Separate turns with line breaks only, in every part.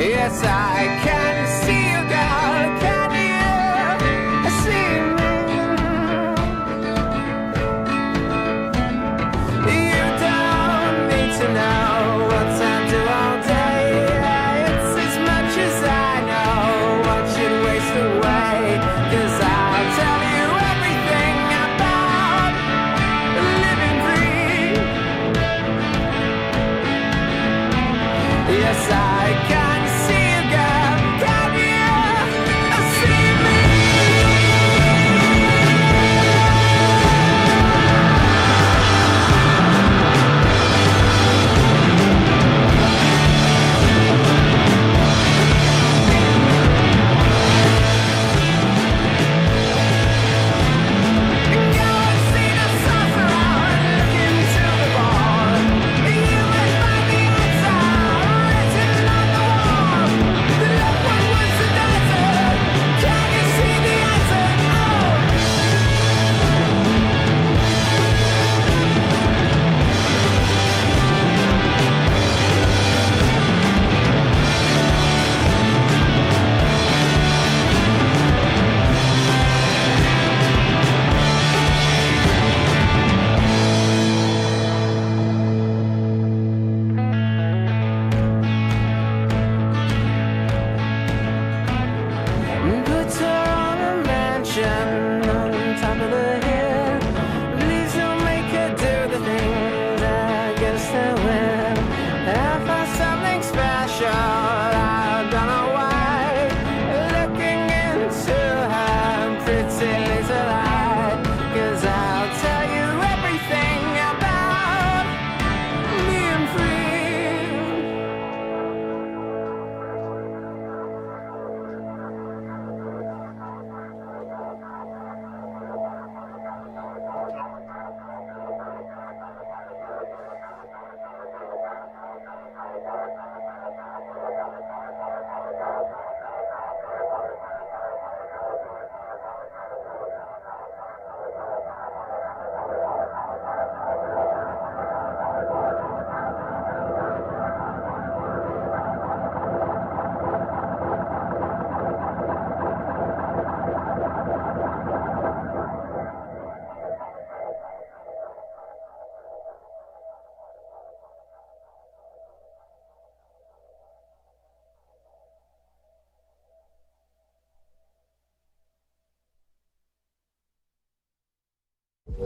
Yes, I can see you, girl. Can you see me? You don't need to know what time to all day. It's as much as I know. What should waste away? 'Cause I'll tell you everything about living free. Yes, I can.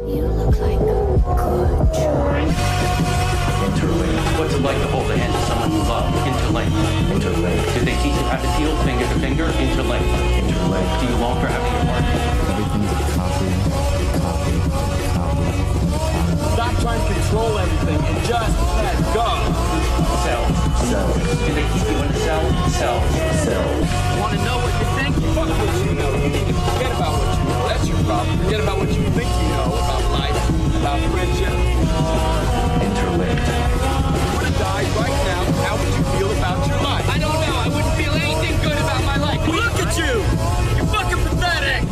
You look like a good choice.
Interlink. What's it like to hold the hand of someone you love? Interlink.
Interlink.
Did they teach you how to feel finger to finger? Interlink.
Interlink.
Do you long for having your heart?
Everything's a copy, copy, copy.
Stop trying to control everything and just let go.
Cells.
Cells.
Do they keep you in a cell? Cells.
Cells.
Want to know what you think? Fuck what you know. You need to forget about what you know. That's your problem. Forget about what you think you know about life, about friendship.
Interlinked.
If you were to die right now, how would you feel about your life? I don't know. I wouldn't feel anything good about my life. Look at you! You're fucking pathetic!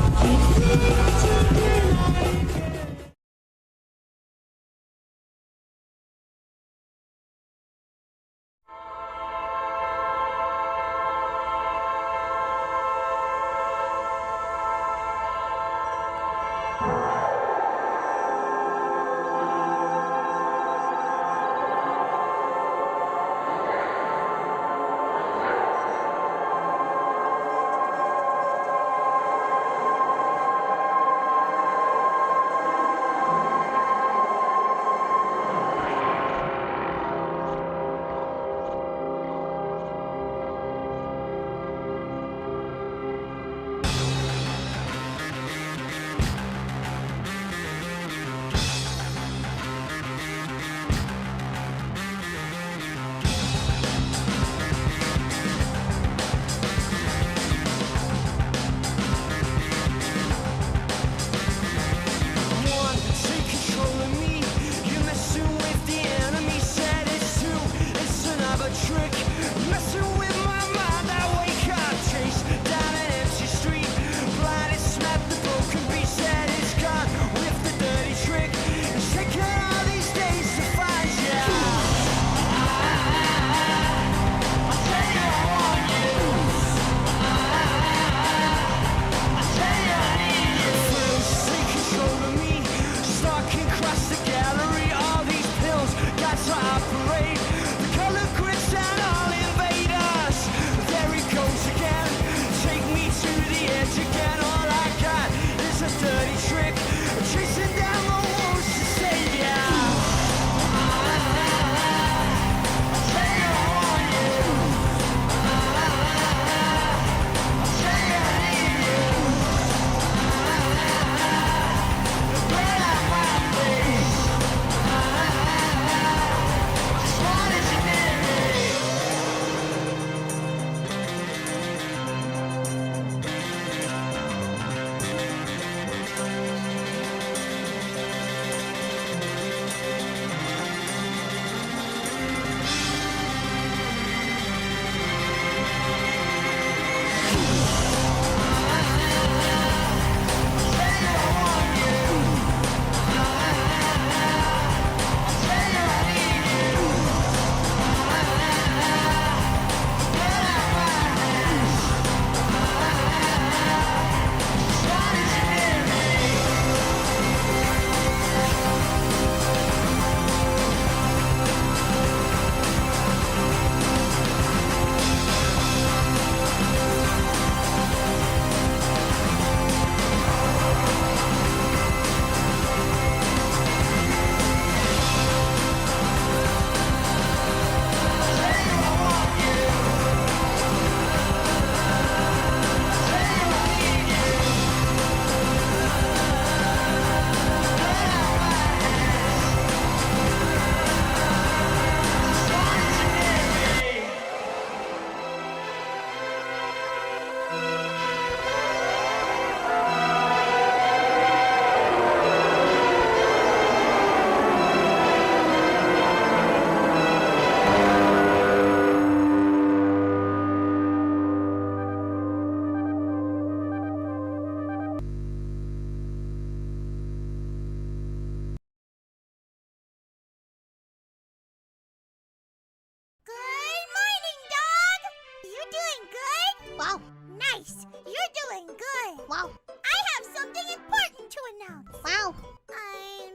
Nice! You're doing good! Wow. I have something important to announce. Wow. I'm...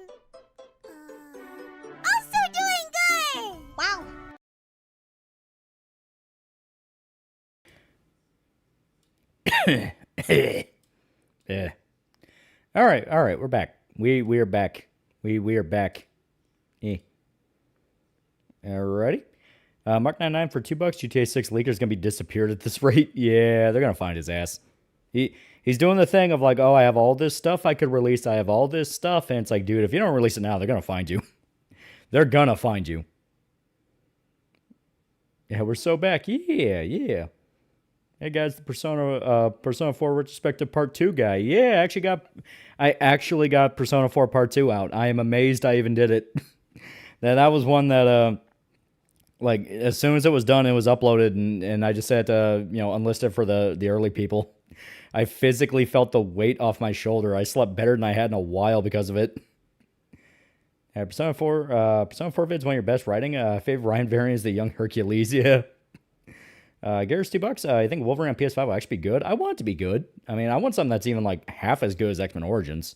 also doing good! Wow.
Yeah. All right, we're back. We are back. We are back. Alrighty. Mark 99 for $2. GTA 6 leaker's gonna be disappeared at this rate. Yeah, they're gonna find his ass. He's doing the thing of like, oh, I have all this stuff I could release. I have all this stuff, and it's like, dude, if you don't release it now, they're gonna find you. They're gonna find you. Yeah, we're so back. Yeah. Hey guys, the Persona 4 Retrospective Part 2 guy. Yeah, I actually got Persona 4 Part 2 out. I am amazed I even did it. that was one that like as soon as it was done, it was uploaded, and I just had to unlist it for the early people. I physically felt the weight off my shoulder. I slept better than I had in a while because of it. Persona 4 vid's one of your best writing. Favorite Ryan variant is the young Hercules. Yeah. Garrett's $2. I think Wolverine on PS5 will actually be good. I want it to be good. I mean, I want something that's even like half as good as X-Men Origins.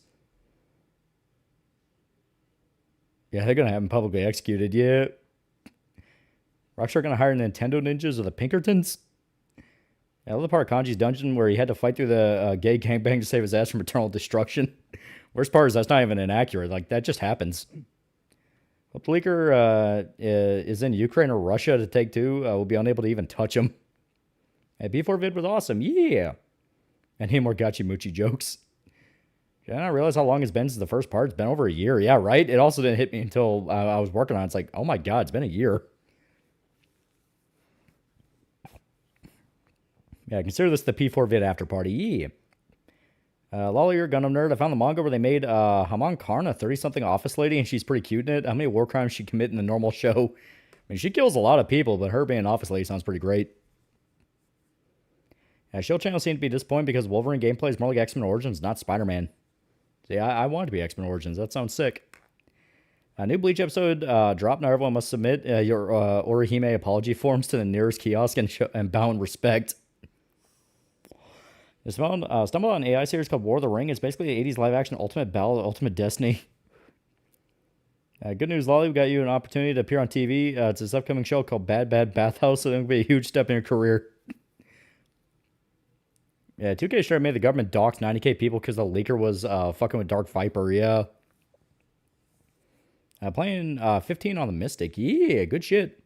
Yeah, they're gonna have him publicly executed. Yeah. Rockstar gonna hire Nintendo ninjas or the Pinkertons? I love the part of Kanji's dungeon where he had to fight through the gay gangbang to save his ass from eternal destruction. Worst part is that's not even inaccurate. Like, that just happens. Hope the leaker is in Ukraine or Russia to take two. We'll be unable to even touch him. Hey, B4 vid was awesome. Yeah. And more Gachi Muchi jokes. Did I not realize how long it's been since the first part? It's been over a year. Yeah, right? It also didn't hit me until I was working on it. It's like, oh my god, it's been a year. Yeah, consider this the P4 vid after party. Yeah. Loli, you're a Gundam nerd. I found the manga where they made Haman Karn a 30-something office lady, and she's pretty cute in it. How many war crimes she commit in the normal show? I mean, she kills a lot of people, but her being an office lady sounds pretty great. Shield Channel seemed to be disappointed because Wolverine gameplay is more like X-Men Origins, not Spider-Man. See, I want it to be X-Men Origins. That sounds sick. A new Bleach episode dropped. Now everyone must submit your Orihime apology forms to the nearest kiosk and bow in respect. I stumbled on an AI series called War of the Ring. It's basically the 80s live-action Ultimate Battle, Ultimate Destiny. Good news, Lolly. We got you an opportunity to appear on TV. It's this upcoming show called Bad Bad Bathhouse, so it's going to be a huge step in your career. Yeah, 2K sure made the government dox 90k people because the leaker was fucking with Dark Viper. Yeah. Playing 15 on the Mystic. Yeah, good shit.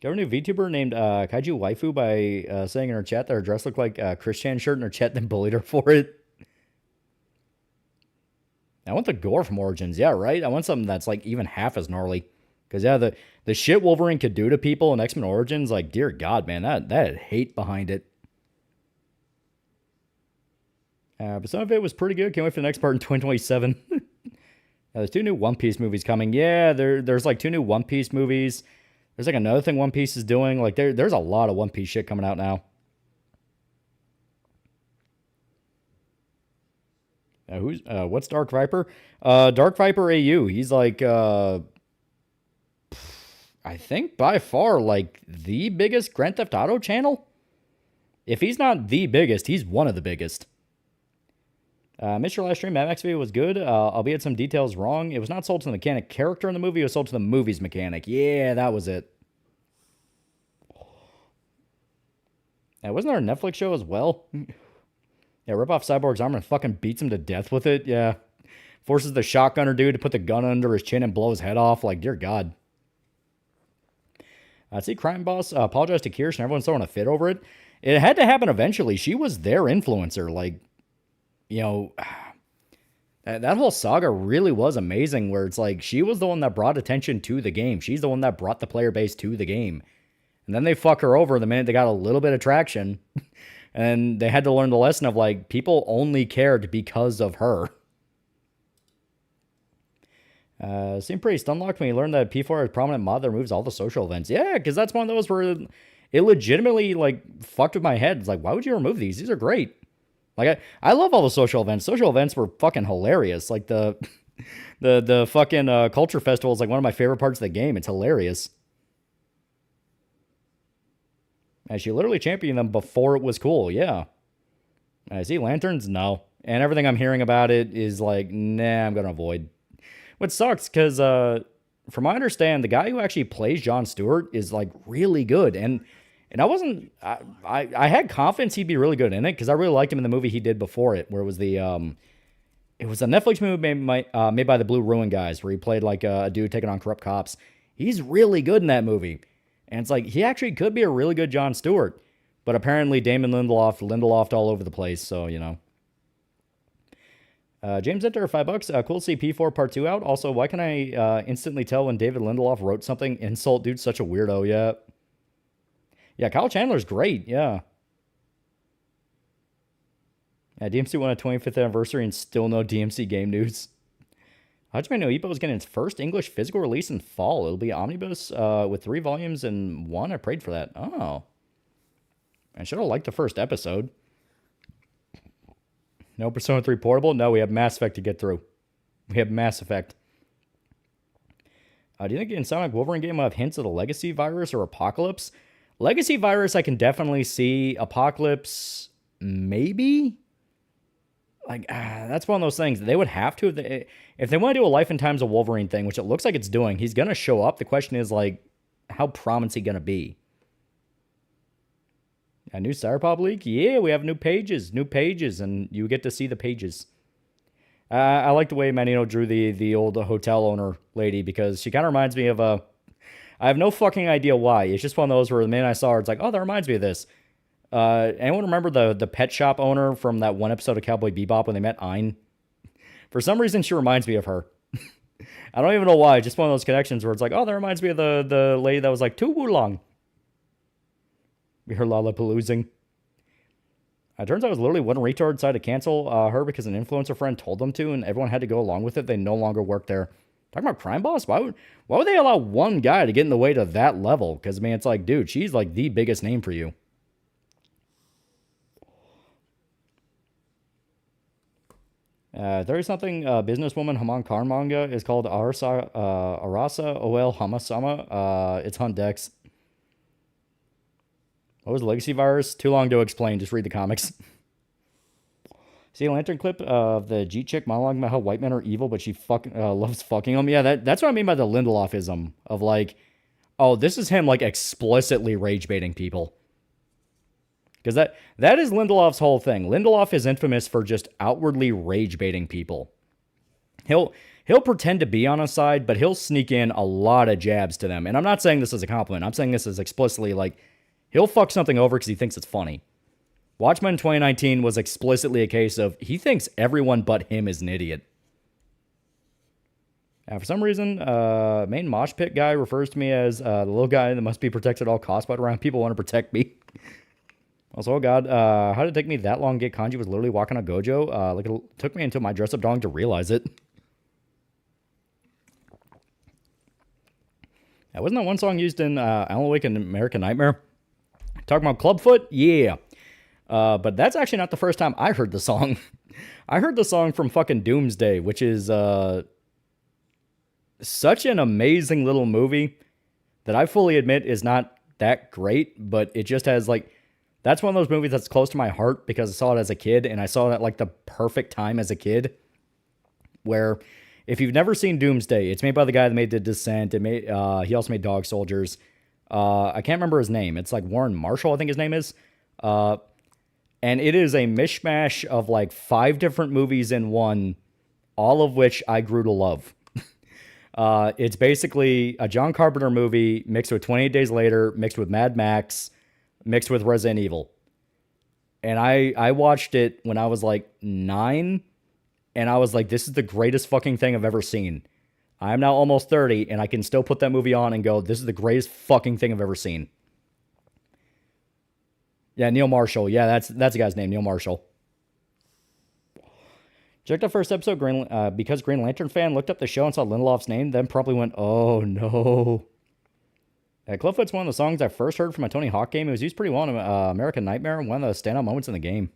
Got a new VTuber named Kaiju Waifu by saying in her chat that her dress looked like a Christian shirt in her chat, then bullied her for it. I want the gore from Origins. Yeah, right? I want something that's like even half as gnarly. Because, yeah, the shit Wolverine could do to people in X-Men Origins, like, dear God, man, that had hate behind it. But some of it was pretty good. Can't wait for the next part in 2027. There's 2 new One Piece movies coming. Yeah, there's like 2 new One Piece movies. There's like another thing One Piece is doing. Like there's a lot of One Piece shit coming out now. What's Dark Viper? Dark Viper AU. He's like I think by far like the biggest Grand Theft Auto channel. If he's not the biggest, he's one of the biggest. Mr. Last Stream Mad Max video was good, albeit some details wrong. It was not sold to the mechanic character in the movie, it was sold to the movie's mechanic. Yeah, that was it. Wasn't there a Netflix show as well? Yeah, rip off Cyborg's armor and fucking beats him to death with it. Yeah. Forces the shotgunner dude to put the gun under his chin and blow his head off. Like, dear God. See, Crime Boss apologized to Kirsch and everyone's throwing a fit over it. It had to happen eventually. She was their influencer. Like, you know, that whole saga really was amazing where it's like she was the one that brought attention to the game. She's the one that brought the player base to the game. And then they fuck her over the minute they got a little bit of traction. And they had to learn the lesson of like, people only cared because of her. Seemed pretty stun-locked when you learned that P4 has a prominent mod that removes all the social events. Yeah, because that's one of those where it legitimately like fucked with my head. It's like, why would you remove these? These are great. Like, I love all the social events. Social events were fucking hilarious. Like, the fucking culture festival is, like, one of my favorite parts of the game. It's hilarious. And she literally championed them before it was cool, yeah. I see lanterns, no. And everything I'm hearing about it is like, nah, I'm gonna avoid. What sucks, because from what I understand, the guy who actually plays Jon Stewart is like really good, and I wasn't, I had confidence he'd be really good in it because I really liked him in the movie he did before it, where it was it was a Netflix movie made by the Blue Ruin guys, where he played like a dude taking on corrupt cops. He's really good in that movie, and it's like he actually could be a really good Jon Stewart, but apparently Damon Lindelof all over the place, so you know. James Enter, $5. Cool to see P4 Part 2 out. Also, why can I instantly tell when David Lindelof wrote something? Insult, dude, such a weirdo. Yeah. Yeah, Kyle Chandler's great. Yeah. Yeah, DMC won a 25th anniversary and still no DMC game news. Hajime no Ippo is getting its first English physical release in fall. It'll be omnibus with 3 volumes and 1. I prayed for that. Oh. I should have liked the first episode. No Persona 3 Portable? No, we have Mass Effect to get through. We have Mass Effect. Do you think in Sonic Wolverine game will have hints of the Legacy virus or Apocalypse? Legacy virus I can definitely see. Apocalypse, maybe? Like, that's one of those things. They would have to. If they want to do a Life and Times of Wolverine thing, which it looks like it's doing, he's going to show up. The question is, like, how prominent's he going to be? A new Cyberpop leak? Yeah, we have new pages, and you get to see the pages. I like the way Manino drew the old hotel owner lady, because she kind of reminds me of a... I have no fucking idea why. It's just one of those where the minute I saw her, it's like, oh, that reminds me of this. Anyone remember the pet shop owner from that one episode of Cowboy Bebop when they met Ein? For some reason, she reminds me of her. I don't even know why. Just one of those connections where it's like, oh, that reminds me of the lady that was like, too long. We heard Lollapaloozing. It turns out it was literally one retard decided to cancel her because an influencer friend told them to, and everyone had to go along with it. They no longer work there. Talking about Crime Boss? Why would they allow one guy to get in the way to that level? Because, man, it's like, dude, she's like the biggest name for you. There is something businesswoman Haman Khan manga is called Arasa Oel Hamasama. It's on Dex. What was the Legacy virus? Too long to explain. Just read the comics. See a lantern clip of the G chick monologuing about how white men are evil, but she loves fucking them. Yeah, that's what I mean by the Lindelofism of like, oh, this is him like explicitly rage baiting people. Because that is Lindelof's whole thing. Lindelof is infamous for just outwardly rage baiting people. He'll pretend to be on a side, but he'll sneak in a lot of jabs to them. And I'm not saying this as a compliment. I'm saying this as explicitly like, he'll fuck something over because he thinks it's funny. Watchmen 2019 was explicitly a case of he thinks everyone but him is an idiot. For some reason, main mosh pit guy refers to me as the little guy that must be protected at all costs, but around people want to protect me. Also, oh god, how did it take me that long to get kanji? Was literally walking on Gojo. Like it took me until my dress up dog to realize it. Wasn't that one song used in Alan Wake and American Nightmare? Talking about Clubfoot? Yeah. But that's actually not the first time I heard the song. I heard the song from fucking Doomsday, which is such an amazing little movie that I fully admit is not that great, but it just has like, that's one of those movies that's close to my heart because I saw it as a kid, and I saw it at like the perfect time as a kid, where if you've never seen Doomsday, it's made by the guy that made The Descent. He also made Dog Soldiers. I can't remember his name. It's like Warren Marshall, I think his name is. And it is a mishmash of like 5 different movies in one, all of which I grew to love. It's basically a John Carpenter movie mixed with 28 Days Later, mixed with Mad Max, mixed with Resident Evil. And I watched it when I was like 9, and I was like, this is the greatest fucking thing I've ever seen. I'm now almost 30, and I can still put that movie on and go, this is the greatest fucking thing I've ever seen. Yeah, Neil Marshall. Yeah, that's the guy's name, Neil Marshall. Checked out first episode because Green Lantern fan looked up the show and saw Lindelof's name, then probably went, oh no. Clubfoot's one of the songs I first heard from a Tony Hawk game. It was used pretty well in American Nightmare, one of the standout moments in the game.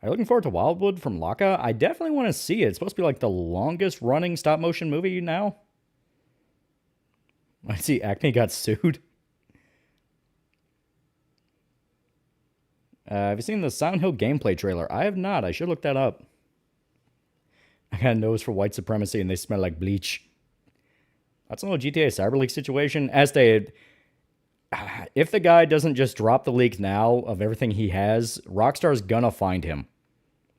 Are you looking forward to Wildwood from Laka? I definitely want to see it. It's supposed to be like the longest running stop motion movie now. I see Acme got sued. Have you seen the Silent Hill gameplay trailer? I have not. I should look that up. I got a nose for white supremacy and they smell like bleach. That's a little GTA Cyber Leak situation. As stated, if the guy doesn't just drop the leak now of everything he has, Rockstar's gonna find him.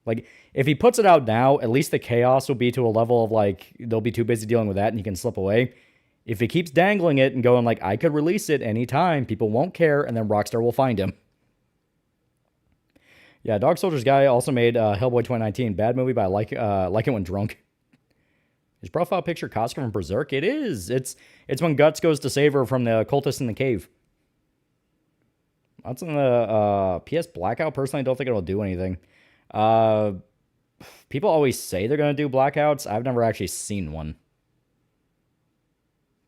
Like, if he puts it out now, at least the chaos will be to a level of, like, they'll be too busy dealing with that and he can slip away. If he keeps dangling it and going, like, I could release it anytime, people won't care, and then Rockstar will find him. Yeah, Dog Soldiers guy also made Hellboy 2019. Bad movie, but I like it when drunk. His profile picture, Costco from Berserk? It is. It's when Guts goes to save her from the cultist in the cave. That's in the PS Blackout. Personally, I don't think it'll do anything. People always say they're going to do Blackouts. I've never actually seen one.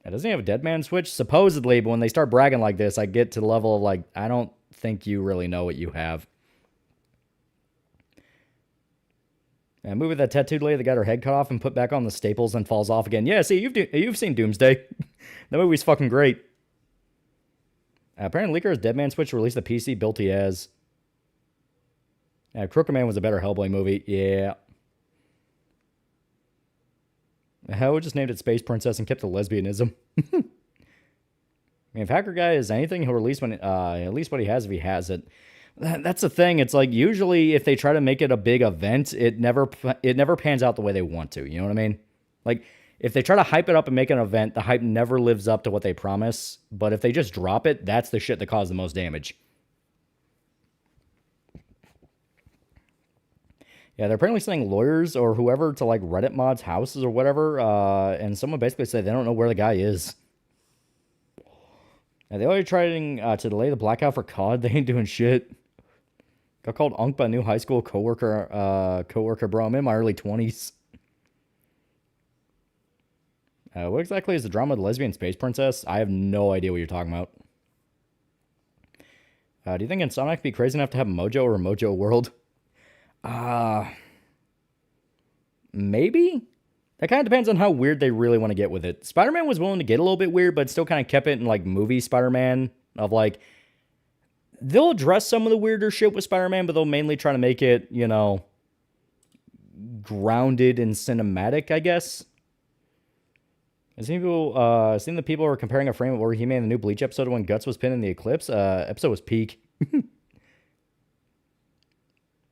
Doesn't he have a Dead Man switch? Supposedly, but when they start bragging like this, I get to the level of, like, I don't think you really know what you have. A movie with that tattooed lady that got her head cut off and put back on the staples and falls off again. Yeah, see, you've seen Doomsday. That movie's fucking great. Apparently, Leaker's Dead Man Switch released the PC built he has. Crooked Man was a better Hellboy movie. Yeah. Hell, just named it Space Princess and kept the lesbianism. I mean, if Hacker Guy is anything, he'll release when at least what he has if he has it. That's the thing. It's like usually if they try to make it a big event, it never pans out the way they want to. You know what I mean? Like if they try to hype it up and make an event, the hype never lives up to what they promise. But if they just drop it, that's the shit that caused the most damage. Yeah, they're apparently sending lawyers or whoever to like Reddit mods' houses or whatever, and someone basically said they don't know where the guy is. And they already trying to delay the blackout for COD. They ain't doing shit. Got called Unk by a new high school coworker, bro. I'm in my early 20s. What exactly is the drama of the lesbian space princess? I have no idea what you're talking about. Do you think Insomniac would be crazy enough to have Mojo or Mojo World? Maybe? That kind of depends on how weird they really want to get with it. Spider-Man was willing to get a little bit weird, but still kind of kept it in, like, movie Spider-Man. Of, like, they'll address some of the weirder shit with Spider-Man, but they'll mainly try to make it, you know, grounded and cinematic, I guess. I've seen the people are comparing a frame of where he made the new Bleach episode when Guts was pinned in the Eclipse. Episode was peak.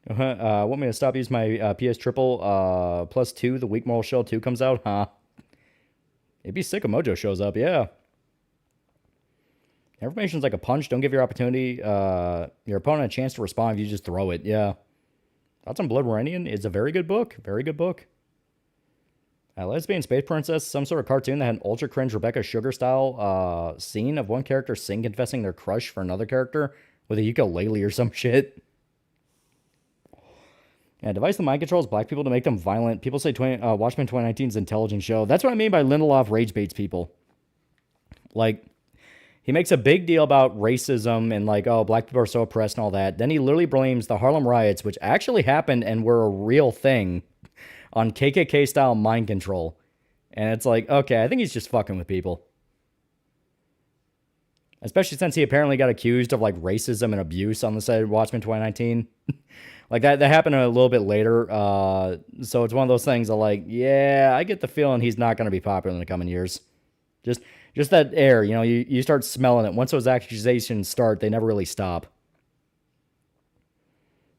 Want me to stop using my PS Triple plus 2? The Weak Moral Shell 2 comes out? Huh. It'd be sick if Mojo shows up, yeah. Information's like a punch. Don't give your opponent a chance to respond if you just throw it, yeah. Thoughts on Blood Meridian? It's a very good book. Very good book. Lesbian Space Princess, some sort of cartoon that had an ultra cringe Rebecca Sugar style scene of one character confessing their crush for another character with a ukulele or some shit. Yeah, device the mind controls black people to make them violent. People say Watchmen 2019 is an intelligent show. That's what I mean by Lindelof rage baits people. Like, he makes a big deal about racism and like, oh, black people are so oppressed and all that. Then he literally blames the Harlem riots, which actually happened and were a real thing, on KKK-style mind control. And it's like, okay, I think he's just fucking with people. Especially since he apparently got accused of like racism and abuse on the set of Watchmen 2019. Like that happened a little bit later. So it's one of those things that like, yeah, I get the feeling he's not going to be popular in the coming years. Just that air, you know, you start smelling it. Once those accusations start, they never really stop.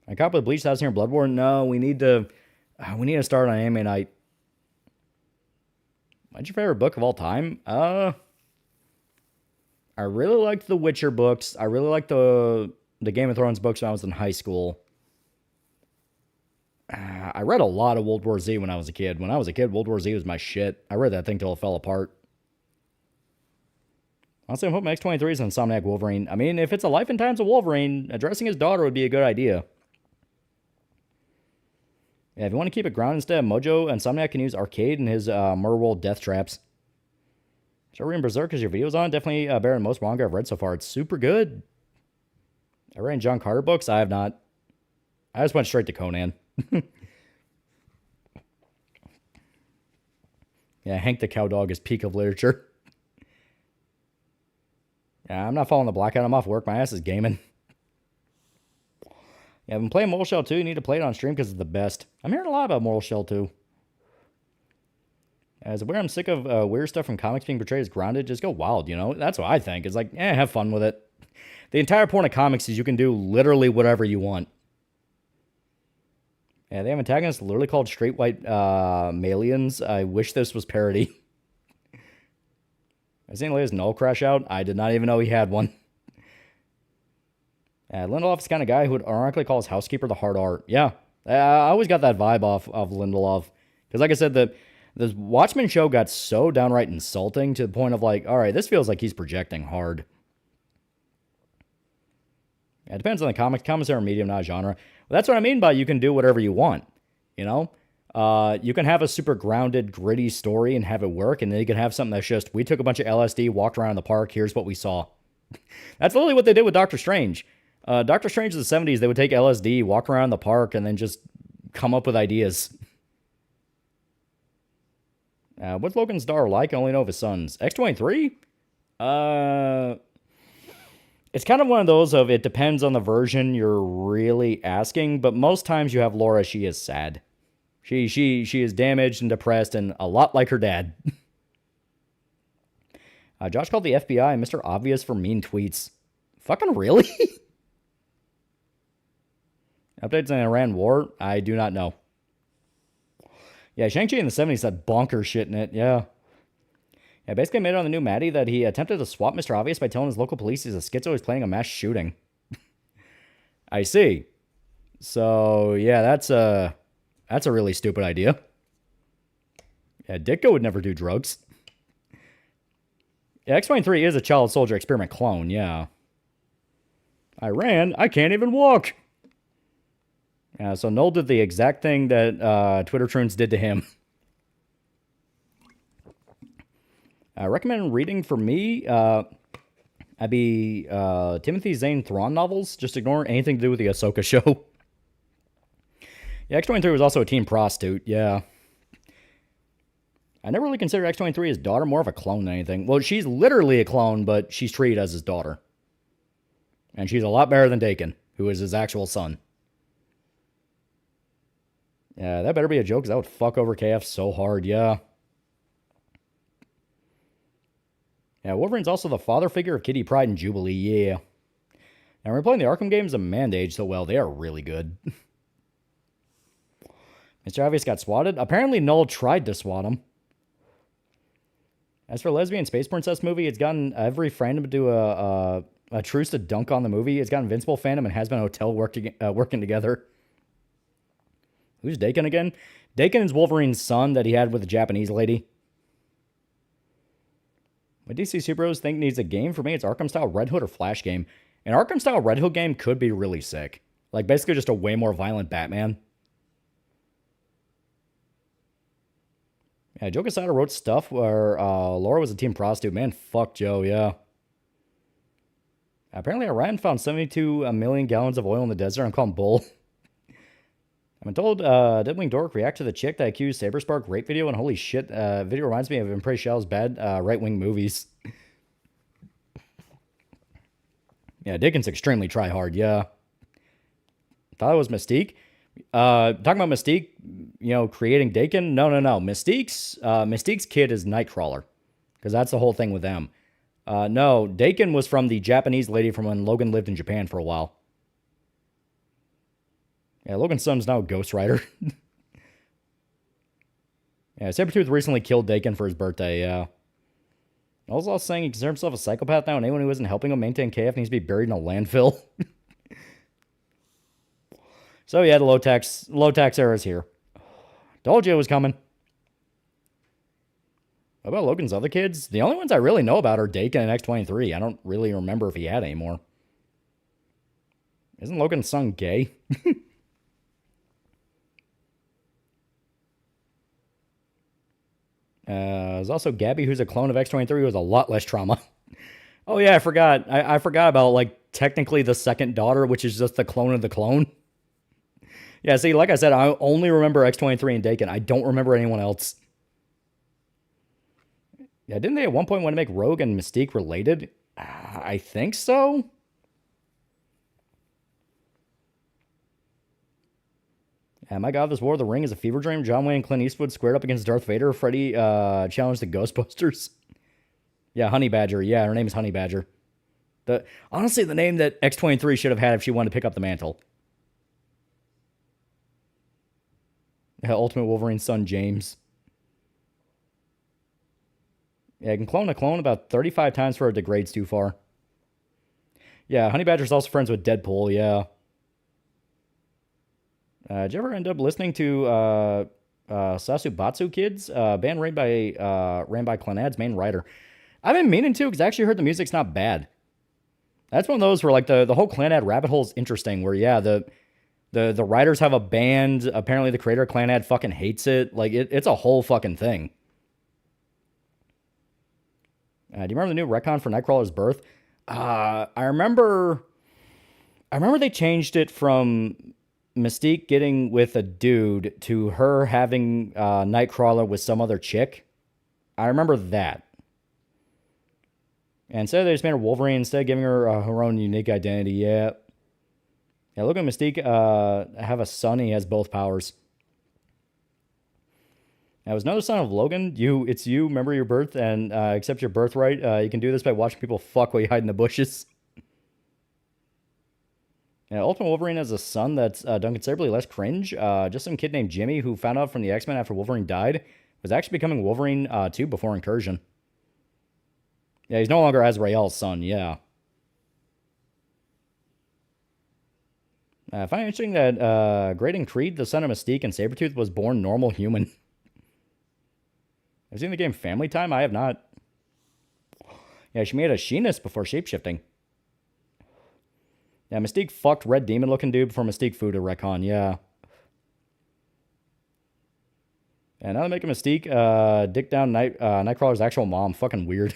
I copy the Bleach House here in Bloodborne. No, we need to start on anime night. What's your favorite book of all time? I really liked the Witcher books. I really liked the Game of Thrones books when I was in high school. I read a lot of World War Z when I was a kid. When I was a kid, World War Z was my shit. I read that thing till it fell apart. Honestly, I'm hoping X-23 is Insomniac Wolverine. I mean, if it's a Life and Times of Wolverine, addressing his daughter would be a good idea. Yeah, if you want to keep it grounded instead, Mojo Insomniac can use Arcade and his Merworld Death Traps. So reading Berserk as your videos on. Definitely better than most manga I've read so far. It's super good. I read John Carter books. I have not. I just went straight to Conan. Yeah, Hank the Cowdog is peak of literature. Yeah, I'm not following the blackout. I'm off work. My ass is gaming. Yeah, I've been playing Mortal Shell 2. You need to play it on stream because it's the best. I'm hearing a lot about Mortal Shell 2. As aware, I'm sick of weird stuff from comics being portrayed as grounded. Just go wild, you know? That's what I think. It's like, have fun with it. The entire point of comics is you can do literally whatever you want. Yeah, they have antagonists literally called straight white Malians. I wish this was parody. I seen Leia's null crash out. I did not even know he had one. Lindelof is the kind of guy who would ironically call his housekeeper the hard art. Yeah, I always got that vibe off of Lindelof. Because like I said, the Watchmen show got so downright insulting to the point of like, all right, this feels like he's projecting hard. Yeah, it depends on the comics. Comics are a medium, not a genre. Well, that's what I mean by you can do whatever you want, you know? You can have a super grounded, gritty story and have it work, and then you can have something that's just, we took a bunch of LSD, walked around in the park, here's what we saw. That's literally what they did with Doctor Strange. Doctor Strange in the 70s, they would take LSD, walk around the park, and then just come up with ideas. What's Logan's daughter like? I only know of his sons. X-23? It's kind of one of those of, it depends on the version you're really asking, but most times you have Laura, she is sad. She is damaged and depressed and a lot like her dad. Josh called the FBI Mr. Obvious for mean tweets. Fucking really? Updates on the Iran war? I do not know. Yeah, Shang-Chi in the 70s had bonkers shit in it, yeah. Yeah, basically made it on the new Maddie that he attempted to swap Mr. Obvious by telling his local police he's a schizo who's planning a mass shooting. I see. So, yeah, that's a really stupid idea. Yeah, Ditko would never do drugs. Yeah, X-23 is a child soldier experiment clone, yeah. I can't even walk. Yeah, so Noel did the exact thing that Twitter Troons did to him. I recommend reading for me. I'd be Timothy Zahn Thrawn novels. Just ignore anything to do with the Ahsoka show. Yeah, X-23 was also a teen prostitute, yeah. I never really considered X-23 his daughter, more of a clone than anything. Well, she's literally a clone, but she's treated as his daughter. And she's a lot better than Dakin, who is his actual son. Yeah, that better be a joke, because that would fuck over KF so hard, yeah. Yeah, Wolverine's also the father figure of Kitty Pryde and Jubilee, yeah. Now, we're playing the Arkham games, the Mandage so well. They are really good. Mr. Obvious got swatted. Apparently, Null tried to swat him. As for Lesbian Space Princess movie, it's gotten every fandom to do a truce to dunk on the movie. It's got Invincible fandom and Has Been Hotel working together. Who's Dakin again? Dakin is Wolverine's son that he had with the Japanese lady. What DC Superheroes think needs a game? For me, it's Arkham-style Red Hood or Flash game. An Arkham-style Red Hood game could be really sick. Like, basically just a way more violent Batman. Yeah, Joe Quesada wrote stuff where Laura was a teen prostitute. Man, fuck Joe, yeah. Apparently, Iran found 72 million gallons of oil in the desert. I'm calling bull. I've been told Deadwing Dork react to the chick that accused Saberspark rape video, and holy shit, video reminds me of Empress Shell's bad right-wing movies. Yeah, Dickens extremely try-hard, yeah. Thought it was Mystique. Talking about Mystique, you know, creating Dakin. No. Mystique's kid is Nightcrawler, because that's the whole thing with them. No, Dakin was from the Japanese lady from when Logan lived in Japan for a while. Yeah, Logan's son's now a Ghost Rider. Yeah, Sabretooth recently killed Dakin for his birthday, yeah. Also saying he considers himself a psychopath now, and anyone who isn't helping him maintain KF needs to be buried in a landfill. So yeah, the low tax era is here. Told you it was coming. What about Logan's other kids? The only ones I really know about are Dakin and X-23. I don't really remember if he had any more. Isn't Logan's son gay? There's also Gabby, who's a clone of X-23, who has a lot less trauma. Oh yeah, I forgot. I forgot about, like, technically the second daughter, which is just the clone of the clone. Yeah, see, like I said, I only remember X-23 and Dakin. I don't remember anyone else. Yeah, didn't they at one point want to make Rogue and Mystique related? I think so. My God, this War of the Ring is a fever dream. John Wayne and Clint Eastwood squared up against Darth Vader. Freddy challenged the Ghostbusters. Yeah, Honey Badger. Yeah, her name is Honey Badger. Honestly, the name that X-23 should have had if she wanted to pick up the mantle. Ultimate Wolverine's son, James. Yeah, I can clone a clone about 35 times before it degrades too far. Yeah, Honey Badger's also friends with Deadpool, yeah. Did you ever end up listening to Sasubatsu Kids? Band ran by Clanad's main writer. I've been meaning to, because I actually heard the music's not bad. That's one of those where, like, the whole Clanad rabbit hole is interesting, where, yeah, the writers have a band. Apparently the creator of Clanad fucking hates it. Like, it's a whole fucking thing. Do you remember the new retcon for Nightcrawler's birth? I remember they changed it from Mystique getting with a dude to her having Nightcrawler with some other chick. I remember that. And instead they just made her Wolverine, instead of giving her her own unique identity. Yeah. Yeah, look at Mystique have a son. He has both powers. I was another son of Logan. It's you. Remember your birth and accept your birthright. You can do this by watching people fuck while you hide in the bushes. Yeah, Ultimate Wolverine has a son that's done considerably less cringe. Just some kid named Jimmy who found out from the X-Men after Wolverine died was actually becoming Wolverine 2 before Incursion. Yeah, he's no longer Azrael's son. Yeah. I find it interesting that Graydon Creed, the son of Mystique and Sabretooth, was born normal human. Have you seen the game Family Time? I have not. Yeah, she made a Sheenus before shapeshifting. Yeah, Mystique fucked Red Demon looking dude before Mystique food a retcon, yeah. And now they make a Mystique dick down Nightcrawler's actual mom. Fucking weird.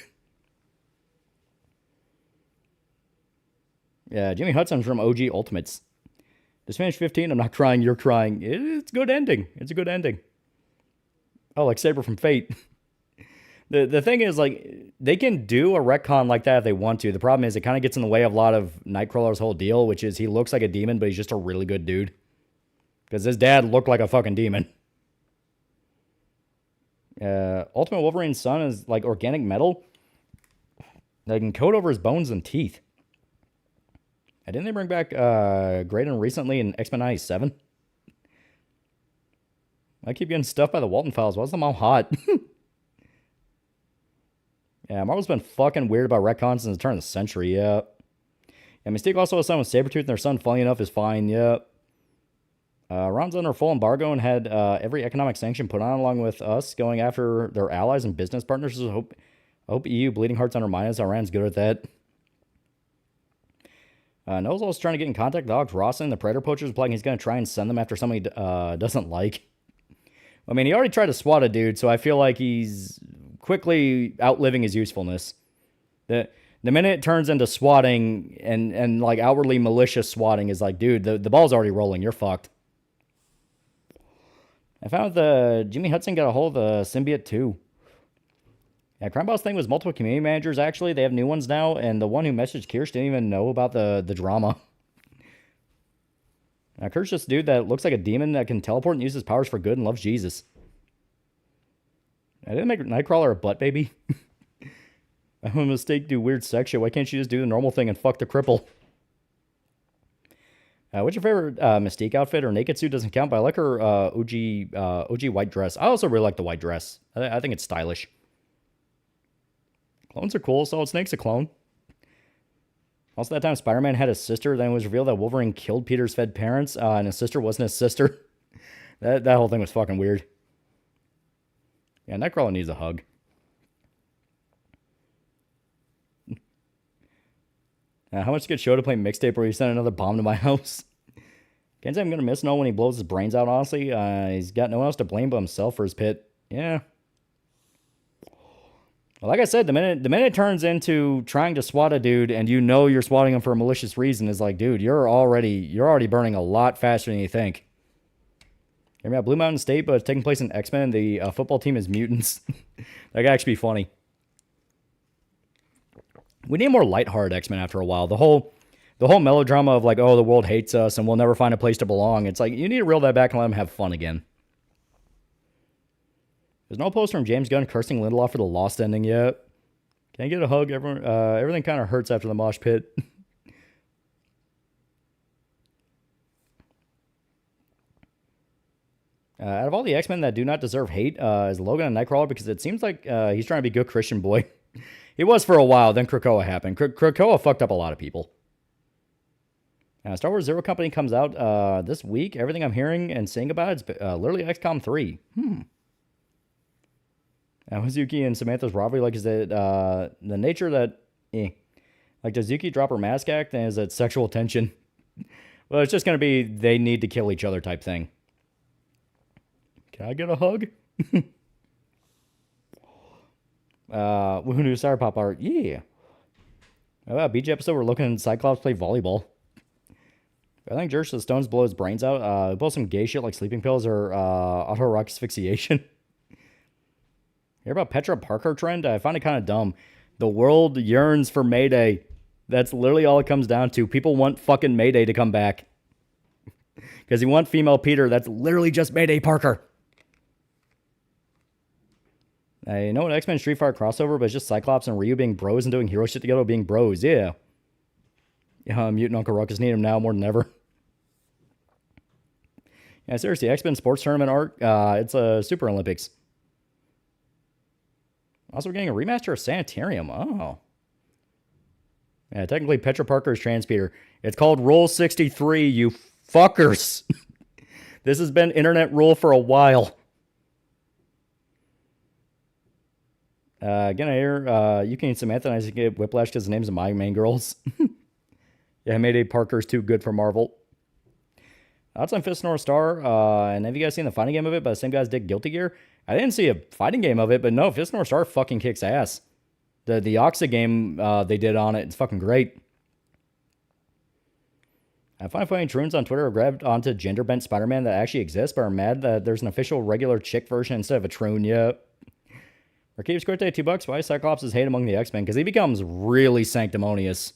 Yeah, Jimmy Hudson's from OG Ultimates. Just finished 15. I'm not crying. You're crying. It's a good ending. It's a good ending. Oh, like Saber from Fate. The thing is, like, they can do a retcon like that if they want to. The problem is it kind of gets in the way of a lot of Nightcrawler's whole deal, which is he looks like a demon, but he's just a really good dude. Because his dad looked like a fucking demon. Ultimate Wolverine's son is, like, organic metal. They can coat over his bones and teeth. And didn't they bring back Graydon recently in X-Men 97? I keep getting stuffed by the Walton Files. Why is the mom hot? Yeah, Marvel's been fucking weird about retcons since the turn of the century, yeah. Yeah, Mystique also has a son with Sabretooth, and their son, funny enough, is fine, yeah. Ron's under full embargo and had every economic sanction put on along with us, going after their allies and business partners. I hope EU Bleeding Hearts undermine us. Iran's good at that. Noel's also trying to get in contact with Alex Ross and the Predator Poachers, implying he's going to try and send them after somebody doesn't like. I mean, he already tried to swat a dude, so I feel like he's quickly outliving his usefulness. The minute it turns into swatting and like outwardly malicious swatting is like, dude, the ball's already rolling. You're fucked. I found Jimmy Hudson got a hold of the symbiote too. Yeah, Crime Boss thing was multiple community managers, actually. They have new ones now, and the one who messaged Kirsch didn't even know about the drama. Now, Kirsch just a dude that looks like a demon that can teleport and use his powers for good and loves Jesus. I didn't make Nightcrawler a butt baby. I'm a mistake, do weird sex shit. Why can't you just do the normal thing and fuck the cripple? What's your favorite Mystique outfit? Or naked suit doesn't count, but I like her OG white dress. I also really like the white dress. I think it's stylish. Clones are cool. Solid Snake's a clone. Also, that time Spider-Man had a sister, then it was revealed that Wolverine killed Peter's fed parents, and his sister wasn't his sister. That whole thing was fucking weird. Yeah, Nightcrawler needs a hug. How much to get show to play mixtape where you send another bomb to my house? Can't say I'm gonna miss Noel when he blows his brains out, honestly. He's got no one else to blame but himself for his pit. Yeah. Well, like I said, the minute it turns into trying to swat a dude and you know you're swatting him for a malicious reason, is like, dude, you're already burning a lot faster than you think. Hear me out, Blue Mountain State, but it's taking place in X-Men. The football team is mutants. That could actually be funny. We need more lighthearted X-Men after a while. The whole The whole melodrama of like, oh, the world hates us and we'll never find a place to belong. It's like, you need to reel that back and let them have fun again. There's no post from James Gunn cursing Lindelof for the Lost ending yet. Can I get a hug? Everyone, everything kind of hurts after the mosh pit. Out of all the X-Men that do not deserve hate, is Logan a Nightcrawler? Because it seems like he's trying to be a good Christian boy. He was for a while, then Krakoa happened. Krakoa fucked up a lot of people. Star Wars Zero Company comes out this week. Everything I'm hearing and seeing about it's literally XCOM 3. Was Yuki and Samantha's rivalry like, is it the nature that, like, does Yuki drop her mask act, and is it sexual tension? Well, it's just going to be they need to kill each other type thing. Can I get a hug? Who knew Sour Pop art? Yeah. How about beach episode? We're looking at Cyclops play volleyball. I think Jerks the Stones blow his brains out. Pull some gay shit like sleeping pills or auto-rock asphyxiation. Hear about Petra Parker trend? I find it kind of dumb. The world yearns for Mayday. That's literally all it comes down to. People want fucking Mayday to come back. Because you want female Peter. That's literally just Mayday Parker. You know what? X-Men Street Fighter crossover, but it's just Cyclops and Ryu being bros and doing hero shit together being bros. Yeah. Mutant Uncle Ruckus need him now more than ever. Yeah, seriously, X-Men sports tournament art. It's a Super Olympics. Also, we're getting a remaster of Sanitarium. Oh. Yeah, technically, Petra Parker is trans Peter. It's called Rule 63, you fuckers. This has been internet rule for a while. Again, I hear Yuki and Samantha and I get Whiplash because the names of my main girls. Yeah, Mayday Parker's too good for Marvel. That's on Fist North Star. And have you guys seen the fighting game of it by the same guys did Guilty Gear? I didn't see a fighting game of it, but no, Fist North Star fucking kicks ass. The Oxa game they did on it, it's fucking great. I find funny Troons on Twitter have grabbed onto gender bent Spider-Man that actually exists, but are mad that there's an official regular chick version instead of a Troon. Yeah. Arcade Square Day, $2. Why Cyclops is hate among the X-Men? Because he becomes really sanctimonious.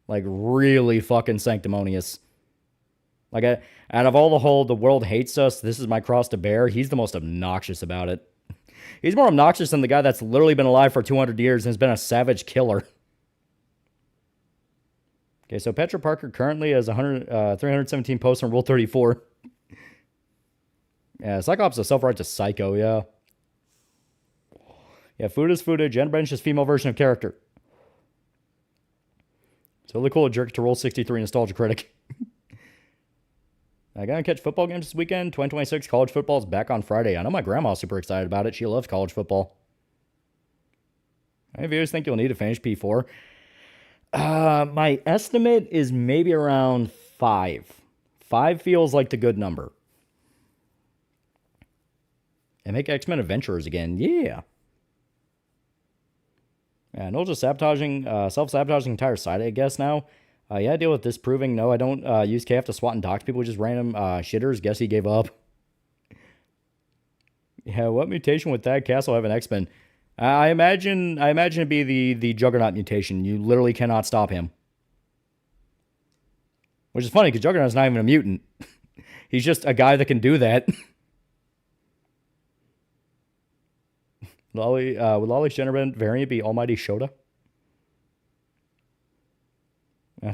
Like, really fucking sanctimonious. Like, out of all the world hates us, this is my cross to bear, he's the most obnoxious about it. He's more obnoxious than the guy that's literally been alive for 200 years and has been a savage killer. Okay, so Petra Parker currently has 317 posts on Rule 34. Yeah, Cyclops is a self-righteous psycho, yeah. Yeah, food is food. Jen Bench's female version of character. Totally cool jerk to Roll 63 Nostalgia Critic. I gotta catch football games this weekend. 2026 college football is back on Friday. I know my grandma's super excited about it. She loves college football. Any of you guys think you'll need to finish P4? My estimate is maybe around 5. 5 feels like the good number. And make X-Men Adventurers again. Yeah. Yeah, no, just sabotaging, self-sabotaging entire side, I guess, now. Yeah, I deal with disproving. No, I don't use KF to swat and dox people, just random shitters. Guess he gave up. Yeah, what mutation would Thad Castle have an X-Men? I imagine it'd be the Juggernaut mutation. You literally cannot stop him. Which is funny, because Juggernaut's not even a mutant. He's just a guy that can do that. Would Lolly's gender variant be Almighty Shota?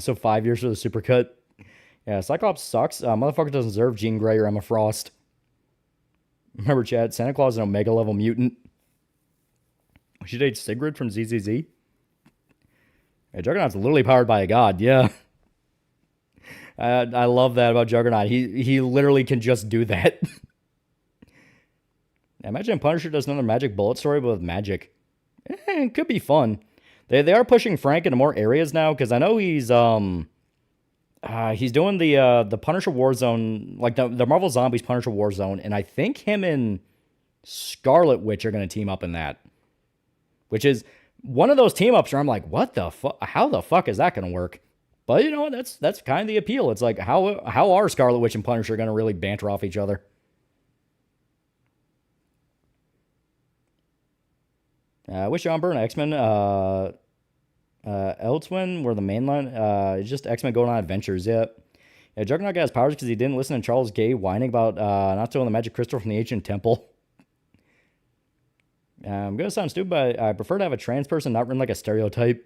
So 5 years for the supercut. Yeah, Cyclops sucks. Motherfucker doesn't deserve Jean Grey or Emma Frost. Remember, Chad, Santa Claus is an Omega level mutant. We should date Sigrid from ZZZ. Yeah, Juggernaut's literally powered by a god, yeah. I love that about Juggernaut. He literally can just do that. Imagine Punisher does another Magic Bullet story, but with magic. It could be fun. They are pushing Frank into more areas now, because I know he's doing the Punisher Warzone, like the Marvel Zombies Punisher Warzone, and I think him and Scarlet Witch are going to team up in that. Which is one of those team ups where I'm like, what the fuck? How the fuck is that going to work? But you know what? That's kind of the appeal. It's like, how are Scarlet Witch and Punisher going to really banter off each other? I wish John Byrne X-Men. Eltwin, where the mainline, it's just X-Men going on adventures. Yeah. Yeah, Juggernaut got his powers because he didn't listen to Charles Gay whining about not stealing the magic crystal from the ancient temple. I'm going to sound stupid, but I prefer to have a trans person not written like a stereotype.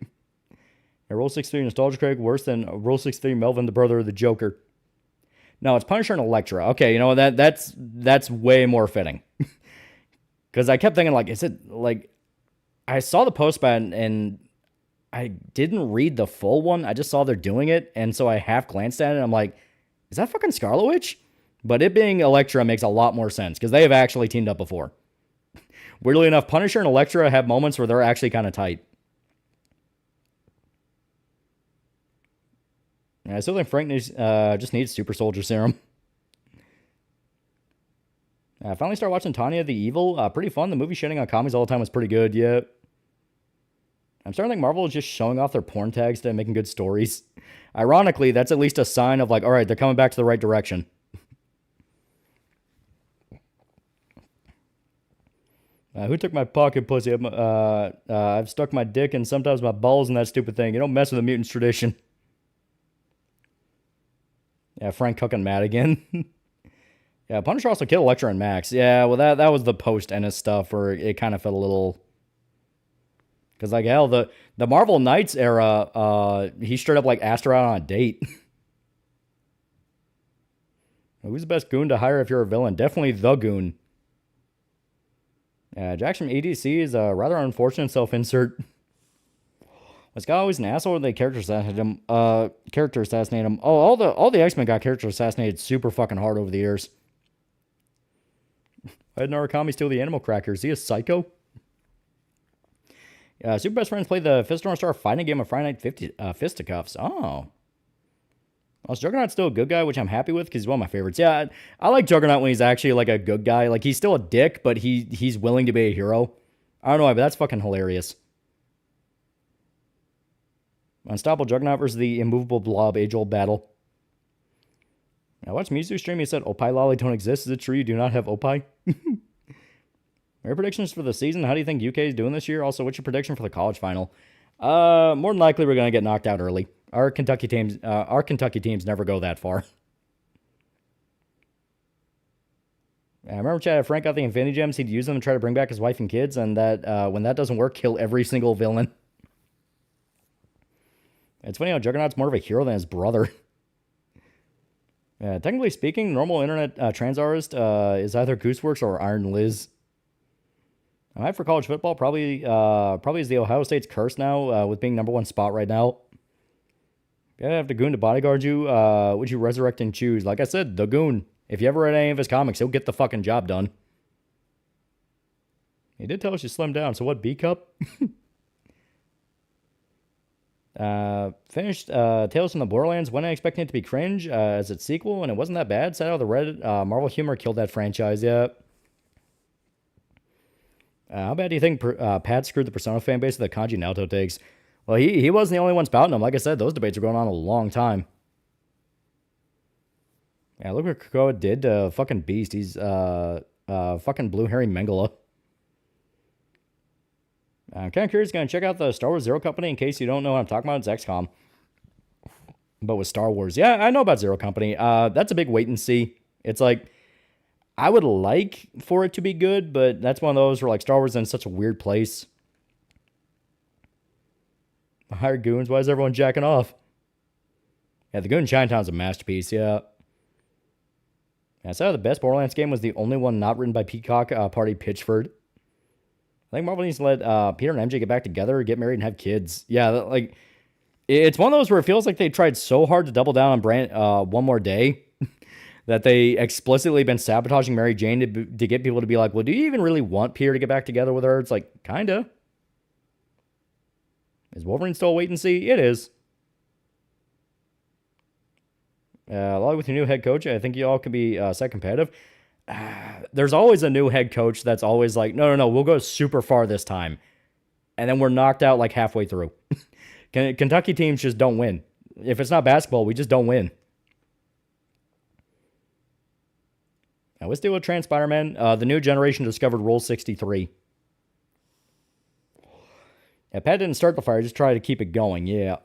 Yeah, Rule 63 Nostalgia Craig, worse than Rule 63 Melvin, the brother of the Joker. No, it's Punisher and Elektra. Okay, you know, that's way more fitting. Because I kept thinking, like, is it, like, I saw the post about it, and I didn't read the full one. I just saw they're doing it, and so I half glanced at it, and I'm like, is that fucking Scarlet Witch? But it being Elektra makes a lot more sense, because they have actually teamed up before. Weirdly enough, Punisher and Elektra have moments where they're actually kind of tight. I still think Frank just needs Super Soldier Serum. I finally started watching Tanya the Evil. Pretty fun. The movie shitting on comedies all the time was pretty good, yeah. I'm starting to think Marvel is just showing off their porn tags to making good stories. Ironically, that's at least a sign of like, all right, they're coming back to the right direction. Who took my pocket pussy? I've stuck my dick and sometimes my balls in that stupid thing. You don't mess with a mutant's tradition. Yeah, Frank cooking Matt again. Yeah, Punisher also killed Elektra and Max. Yeah, well, that was the post-Ennis stuff where it kind of felt a little... Because, like, hell, the Marvel Knights era, he straight up, like, asked her out on a date. Who's the best goon to hire if you're a villain? Definitely the goon. Jackson from EDC is a rather unfortunate self-insert. Was Scott always an asshole or they character assassinate him? Oh, all the X-Men got character assassinated super fucking hard over the years. Why did Narukami steal the animal cracker? Is he a psycho? Super Best Friends played the Fist Star fighting game of Friday Night Fisticuffs. Oh. Well, Juggernaut's still a good guy, which I'm happy with because he's one of my favorites. Yeah, I like Juggernaut when he's actually like a good guy. Like, he's still a dick, but he's willing to be a hero. I don't know why, but that's fucking hilarious. Unstoppable Juggernaut versus the immovable blob, age-old battle. I watched Mewtwo stream. He said, Opie Lolly don't exist. Is it true you do not have Opie? Your predictions for the season? How do you think UK is doing this year? Also, what's your prediction for the college final? More than likely, we're going to get knocked out early. Our Kentucky teams never go that far. I remember Chad Frank got the Infinity Gems. He'd use them to try to bring back his wife and kids, and that when that doesn't work, kill every single villain. It's funny how Juggernaut's more of a hero than his brother. Technically speaking, normal internet trans artist is either Gooseworks or Iron Liz. I for college football probably is the Ohio State's curse now with being #1 spot right now. You gotta have the goon to bodyguard you. Would you resurrect and choose? Like I said, the goon. If you ever read any of his comics, he'll get the fucking job done. He did tell us you slimmed down, so what, B cup? Finished Tales from the Borderlands. When I expecting it to be cringe as its sequel, and it wasn't that bad. Sad how the Reddit Marvel humor killed that franchise. Yeah. How bad do you think Pat screwed the Persona fan base with the Kanji Naoto takes? Well, he wasn't the only one spouting them. Like I said, those debates are going on a long time. Yeah, look what Krakoa did to fucking Beast. He's fucking Blue Harry Mengele. I'm kind of curious. Going to check out the Star Wars Zero Company. In case you don't know what I'm talking about, it's XCOM. But with Star Wars. Yeah, I know about Zero Company. That's a big wait and see. It's like, I would like for it to be good, but that's one of those where like Star Wars is in such a weird place. Hired goons. Why is everyone jacking off? Yeah, the Goon in Chinatown's a masterpiece. Yeah. I said the best Borderlands game was the only one not written by Peacock Party Pitchford. I think Marvel needs to let Peter and MJ get back together, get married, and have kids. Yeah, like it's one of those where it feels like they tried so hard to double down on One More Day that they explicitly been sabotaging Mary Jane to get people to be like, well, do you even really want Peter to get back together with her? It's like, kinda. Is Wolverine still a wait and see? It is. Along with your new head coach, I think you all can be set competitive. There's always a new head coach that's always like, no, we'll go super far this time. And then we're knocked out like halfway through. Kentucky teams just don't win. If it's not basketball, we just don't win. Now, let's deal with Trans Spider-Man. The new generation discovered Rule 63. Yeah, Pat didn't start the fire, just tried to keep it going, yeah.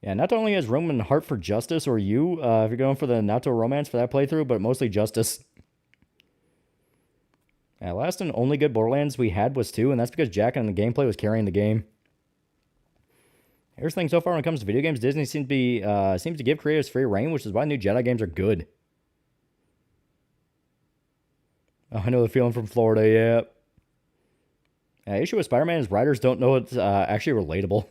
Yeah, not only has room and heart for justice, or you, if you're going for the Nato romance for that playthrough, but mostly justice. Yeah, last and only good Borderlands we had was 2, and that's because Jack and the gameplay was carrying the game. Here's the thing so far when it comes to video games, Disney seems to give creators free reign, which is why new Jedi games are good. Oh, I know the feeling from Florida, yeah. Issue with Spider-Man is writers don't know it's actually relatable.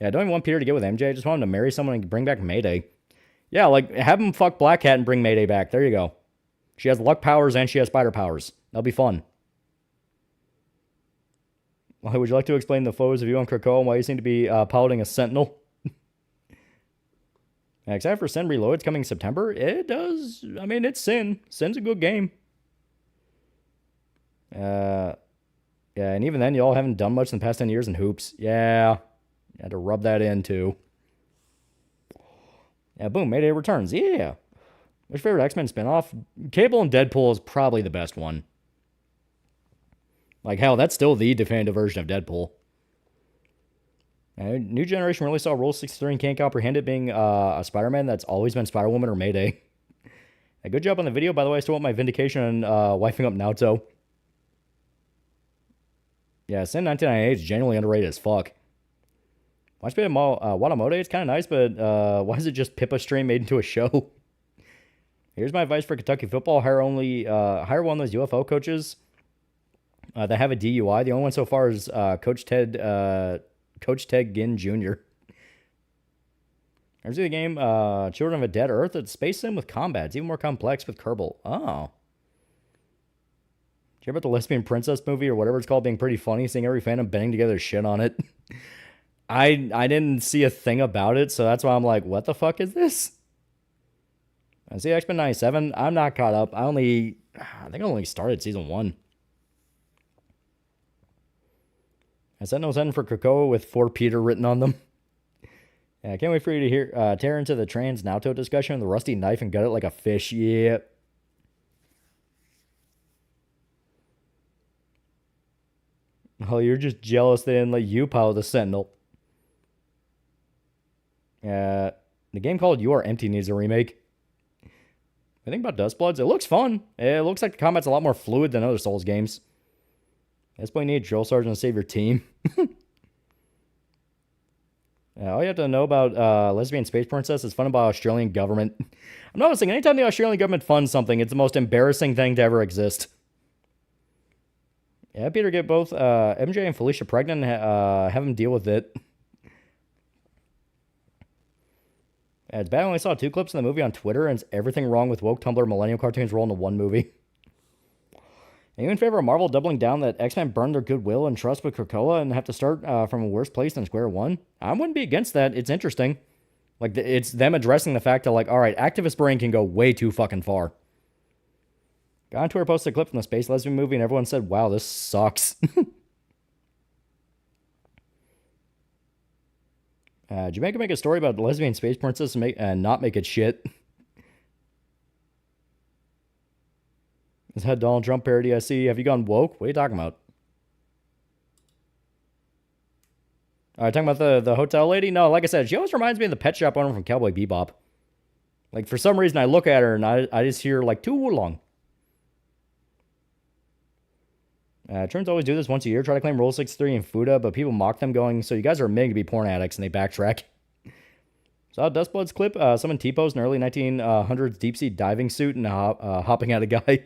Yeah, I don't even want Peter to get with MJ. I just want him to marry someone and bring back Mayday. Yeah, like, have him fuck Black Cat and bring Mayday back. There you go. She has luck powers and she has spider powers. That'll be fun. Well, would you like to explain the photos of you on Krakoa and why you seem to be piloting a Sentinel? Except for Sin Reload's coming in September, it does. I mean, it's Sin. Sin's a good game. Yeah, and even then, y'all haven't done much in the past 10 years in hoops. Yeah, you had to rub that in, too. Yeah, boom, Mayday returns. Yeah. What's your favorite X-Men spinoff? Cable and Deadpool is probably the best one. Like, hell, that's still the definitive version of Deadpool. New generation really saw Rule 63 and can't comprehend it being a Spider-Man that's always been Spider-Woman or Mayday. Good job on the video, by the way. I still want my vindication on wifing up Naruto. Yeah, Sin 1998 is genuinely underrated as fuck. Watch bit of Watamote, it's kind of nice, but why is it just Pippa stream made into a show? Here's my advice for Kentucky football. Hire one of those UFO coaches that have a DUI. The only one so far is Coach Ted Ginn Jr. There's the game Children of a Dead Earth. It's space sim with combat. It's even more complex with Kerbal. Oh. Did you hear about the lesbian princess movie or whatever it's called being pretty funny, seeing every fandom banding together shit on it? I didn't see a thing about it, so that's why I'm like, what the fuck is this? I see X-Men 97. I'm not caught up. I think I only started season 1. I said no send for Krakoa with For Peter written on them. Yeah, I can't wait for you to hear tear into the trans Naruto discussion, the rusty knife and gut it like a fish. Yeah. Oh, you're just jealous they didn't let you pilot the Sentinel. The game called You Are Empty needs a remake. I think about Dustbloods. It looks fun. It looks like the combat's a lot more fluid than other Souls games. That's why you need a drill sergeant to save your team. All you have to know about Lesbian Space Princess is fun about Australian government. I'm noticing anytime the Australian government funds something, it's the most embarrassing thing to ever exist. Yeah, Peter, get both MJ and Felicia pregnant and have them deal with it. Yeah, it's bad I only saw 2 clips in the movie on Twitter, and it's everything wrong with woke Tumblr millennial cartoons roll into one movie. Are you in favor of Marvel doubling down that X-Men burned their goodwill and trust with Krakoa and have to start from a worse place than square one? I wouldn't be against that. It's interesting. Like, it's them addressing the fact that, like, all right, activist brain can go way too fucking far. Got on Twitter, posted a clip from the Space Lesbian movie, and everyone said, wow, this sucks. Jamaica make a story about the lesbian space princess and not make it shit. Is that Donald Trump parody I see? Have you gone woke? What are you talking about? Alright, talking about the hotel lady? No, like I said, she always reminds me of the pet shop owner from Cowboy Bebop. Like, for some reason, I look at her and I just hear, like, too long. Trends always do this once a year, try to claim Rule 63 and Fuda, but people mock them going, so you guys are admitting to be porn addicts, and they backtrack. Saw a Dustbloods clip, someone T-posed in early 1900s deep-sea diving suit and hopping at a guy.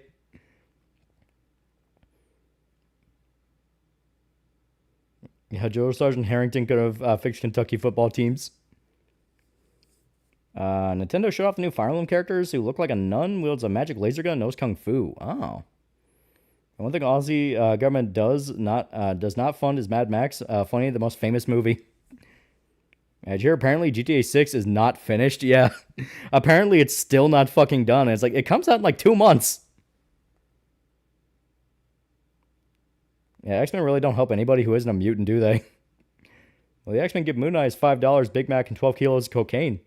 Yeah, Joe Sergeant Harrington could have fixed Kentucky football teams. Nintendo showed off the new Fire Emblem characters who look like a nun, wields a magic laser gun, knows kung fu. Oh. One thing Aussie government does not fund is Mad Max. Funny, the most famous movie. Did you hear apparently GTA 6 is not finished? Yeah. Apparently it's still not fucking done. It's like, it comes out in like 2 months. Yeah, X-Men really don't help anybody who isn't a mutant, do they? Well, the X-Men give Moon Knight $5, Big Mac, and 12 kilos of cocaine.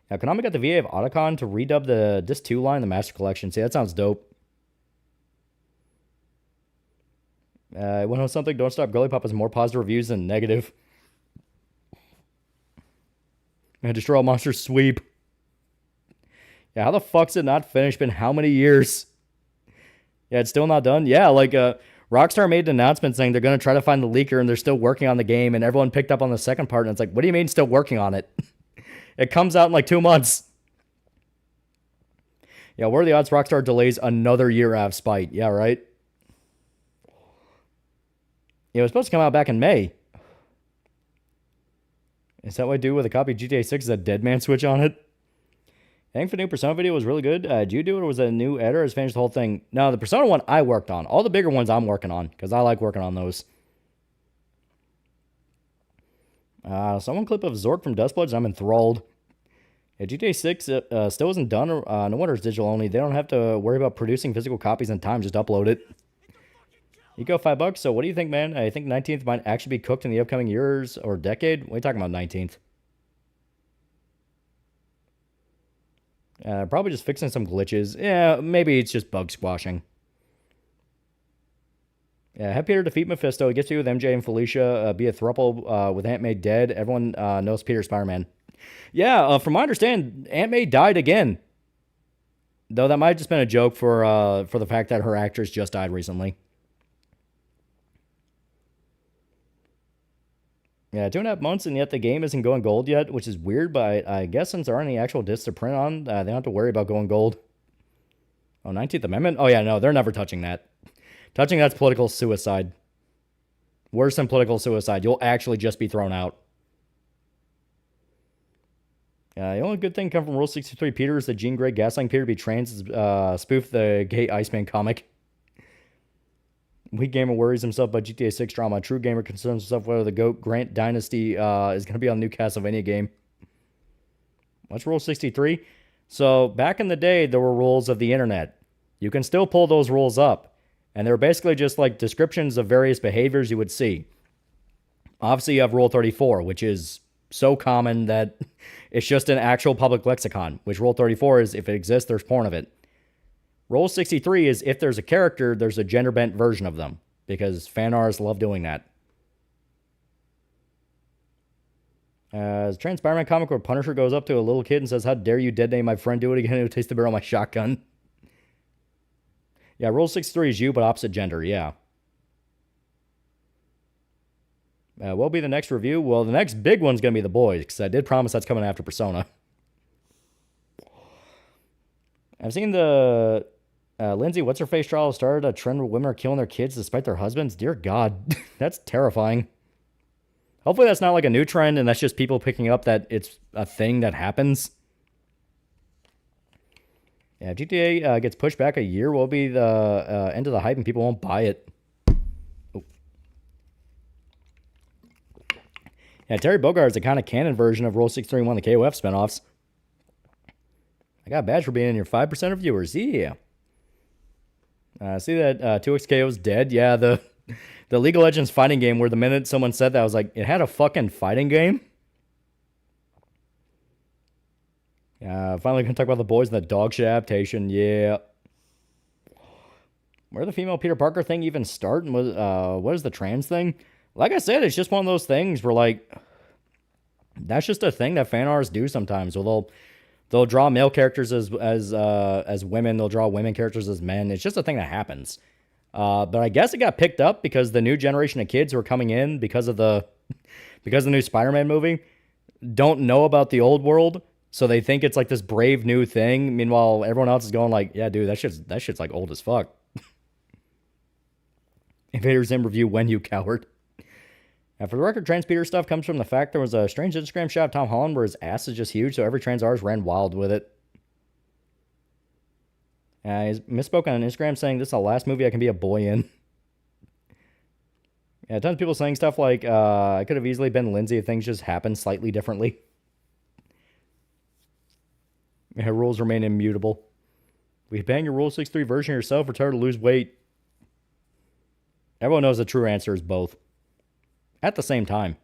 Now, Konami got the VA of Otacon to redub the Disc 2 line in the Master Collection. See, that sounds dope. I want to know something. Don't Stop Girly Pop has more positive reviews than negative. Destroy All Monsters sweep. Yeah, how the fuck's it not finished? Been how many years? Yeah, it's still not done. Yeah, like Rockstar made an announcement saying they're going to try to find the leaker and they're still working on the game, and everyone picked up on the second part, and it's like, what do you mean still working on it? It comes out in like 2 months. Yeah, what are the odds Rockstar delays another year out of spite? Yeah, right? Yeah, it was supposed to come out back in May. Is that what I do with a copy of GTA 6? Is that Dead Man Switch on it? I think the new Persona video was really good. Did you do it, or was it a new editor? Has finished the whole thing? No, the Persona one I worked on. All the bigger ones I'm working on, because I like working on those. Someone clip of Zork from Dustbloods. I'm enthralled. Yeah, GTA 6 still isn't done. No wonder it's digital only. They don't have to worry about producing physical copies in time. Just upload it. You go $5. So what do you think, man? I think 19th might actually be cooked in the upcoming years or decade. What are you talking about, 19th? Probably just fixing some glitches. Yeah, maybe it's just bug squashing. Yeah, have Peter defeat Mephisto. He gets to you with MJ and Felicia. Be a throuple with Aunt May dead. Everyone knows Peter Spider-Man. Yeah, from my understanding, Aunt May died again. Though that might have just been a joke for the fact that her actress just died recently. Yeah, 2.5 months, and yet the game isn't going gold yet, which is weird, but I guess since there aren't any actual discs to print on, they don't have to worry about going gold. Oh, 19th Amendment? Oh, yeah, no, they're never touching that. Touching that's political suicide. Worse than political suicide. You'll actually just be thrown out. The only good thing come from Rule 63 Peter is that Jean Grey gaslighting Peter to be trans spoof the gay Iceman comic. Weak gamer worries himself about GTA 6 drama. True gamer concerns himself whether the GOAT Grant Dynasty is going to be on the new Castlevania game. What's Rule 63? So, back in the day, there were rules of the internet. You can still pull those rules up. And they're basically just like descriptions of various behaviors you would see. Obviously, you have Rule 34, which is so common that it's just an actual public lexicon. Which Rule 34 is, if it exists, there's porn of it. Rule 63 is if there's a character, there's a gender-bent version of them. Because fan artists love doing that. A trans Spider-Man comic where Punisher goes up to a little kid and says, "How dare you detonate my friend, do it again, it'll taste the barrel of my shotgun." Yeah, Rule 63 is you, but opposite gender, yeah. What'll be the next review? Well, the next big one's going to be The Boys, because I did promise that's coming after Persona. I've seen the Lindsay What's-Her-Face trial started a trend where women are killing their kids despite their husbands. Dear God, that's terrifying. Hopefully that's not like a new trend, and that's just people picking up that it's a thing that happens. Yeah, if GTA gets pushed back a year, will be the end of the hype and people won't buy it. Oh. Yeah, Terry Bogard is the kind of canon version of Rule 63 and one of the KOF spinoffs. I got a badge for being in your 5% of viewers. Yeah. See that 2XKO is dead? Yeah, the League of Legends fighting game where the minute someone said that, I was like, it had a fucking fighting game? Finally gonna talk about The Boys and the dog shit adaptation. Yeah. Where did the female Peter Parker thing even start? And what is the trans thing? Like I said, it's just one of those things where, like, that's just a thing that fan artists do sometimes. Well, they'll draw male characters as women. They'll draw women characters as men. It's just a thing that happens. But I guess it got picked up because the new generation of kids who are coming in because of the new Spider-Man movie don't know about the old world. So they think it's like this brave new thing. Meanwhile, everyone else is going like, yeah, dude, that shit's like old as fuck. Invader Zim review, when you coward. And for the record, trans Peter stuff comes from the fact there was a strange Instagram shot of Tom Holland where his ass is just huge, so every trans artist ran wild with it. He's misspoken on Instagram saying this is the last movie I can be a boy in. Yeah, tons of people saying stuff like, I could have easily been Lindsay if things just happened slightly differently. Her rules remain immutable. Will you bang your Rule 63 version yourself or try to lose weight? Everyone knows the true answer is both. At the same time.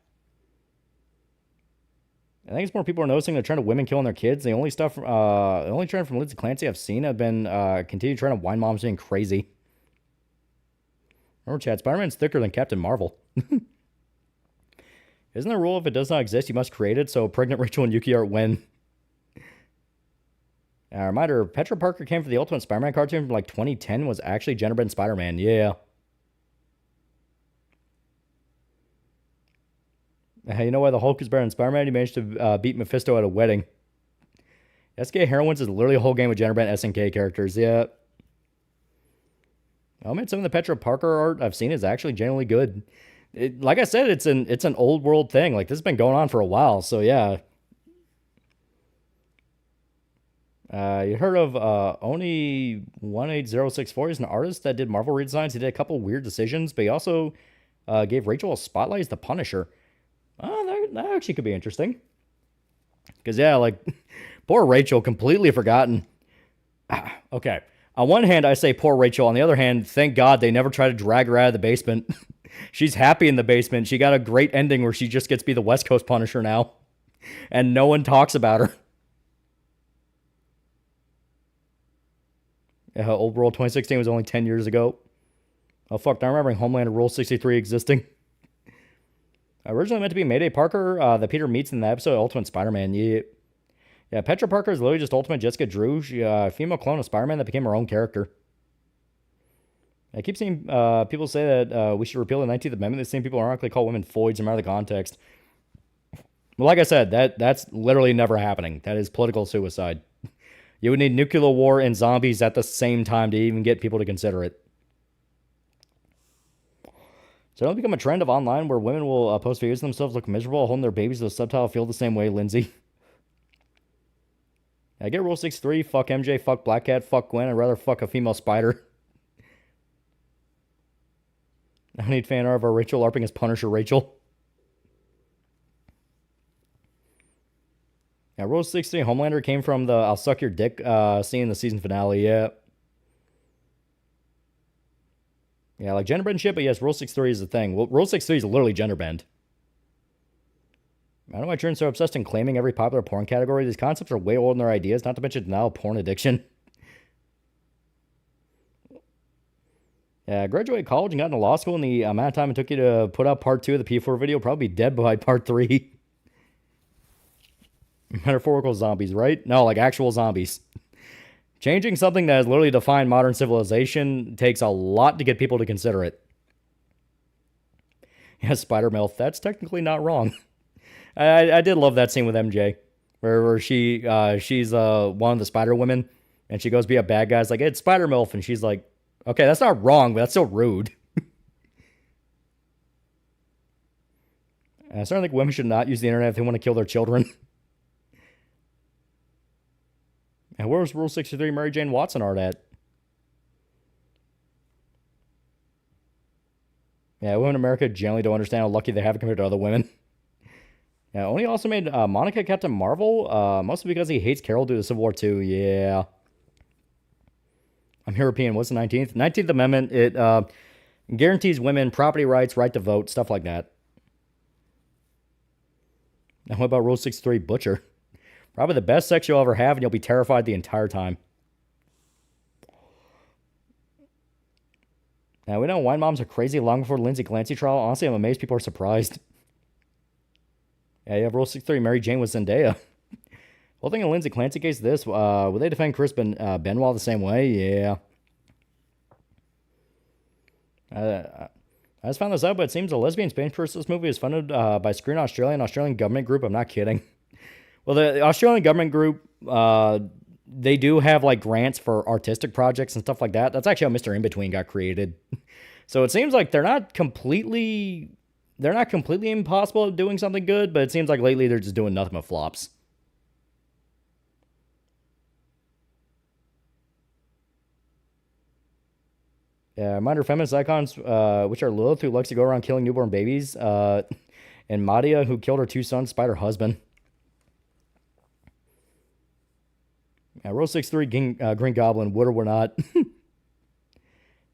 I think it's more people are noticing the trend of women killing their kids. The only trend from Lindsay Clancy I've seen have been continued trend of wine moms being crazy. Remember, chat, Spider-Man's thicker than Captain Marvel. Isn't there a rule if it does not exist, you must create it? So pregnant Rachel and Yuki Art win. Reminder, Petra Parker came for the Ultimate Spider-Man cartoon from like 2010, was actually gender-bent Spider-Man. Yeah. You know why the Hulk is better than Spider-Man? He managed to beat Mephisto at a wedding. SK Heroines is literally a whole game of gender-bent SNK characters. Yeah. I mean, some of the Petra Parker art I've seen is actually genuinely good. Like I said, it's an old world thing. Like, this has been going on for a while, so yeah. You heard of Oni18064? He's an artist that did Marvel redesigns. He did a couple weird decisions, but he also gave Rachel a spotlight as the Punisher. That actually could be interesting. Because, yeah, like, poor Rachel, completely forgotten. Okay. On one hand, I say poor Rachel. On the other hand, thank God they never tried to drag her out of the basement. She's happy in the basement. She got a great ending where she just gets to be the West Coast Punisher now. And no one talks about her. Old World 2016 was only 10 years ago. Oh, fuck. Now I'm remembering Homelander Rule 63 existing. Originally meant to be Mayday Parker that Peter meets in the episode Ultimate Spider-Man. Yeah, Petra Parker is literally just Ultimate Jessica Drew. She a female clone of Spider-Man that became her own character. I keep seeing people say that we should repeal the 19th Amendment. The same people ironically call women foids no matter the context. Well, like I said, that's literally never happening. That is political suicide. You would need nuclear war and zombies at the same time to even get people to consider it. So it'll become a trend of online where women will post videos of themselves look miserable holding their babies with a subtitle feel the same way, Lindsay. I get Rule 63, fuck MJ, fuck Black Cat, fuck Gwen, I'd rather fuck a female spider. I need fan art of our Rachel LARPing as Punisher Rachel. Yeah, Rule 63, Homelander came from the I'll suck your dick scene in the season finale, yeah. Yeah, like gender bend shit, but yes, Rule 63 is the thing. Well, Rule 63 is literally gender bend. I don't know why Turn's so obsessed in claiming every popular porn category. These concepts are way older than their ideas, not to mention denial of porn addiction. Yeah, graduate college and got into law school, and the amount of time it took you to put out part 2 of the P4 video probably be dead by part 3. Metaphorical zombies, right? No, like actual zombies. Changing something that has literally defined modern civilization takes a lot to get people to consider it. Yeah, Spider-Milf, that's technically not wrong. I did love that scene with MJ, where she's one of the Spider Women, and she goes be a bad guy. It's like, it's Spider-Milf, and she's like, okay, that's not wrong, but that's still rude. And I certainly think women should not use the internet if they want to kill their children. And where was Rule 63 Mary Jane Watson art at? Yeah, women in America generally don't understand how lucky they have compared to other women. Yeah, Oni also made Monica Captain Marvel, mostly because he hates Carol due to Civil War II. Yeah. I'm European. What's the 19th? 19th Amendment. It guarantees women property rights, right to vote, stuff like that. Now, what about Rule 63 Butcher? Probably the best sex you'll ever have, and you'll be terrified the entire time. Now, we know wine moms are crazy long before the Lindsay Clancy trial. Honestly, I'm amazed people are surprised. Yeah, you have Rule 63. Mary Jane was Zendaya. Whole thing in Lindsay Clancy case this, would they defend Chris Benoit the same way? Yeah. I just found this out, but it seems a lesbian Spanish person this movie is funded by Screen Australia, an Australian government group. I'm not kidding. Well, the Australian government group, they do have like grants for artistic projects and stuff like that. That's actually how Mr. In-Between got created. So it seems like they're not completely impossible at doing something good, but it seems like lately they're just doing nothing but flops. Yeah, reminder, feminist icons, which are Lilith, who likes to go around killing newborn babies, and Madia, who killed her 2 sons, spider husband. Yeah, Rule 63, Green Goblin, would or would not.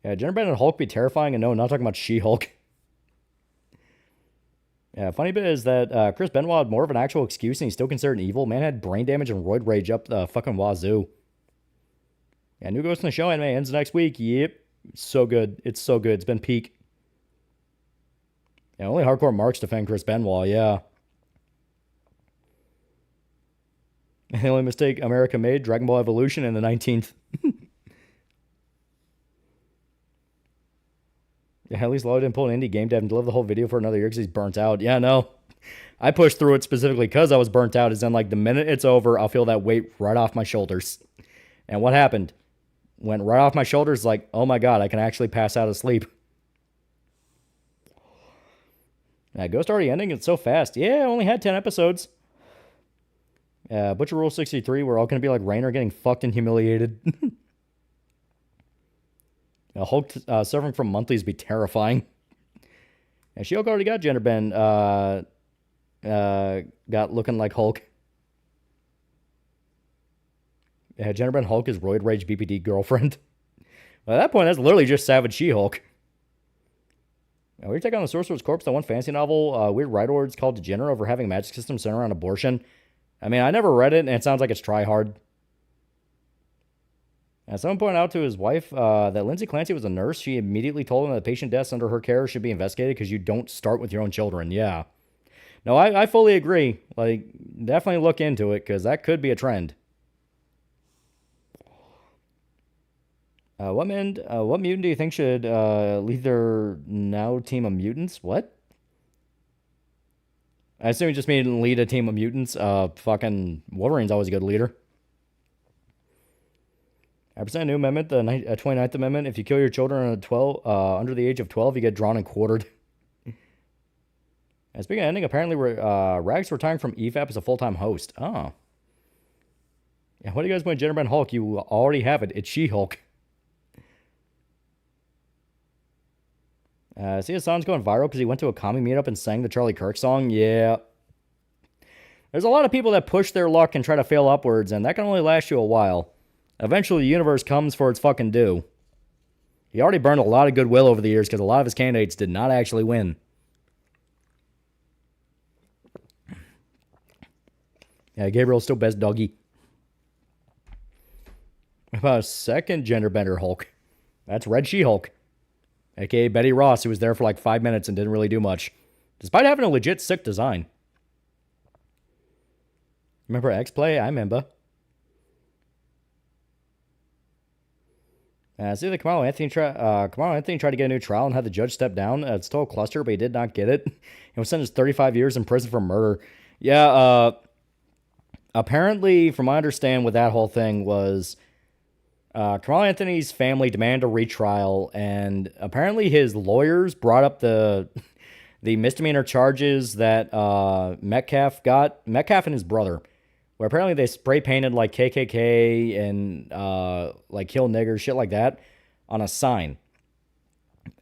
Yeah, gender bend and Hulk be terrifying, and no, not talking about She-Hulk. Yeah, funny bit is that Chris Benoit had more of an actual excuse, and he's still considered evil. Man had brain damage and roid rage up the fucking wazoo. Yeah, new Ghost in the Show anime ends next week. Yep. So good. It's so good. It's been peak. Yeah, only hardcore marks defend Chris Benoit, yeah. The only mistake America made, Dragon Ball Evolution in the 19th. Yeah, at least Lolo didn't pull an indie game dev and deliver the whole video for another year because he's burnt out. Yeah, no. I pushed through it specifically because I was burnt out. Is then, like, the minute it's over, I'll feel that weight right off my shoulders. And what happened? Went right off my shoulders, like, oh my god, I can actually pass out of sleep. Ghost already ending? It's so fast. Yeah, I only had 10 episodes. Butcher Rule 63, we're all going to be like Rainer getting fucked and humiliated. Hulk suffering from monthlies be terrifying. And She-Hulk already got gender bend. Got looking like Hulk. Yeah, gender bend Hulk is Roid Rage BPD girlfriend. Well, at that point, that's literally just Savage She-Hulk. We take on the Sorcerer's Corpse, that one fantasy novel. Weird writer words called Degenerate over having a magic system centered around abortion. I mean, I never read it, and it sounds like it's try hard. And someone pointed out to his wife that Lindsay Clancy was a nurse. She immediately told him that patient deaths under her care should be investigated because you don't start with your own children. Yeah. No, I fully agree. Like, definitely look into it because that could be a trend. What mutant do you think should lead their now team of mutants? What? I assume you just mean lead a team of mutants. Fucking Wolverine's always a good leader. I present a new amendment, the 29th Amendment. If you kill your children under the age of 12, you get drawn and quartered. And speaking of ending, apparently Rags retiring from EFAP as a full-time host. Oh. Yeah, what do you guys want, Jennifer Hulk? You already have it. It's She-Hulk. See his song's going viral because he went to a commie meetup and sang the Charlie Kirk song? Yeah. There's a lot of people that push their luck and try to fail upwards, and that can only last you a while. Eventually, the universe comes for its fucking due. He already burned a lot of goodwill over the years because a lot of his candidates did not actually win. Yeah, Gabriel's still best doggy. What about a second gender bender Hulk? That's Red She-Hulk. A.k.a. Betty Ross, who was there for like 5 minutes and didn't really do much. Despite having a legit sick design. Remember X-Play? I remember. See that Kamala Anthony tried to get a new trial and had the judge step down. It's still a cluster, but he did not get it. He was sentenced 35 years in prison for murder. Yeah, apparently, from what I understand with that whole thing was... Kamala Anthony's family demanded a retrial, and apparently his lawyers brought up the misdemeanor charges that Metcalf and his brother, where apparently they spray painted like KKK and like kill niggers, shit like that, on a sign.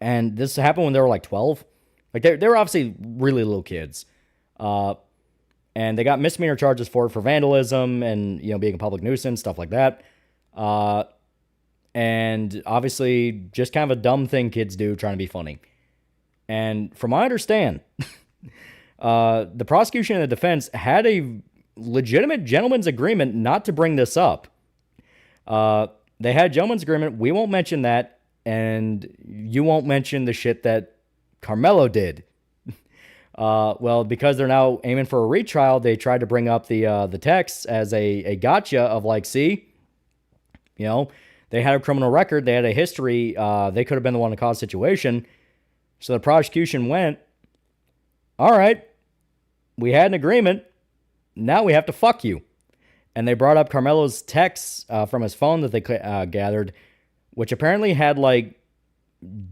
And this happened when they were like 12. Like they were obviously really little kids. And they got misdemeanor charges for vandalism and, you know, being a public nuisance, stuff like that. And obviously just kind of a dumb thing kids do trying to be funny. And from what I understand, the prosecution and the defense had a legitimate gentleman's agreement not to bring this up. They had a gentleman's agreement. We won't mention that. And you won't mention the shit that Carmelo did. Well, because they're now aiming for a retrial, they tried to bring up the texts as a gotcha of like, see, you know, they had a criminal record. They had a history. They could have been the one to cause the situation. So the prosecution went, all right, we had an agreement. Now we have to fuck you. And they brought up Carmelo's texts from his phone that they gathered, which apparently had like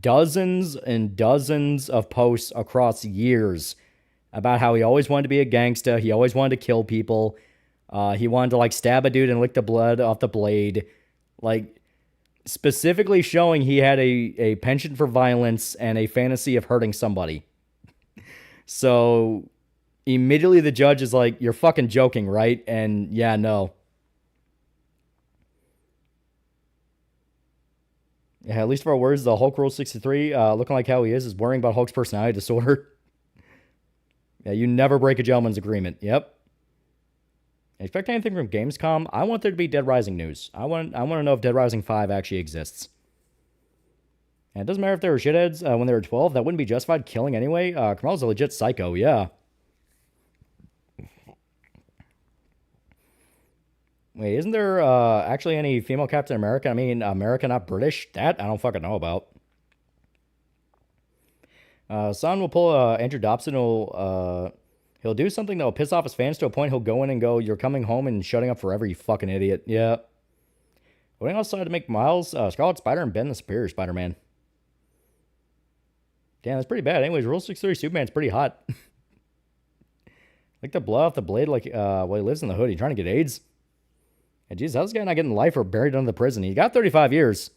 dozens and dozens of posts across years about how he always wanted to be a gangster. He always wanted to kill people. He wanted to like stab a dude and lick the blood off the blade. Like, specifically showing he had a penchant for violence and a fantasy of hurting somebody. So immediately the judge is like, you're fucking joking, right? And yeah, no. Yeah, at least for our words, the Hulk Rule 63, looking like how he is worrying about Hulk's personality disorder. Yeah, you never break a gentleman's agreement. Yep. Expect anything from Gamescom? I want there to be Dead Rising news. I want to know if Dead Rising 5 actually exists. And it doesn't matter if they were shitheads when they were 12. That wouldn't be justified killing anyway. Kamal's a legit psycho, yeah. Wait, isn't there actually any female Captain America? I mean, America, not British? That I don't fucking know about. Son will pull Andrew Dobson. He'll do something that will piss off his fans to a point he'll go in and go, "You're coming home and shutting up forever, you fucking idiot." Yeah. Voting outside to make Miles, Scarlet Spider, and Ben the Superior Spider-Man. Damn, that's pretty bad. Anyways, Rule 63 Superman's pretty hot. Like to blow off the blade like while he lives in the hood. He trying to get AIDS? And geez, how's this guy not getting life or buried under the prison? He got 35 years.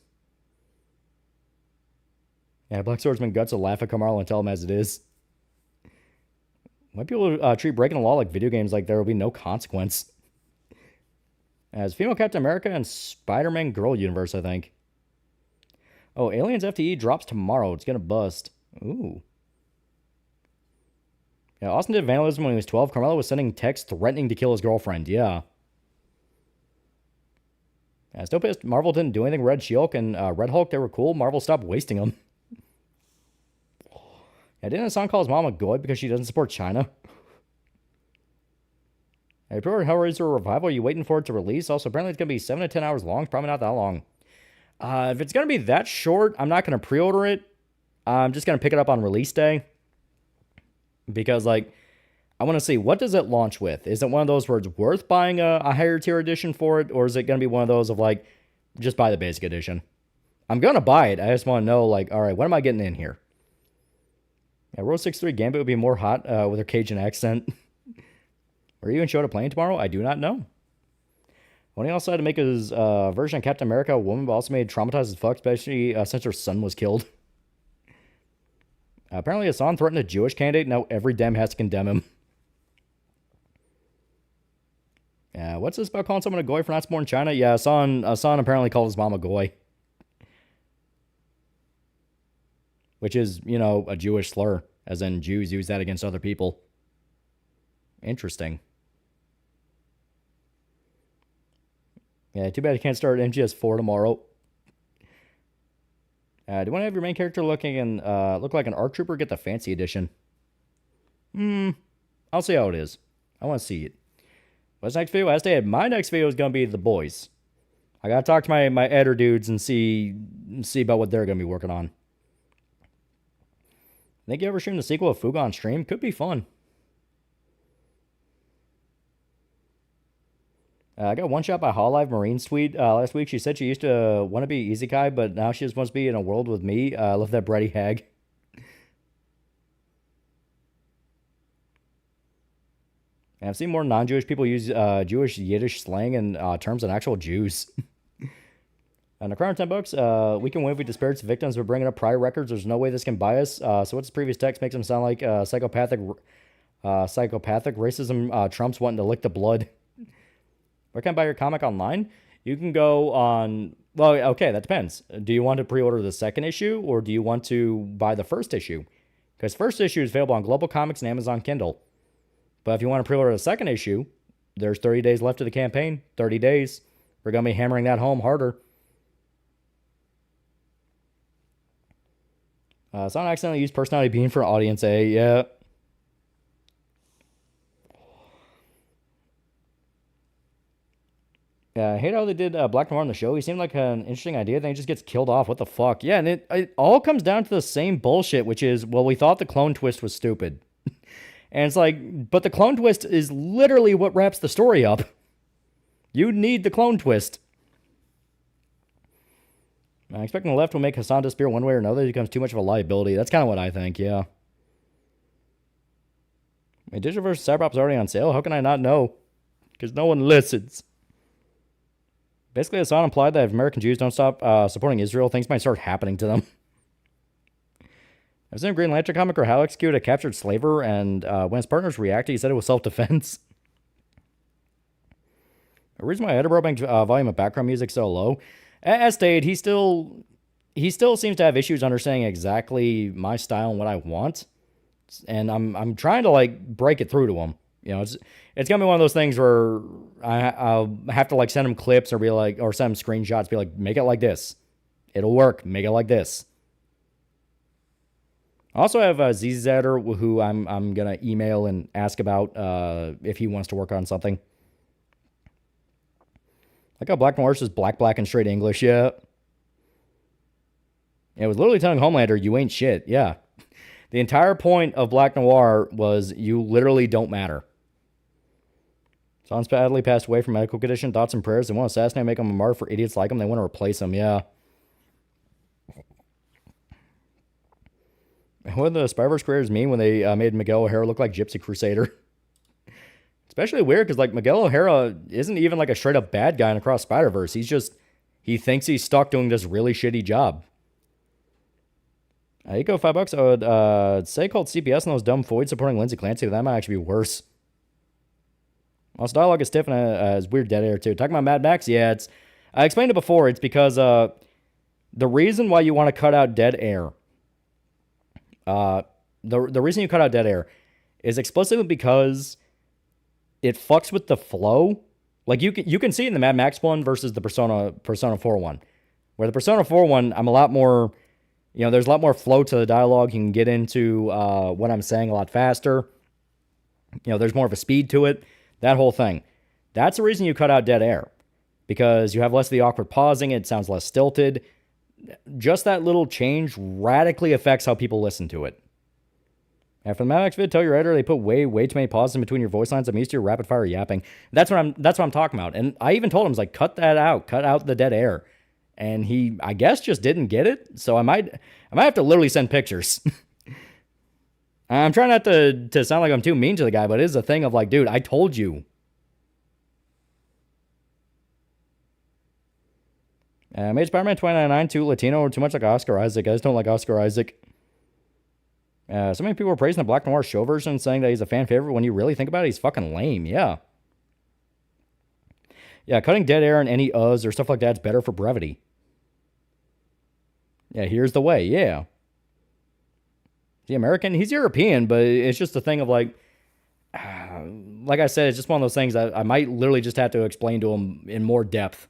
Yeah, Black Swordsman Guts will laugh at Kamala and tell him as it is. Why people treat breaking the law like video games like there will be no consequence? As female Captain America and Spider-Man Girl Universe, I think. Oh, Aliens FTE drops tomorrow. It's gonna bust. Ooh. Yeah, Austin did vandalism when he was 12. Carmelo was sending texts threatening to kill his girlfriend. Yeah. Yeah, still pissed. Marvel didn't do anything. Red She-Hulk and Red Hulk, they were cool. Marvel stopped wasting them. Yeah, didn't Hassan call his mom a goy because she doesn't support China? Hey, pre-ordered Hellraiser Revival. You waiting for it to release? Also, apparently it's going to be 7 to 10 hours long. Probably not that long. If it's going to be that short, I'm not going to pre-order it. I'm just going to pick it up on release day. Because, like, I want to see, what does it launch with? Is it one of those where it's worth buying a higher tier edition for it? Or is it going to be one of those of, like, just buy the basic edition? I'm going to buy it. I just want to know, like, all right, what am I getting in here? Yeah, Rule 63 Gambit would be more hot with her Cajun accent. Are you even showed up playing tomorrow? I do not know. When he also had to make his version of Captain America a woman, but also made traumatized as fuck, especially since her son was killed. Apparently, Hassan threatened a Jewish candidate. Now every Dem has to condemn him. What's this about calling someone a goy for not supporting China? Yeah, Hassan apparently called his mom a goy. Which is, you know, a Jewish slur. As in, Jews use that against other people. Interesting. Yeah, too bad you can't start MGS4 tomorrow. Do you want to have your main character look like an ARC Trooper? Get the fancy edition. I'll see how it is. I want to see it. What's next video? As stated, my next video is going to be The Boys. I got to talk to my editor dudes and see about what they're going to be working on. Think you ever stream the sequel of Fuga on stream? Could be fun. I got one shot by Hololive Marine's tweet last week. She said she used to want to be Isekai, but now she just wants to be in a world with me. I love that bratty hag. And I've seen more non-Jewish people use Jewish Yiddish slang and terms than actual Jews. And the crown $10. We can win if we disparage the victims. We're bringing up prior records. There's no way this can buy us. So what's the previous text makes him sound like psychopathic racism trumps wanting to lick the blood. Where can I buy your comic online? You can go on... Well, okay, that depends. Do you want to pre-order the second issue, or do you want to buy the first issue? Because first issue is available on Global Comics and Amazon Kindle. But if you want to pre-order the second issue, there's 30 days left of the campaign. 30 days. We're going to be hammering that home harder. Someone accidentally used personality being for audience A. Yeah. I hate how they did Black Noir on the show. He seemed like an interesting idea, then he just gets killed off. What the fuck? Yeah, and it all comes down to the same bullshit, which is, well, we thought the clone twist was stupid. And it's like, but the clone twist is literally what wraps the story up. You need the clone twist. I'm expecting the left will make Hassan disappear one way or another. He becomes too much of a liability. That's kind of what I think, yeah. I mean, Digital vs. Cyberpop's already on sale. How can I not know? Because no one listens. Basically, Hassan implied that if American Jews don't stop supporting Israel, things might start happening to them. I've seen a Green Lantern comic where Hal executed a captured slaver, and when his partners reacted, he said it was self-defense. The reason why Edinburgh Bank's volume of background music so low, as stated, he still seems to have issues understanding exactly my style and what I want, and I'm trying to like break it through to him. You know, it's gonna be one of those things where I'll have to like send him clips or be like, or send him screenshots, be like, make it like this, it'll work, make it like this, I also have ZZer, who I'm gonna email and ask about if he wants to work on something. Like how Black Noir is just black and straight English. Yeah. It was literally telling Homelander, you ain't shit. Yeah. The entire point of Black Noir was you literally don't matter. Son sadly passed away from medical condition. Thoughts and prayers. They want to assassinate, make him a martyr for idiots like him. They want to replace him. Yeah. What did the Spider-Verse creators mean when they made Miguel O'Hara look like Gypsy Crusader? Especially weird because like Miguel O'Hara isn't even like a straight up bad guy in Across Spider-Verse. He thinks he's stuck doing this really shitty job. Eco $5. I would say called CPS and those dumb Foyd supporting Lindsay Clancy. That might actually be worse. Also, dialogue is stiff and has weird dead air too. Talking about Mad Max, yeah, I explained it before. It's because the reason why you want to cut out dead air, the reason you cut out dead air is explicitly because it fucks with the flow. Like you can see it in the Mad Max one versus the Persona 4 one, where the Persona 4 one, I'm a lot more. There's a lot more flow to the dialogue. You can get into what I'm saying a lot faster. There's more of a speed to it. That whole thing. That's the reason you cut out dead air. Because you have less of the awkward pausing. It sounds less stilted. Just that little change radically affects how people listen to it. After the Mad Max vid, tell your editor they put way too many pauses in between your voice lines. I'm used to your rapid fire yapping. That's what I'm talking about. And I even told him, I was like, cut that out. Cut out the dead air. And he, I guess, just didn't get it. So I might have to literally send pictures. I'm trying not to sound like I'm too mean to the guy, but it is a thing of like, dude, I told you. Made Spider-Man 2099 too Latino or too much like Oscar Isaac. I just don't like Oscar Isaac. So many people are praising the Black Noir show version, saying that he's a fan favorite. When you really think about it, he's fucking lame. Yeah. Yeah, cutting dead air and any uhs or stuff like that's better for brevity. Yeah, here's the way. Yeah. The American, he's European, but it's just a thing of like I said, it's just one of those things that I might literally just have to explain to him in more depth.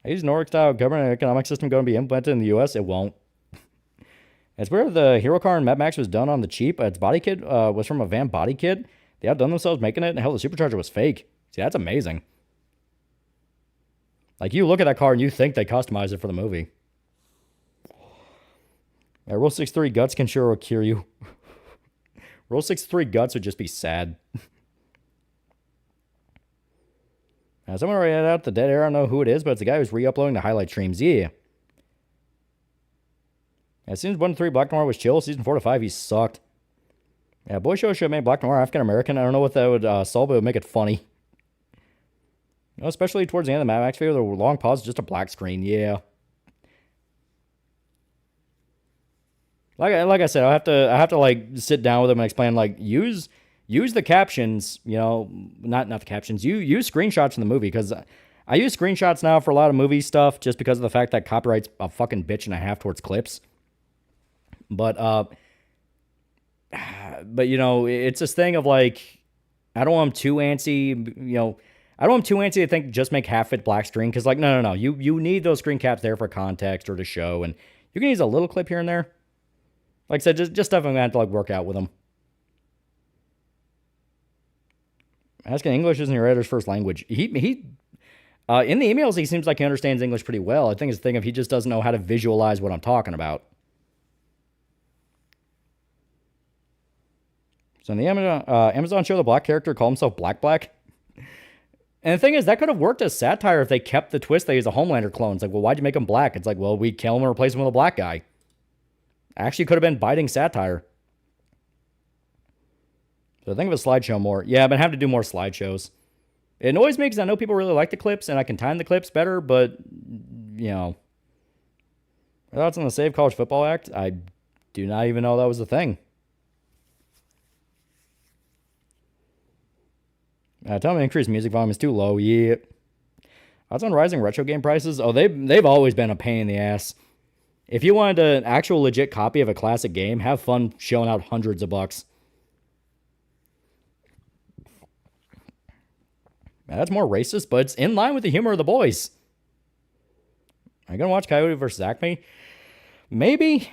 Is Nordic-style government and economic system going to be implemented in the U.S.? It won't. It's where the hero car in Mad Max was done on the cheap. Its body kit was from a van body kit. They outdone themselves making it, and hell, the supercharger was fake. See, that's amazing. Like, you look at that car and you think they customized it for the movie. Yeah, Rule 63 guts can sure cure you. Rule 63 guts would just be sad. Someone already had out the dead air. I don't know who it is, but it's the guy who's re-uploading the highlight streams. Yeah. Season 1 to 3, Black Noir was chill. Season 4 to 5, he sucked. Yeah, Boy Show should have made Black Noir African-American. I don't know what that would solve, but it would make it funny. Especially towards the end of the Mad Max video, the long pause is just a black screen. Yeah. Like I said, I have to like sit down with him and explain, like, use the captions, not the captions. You use screenshots from the movie, because I use screenshots now for a lot of movie stuff just because of the fact that copyright's a fucking bitch and a half towards clips. But it's this thing of like, I don't want them too antsy, I don't want them too antsy to think just make half fit black screen, because like, no. You need those screen caps there for context or to show, and you can use a little clip here and there. Like I said, just stuff I'm going to have to like work out with them. Asking English isn't your editor's first language. He in the emails, he seems like he understands English pretty well. I think it's the thing of he just doesn't know how to visualize what I'm talking about. So in the Amazon show, the black character called himself Black. And the thing is, that could have worked as satire if they kept the twist that he's a Homelander clone. It's like, well, why'd you make him black? It's like, well, we kill him and replace him with a black guy. Actually could have been biting satire. So think of a slideshow more. Yeah, I've been having to do more slideshows. It annoys me because I know people really like the clips and I can time the clips better, but, thoughts on the Save College Football Act? I do not even know that was a thing. Tell me increased music volume is too low. Yeah. Thoughts on rising retro game prices? Oh, they've always been a pain in the ass. If you wanted an actual legit copy of a classic game, have fun shelling out hundreds of bucks. That's more racist, but it's in line with the humor of the boys. Are you going to watch Coyote vs. Acme? Maybe.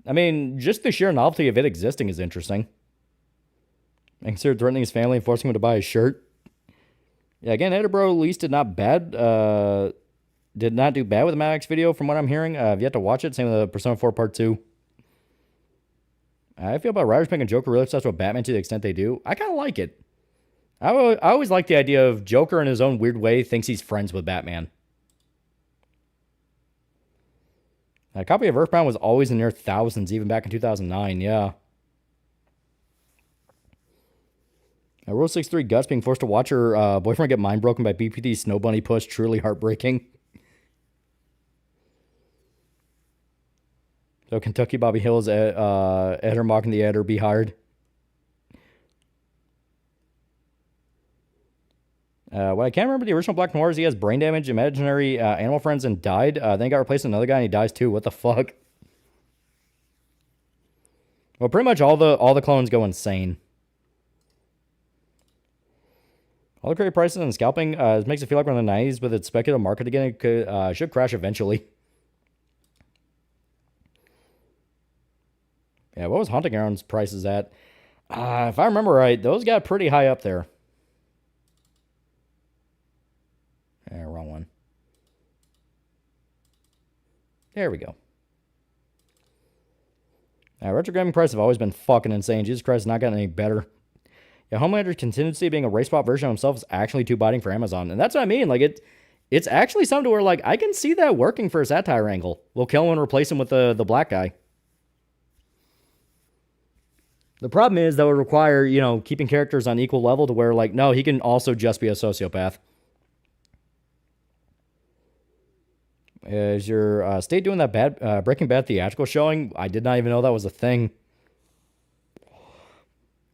I mean, just the sheer novelty of it existing is interesting. And considered threatening his family and forcing him to buy a shirt. Yeah, again, Edinburgh at least did not do bad with the Maddox video from what I'm hearing. I've yet to watch it. Same with the Persona 4 Part 2. I feel about writers making Joker really obsessed with Batman to the extent they do. I kind of like it. I always like the idea of Joker in his own weird way thinks he's friends with Batman. A copy of Earthbound was always in their thousands, even back in 2009, yeah. Rule 63 Guts being forced to watch her boyfriend get mind broken by BPD Snow Bunny push, truly heartbreaking. So Kentucky Bobby Hills Eder mocking the Eder be hard. What I can't remember the original Black Noir is he has brain damage, imaginary animal friends, and died. Then he got replaced with another guy and he dies too. What the fuck? Well, pretty much all the clones go insane. All the crazy prices and scalping makes it feel like we're in the 90s with its speculative market again. It should crash eventually. Yeah, what was Haunting Grounds prices at? If I remember right, those got pretty high up there. Yeah, wrong one. There we go. Retro gaming prices have always been fucking insane. Jesus Christ, it's not gotten any better. Yeah, Homelander's contingency being a race swap version of himself is actually too biting for Amazon. And that's what I mean. Like, it's actually something to where, like, I can see that working for a satire angle. We'll kill him and replace him with the black guy. The problem is that would require, you know, keeping characters on equal level to where, like, no, he can also just be a sociopath. Is your state doing that Breaking Bad theatrical showing? I did not even know that was a thing.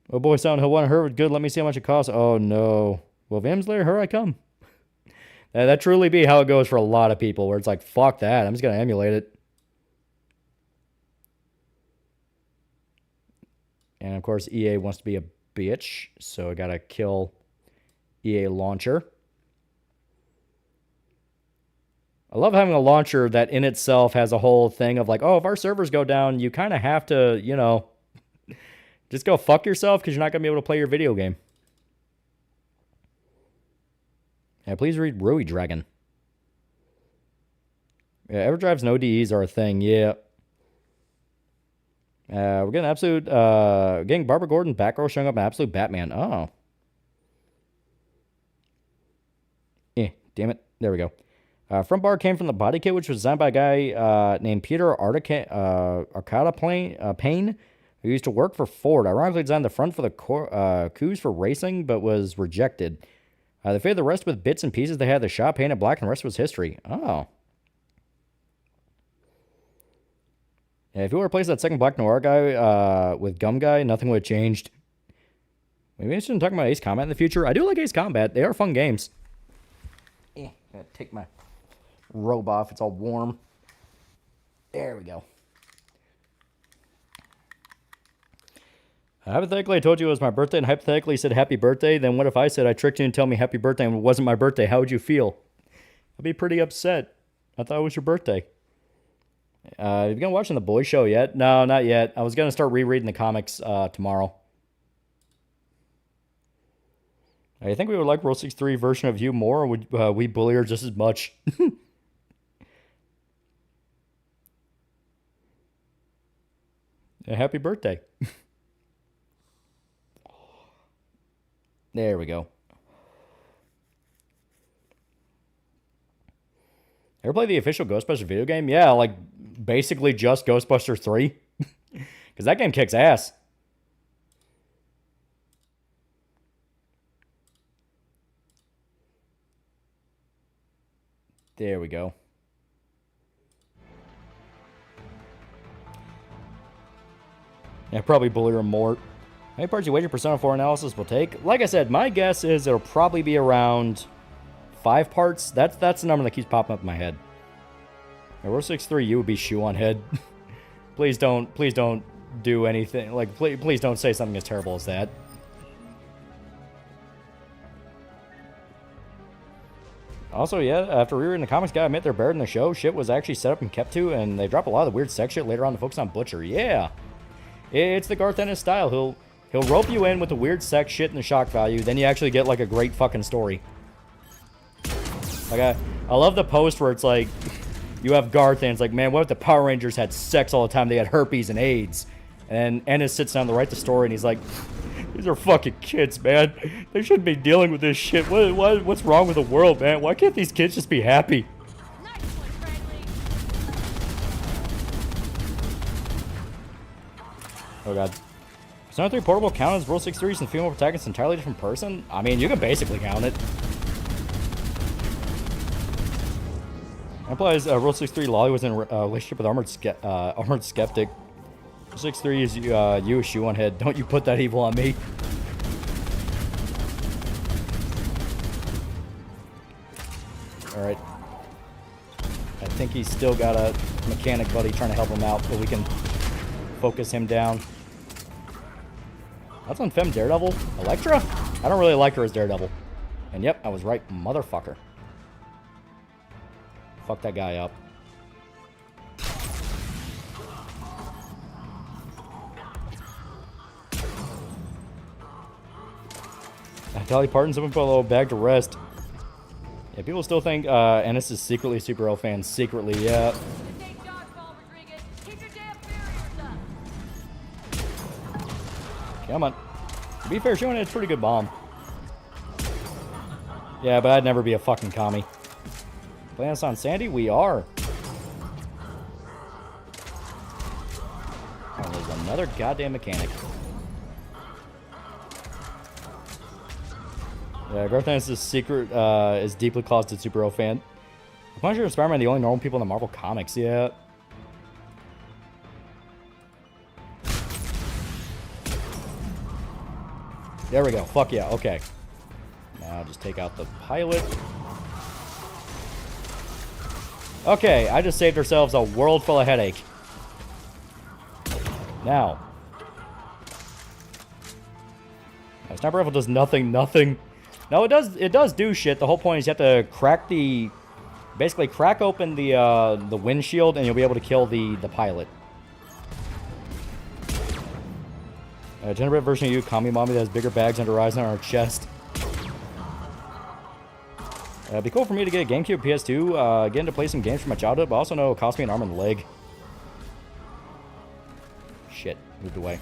Oh boy, Sound Hill 1 Herwood, good. Let me see how much it costs. Oh no. Well, Vamslayer, here I come. That truly be how it goes for a lot of people, where it's like, fuck that. I'm just going to emulate it. And of course, EA wants to be a bitch, so I got to kill EA Launcher. I love having a launcher that in itself has a whole thing of like, oh, if our servers go down, you kind of have to, you know, just go fuck yourself because you're not going to be able to play your video game. Yeah, please read Rui Dragon. Yeah, EverDrive's no DEs are a thing, yeah. We're getting absolute, getting Barbara Gordon, Batgirl showing up in Absolute Batman. Oh. Damn it. There we go. Front bar came from the body kit, which was designed by a guy named Peter Arcada Payne, who used to work for Ford. Ironically designed the front for the coups for racing, but was rejected. They faded the rest with bits and pieces. They had the shop painted black, and the rest was history. Oh. Yeah, if you were to replace that second Black Noir guy with Gum Guy, nothing would have changed. Maybe I shouldn't talk about Ace Combat in the future. I do like Ace Combat. They are fun games. Gotta take my robe off. It's all warm. There we go. Hypothetically, I told you it was my birthday, and hypothetically said happy birthday. Then what if I said I tricked you and tell me happy birthday and it wasn't my birthday? How would you feel? I'd be pretty upset. I thought it was your birthday. Have you been watching The Boys Show yet? No, not yet. I was going to start rereading the comics tomorrow. I think we would like Rule 63 version of you more, or would we bully her just as much? Happy birthday. There we go. Ever play the official Ghostbusters video game? Yeah, like basically just Ghostbusters 3. Because that game kicks ass. There we go. Yeah, probably bully her more. How many parts you wager Persona 4 analysis will take? Like I said, my guess is it'll probably be around 5 parts. That's the number that keeps popping up in my head. Yeah, Rule 63, you would be shoe on head. Please don't do anything. Like, please don't say something as terrible as that. Also, yeah, after rereading the comics, gotta admit they're better than the show. Shit was actually set up and kept to, and they drop a lot of the weird sex shit later on to focus on Butcher. Yeah. It's the Garth Ennis style. He'll rope you in with the weird sex shit and the shock value, then you actually get like a great fucking story. Like I love the post where it's like you have Garth and it's like, man, what if the Power Rangers had sex all the time? They had herpes and AIDS. And Ennis sits down to write the story and he's like, these are fucking kids, man. They shouldn't be dealing with this shit. What's wrong with the world, man? Why can't these kids just be happy?
Nice one, Bradley.
Oh god. Persona 3 Portable count as Rule 6-3 and female protagonist entirely different person? I mean, you can basically count it. Implies Rule 6-3 Loli was in a relationship with Armored Skeptic. 6-3 is you a shoe on head. Don't you put that evil on me. Alright. I think he's still got a mechanic buddy trying to help him out, but we can focus him down. That's on Femme Daredevil? Elektra? I don't really like her as Daredevil. And yep, I was right, motherfucker. Fuck that guy up. Dolly Parton's open for a little bag to rest. Yeah, people still think Ennis is secretly a Superhero fan. Secretly, yeah.
Take dodgeball, Rodriguez. Keep your damn barriers up.
Come on. To be fair, showing it's a pretty good bomb. Yeah, but I'd never be a fucking commie. Playing us on Sandy? We are. Oh, there's another goddamn mechanic. Yeah, Garth Ennis' secret is deeply closeted superhero fan. The Punisher and Spider-Man are the only normal people in the Marvel comics, yeah. There we go. Fuck yeah, okay. Now just take out the pilot. Okay, I just saved ourselves a world full of headache. Now. Sniper rifle does nothing. No, it does do shit. The whole point is you have to crack basically crack open the windshield and you'll be able to kill the pilot. Generate version of you, Kami Mommy, that has bigger bags under her eyes and on her chest. It'd be cool for me to get a GameCube, PS2, get into play some games from my childhood, but also know it cost me an arm and a leg. Shit, moved away.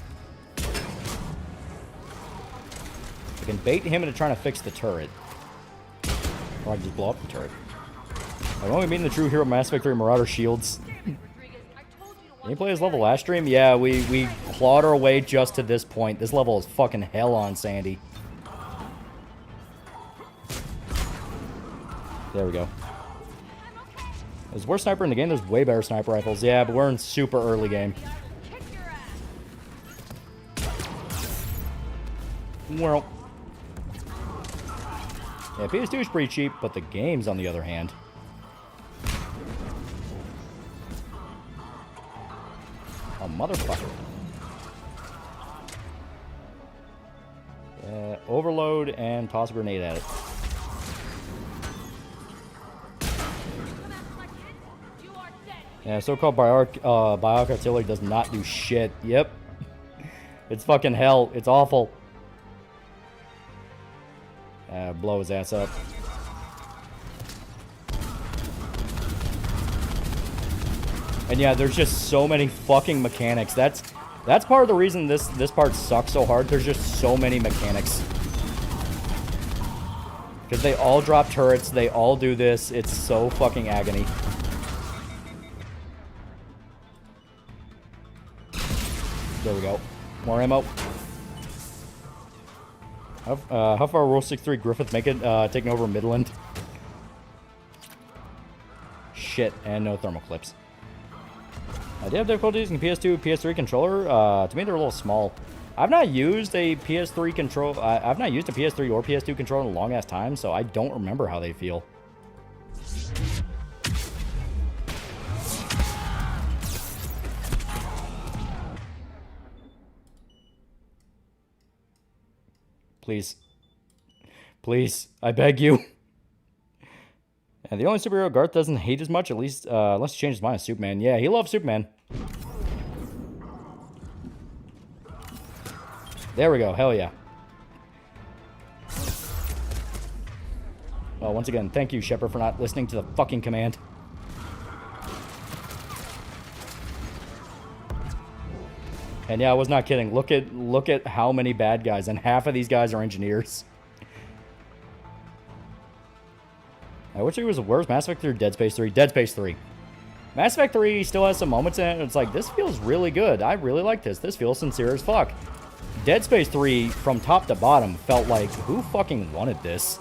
I can bait him into trying to fix the turret. Or I can just blow up the turret. I've only meeting the true hero Mass Effect 3 Marauder shields. Did you play this level last stream? Yeah, we clawed our way just to this point. This level is fucking hell on Sandy. There we go. There's worse sniper in the game. There's way better sniper rifles. Yeah, but we're in super early game. Well. Yeah, PS2 is pretty cheap, but the games, on the other hand. Oh, motherfucker. Overload and toss a grenade at it. Yeah, so-called biotic artillery does not do shit. Yep. It's fucking hell. It's awful. Blow his ass up. And yeah, there's just so many fucking mechanics. That's part of the reason this part sucks so hard. There's just so many mechanics. Because they all drop turrets. They all do this. It's so fucking agony. There we go. More ammo. How far Rule 6-3 Griffith make it taking over Midland? Shit, and no thermal clips. Do you have difficulties in PS2, PS3 controller? To me, they're a little small. I've not used a PS3 control. I've not used a PS3 or PS2 controller in a long ass time, so I don't remember how they feel. Please. Please. I beg you. And the only superhero Garth doesn't hate as much, at least, unless he changes his mind, is Superman. Yeah, he loves Superman. There we go. Hell yeah. Well, once again, thank you, Shepard, for not listening to the fucking command. And yeah, I was not kidding. Look at how many bad guys, and half of these guys are engineers. Which was worse, Mass Effect 3 or Dead Space 3? Dead Space 3. Mass Effect 3 still has some moments in it, and it's like, this feels really good. I really like this. This feels sincere as fuck. Dead Space 3, from top to bottom, felt like, who fucking wanted this?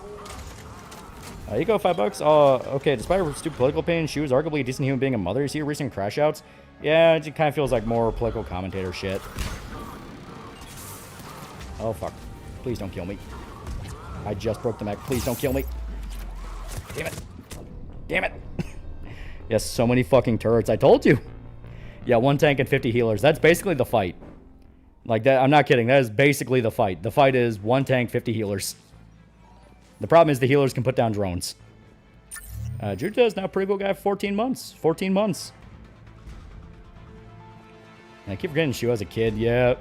You go $5. Okay, despite her stupid political opinion, she was arguably a decent human being, a mother. You see her recent crash outs? Yeah, it kind of feels like more political commentator shit. Oh, fuck. Please don't kill me. I just broke the mech. Please don't kill me. Damn it. Damn it. Yes, so many fucking turrets. I told you. Yeah, 1 tank and 50 healers. That's basically the fight. Like that. I'm not kidding. That is basically the fight. The fight is 1 tank, 50 healers. The problem is the healers can put down drones. Juta is now a pretty cool guy for 14 months. 14 months. I keep forgetting she was a kid. Yeah.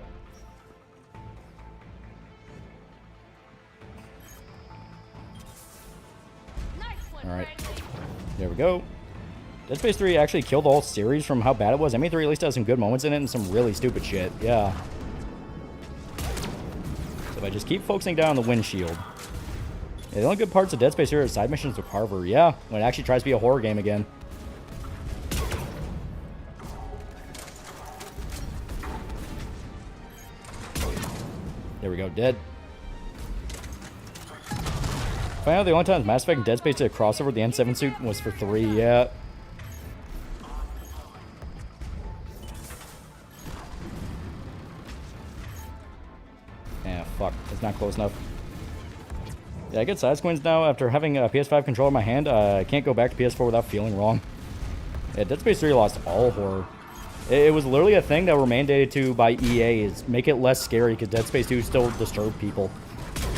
Alright. There we go. Dead Space 3 actually killed the whole series from how bad it was. ME3 at least has some good moments in it and some really stupid shit. Yeah. So if I just keep focusing down on the windshield. Yeah, the only good parts of Dead Space here are side missions with Carver. Yeah, when it actually tries to be a horror game again. There we go, dead. Find out the only time Mass Effect and Dead Space did a crossover with the N7 suit was for 3, yeah. Yeah, fuck. It's not close enough. Yeah, I get side squints now after having a PS5 controller in my hand. I can't go back to PS4 without feeling wrong. Yeah, Dead Space 3 lost all horror. It was literally a thing that were mandated to by EA, is make it less scary because Dead Space 2 still disturbed people.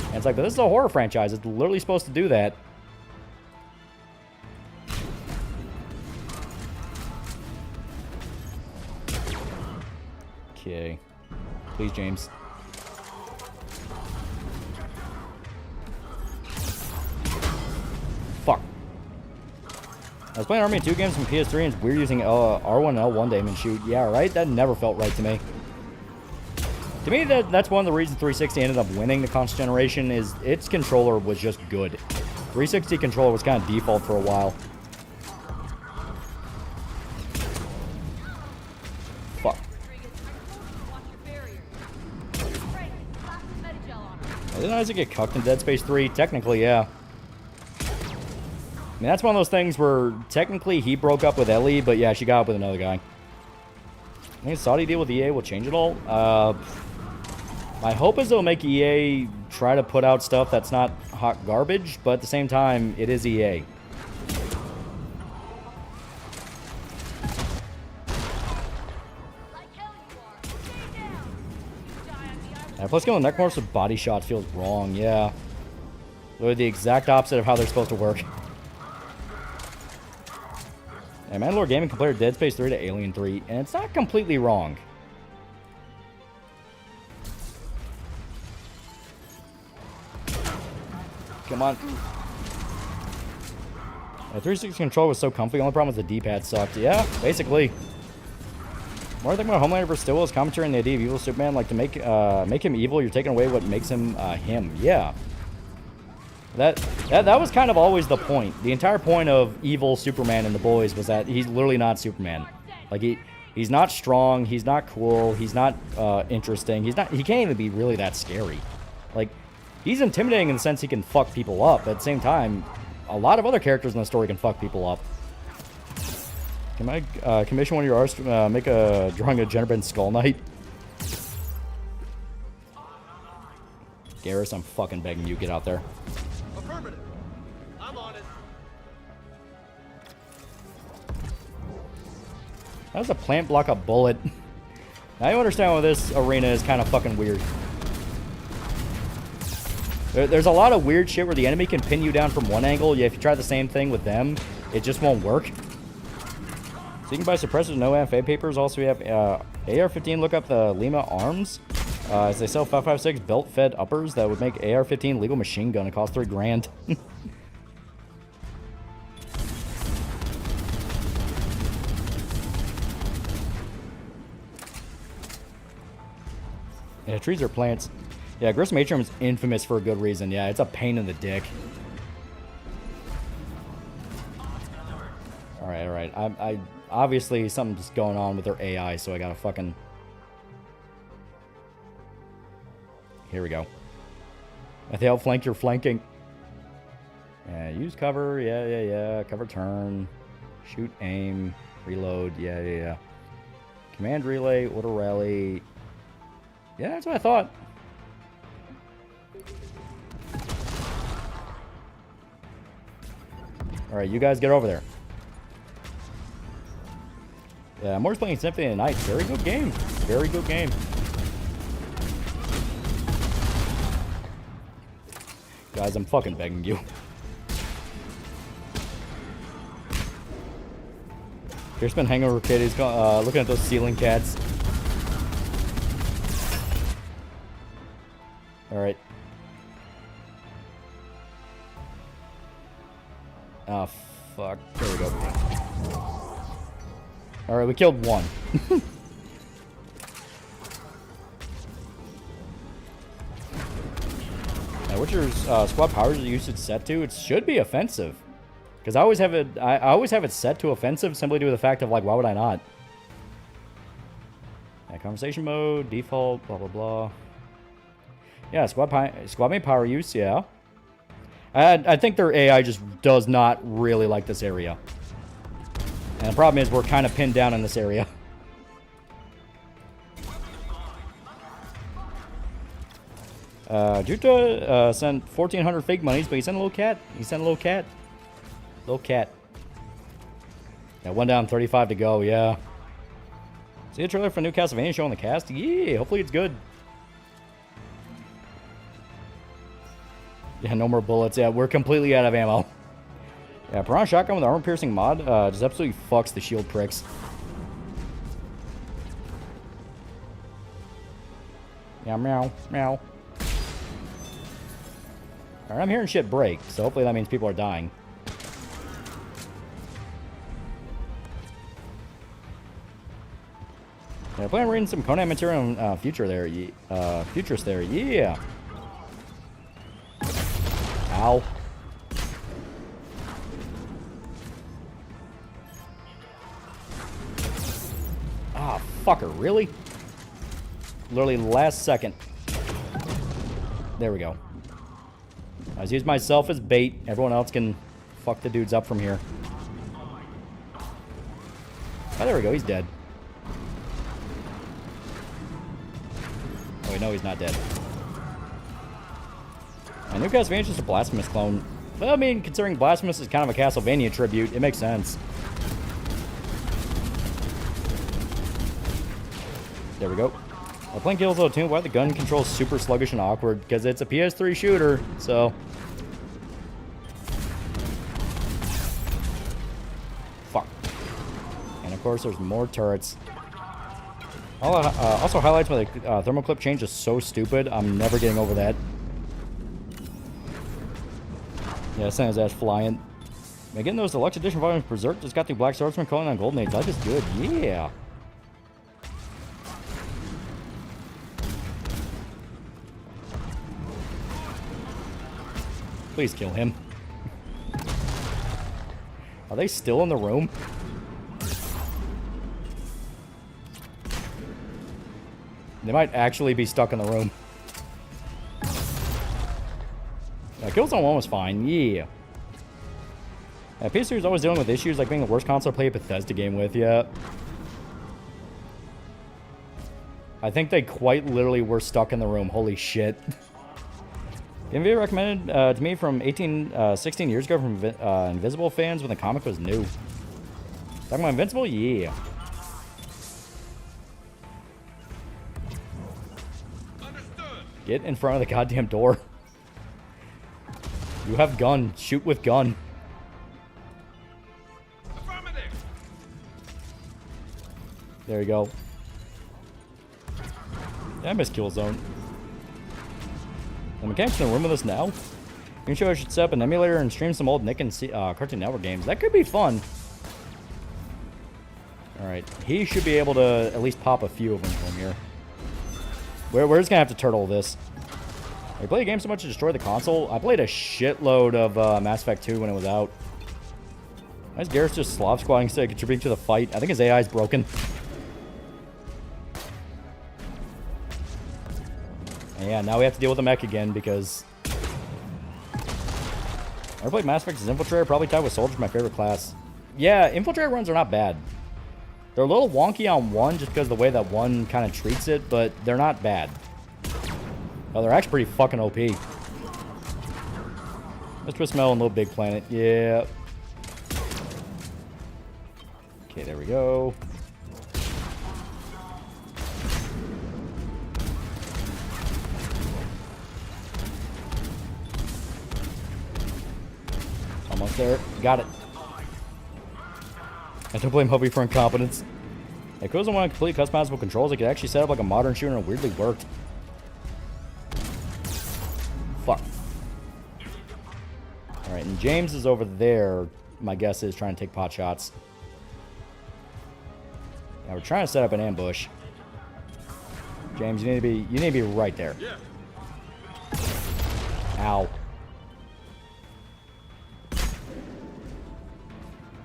And it's like, but this is a horror franchise. It's literally supposed to do that. Okay. Please, James. Fuck. I was playing Army 2 games from PS3 and it's weird using R1 and L1 to aim and shoot. Yeah, right? That never felt right to me. To me, that's one of the reasons 360 ended up winning the console generation, is its controller was just good. 360 controller was kind of default for a while. Fuck. Didn't Isaac get cucked in Dead Space 3? Technically, yeah. I mean, that's one of those things where technically he broke up with Ellie, but yeah, she got up with another guy. I think Saudi deal with EA will change it all. My hope is it'll make EA try to put out stuff that's not hot garbage, but at the same time, it is EA. Yeah, plus going neck morphs with body shots feels wrong, yeah. They're the exact opposite of how they're supposed to work. And Mandalore Gaming compared Dead Space 3 to Alien 3, and it's not completely wrong. Come on. The 360 control was so comfy, the only problem was the D-pad sucked. Yeah, basically. More I think about Homelander vs. Stillwell's commentary on the idea of evil Superman, like to make him evil, you're taking away what makes him him. Yeah. That was kind of always the point. The entire point of evil Superman in The Boys was that he's literally not Superman. Like he's not strong, he's not cool, he's not interesting, he can't even be really that scary. Like, he's intimidating in the sense he can fuck people up, but at the same time, a lot of other characters in the story can fuck people up. Can I commission one of your artists to make a drawing of Jennifer Skull Knight? Garrus, I'm fucking begging you, get out there.
Affirmative. I'm on it.
That was a plant block a bullet. Now you understand why this arena is kind of fucking weird. There's a lot of weird shit where the enemy can pin you down from one angle. Yeah, if you try the same thing with them, it just won't work. So you can buy suppressors, no FA papers. Also, we have AR-15. Look up the Lima Arms. As they sell 5.56 belt-fed uppers that would make AR-15 legal machine gun. It costs $3 grand. Yeah, trees are plants. Yeah, Grissom Atrium is infamous for a good reason. Yeah, it's a pain in the dick. Alright, alright. I obviously something's going on with their AI, so I gotta fucking... Here we go. If they outflank, you're flanking. Yeah, use cover. Yeah. Cover turn. Shoot, aim, reload. Yeah. Command relay, order rally. Yeah, that's what I thought. Alright, you guys get over there. Yeah, Moore's playing Symphony of the Night. Very good game. Very good game. Guys, I'm fucking begging you. Here's been hangover kid. He's looking at those ceiling cats. Alright. Oh, fuck. There we go. Alright, we killed one. Now, what's your squad powers usage set to? It should be offensive. Because I always have it set to offensive simply due to the fact of, like, why would I not? Yeah, conversation mode, default, blah, blah, blah. Yeah, squad mate power use, yeah. I think their AI just does not really like this area. And the problem is we're kind of pinned down in this area. Juta sent 1,400 fake monies, but he sent a little cat. He sent a little cat. Little cat. Yeah, 1 down, 35 to go, yeah. See a trailer for new Castlevania show on the cast? Yeah, hopefully it's good. Yeah, no more bullets. Yeah, we're completely out of ammo. Yeah, Piranha Shotgun with armor-piercing mod just absolutely fucks the shield pricks. Yeah, meow, meow. Alright, I'm hearing shit break, so hopefully that means people are dying. Yeah, I plan on reading some Conan material on Future there. Futurist there, yeah. Ow. Ah, fucker, really? Literally last second. There we go. I was using myself as bait. Everyone else can fuck the dudes up from here. Oh, there we go. He's dead. Oh, wait, no, he's not dead. And New Castlevania is just a Blasphemous clone. Well, I mean, considering Blasphemous is kind of a Castlevania tribute, it makes sense. There we go. Well, playing Killzone 2, why the gun controls super sluggish and awkward? Because it's a PS3 shooter, so... Fuck. And of course, there's more turrets. Also highlights why the thermal clip change is so stupid. I'm never getting over that. Yeah, same as that flying. Man, getting those deluxe edition volumes Berserk just got the Black Swordsman calling on Golden Age. That is good, yeah. Please kill him. Are they still in the room? They might actually be stuck in the room. Killzone 1 was fine, yeah. PS3 is always dealing with issues like being the worst console to play a Bethesda game with, yeah. I think they quite literally were stuck in the room, holy shit. The video recommended to me from 16 years ago from Invisible fans when the comic was new. Talking about Invincible? Yeah. Get in front of the goddamn door. You have gun. Shoot with gun. There you go. Yeah, I missed kill zone. The mechanics in the room with us now. You sure I should set up an emulator and stream some old Nick and Cartoon Network games. That could be fun. Alright, he should be able to at least pop a few of them from here. We're just gonna have to turtle this. I play a game so much to destroy the console. I played a shitload of Mass Effect 2 when it was out. Why is Garrus just slop squatting instead of contributing to the fight? I think his AI is broken. And yeah, now we have to deal with the mech again because... I played Mass Effect as Infiltrator, probably tied with Soldier, my favorite class. Yeah, Infiltrator runs are not bad. They're a little wonky on 1 just because of the way that 1 kind of treats it, but they're not bad. Oh, they're actually pretty fucking OP. Let's twist metal and Little Big Planet. Yeah. Okay, there we go. Almost there. Got it. I don't blame Hubby for incompetence. If it doesn't want to complete customizable controls, it could actually set up like a modern shooter and it weirdly worked. Fuck. Alright, and James is over there. My guess is trying to take pot shots. Now we're trying to set up an ambush. James, you need to be right there.
Yeah.
Ow.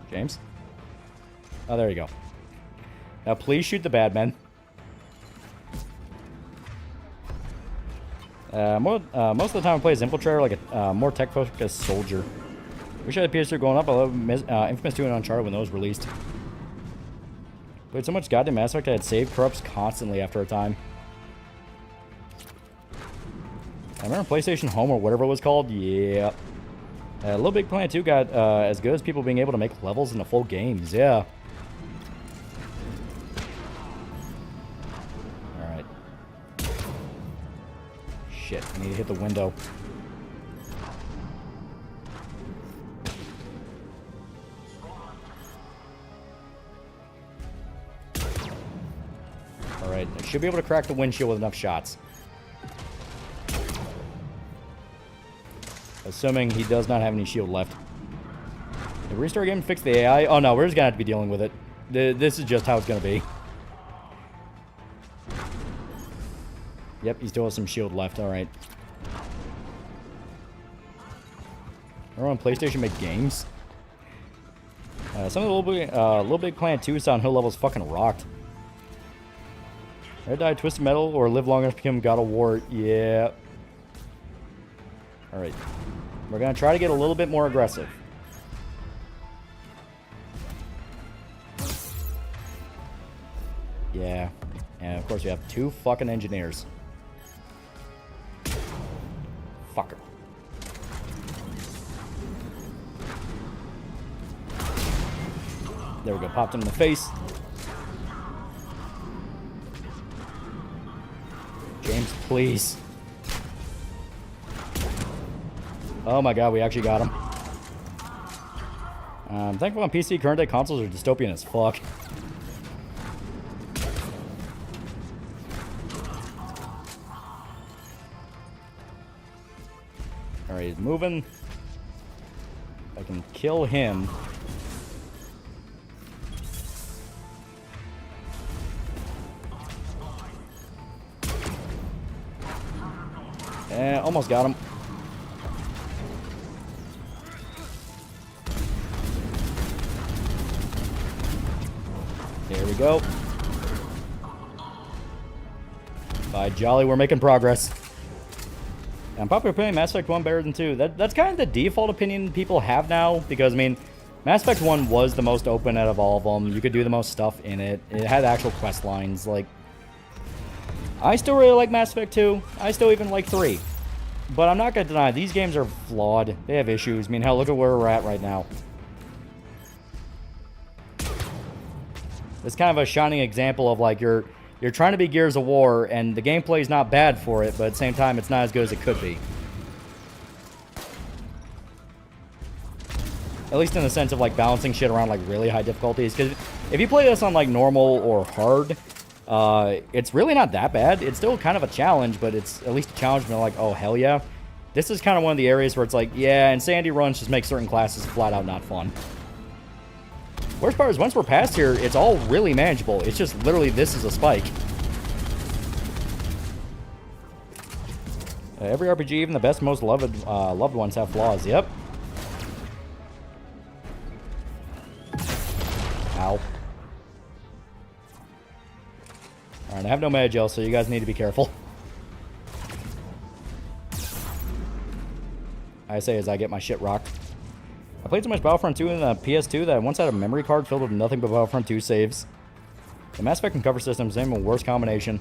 James? Oh, there you go. Now, please shoot the bad men. Most of the time I play as Infiltrator, like a more tech-focused soldier. Wish I had PS3 going up. I love Infamous 2 and Uncharted when those released. Played so much goddamn Mass Effect I had save corrupts constantly after a time. I remember PlayStation Home or whatever it was called. Yeah. Little Big Planet 2 got as good as people being able to make levels into full games. Yeah. Alright. Shit, I need to hit the window. Alright, I should be able to crack the windshield with enough shots. Assuming he does not have any shield left. The restart game fix the AI? Oh no, we're just gonna have to be dealing with it. This is just how it's gonna be. Yep, he still has some shield left. Alright. Remember when PlayStation made games? Some of the Little Big Planet 2 Silent Hill levels fucking rocked. Red Die, Twisted Metal, or Live Long Enough to Become God of War. Yeah. Alright. We're going to try to get a little bit more aggressive. Yeah. And of course we have 2 fucking engineers. Fucker. There we go. Popped him in the face. James, please. Oh my god, we actually got him. Thankful on PC, current day consoles are dystopian as fuck. Alright, he's moving. I can kill him. Almost got him. There we go. By jolly, we're making progress. I'm probably playing Mass Effect 1 better than 2. That's kind of the default opinion people have now, because, I mean, Mass Effect 1 was the most open out of all of them. You could do the most stuff in it. It had actual quest lines. Like, I still really like Mass Effect 2. I still even like 3. But I'm not going to deny, these games are flawed. They have issues. I mean, hell, look at where we're at right now. It's kind of a shining example of, like, you're trying to be Gears of War, and the gameplay is not bad for it, but at the same time, it's not as good as it could be. At least in the sense of like balancing shit around like really high difficulties. Because if you play this on like normal or hard, it's really not that bad. It's still kind of a challenge, but it's at least a challenge where like, oh hell yeah. This is kind of one of the areas where it's like, yeah, insanity runs just make certain classes flat out not fun. Worst part is once we're past here, it's all really manageable. It's just literally this is a spike. Every RPG, even the best, most loved ones have flaws. Yep. Ow. Alright, I have no meta gel, so you guys need to be careful. I say as I get my shit rocked. I played so much Battlefront 2 in the PS2 that I once had a memory card filled with nothing but Battlefront 2 saves. The Mass Effect and cover systems ain't the worst combination.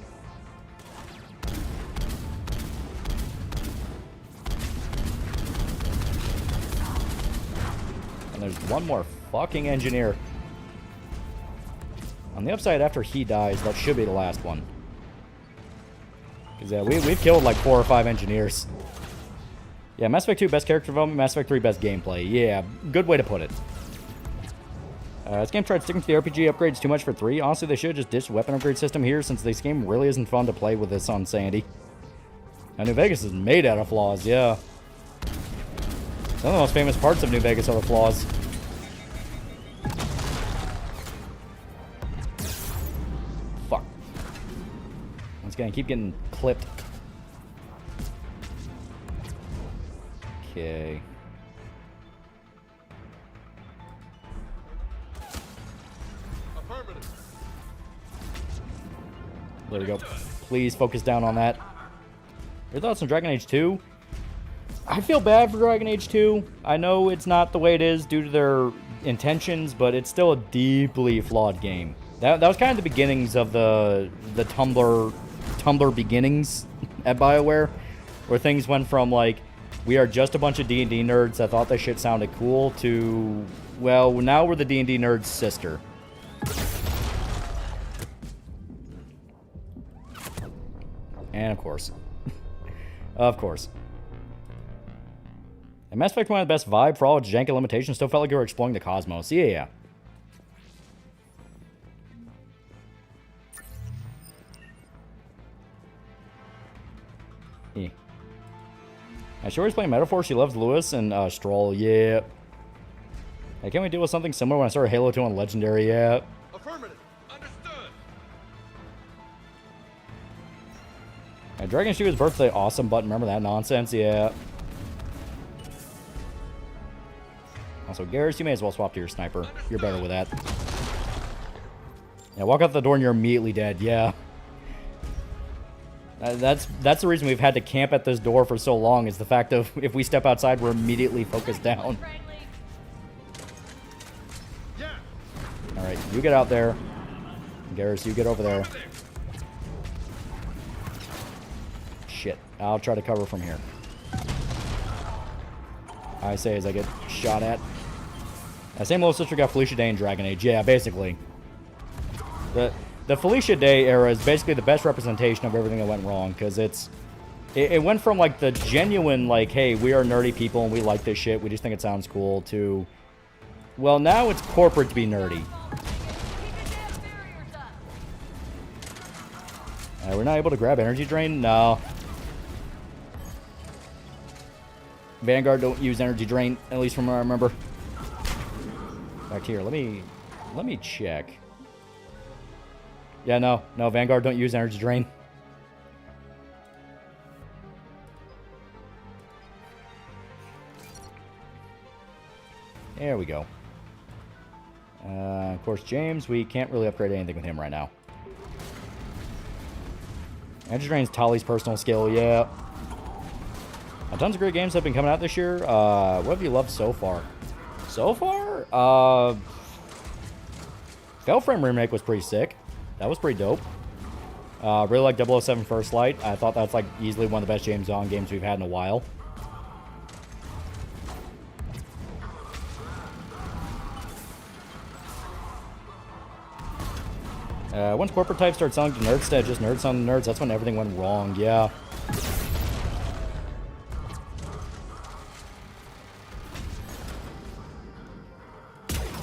And there's one more fucking engineer. On the upside, after he dies, that should be the last one. Because yeah, we've killed like 4 or 5 engineers. Yeah, Mass Effect 2, best character development. Mass Effect 3, best gameplay. Yeah, good way to put it. This game tried sticking to the RPG upgrades too much for 3. Honestly, they should have just ditched the weapon upgrade system here, since this game really isn't fun to play with this on Sandy. Now, New Vegas is made out of flaws, yeah. Some of the most famous parts of New Vegas are the flaws. Fuck. Once again, I keep getting clipped. Okay. There we go. Please focus down on that. Your thoughts on Dragon Age 2? I feel bad for Dragon Age 2. I know it's not the way it is due to their intentions, but it's still a deeply flawed game. That was kind of the beginnings of the Tumblr beginnings at BioWare, where things went from like, we are just a bunch of D&D nerds that thought that shit sounded cool to, well, now we're the D&D nerds' sister. And of course. Of course. And Mass Effect 1 had the best vibe for all its janky limitations. Still felt like you were exploring the cosmos. Yeah. She always playing Metaphor. She loves Lewis and Stroll. Yeah. Hey, can't we deal with something similar when I started Halo 2 on Legendary? Yeah.
Affirmative. Understood.
Dragon Age 2's birthday. Awesome button. Remember that nonsense? Yeah. Also, Garrus, you may as well swap to your sniper. You're better with that. Yeah, walk out the door and you're immediately dead. Yeah. That's the reason we've had to camp at this door for so long, is the fact of if we step outside, we're immediately focused down. Alright, you get out there. Garrus, you get over there. Shit. I'll try to cover from here. I say as I get shot at. That same little sister got Felicia Day in Dragon Age. Yeah, basically. The Felicia Day era is basically the best representation of everything that went wrong, because it went from like the genuine like, hey, we are nerdy people and we like this shit, we just think it sounds cool, to, well, now it's corporate to be nerdy. We're not able to grab energy drain? No. Vanguard don't use energy drain, at least from what I remember. Back here, let me check. Yeah, no, Vanguard don't use energy drain. There we go. Of course, James, we can't really upgrade anything with him right now. Energy drain's Tali's personal skill, yeah. Tons of great games have been coming out this year. What have you loved so far? So far? Failframe Remake was pretty sick. That was pretty dope. Really like 007 First Light. I thought that's like easily one of the best James Bond games we've had in a while. Once corporate types started selling to nerds instead of just nerds on nerds, that's when everything went wrong, yeah.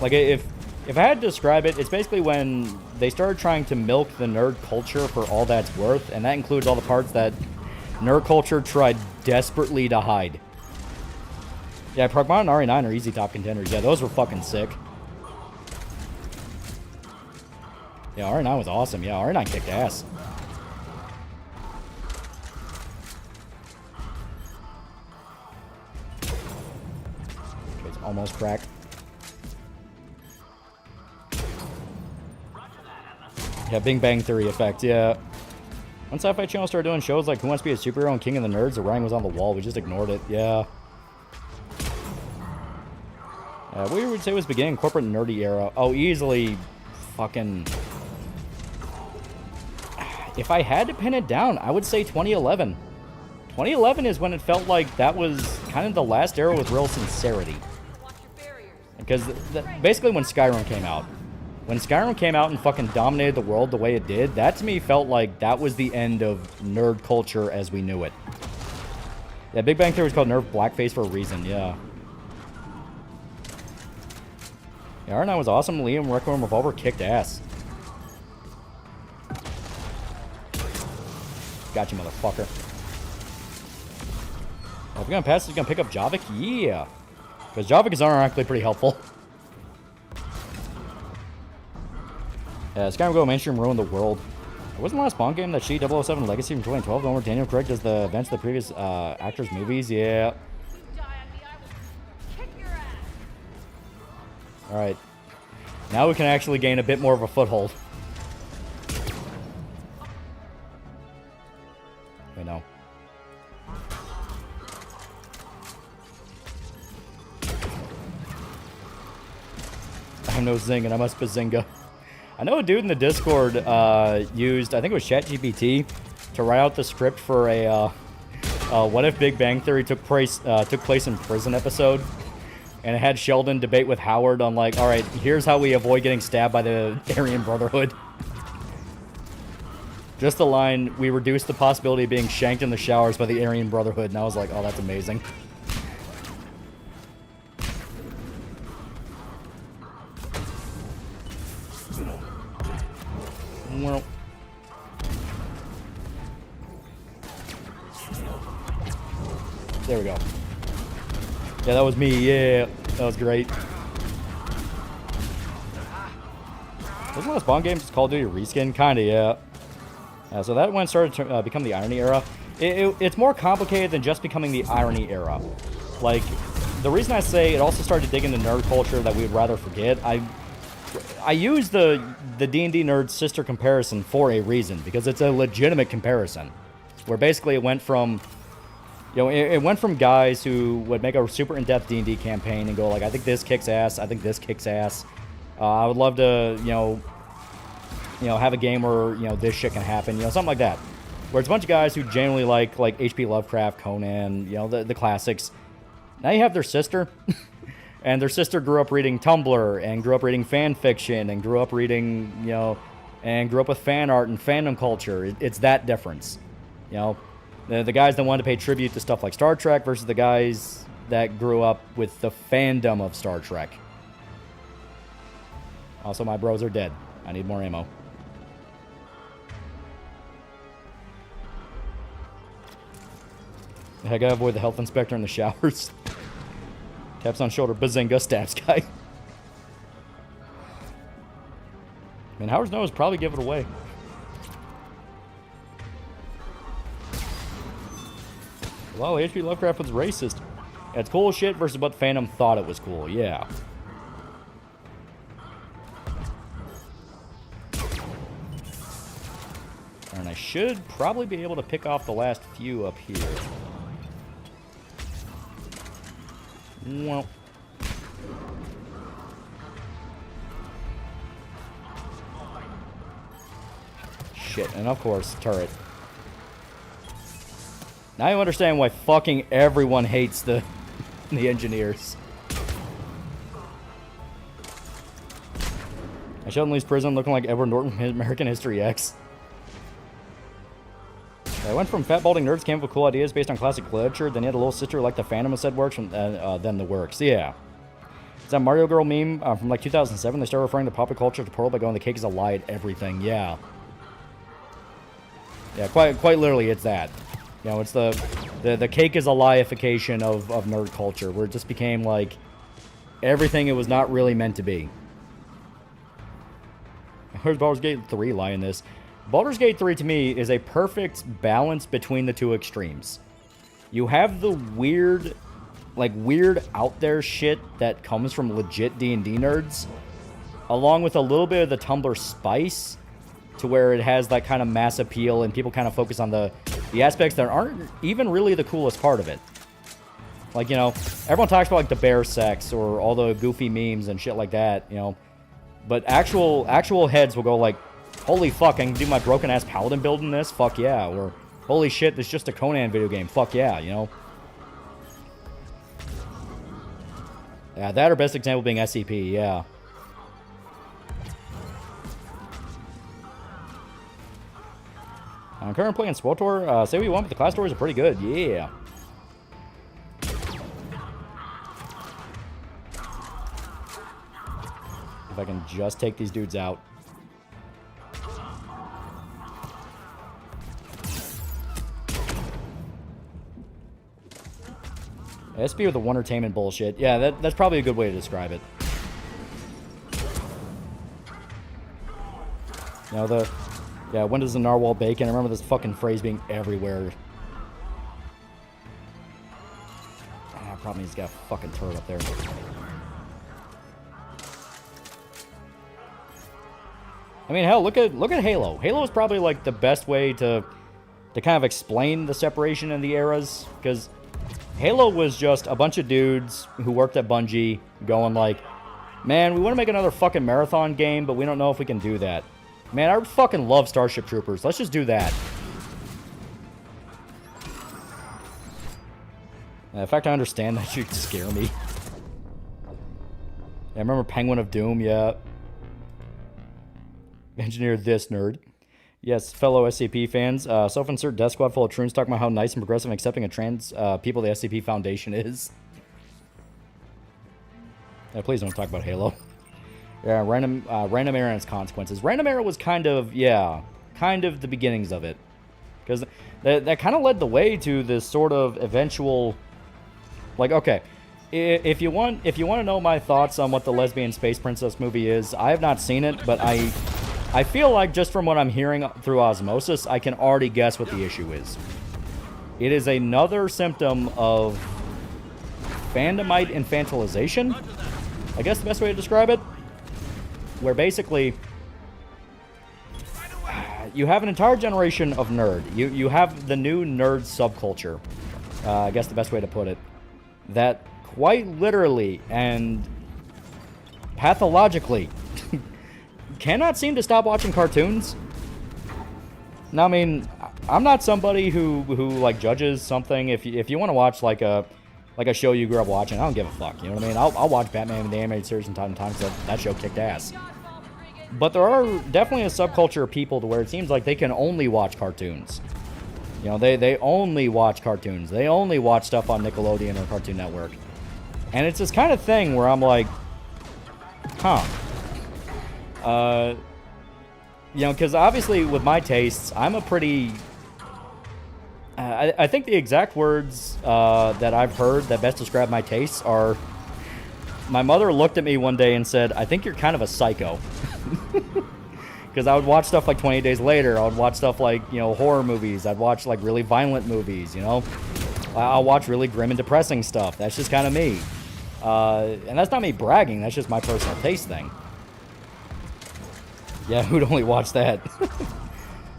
Like, if I had to describe it, it's basically when they started trying to milk the nerd culture for all that's worth, and that includes all the parts that nerd culture tried desperately to hide. Yeah, Pragmata and RE9 are easy top contenders. Yeah, those were fucking sick. Yeah, RE9 was awesome. Yeah, RE9 kicked ass. Okay, it's almost cracked. Yeah, Big Bang Theory effect, yeah. When Sci-Fi Channel started doing shows like Who Wants to Be a Superhero and King of the Nerds, the writing was on the wall. We just ignored it, yeah. What would you say was beginning corporate nerdy era? Oh, easily fucking... If I had to pin it down, I would say 2011. 2011 is when it felt like that was kind of the last era with real sincerity. Because basically when Skyrim came out. When Skyrim came out and fucking dominated the world the way it did, that to me felt like that was the end of nerd culture as we knew it. Yeah, Big Bang Theory was called Nerd Blackface for a reason, yeah. Yeah, R9 was awesome. Liam Requiem Revolver kicked ass. Got you, motherfucker. If you're gonna pass, you're gonna pick up Javik? Yeah. Because Javik is actually pretty helpful. Yeah, Skyrim Go mainstream ruined the world. It wasn't the last Bond game that she 007 Legacy from 2012, the one where Daniel Craig does the events of the previous actors' movies? Yeah. Alright. Now we can actually gain a bit more of a foothold. Wait, no. I'm no Zing and I must Bazinga. I know a dude in the Discord used, I think it was ChatGPT, to write out the script for a What If Big Bang Theory took place in prison episode. And it had Sheldon debate with Howard on like, alright, here's how we avoid getting stabbed by the Aryan Brotherhood. Just the line, we reduced the possibility of being shanked in the showers by the Aryan Brotherhood. And I was like, oh, that's amazing. Well. There we go. Yeah, that was me. Yeah, that was great. Wasn't the last Bond game just Call of Duty reskin? Kinda, yeah. So that one started to become the irony era. It's more complicated than just becoming the irony era. Like, the reason I say it also started to dig into nerd culture that we would rather forget, I use the D&D nerd sister comparison for a reason, because it's a legitimate comparison. Where basically it went from... You know, it went from guys who would make a super in-depth D&D campaign and go like, I think this kicks ass, I think this kicks ass. I would love to, you know, have a game where, this shit can happen, something like that. Where it's a bunch of guys who genuinely like H.P. Lovecraft, Conan, the classics. Now you have their sister, and their sister grew up reading Tumblr, and grew up reading fan fiction, and grew up reading, and grew up with fan art and fandom culture. It's that difference, The guys that wanted to pay tribute to stuff like Star Trek versus the guys that grew up with the fandom of Star Trek. Also, my bros are dead. I need more ammo. I gotta avoid the health inspector in the showers. Taps on shoulder, bazinga, stabs guy. I mean, Howard's nose probably give it away. Well, H.P. Lovecraft was racist. It's cool as shit versus what fandom thought it was cool, yeah. And I should probably be able to pick off the last few up here. Well. Shit, and of course, turret. Now you understand why fucking everyone hates the engineers. I Sheldon leaves prison looking like Edward Norton from American History X. I went from fat balding nerds came up with cool ideas based on classic literature, then he had a little sister like the Phantom said works, and then the works. Yeah. It's that Mario Girl meme from like 2007. They started referring to popular culture to Pearl by going, the cake is a lie at everything. Yeah. Yeah, quite literally, it's that. You know, it's the cake is a lieification of nerd culture, where it just became like everything it was not really meant to be. Where's Baldur's Gate 3 lie in this? Baldur's Gate 3 to me is a perfect balance between the two extremes. You have the weird out there shit that comes from legit D&D nerds, along with a little bit of the Tumblr spice, to where it has that kind of mass appeal and people kind of focus on the aspects that aren't even really the coolest part of it. Like, you know, everyone talks about like the bear sex or all the goofy memes and shit like that, you know. But actual heads will go like, holy fuck, I can do my broken ass paladin build in this? Fuck yeah. Or holy shit, this is just a Conan video game. Fuck yeah, you know. Yeah, that or best example being SCP, yeah. I'm currently playing SWTOR. Say what you want, but the class stories are pretty good. Yeah. If I can just take these dudes out. SB with the Wondertainment bullshit. Yeah, that's probably a good way to describe it. You know, yeah, when does the narwhal bacon? I remember this fucking phrase being everywhere. Problem is he's got a fucking turret up there. I mean, hell, look at Halo. Halo is probably like the best way to kind of explain the separation in the eras, because Halo was just a bunch of dudes who worked at Bungie going like, man, we want to make another fucking marathon game, but we don't know if we can do that. Man, I fucking love Starship Troopers. Let's just do that. In fact, I understand that should scare me. Yeah, I remember Penguin of Doom, yeah. Engineer this nerd. Yes, fellow SCP fans. Self-insert death squad full of troons talking about how nice and progressive and accepting of trans people the SCP Foundation is. Yeah, please don't talk about Halo. Yeah, random era and its consequences. Random era was kind of the beginnings of it. Because that kind of led the way to this sort of eventual... Like, okay, if you want to know my thoughts on what the lesbian space princess movie is, I have not seen it, but I feel like just from what I'm hearing through osmosis, I can already guess what the issue is. It is another symptom of fandomite infantilization, I guess the best way to describe it, where basically you have an entire generation of nerd. You have the new nerd subculture, I guess the best way to put it, that quite literally and pathologically cannot seem to stop watching cartoons. Now, I mean, I'm not somebody who like judges something. If you want to watch like a show you grew up watching, I don't give a fuck. You know what I mean? I'll watch Batman the animated series from time to time because that show kicked ass. But there are definitely a subculture of people to where it seems like they can only watch cartoons. You know, they only watch cartoons. They only watch stuff on Nickelodeon or Cartoon Network. And it's this kind of thing where I'm like, huh. You know, because obviously with my tastes, I'm a pretty... I think the exact words that I've heard that best describe my tastes are... My mother looked at me one day and said, I think you're kind of a psycho. Because I would watch stuff like 28 Days Later. I would watch stuff like, you know, horror movies. I'd watch like really violent movies, you know. I'll watch really grim and depressing stuff. That's just kind of me. And that's not me bragging. That's just my personal taste thing. Yeah, who'd only watch that?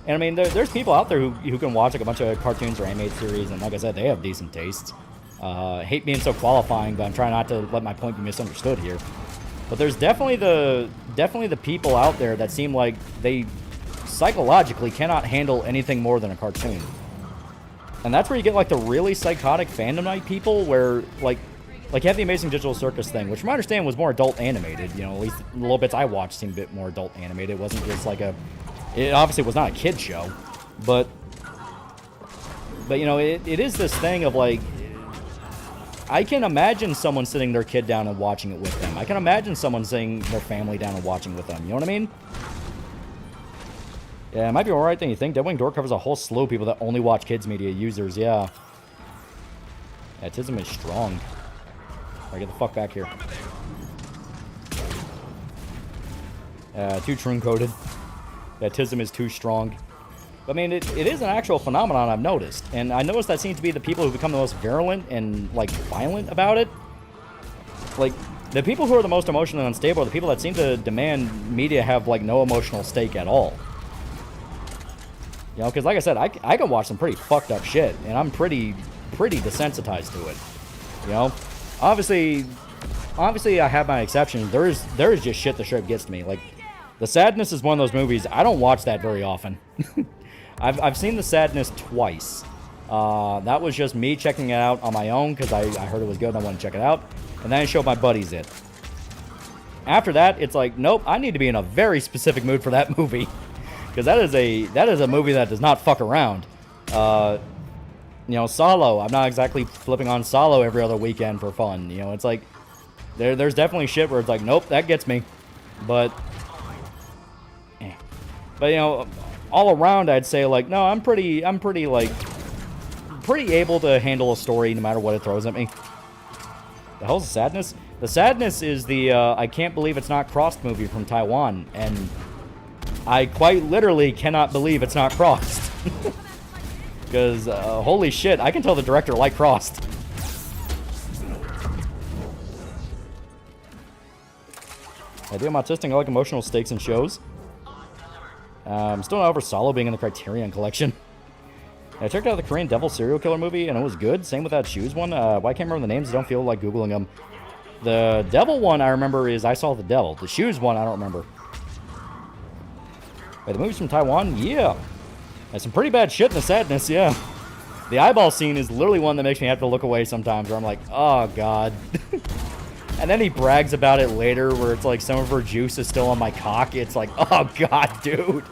And I mean, there's people out there who can watch like a bunch of cartoons or animated series. And like I said, they have decent tastes. Hate being so qualifying, but I'm trying not to let my point be misunderstood here. But there's definitely the people out there that seem like they psychologically cannot handle anything more than a cartoon. And that's where you get like the really psychotic fandomite people where like you have the Amazing Digital Circus thing, which from my understanding was more adult animated. You know, at least the little bits I watched seemed a bit more adult animated. It wasn't just like it obviously was not a kid show, but you know, it is this thing of like, I can imagine someone sitting their kid down and watching it with them. I can imagine someone sitting their family down and watching with them. You know what I mean? Yeah, it might be more right than you think. Deadwing Door covers a whole slew of people that only watch kids media users. Yeah. Yeah, Tism is strong. Alright, get the fuck back here. Too Troon-coded. Yeah, Tism is too strong. I mean, it is an actual phenomenon I've noticed. And I noticed that seems to be the people who become the most virulent and, like, violent about it. Like, the people who are the most emotionally unstable are the people that seem to demand media have, like, no emotional stake at all. You know, because like I said, I can watch some pretty fucked up shit. And I'm pretty desensitized to it. You know? Obviously I have my exceptions. There is just shit that straight up gets to me. Like, The Sadness is one of those movies, I don't watch that very often. I've seen The Sadness twice. That was just me checking it out on my own because I heard it was good and I wanted to check it out. And then I showed my buddies it. After that, it's like, nope, I need to be in a very specific mood for that movie. Because that is a movie that does not fuck around. You know, Solo, I'm not exactly flipping on Solo every other weekend for fun. You know, it's like, there's definitely shit where it's like, nope, that gets me. But you know, all around, I'd say, like, no, I'm pretty able to handle a story no matter what it throws at me. The hell's The Sadness? The Sadness is the, I can't believe it's not crossed movie from Taiwan, and I quite literally cannot believe it's not crossed. Because, holy shit, I can tell the director liked crossed. I do, I'm autistic, I like emotional stakes in shows. I'm still not over Solo being in the Criterion Collection. I checked out the Korean Devil serial killer movie, and it was good. Same with that Shoes one. Why I can't remember the names. I don't feel like Googling them. The Devil one I remember is I Saw the Devil. The Shoes one I don't remember. Wait, the movies from Taiwan? Yeah. There's some pretty bad shit in The Sadness, yeah. The eyeball scene is literally one that makes me have to look away sometimes, where I'm like, oh, God. And then he brags about it later, where it's like some of her juice is still on my cock. It's like, oh, God, dude.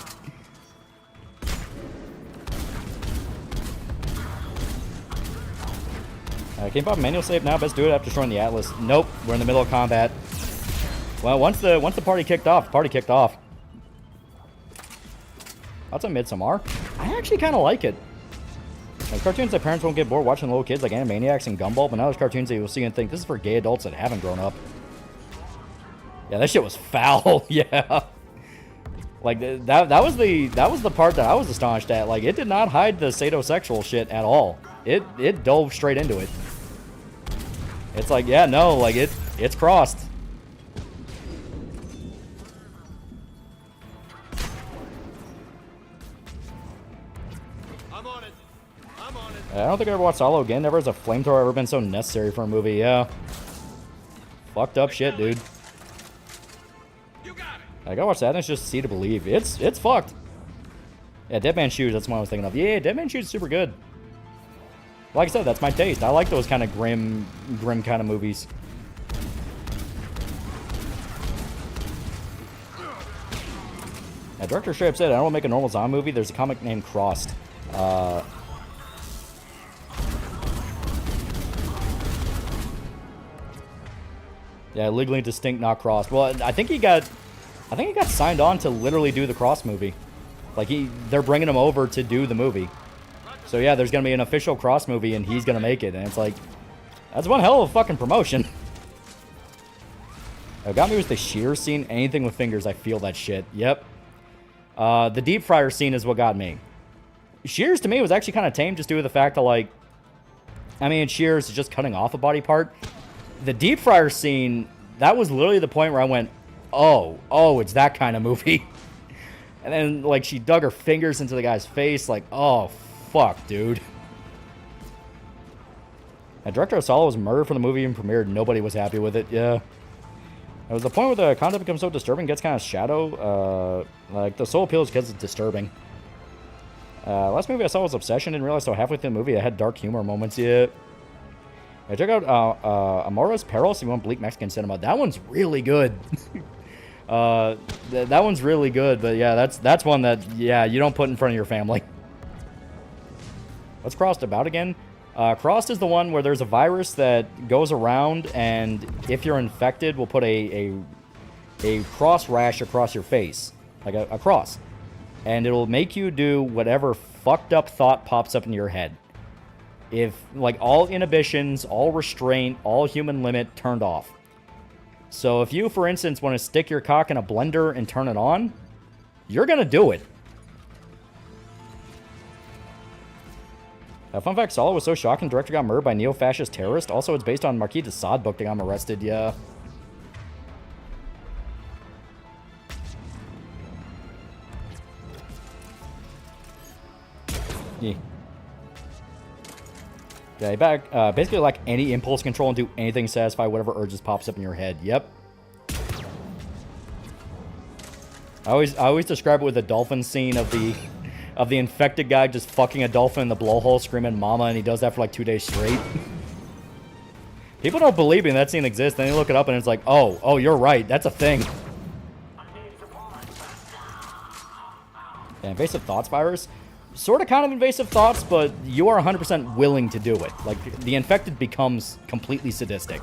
Can you pop manual save now? Best do it after destroying the Atlas. Nope, we're in the middle of combat. Well, once the party kicked off, That's a Midsommar. I actually kind of like it. Like, cartoons that parents won't get bored watching little kids like Animaniacs and Gumball, but now there's cartoons that you'll see and think, this is for gay adults that haven't grown up. Yeah, that shit was foul. Yeah. Like, that was the part that I was astonished at. Like, it did not hide the sadosexual shit at all. It dove straight into it. It's like, yeah, no, like, it's crossed. I don't think I ever watched Solo again. Never has a flamethrower ever been so necessary for a movie. Yeah. Fucked up shit, dude. I gotta watch that. It's just see to believe. It's fucked. Yeah, Dead Man's Shoes. That's what I was thinking of. Yeah, Dead Man's Shoes is super good. Like I said, that's my taste. I like those kind of grim kind of movies. Yeah, director straight up said, I don't want to make a normal zombie movie. There's a comic named Crossed. Yeah, legally distinct, not crossed. Well, I think he got signed on to literally do the Cross movie. Like, they're bringing him over to do the movie. So yeah, there's gonna be an official Cross movie, and he's gonna make it. And it's like, that's one hell of a fucking promotion. It got me with the shear scene. Anything with fingers, I feel that shit. Yep. The deep fryer scene is what got me. Shears to me was actually kind of tame, just due to the fact that, like, I mean, shears is just cutting off a body part. The deep fryer scene, that was literally the point where I went, oh, it's that kind of movie. And then, like, she dug her fingers into the guy's face, like, oh, fuck, dude. The director of Solo was murdered for the movie even premiered. Nobody was happy with it, yeah. It was the point where the content becomes so disturbing, gets kind of shadow. Like, the sole appeal is because it's disturbing. Last movie I saw was Obsession. Didn't realize till halfway through the movie I had dark humor moments yet. I check out Amoros Perros. You want bleak Mexican cinema? That one's really good. That one's really good. But yeah, that's one that, yeah, you don't put in front of your family. What's Crossed about again? Crossed is the one where there's a virus that goes around, and if you're infected, will put a cross rash across your face. Like a cross. And it'll make you do whatever fucked up thought pops up in your head. If, like, all inhibitions, all restraint, all human limit turned off. So if you, for instance, want to stick your cock in a blender and turn it on, you're gonna do it. Fun fact, Sala was so shocking, director got murdered by neo-fascist terrorist. Also, it's based on Marquis de Sade book that got him arrested, yeah. Yeah, back, basically lack any impulse control and do anything to satisfy whatever urges pops up in your head. Yep. I always describe it with the dolphin scene of the infected guy just fucking a dolphin in the blowhole, screaming "mama," and he does that for like 2 days straight. People don't believe me that scene exists. Then they look it up and it's like, oh, you're right. That's a thing. Yeah, invasive thoughts virus. Sort of kind of invasive thoughts, but you are 100% willing to do it. Like, the infected becomes completely sadistic.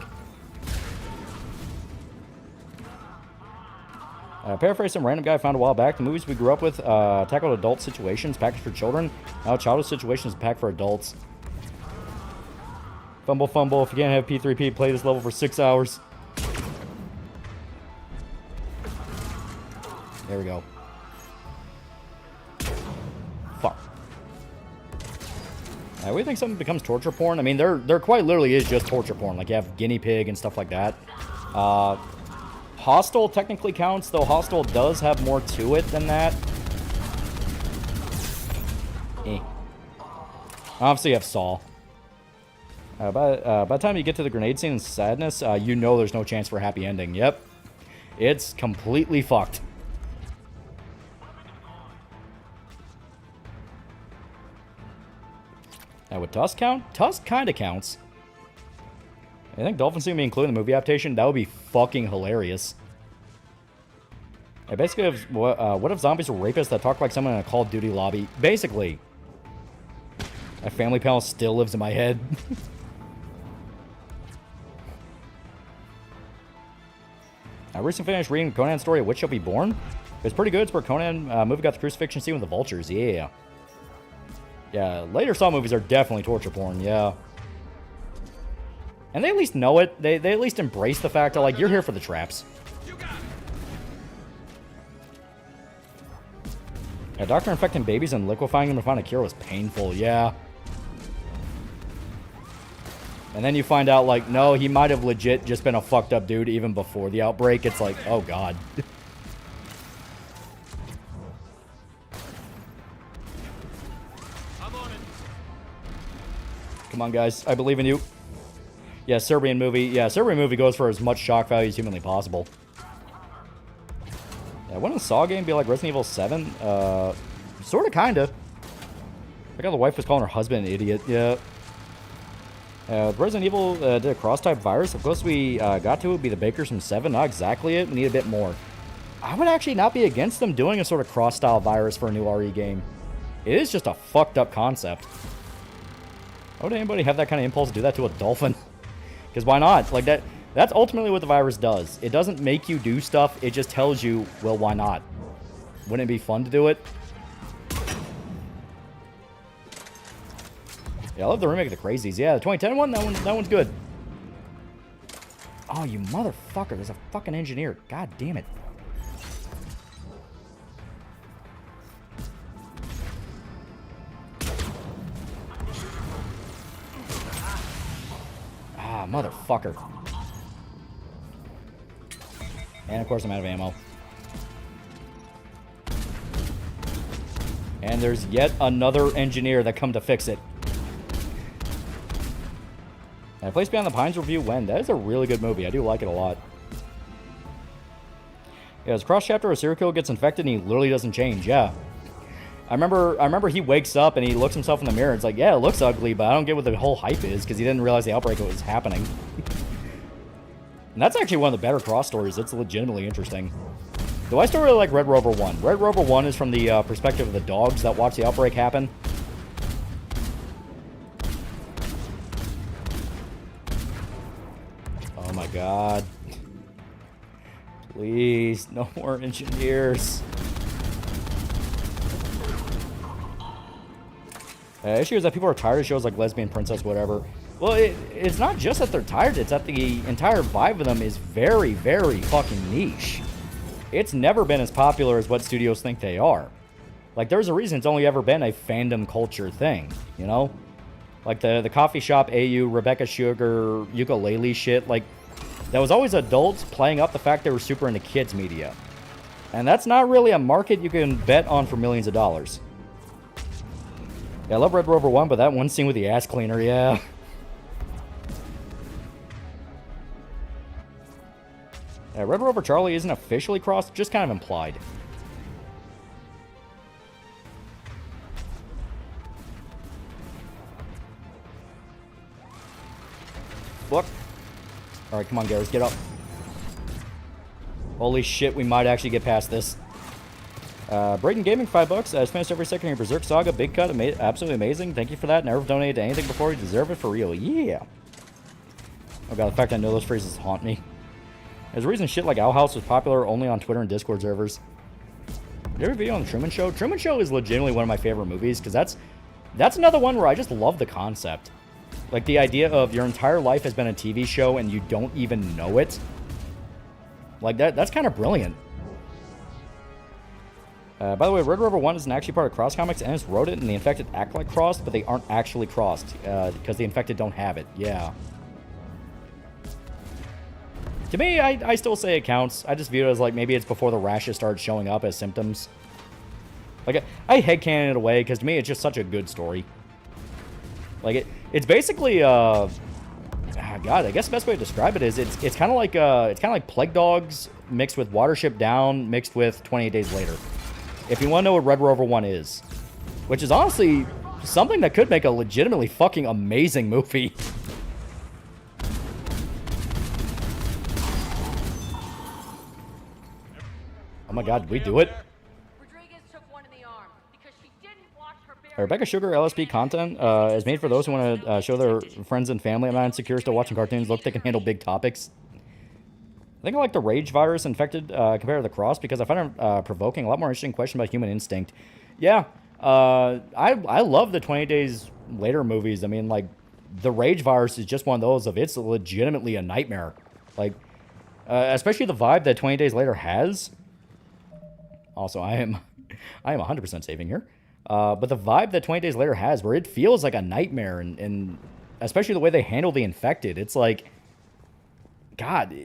Paraphrase some random guy I found a while back. The movies we grew up with tackled adult situations, packaged for children. Now childhood situations packed for adults. Fumble, fumble. If you can't have P3P, play this level for 6 hours. There we go. Fuck. We think something becomes torture porn. I mean, there quite literally is just torture porn. Like, you have guinea pig and stuff like that. Hostel technically counts, though Hostel does have more to it than that. Obviously, you have Saw. By the time you get to the grenade scene and Sadness, you know there's no chance for a happy ending. Yep. It's completely fucked. Would Tusk count? Tusk kind of counts. I think Dolphin Scene be included in the movie adaptation. That would be fucking hilarious. Basically, what if zombies were rapists that talk like someone in a Call of Duty lobby? Basically. My family panel still lives in my head. I recently finished reading Conan's story of Which Shall Be Born. It was pretty good. It's where Conan movie got the crucifixion scene with the vultures. Yeah. Yeah, later Saw movies are definitely torture porn, yeah. And they at least know it. They at least embrace the fact that, like, you're here for the traps. A doctor infecting babies and liquefying them to find a cure was painful, yeah. And then you find out, like, no, he might have legit just been a fucked up dude even before the outbreak. It's like, oh god. Come on, guys. I believe in you. Yeah, Serbian movie. Yeah, Serbian movie goes for as much shock value as humanly possible. Yeah, wouldn't a Saw game be like Resident Evil 7? Sort of, kind of. I got the wife was calling her husband an idiot. Yeah. Resident Evil did a cross-type virus. The closest we got to it would be the Bakers from 7. Not exactly it. We need a bit more. I would actually not be against them doing a sort of cross-style virus for a new RE game. It is just a fucked up concept. Why would anybody have that kind of impulse to do that to a dolphin? Because why not? Like, that's ultimately what the virus does. It doesn't make you do stuff. It just tells you, well, why not? Wouldn't it be fun to do it? Yeah, I love the remake of the Crazies. Yeah, the 2010 one, that one's good. Oh, you motherfucker. There's a fucking engineer. God damn it. Ah, motherfucker. And of course I'm out of ammo. And there's yet another engineer that come to fix it. And Place Beyond the Pines review when? That is a really good movie. I do like it a lot. Yeah, his cross chapter, a serial killer gets infected and he literally doesn't change. Yeah. I remember he wakes up and he looks himself in the mirror. It's like, yeah, it looks ugly, but I don't get what the whole hype is because he didn't realize the outbreak was happening. And that's actually one of the better cross stories. It's legitimately interesting. Though I still really like Red Rover 1. Red Rover 1 is from the perspective of the dogs that watch the outbreak happen. Oh my god. Please, no more engineers. The issue is that people are tired of shows like Lesbian Princess, whatever. Well, it's not just that they're tired, it's that the entire vibe of them is very, very fucking niche. It's never been as popular as what studios think they are. Like, there's a reason it's only ever been a fandom culture thing, you know? Like, the coffee shop AU, Rebecca Sugar, ukulele shit, like, that was always adults playing up the fact they were super into kids media. And that's not really a market you can bet on for millions of dollars. Yeah, I love Red Rover 1, but that one scene with the ass cleaner, yeah. Yeah, Red Rover Charlie isn't officially crossed, just kind of implied. Look. Alright, come on, Garrus, get up. Holy shit, we might actually get past this. Braden Gaming, $5. I finished every second of Berserk Saga. Big cut. Absolutely amazing. Thank you for that. Never donated to anything before. You deserve it for real. Yeah. Oh god, the fact I know those phrases haunt me. There's a reason shit like Owl House was popular only on Twitter and Discord servers. Did you ever video on The Truman Show? Truman Show is legitimately one of my favorite movies because that's another one where I just love the concept. Like the idea of your entire life has been a TV show and you don't even know it. Like that's kind of brilliant. By the way, Red Rover 1 isn't actually part of Cross Comics. Ennis wrote it and the Infected act like crossed, but they aren't actually crossed because the Infected don't have it. Yeah. To me, I still say it counts. I just view it as like maybe it's before the rashes started showing up as symptoms. Like, I headcanon it away because to me it's just such a good story. Like, it's basically, God, I guess the best way to describe it is it's kind of like Plague Dogs mixed with Watership Down mixed with 28 Days Later. If you want to know what Red Rover 1 is. Which is honestly something that could make a legitimately fucking amazing movie. Oh my god, did we do it? Rebecca Sugar LSP content is made for those who want to show their friends and family I'm not insecure still watching cartoons. Look, they can handle big topics. I think I like the Rage virus infected compared to the Cross because I find it provoking a lot more interesting question about human instinct. Yeah, I love the 20 Days Later movies. I mean, like, the Rage virus is just one of those of it's legitimately a nightmare. Like, especially the vibe that 20 Days Later has. Also, I am 100% saving here. But the vibe that 20 Days Later has, where it feels like a nightmare, and especially the way they handle the infected, it's like, God,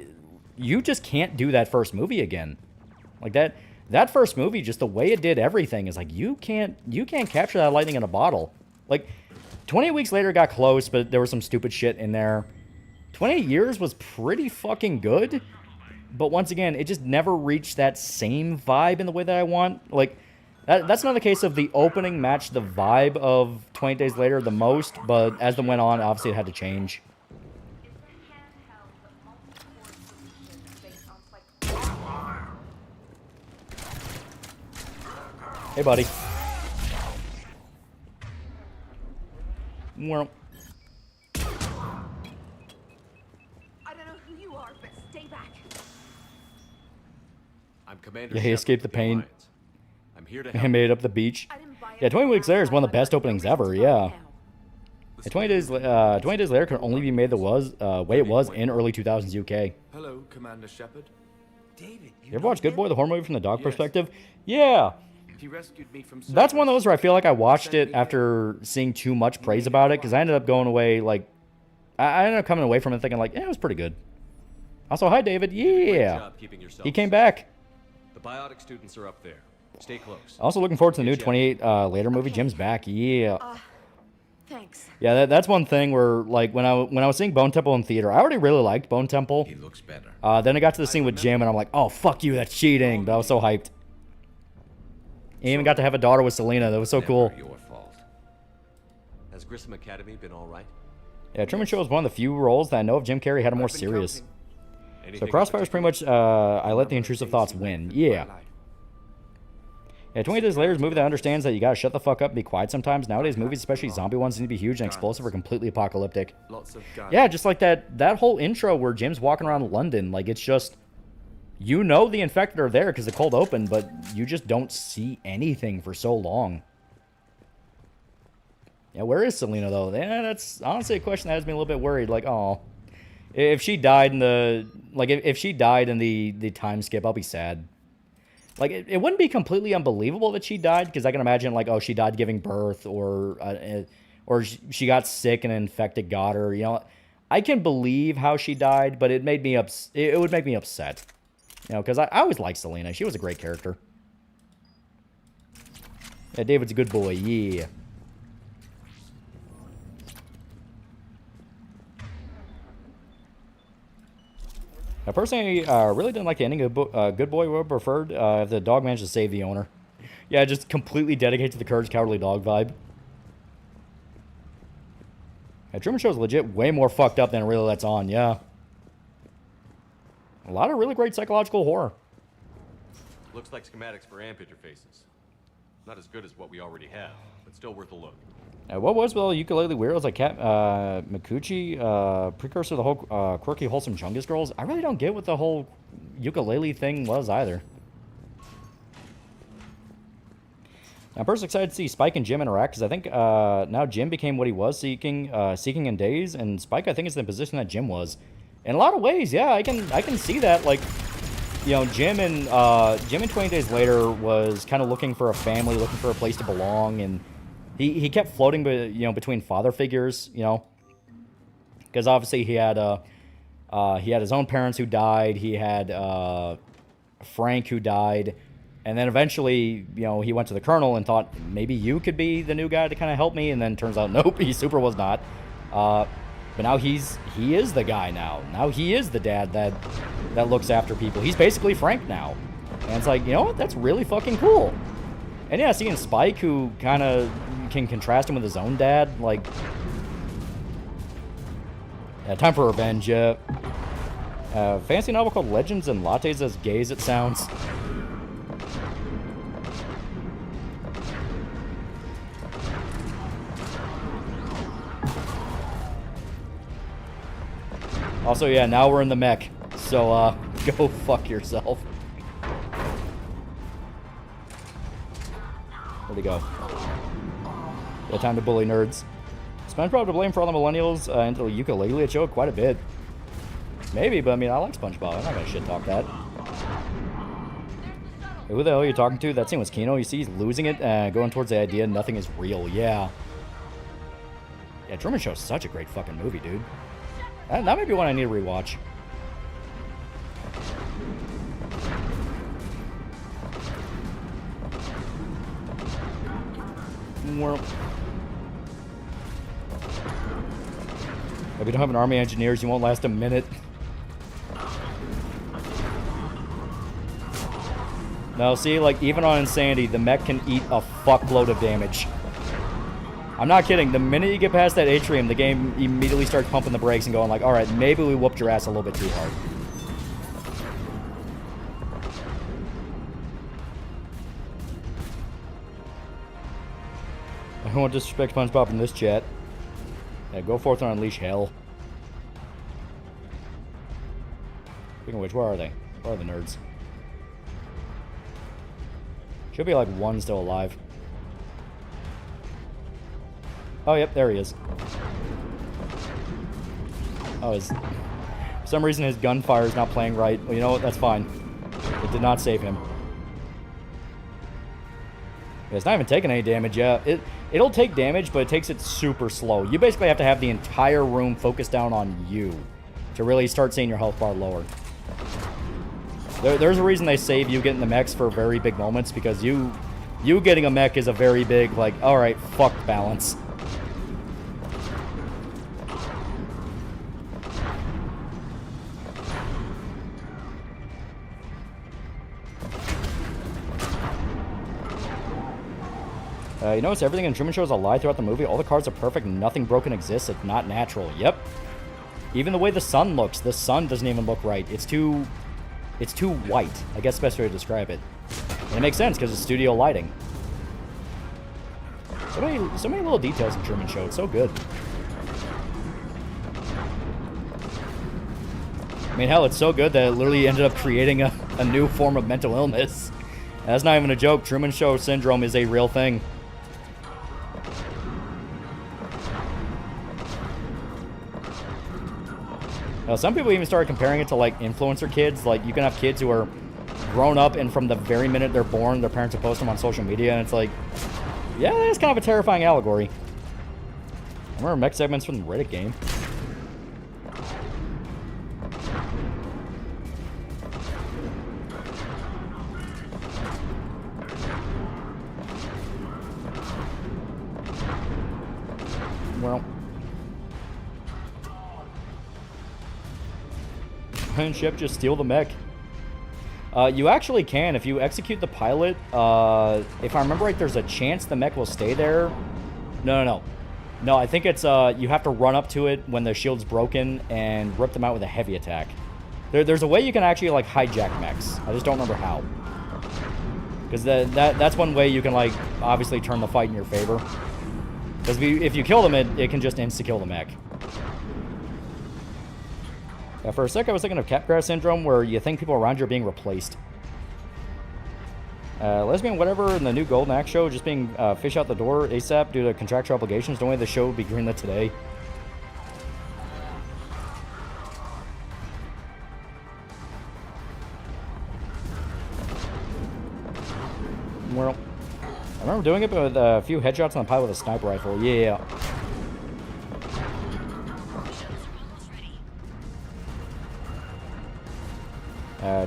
you just can't do that first movie again. Like that first movie, just the way it did everything is like you can't capture that lightning in a bottle. Like 28 Weeks Later got close, but there was some stupid shit in there. 28 Years was pretty fucking good, but once again, it just never reached that same vibe in the way that I want. Like. That's not the case of the opening matched the vibe of 20 Days Later the most, but as them went on, obviously it had to change. Hey, buddy. Well.
I don't know who you are, but stay back.
I'm Commander.
Yeah, he escaped the pain.
I'm here to
He
help.
made it up the beach. Yeah, 20 Weeks Later is one of the best openings ever, yeah. And 20 Days Later could only be made the way it was in early 2000s UK.
Hello, Commander Shepard. David,
You ever watch Good Boy, the horror movie from the dog perspective? Yeah.
He rescued me from
That's one of those where I feel like I watched it after seeing too much praise about it, because I ended up going away, like, I ended up coming away from it thinking, like, yeah, it was pretty good. Also, hi, David. Yeah. He came back.
The biotic students are up there. Stay close.
Also looking forward to the new 28 Later movie. Jim's back. Yeah.
Thanks.
Yeah, that's one thing where, like, when I was seeing Bone Temple in theater, I already really liked Bone Temple.
He looks better.
Then I got to the scene with Jim, and I'm like, oh, fuck you, that's cheating. But I was so hyped. He even got to have a daughter with Selena. That was so cool.
Never your fault. Has Grissom Academy been all right?
Yeah, Truman Show is one of the few roles that I know of Jim Carrey had a more serious. So Crossfire's pretty much, I let the intrusive thoughts win. Yeah. Yeah, 20 days later is a movie that understands that you gotta shut the fuck up and be quiet sometimes. Nowadays, movies, especially zombie ones, need to be huge and explosive or completely apocalyptic.
Lots of guns.
Yeah, just like that whole intro where Jim's walking around London. Like, it's just... You know the infected are there because the cold open, but you just don't see anything for so long. Yeah, where is Selena, though? Yeah, that's honestly a question that has me a little bit worried. Like, oh... If she died in the... Like, if she died in the time skip, I'll be sad. Like, it wouldn't be completely unbelievable that she died, because I can imagine, like, oh, she died giving birth, or she got sick and an infected got her, you know. I can believe how she died, but it made me it would make me upset. You know, because I always liked Selena. She was a great character. Yeah, David's a good boy, yeah. I personally really didn't like the ending of Good Boy. Would have preferred if the dog managed to save the owner. Yeah, just completely dedicate to the Courage Cowardly Dog vibe. Yeah, Truman Show's legit way more fucked up than it really lets on, yeah. A lot of really great psychological horror.
Looks like schematics for amp interfaces. Not as good as what we already have, but still worth a look.
What was with all the ukulele weirdos like Cat Mikuchi, precursor to the whole quirky, wholesome Chungus girls? I really don't get what the whole ukulele thing was either. I'm personally excited to see Spike and Jim interact, because I think now Jim became what he was seeking in Days, and Spike I think is in the position that Jim was. In a lot of ways, yeah, I can see that. Like, you know, Jim in 20 Days Later was kind of looking for a family, looking for a place to belong, and he kept floating, between father figures, you know, because obviously he had his own parents who died, he had Frank who died, and then eventually, you know, he went to the Colonel and thought maybe you could be the new guy to kind of help me, and then turns out nope, he super was not. But now he is the guy now. Now he is the dad that looks after people. He's basically Frank now, and it's like, you know what? That's really fucking cool. And yeah, seeing Spike, who kind of can contrast him with his own dad, like... Yeah, time for revenge, yeah. Fancy novel called Legends and Lattes, as gay as it sounds. Also, yeah, now we're in the mech, so, go fuck yourself. Where'd he go? Yeah, time to bully nerds. SpongeBob to blame for all the millennials into the ukulele it showed quite a bit. Maybe, but I mean, I like SpongeBob. I'm not gonna shit talk that. Hey, who the hell are you talking to? That scene was Kino. You see, he's losing it, going towards the idea nothing is real. Yeah. Yeah, Truman Show's such a great fucking movie, dude. That might be one I need to rewatch. Well, if you don't have an army of engineers, you won't last a minute. No, see, like, even on Insanity, the mech can eat a fuckload of damage. I'm not kidding. The minute you get past that atrium, the game immediately starts pumping the brakes and going like, alright, maybe we whooped your ass a little bit too hard. I won't disrespect SpongeBob in this chat. Yeah, go forth and unleash hell. Speaking of which, where are they? Where are the nerds? Should be like one still alive. Oh, yep, there he is. Oh, for some reason his gunfire is not playing right. Well, you know what? That's fine. It did not save him. Yeah, it's not even taking any damage yet. It'll take damage, but it takes it super slow. You basically have to have the entire room focused down on you to really start seeing your health bar lower. There's a reason they save you getting the mechs for very big moments, because you getting a mech is a very big, like, alright, fuck balance. You notice everything in Truman Show is a lie throughout the movie. All the cards are perfect. Nothing broken exists. It's not natural. Yep. Even the way the sun looks. The sun doesn't even look right. It's too white. I guess the best way to describe it. And it makes sense because it's studio lighting. So many little details in Truman Show. It's so good. I mean, hell, it's so good that it literally ended up creating a new form of mental illness. And that's not even a joke. Truman Show syndrome is a real thing. Some people even started comparing it to, like, influencer kids. Like, you can have kids who are grown up, and from the very minute they're born, their parents will post them on social media, and it's like, yeah, that's kind of a terrifying allegory. I remember mech segments from the Reddit game. Well. And ship, just steal the mech. You actually can. If you execute the pilot, if I remember right, there's a chance the mech will stay there. No, I think it's, you have to run up to it when the shield's broken and rip them out with a heavy attack. There's a way you can actually, like, hijack mechs. I just don't remember how. Because that's one way you can, like, obviously turn the fight in your favor. Because if you kill them, it can just insta-kill the mech. Yeah, for a sec, I was thinking of Capgras syndrome, where you think people around you are being replaced. Lesbian whatever in the new Golden Axe show just being fish out the door ASAP due to contractual obligations. Don't way the show would be greenlit today. Well, I remember doing it with a few headshots on the pilot with a sniper rifle. Yeah.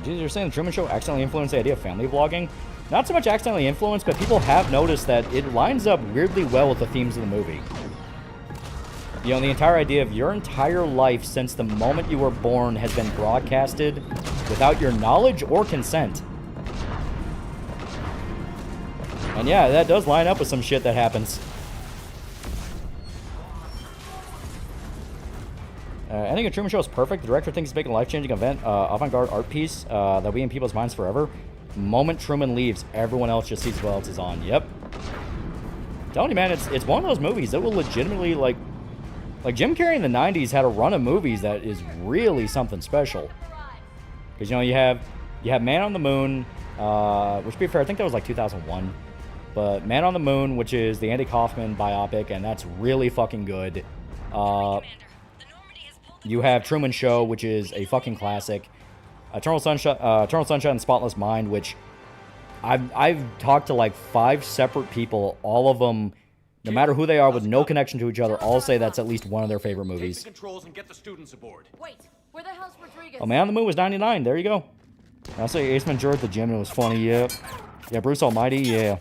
You're saying the Truman Show accidentally influenced the idea of family vlogging? Not so much accidentally influenced, but people have noticed that it lines up weirdly well with the themes of the movie. You know, the entire idea of your entire life since the moment you were born has been broadcasted without your knowledge or consent. And yeah, that does line up with some shit that happens. I think a Truman Show is perfect. The director thinks it's making a life-changing event, avant-garde art piece that will be in people's minds forever. The moment Truman leaves, everyone else just sees what else is on. Yep. I'm telling you, man, it's one of those movies that will legitimately, like Jim Carrey in the 90s had a run of movies that is really something special. Because, you know, you have Man on the Moon, which, to be fair, I think that was like 2001. But Man on the Moon, which is the Andy Kaufman biopic, and that's really fucking good. You have Truman Show, which is a fucking classic. Eternal Sunshine and Spotless Mind, which I've talked to like 5 separate people. All of them, no matter who they are, with no connection to each other, all say that's at least one of their favorite movies.
Take the controls and get the students aboard.
Wait, where the hell's Rodriguez?
Oh, Man on the Moon was 99. There you go. I'll say Ace Ventura at the gym. It was funny. Yeah. Yeah, Bruce Almighty. Yeah.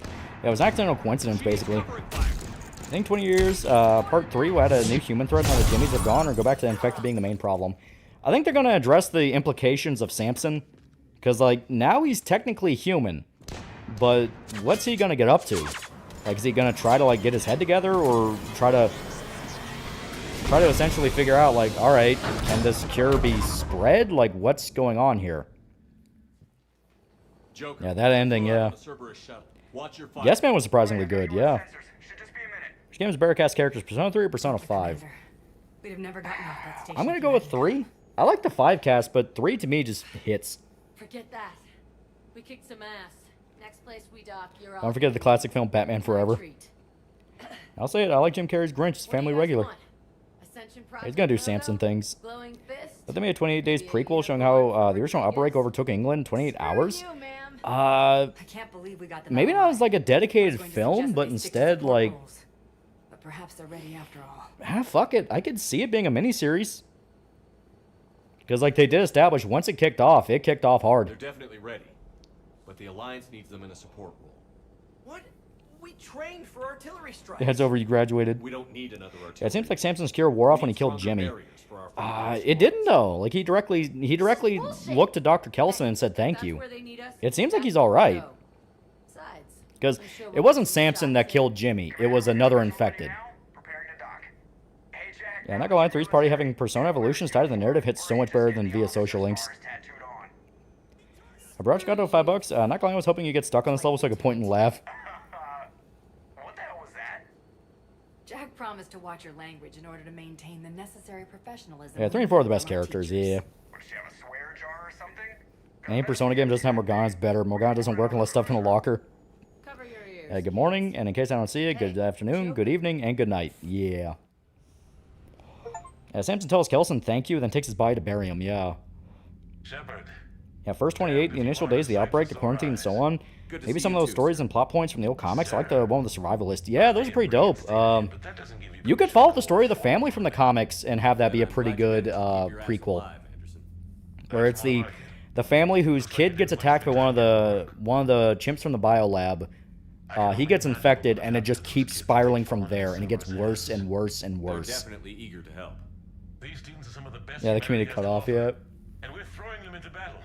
Yeah, it was an accidental coincidence, basically. I think 20 years, part 3, we had a new human threat, now the Jimmies have gone, or go back to the infected being the main problem. I think they're going to address the implications of Samson, because, like, now he's technically human, but what's he going to get up to? Like, is he going to try to, like, get his head together, or try to essentially figure out, like, alright, can this cure be spread? Like, what's going on here?
Joker,
Yeah, that ending, yeah. Yes Man was surprisingly good, yeah. Which game is better cast characters, Persona 3 or Persona 5?
We'd have never gotten off that station.
I'm gonna go with 3. I like the 5 cast, but 3 to me just hits.
Forget that. We kicked some ass. Next place we dock, you're off.
Don't forget the classic film Batman Forever. I'll say it, I like Jim Carrey's Grinch, it's family regular. He's gonna do Samson things. But they made a 28 Days prequel showing how the original outbreak overtook England in 28 hours.
I can't believe we got the
Maybe not as like a dedicated film, but instead like...
But perhaps they're ready after all.
Fuck it. I could see it being a miniseries. Because like they did establish, once it kicked off hard.
They're definitely ready. But the Alliance needs them in a support role.
What? We trained for artillery strikes.
It heads over, you graduated.
We don't need another artillery.
Yeah, it seems like Samson's cure wore off when he killed Jimmy. It didn't though. Like he directly looked to Dr. Kelson and said thank you. It seems like he's alright. Because it wasn't Samson that killed Jimmy. It was another infected. Yeah, not gonna lie, 3's party having Persona evolutions tied to the narrative hits so much better than via social links. I brought you got to $5. Not gonna lie, I was hoping you get stuck on this level so I could point and laugh.
What the hell was that?
Jack promised to watch your language in order to maintain the necessary professionalism.
Yeah, 3 and 4 are the best characters, yeah.
Would she have a swear jar or something?
Any Persona game doesn't have Morgana's better. Morgana doesn't work unless stuffed in a locker.
Cover your ears.
Good morning, and in case I don't see you, good afternoon, good evening, and good night. Yeah. Samson tells Kelson thank you, then takes his body to bury him, yeah.
Shepard.
Yeah, first 28, the initial days, the outbreak, the quarantine, and so on. Maybe some of those stories and plot points from the old comics. I like the one with the survivalist. Yeah, those are pretty dope. You could follow the story of the family from the comics and have that be a pretty good prequel. Where it's the family whose kid gets attacked by one of the chimps from the biolab. He gets infected, and it just keeps spiraling from there, and it gets worse and worse and worse.
They're definitely eager to help.
These teams are some of the best.
Yeah, the community cut off yet.
And we're throwing them into battle.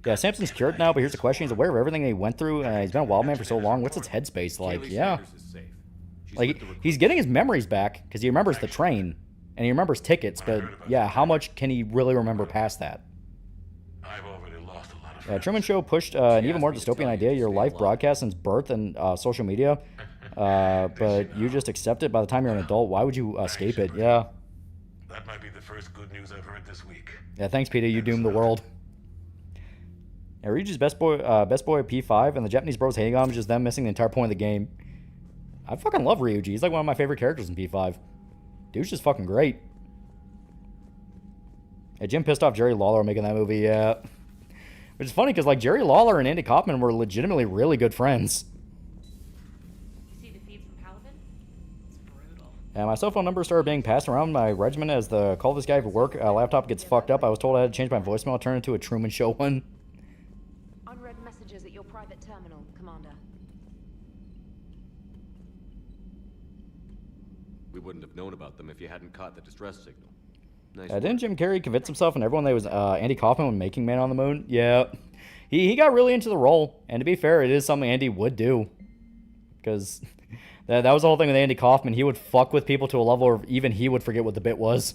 Yeah, Samson's cured now, but here's the question. He's aware of everything he went through. He's been a wild man for so long. What's his headspace like?
Kaylee
Yeah.
Sanders is safe. She's
Like,
with the
he's getting his memories back, because he remembers the train, and he remembers tickets, but yeah, how much can he really remember past that?
I've already lost a lot of
Truman Show pushed an even more dystopian idea, your life broadcast since birth and social media, but you just accept it by the time you're an adult. Why would you escape it? Yeah.
That might be the first good news I've heard this week.
Yeah, thanks, Peter. You doomed the world. Yeah, Ryuji's best boy at P5, and the Japanese bros hating on him is just them missing the entire point of the game. I fucking love Ryuji. He's like one of my favorite characters in P5. Dude's just fucking great. Yeah, Jim pissed off Jerry Lawler making that movie, yeah. Which is funny, because like Jerry Lawler and Andy Kaufman were legitimately really good friends.
You see the feed from Paladin? It's brutal.
And my cell phone number started being passed around my regiment as the call this guy for work laptop gets fucked up. I was told I had to change my voicemail, turn it into a Truman Show one.
Unread messages at your private terminal, Commander.
We wouldn't have known about them if you hadn't caught the distress signal. Nice
Didn't Jim Carrey convince himself and everyone that it was Andy Kaufman when making Man on the Moon? Yeah. He got really into the role. And to be fair, it is something Andy would do. Because that was the whole thing with Andy Kaufman. He would fuck with people to a level where even he would forget what the bit was.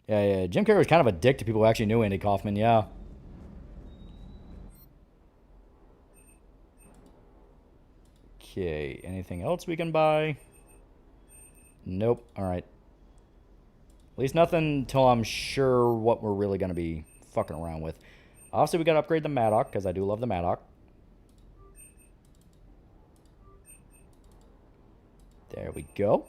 Yeah. Jim Carrey was kind of a dick to people who actually knew Andy Kaufman, yeah. Okay, anything else we can buy? Nope. Alright. At least nothing until I'm sure what we're really going to be fucking around with. Obviously, we got to upgrade the Maddock, because I do love the Maddock. There we go.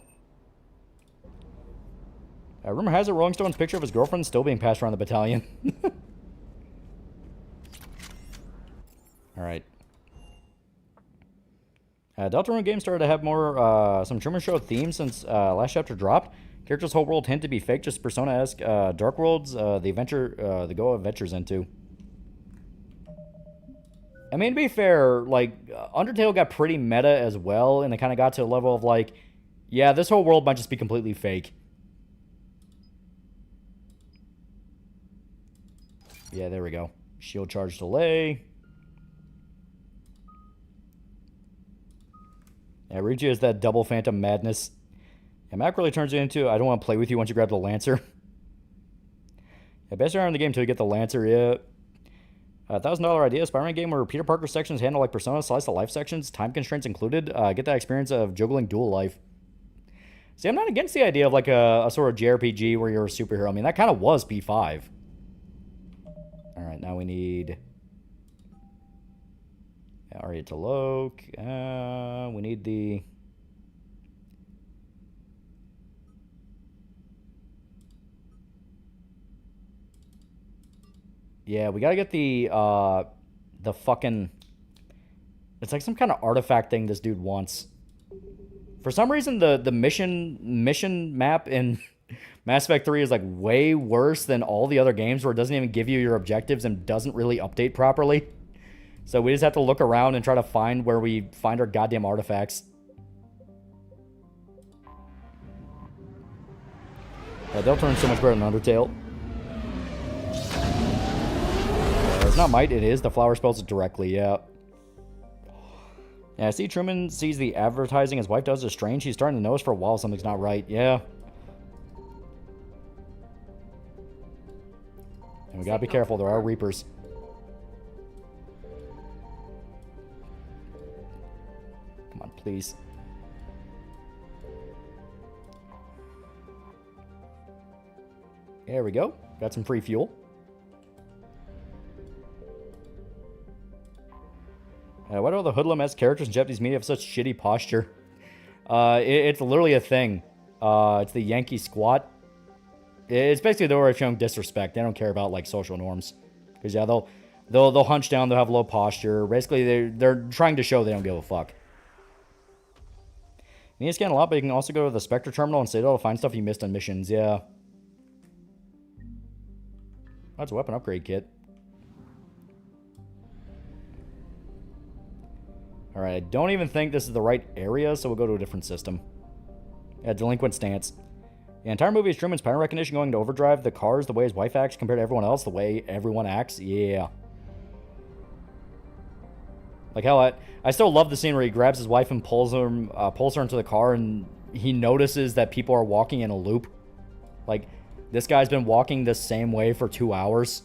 Rumor has it Rolling Stone's picture of his girlfriend still being passed around the battalion. Alright. Deltarune games started to have more, some Truman Show themes since last chapter dropped. Characters' whole world tend to be fake, just Persona-esque. Dark Worlds, the Go adventures into. I mean, to be fair, like, Undertale got pretty meta as well, and it kind of got to a level of, like, yeah, this whole world might just be completely fake. Yeah, there we go. Shield charge delay. Yeah, Ryuji is that double Phantom Madness. Yeah, Mac really turns it into, I don't want to play with you once you grab the Lancer. Yeah, best arrow in the game until you get the Lancer, yeah. $1,000 idea, Spider-Man game where Peter Parker sections handle like Persona, slice of life sections, time constraints included. Get that experience of juggling dual life. See, I'm not against the idea of like a sort of JRPG where you're a superhero. I mean, that kind of was P5. Alright, now we need... Aria to Loke. We need the... Yeah, we gotta get the fucking... It's like some kind of artifact thing this dude wants. For some reason, the mission map in Mass Effect 3 is like way worse than all the other games where it doesn't even give you your objectives and doesn't really update properly. So we just have to look around and try to find where we find our goddamn artifacts. Yeah, Deltarune so much better than Undertale. It's not might, it is. The flower spells it directly, yeah. Yeah, I see Truman sees the advertising his wife does is strange. He's starting to notice for a while something's not right, yeah. We gotta be careful. There are Reapers. Come on, please. There we go. Got some free fuel. Why do all the hoodlum-esque characters in Japanese media have such shitty posture? It's literally a thing. It's the Yankee squat. It's basically the way of showing disrespect. They don't care about like social norms. Because yeah, they'll hunch down. They'll have low posture. Basically, they're trying to show they don't give a fuck. You need to scan a lot, but you can also go to the Spectre terminal and Citadel to find stuff you missed on missions. Yeah. That's a weapon upgrade kit. Alright, I don't even think this is the right area, so we'll go to a different system. Yeah, delinquent stance. The entire movie is Truman's pattern recognition going to overdrive. The cars, the way his wife acts compared to everyone else, the way everyone acts. Yeah. Like, hell, I still love the scene where he grabs his wife and pulls her into the car, and he notices that people are walking in a loop. Like, this guy's been walking the same way for 2 hours.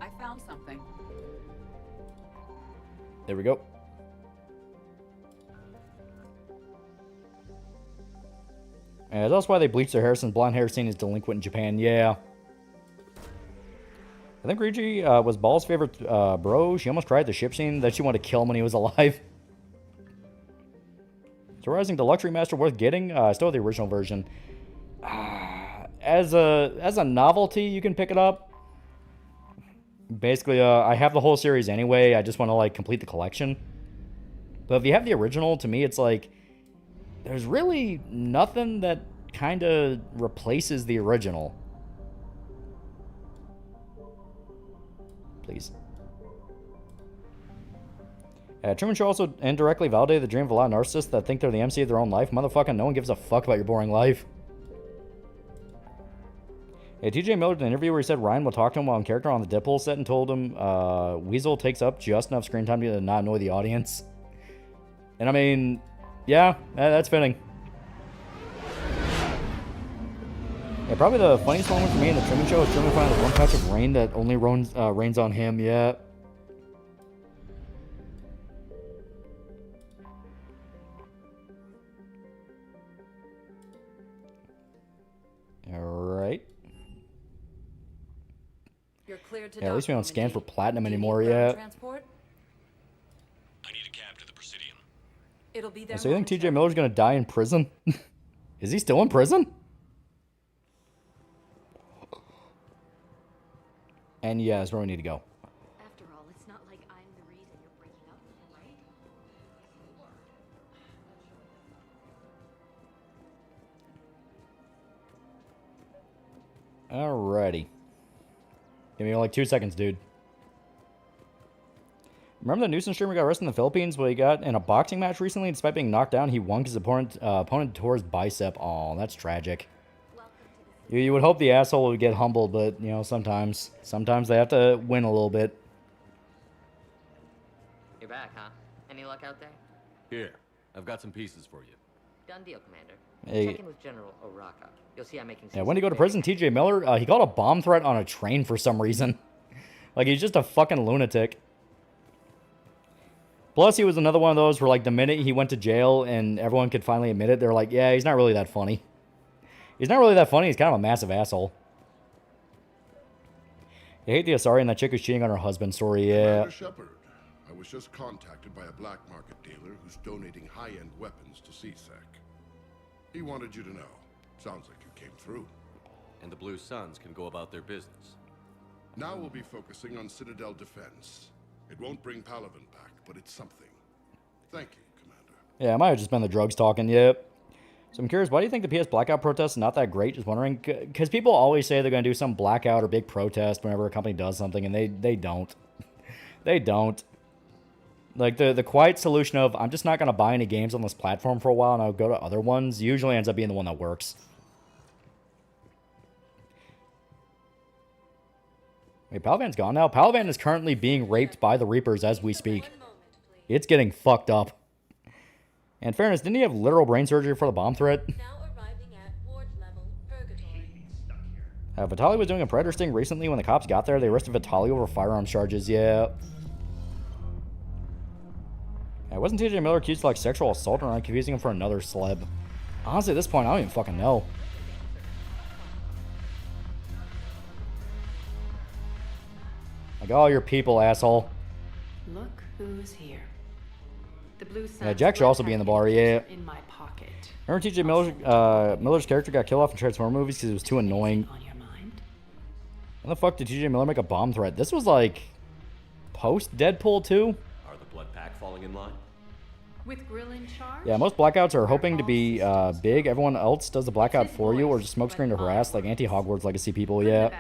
I found something.
There we go. And that's why they bleach their hair, since blonde hair seen as delinquent in Japan. Yeah. I think Rigi was Ball's favorite bro. She almost cried at the ship scene that she wanted to kill him when he was alive. Is Rising the Luxury Master worth getting? Still the original version. As a novelty, you can pick it up. Basically, I have the whole series anyway. I just want to like complete the collection. But if you have the original, to me, it's like there's really nothing that kind of replaces the original. Please. Truman Show also indirectly validated the dream of a lot of narcissists that think they're the MC of their own life. Motherfucking no one gives a fuck about your boring life. TJ Miller did an interview where he said Ryan will talk to him while in character on the Deadpool set and told him Weasel takes up just enough screen time to not annoy the audience. And I mean, yeah, that's fitting. Yeah, probably the funniest moment for me in the Truman Show is Truman finding the one patch of rain that only rains on him. Yeah. Alright.
You're cleared to
Yeah, at least we don't scan for platinum
Do you need
anymore
ground
yet.
transport?
I need a cab to the Presidium.
It'll be there.
So you think TJ Miller's gonna die in prison? Is he still in prison? And yeah, that's where we need to go.
After all, it's not like I'm the reason you're breaking up with him, right?
Alrighty. Give me like 2 seconds, dude. Remember the nuisance streamer got arrested in the Philippines, but he got in a boxing match recently. Despite being knocked down, he won his opponent tore his bicep. Oh, that's tragic. You would hope the asshole would get humbled, but, you know, sometimes they have to win a little bit.
You're back, huh? Any luck out there?
Here, I've got some pieces for you.
Done deal, Commander.
Hey.
Check in with General Oraka. You'll see I'm making sense.
Yeah, when did he go to prison? TJ Miller, he got a bomb threat on a train for some reason. Like, he's just a fucking lunatic. Plus, he was another one of those where, like, the minute he went to jail and everyone could finally admit it, they're like, yeah, he's not really that funny. He's not really that funny. He's kind of a massive asshole. I hate the Asari and that chick who's cheating on her husband story, yeah.
Commander Shepard, I was just contacted by a black market dealer who's donating high-end weapons to CSEC. He wanted you to know. Sounds like you came through.
And the Blue Suns can go about their business.
Now we'll be focusing on Citadel defense. It won't bring Paladin back, but it's something. Thank you, Commander.
Yeah, it might have just been the drugs talking, yep. So I'm curious, why do you think the PS Blackout protest is not that great? Just wondering, because people always say they're going to do some blackout or big protest whenever a company does something, and they don't. They don't. Like, the quiet solution of, I'm just not going to buy any games on this platform for a while, and I'll go to other ones, usually ends up being the one that works. Wait, Palavan's gone now? Palavan is currently being raped by the Reapers as we speak. It's getting fucked up. And in fairness, didn't he have literal brain surgery for the bomb threat?
Now arriving at ward level.
Vitaly was doing a predator sting recently. When the cops got there, they arrested Vitaly over firearms charges. Yeah. Wasn't TJ Miller accused of like sexual assault or confusing him for another celeb? Honestly, at this point, I don't even fucking know. Like, all your people, asshole.
Look who's here. The blue
Yeah, Jack should also be in the bar, yeah.
In my pocket.
Remember TJ Miller's character got killed off in Transformer movies because it was too annoying? When the fuck did TJ Miller make a bomb threat? This was like post Deadpool 2?
Are the Blood Pack falling in line?
With Grill in charge?
Yeah, most blackouts are hoping to be big. Everyone else does the blackout for you or just smokescreen to harass like anti-Hogwarts Legacy people, yeah.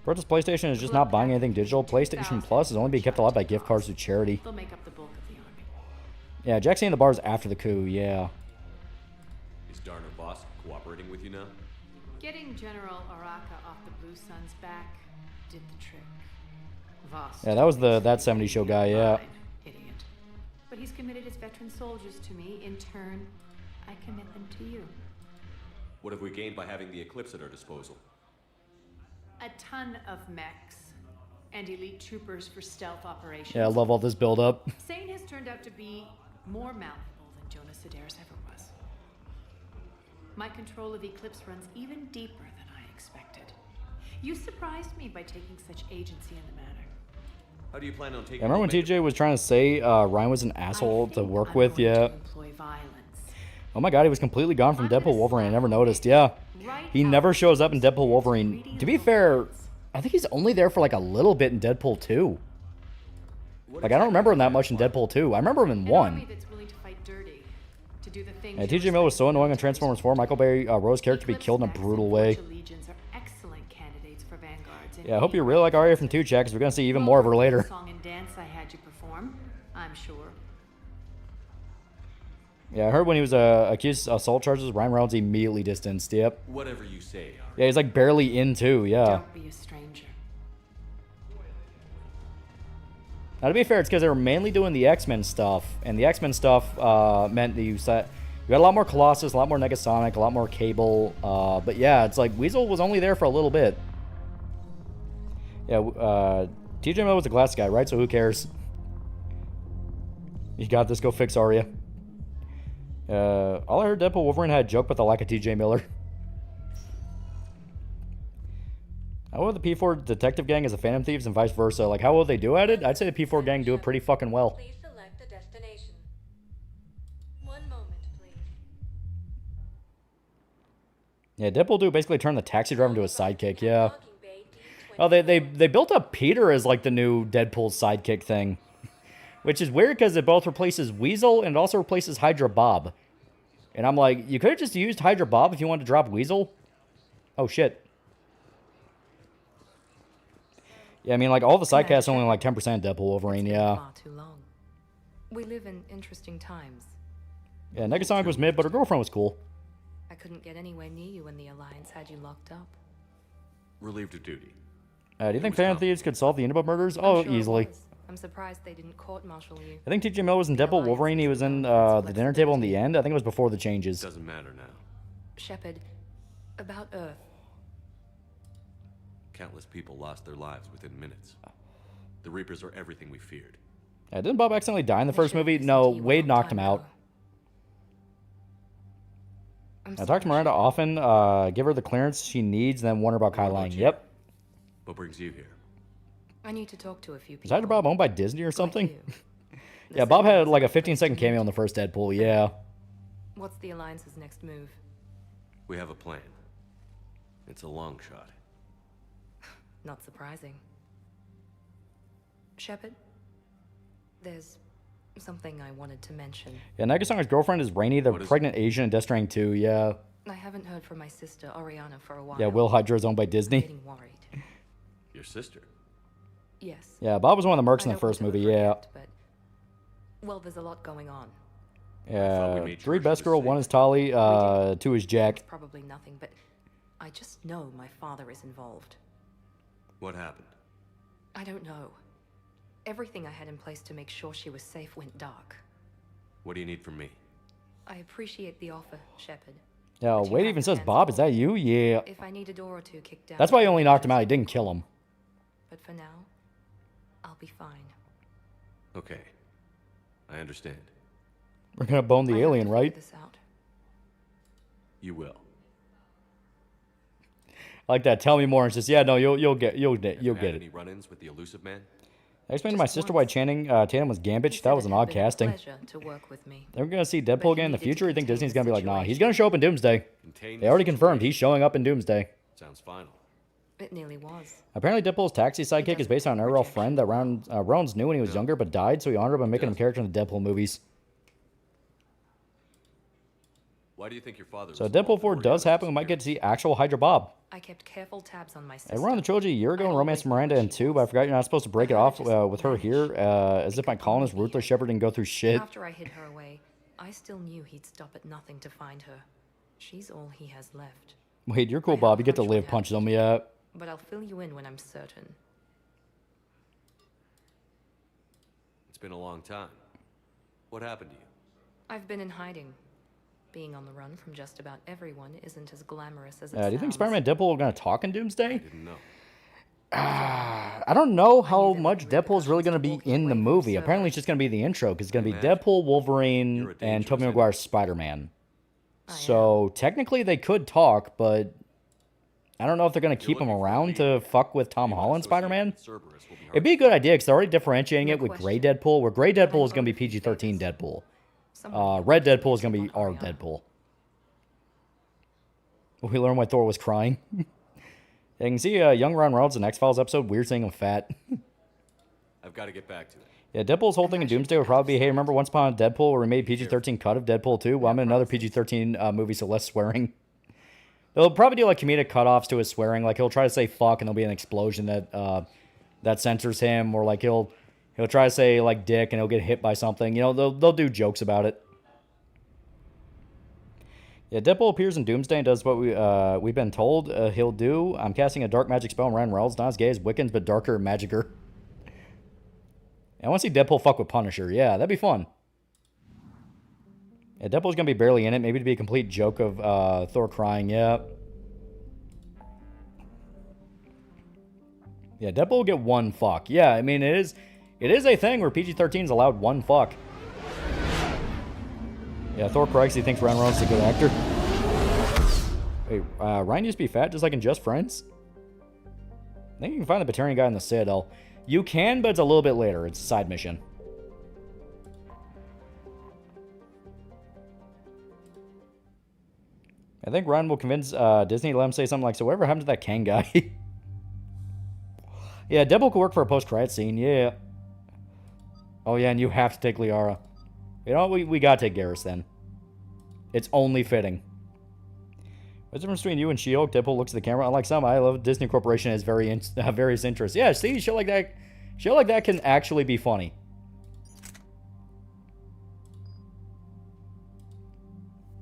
Purchase PlayStation is just not buying anything digital. PlayStation Plus is only being kept alive by gift cards to charity.
They'll make up the bulk of the army.
Yeah, Jack's in the bars after the coup, yeah.
Is Darner Boss cooperating with you now?
Getting General Araka off the Blue Sun's back did the trick. Voss.
Yeah, that was the That 70s Show guy, yeah.
Idiot. But he's committed his veteran soldiers to me. In turn, I commit them to you.
What have we gained by having the Eclipse at our disposal?
A ton of mechs and elite troopers for stealth operations.
Yeah, I love all this build-up.
Sane has turned out to be more malleable than Jonas Sedaris ever was. My control of Eclipse runs even deeper than I expected. You surprised me by taking such agency in the matter.
How do you plan on taking?
I remember when TJ was trying to say Ryan was an asshole to work with, yeah. Oh my god, he was completely gone from Deadpool Wolverine. I never noticed, yeah. He never shows up in Deadpool Wolverine. To be fair, I think he's only there for like a little bit in Deadpool 2. Like, I don't remember him that much in Deadpool 2. I remember him in 1. Yeah, TJ Miller was so annoying on Transformers 4. Michael Bay Rowe's character to be killed in a brutal way. Yeah, I hope you really like Arya from 2, Jack, because we're going to see even more of her later.
Song and dance I had you perform, I'm sure.
Yeah, I heard when he was accused of assault charges, Ryan Reynolds immediately distanced. Yep.
Whatever you say.
Yeah, he's like barely in too. Yeah.
Don't be a stranger.
Now to be fair, it's because they were mainly doing the X-Men stuff, and the X-Men stuff meant that you got a lot more Colossus, a lot more Negasonic, a lot more Cable. But yeah, it's like Weasel was only there for a little bit. Yeah, TJ Miller was a glass guy, right? So who cares? You got this. Go fix Arya. All I heard Deadpool Wolverine had a joke about the lack of TJ Miller. How will the P4 detective gang as the Phantom Thieves and vice versa? Like, how will they do at it? I'd say the P4 gang do it pretty fucking well.
Please select a destination. 1 moment, please.
Yeah, Deadpool do basically turn the taxi driver into a sidekick, yeah. Oh, they built up Peter as like the new Deadpool sidekick thing. Which is weird because it both replaces Weasel and it also replaces Hydra Bob. And I'm like, you could have just used Hydra Bob if you wanted to drop Weasel. Oh, shit. Yeah, I mean, like, all the sidecasts only like 10% Deadpool Wolverine, yeah.
Far too long. We live in interesting times.
Yeah, Negasonic was mid, but her girlfriend was cool.
I couldn't get anywhere near you when the Alliance had you locked up.
Relieved of duty.
Do you think Phantom Thieves could solve the Innova murders? Oh,
Sure
easily.
I'm surprised they didn't court-martial you.
I think TJ Miller was in Deadpool Wolverine. He was in the dinner table in the end. I think it was before the changes.
Doesn't matter now.
Shepard, about Earth.
Countless people lost their lives within minutes. The Reapers are everything we feared.
Didn't Bob accidentally die in the first movie? No, Wade knocked him out. I talk to Miranda often, give her the clearance she needs, then wonder about Kai Lang. Yep.
What brings you here?
I need to talk to a few people.
Is Hydra Bob owned by Disney or something? Yeah, Bob had like a 15-second cameo in the first Deadpool, yeah.
What's the Alliance's next move?
We have a plan. It's a long shot.
Not surprising. Shepard, there's something I wanted to mention.
Yeah, Negasonic's girlfriend is Rainey, the pregnant Asian in Death Stranding 2, yeah.
I haven't heard from my sister, Oriana, for a while.
Yeah, Will Hydra is owned by Disney.
I'm getting worried.
Your sister?
Yes.
Yeah, Bob was one of the mercs in the first movie, yeah.
But, well, there's a lot going on.
Yeah, 3 best girl, 1 is Tali, 2 is Jack.
It's probably nothing, but I just know my father is involved.
What happened?
I don't know. Everything I had in place to make sure she was safe went dark.
What do you need from me?
I appreciate the offer, Shepard.
Yeah, Wade even says, Bob, is that you? Yeah.
If I need a door or two kicked down.
That's why he only knocked him out. He didn't kill him.
But for now, I'll be fine.
Okay. I understand.
We're gonna bone the alien, right?
This out.
You will.
I like that. Tell me more. And says, yeah, no, you'll get
Have
it.
you had any run-ins with the elusive man?
I explained to my sister why Channing Tatum was Gambit. That was an odd casting.
To work with me.
They're gonna see Deadpool again in the future. You think Disney's gonna be like, nah, he's gonna show up in Doomsday. They already confirmed he's showing up in Doomsday.
Sounds final.
It nearly was.
Apparently, Deadpool's taxi sidekick is based on an IRL friend that Rollins knew when he was younger but died, so he honored him by making him a character in the Deadpool movies.
Why do you think your father was
So if Deadpool 4 does happen, we might get to see actual Hydra Bob.
I kept careful tabs on my sister.
I ran the trilogy a year ago and Romance Miranda in 2, but I forgot you're not supposed to break it off with her here, as if my colonist ruthless shepherd didn't go through shit.
After I hid her away, I still knew he'd stop at nothing to find her. She's all he has left.
Wait, you're cool, Bob. You get to live punch them, yeah.
But I'll fill you in when I'm certain.
It's been a long time. What happened to you?
I've been in hiding. Being on the run from just about everyone isn't as glamorous as it
Do you think
sounds.
Spider-Man and Deadpool are going to talk in Doomsday?
I didn't know.
I don't know how much Deadpool is really going to be in the movie. Apparently, it's just going to be the intro, because it's going to be Deadpool, Wolverine, and Tobey Maguire's Spider-Man. So, technically, they could talk, but I don't know if they're going to keep him around to fuck with Tom Holland's Spider-Man. It'd be a good idea, because they're already differentiating it with Gray Deadpool, where Gray Deadpool is going to be PG-13 Deadpool. Red Deadpool is going to be R Deadpool. We learned why Thor was crying. You can see young Ryan Reynolds in the X-Files episode. Weird seeing him fat.
I've got to get back to it.
Yeah, Deadpool's whole thing in Doomsday would probably be, hey, remember Once Upon a Deadpool where we made PG-13 cut of Deadpool 2? Well, I'm in another PG-13 movie, so less swearing. They'll probably do like comedic cutoffs to his swearing. Like he'll try to say fuck and there'll be an explosion that censors him, or like he'll try to say like dick and he'll get hit by something. You know, they'll do jokes about it. Yeah, Deadpool appears in Doomsday and does what we've been told he'll do. I'm casting a dark magic spell on Ryan Reynolds, not as gay as Wiccans, but darker and magicer. I want to see Deadpool fuck with Punisher. Yeah, that'd be fun. Yeah, Deadpool's gonna be barely in it, maybe to be a complete joke of Thor crying. Yeah. Yeah, Deadpool will get one fuck. Yeah, I mean it is a thing where PG-13 is allowed one fuck. Yeah, Thor cries. He thinks Ryan Reynolds is a good actor. Wait, Ryan used to be fat just like in Just Friends? I think you can find the Batarian guy in the Citadel. You can, but it's a little bit later. It's a side mission. I think Ryan will convince Disney to let him say something like, so whatever happened to that Kang guy? Yeah, Deadpool could work for a post-credit scene. Yeah. Oh, yeah, and you have to take Liara. You know what? We gotta take Garrus then. It's only fitting. What's the difference between you and She-Hulk? Deadpool looks at the camera. Unlike some, I love Disney Corporation has various interests. Yeah, see, shit like that can actually be funny.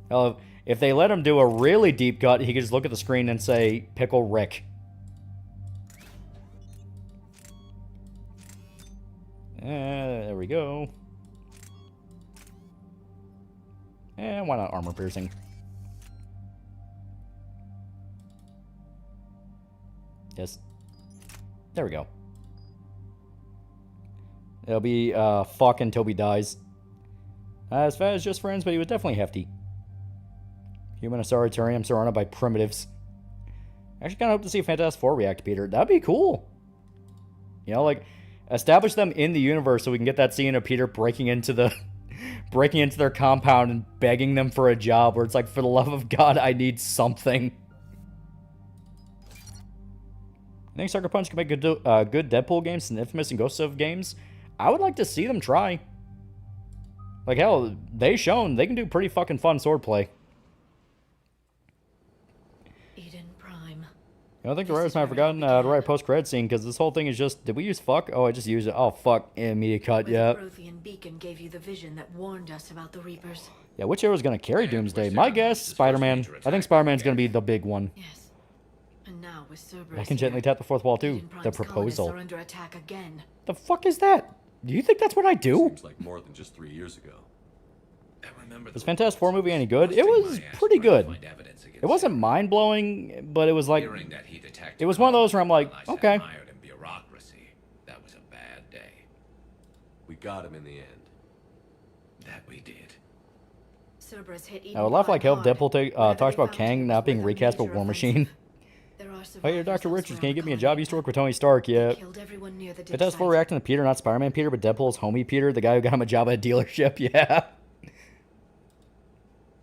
Hell, if they let him do a really deep cut, he could just look at the screen and say, Pickle Rick. There we go. And why not armor piercing? Yes. There we go. It'll be fuck until he dies. As fat as Just Friends, but he was definitely hefty. Human Asaritarium surrounded by primitives. I actually kind of hope to see Fantastic Four react to Peter. That'd be cool. You know, like, establish them in the universe so we can get that scene of Peter breaking into their compound and begging them for a job where it's like, for the love of God, I need something. I think Sucker Punch can make good Deadpool games and Infamous and Ghost of games. I would like to see them try. Like, hell, they've shown they can do pretty fucking fun swordplay.
Eden Prime.
I don't think the writers might have forgotten to write a post-credit scene, because this whole thing is just, did we use fuck? Oh, I just used it. Oh, fuck. Immediate cut, yeah.
The Prothean beacon gave you the vision that warned us about the Reapers.
Yeah, which hero is going to carry Doomsday? My guess, Spider-Man. I think Spider-Man's going to be the big one.
Yes. And now with Cerberus,
I can gently tap the fourth wall, too. The proposal.
Are under attack again.
The fuck is that? Do you think that's what I do?
Seems like more than just 3 years ago.
Was Fantastic Four movie any good? It was pretty good. It wasn't mind-blowing, but it was like... It was one of those where I'm like, okay.
That was a bad day.
We got him in the end.
That we did.
Cerberus hit
I would laugh like hell if Deadpool talks about Kang not being recast by War Machine. Hey, Dr. Richards, can you get me a job? You used to work with Tony Stark, yeah. Fantastic Four reacting to Peter, not Spider-Man Peter, but Deadpool's homie Peter, the guy who got him a job at a dealership, yeah.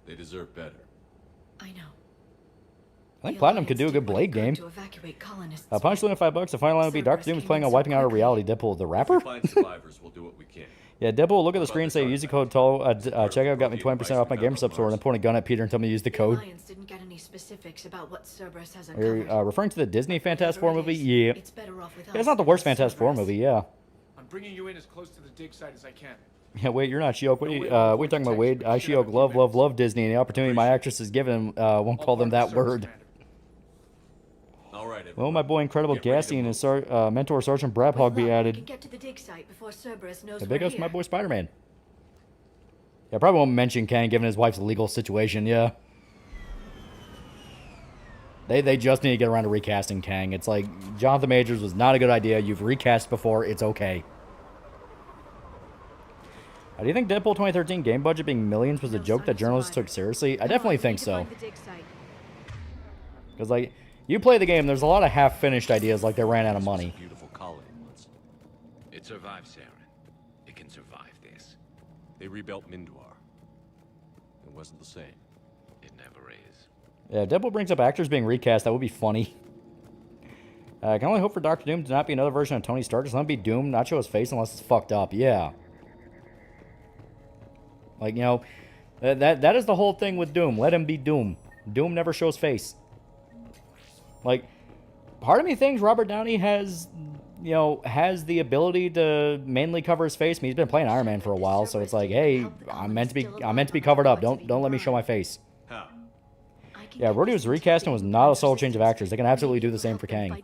They deserve better.
I know.
I think Platinum could do a good Blade game. Punch Luna $5. The final line would be Dr. Doom is playing on wiping out a reality. Deadpool, the rapper?
If we find survivors, we'll do what we can.
Yeah, Deadpool will look at the screen and say, use the code TOL, checkout got me 20% off my GamerSub store, and then point a gun at Peter and tell me to use the code.
Didn't get any specifics about what Cerberus has
Are you,
uncovered.
referring to the Disney Fantastic Four movie? Yeah.
It's better off with
Yeah, it's not the worst Fantastic Four movie, yeah.
I'm bringing you in as close to the dig site as I can.
Yeah, wait, you're not She-Hulk. What are you talking about, Wade? I She-Hulk love Disney, and the opportunity my actress is given won't call them that word.
All right,
Well, my boy Incredible Gassy and his mentor Sergeant Brabhog be added.
Get to the dig site before Cerberus knows
The
we're
big ups
here.
my boy Spider-Man. Yeah, I probably won't mention Kang given his wife's legal situation, yeah. They just need to get around to recasting Kang. It's like, Jonathan Majors was not a good idea. You've recast before. It's okay. Do you think Deadpool 2013 game budget being millions was a joke that journalists took seriously? I definitely think so. Because, like, you play the game, there's a lot of half-finished ideas like they ran out of money.
Beautiful colony once.
It survived Saren. It can survive this.
They rebuilt Mindwar. It wasn't the same.
It never is.
Yeah, if Deadpool brings up actors being recast, that would be funny. I can only hope for Dr. Doom to not be another version of Tony Stark. Just let him be Doom, not show his face unless it's fucked up. Yeah. Like, you know, that is the whole thing with Doom. Let him be Doom. Doom never shows face. Like, part of me thinks Robert Downey has, you know, has the ability to mainly cover his face. I mean, he's been playing Iron Man for a while, so it's like, hey, I'm meant to be covered up. Don't let me show my face.
How?
Yeah, Rhodey was recast and was not a sole change of actors. They can absolutely do the same for Kang.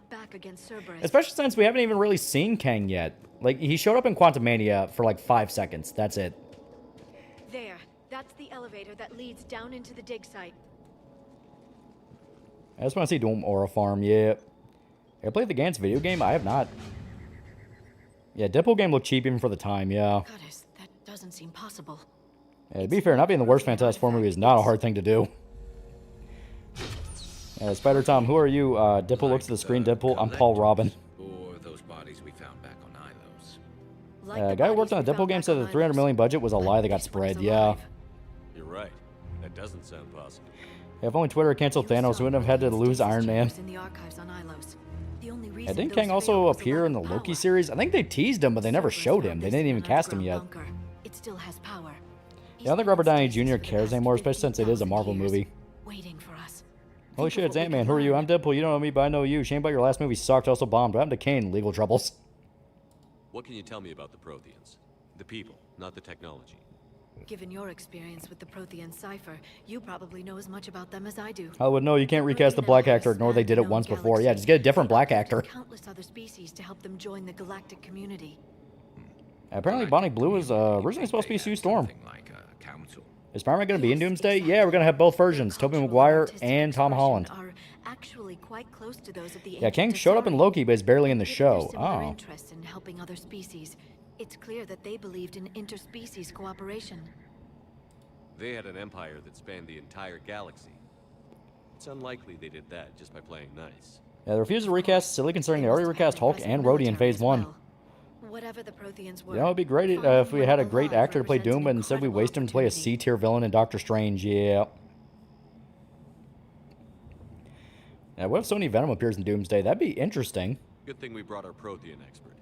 Especially since we haven't even really seen Kang yet. Like, he showed up in Quantumania for like 5 seconds. That's it.
There. That's the elevator that leads down into the dig site.
I just want to see Doom Aura Farm, yeah. I played the Gantz video game? I have not. Yeah, Deadpool game looked cheap even for the time, yeah.
Goddess, that doesn't seem possible.
Yeah, to be fair, not being the worst Fantastic Four movie is not a hard thing to do. Spider Tom, who are you? Deadpool looks at the screen. Deadpool, I'm Paul Robin.
Or those bodies we found back on Ilos.
A guy who worked on the Deadpool game said the $300 million budget was a lie that got spread, yeah.
You're right. That doesn't sound possible.
Yeah, if only Twitter had canceled Thanos, we wouldn't have had to lose Iron Man. Yeah, didn't Kang also appear in the Loki series? I think they teased him, but they never showed him. They didn't even cast him yet.
It still has power.
Yeah, I don't think Robert Downey Jr. cares anymore, especially since it is a Marvel movie.
Waiting for us.
Holy shit, it's Ant-Man. Who are you? I'm Deadpool. You don't know me, but I know you. Shame about your last movie sucked. Also bombed. What happened to Kane? Legal troubles.
What can you tell me about the Protheans? The people, not the technology.
Given your experience with the Prothean cipher, you probably know as much about them as I do.
Hollywood, no, you can't recast the black actor. Ignore they did it once before. Yeah, just get a different black actor.
Countless other species to help them join the galactic community.
Apparently, Bonnie Blue was originally supposed to be Sue Storm. Is Spider-Man going to be in Doomsday? Yeah, we're going to have both versions, Tobey Maguire and Tom Holland.
Actually quite close to those of the
Yeah, Kang showed up in Loki, but is barely in the show. Oh.
Interest in helping other species. It's clear that they believed in interspecies cooperation.
They had an empire that spanned the entire galaxy. It's unlikely they did that just by playing nice.
Yeah, the refusal to recast is silly considering they already recast Hulk and Rhodey in Phase 1.
Whatever the Protheans were,
You know, it'd be great if we had a great actor to play Doom, but instead we waste him to play a C-tier villain in Doctor Strange, yeah. Yeah, what if Sony Venom appears in Doomsday? That'd be interesting.
Good thing we brought our Prothean expert.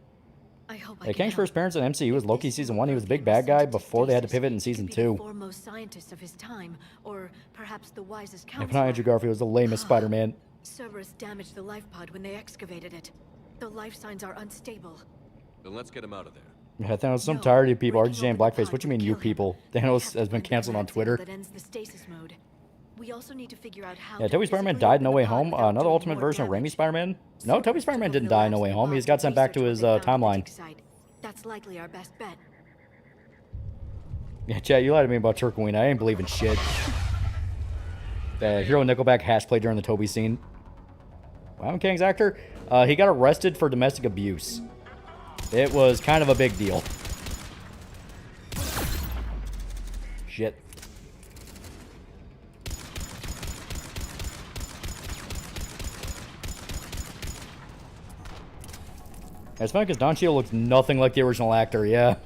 I hope
Yeah, Kang's first appearance in MCU was Loki Season 1. He was a big bad guy before they had to pivot in Season 2.
Foremost scientist of his time, or perhaps the wisest
If
counselor.
not, Andrew Garfield was the lamest Spider-Man.
Cerberus damaged the life pod when they excavated it. The life signs are unstable.
Then let's get him out of there.
Yeah, Thanos, I'm tired of people RGJ and blackface. What do you mean, you people? Thanos has been canceled on Twitter.
That ends the stasis mode. We also need to figure out how
Yeah, Tobey Spider-Man died in No Way Home. Another Ultimate version of Raimi Spider-Man? No, Tobey Spider-Man didn't die in No Way Home. He just got sent back to his timeline.
That's likely our best bet.
Yeah, chat, you lied to me about Turquoise. I ain't believing shit. Hero Nickelback hash played during the Toby scene. Wyoming King's actor? He got arrested for domestic abuse. It was kind of a big deal. Shit. It's funny because Don Cheadle looks nothing like the original actor, yeah.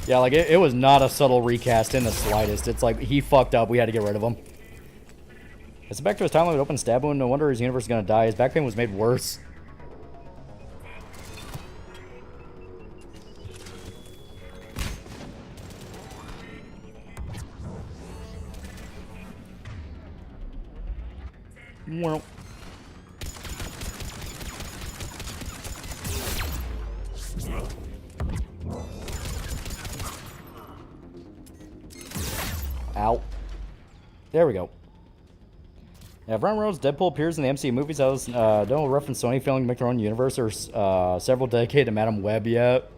Yeah, like, it was not a subtle recast in the slightest. It's like, he fucked up, we had to get rid of him. It's back to his time limit open stab wound. No wonder his universe is gonna die. His back pain was made worse. Well. Ow. There we go. Yeah, if Ryan Reynolds' Deadpool appears in the MCU movies, I was don't reference Sony failing to make their own universe or several dedicated to Madam Web yet.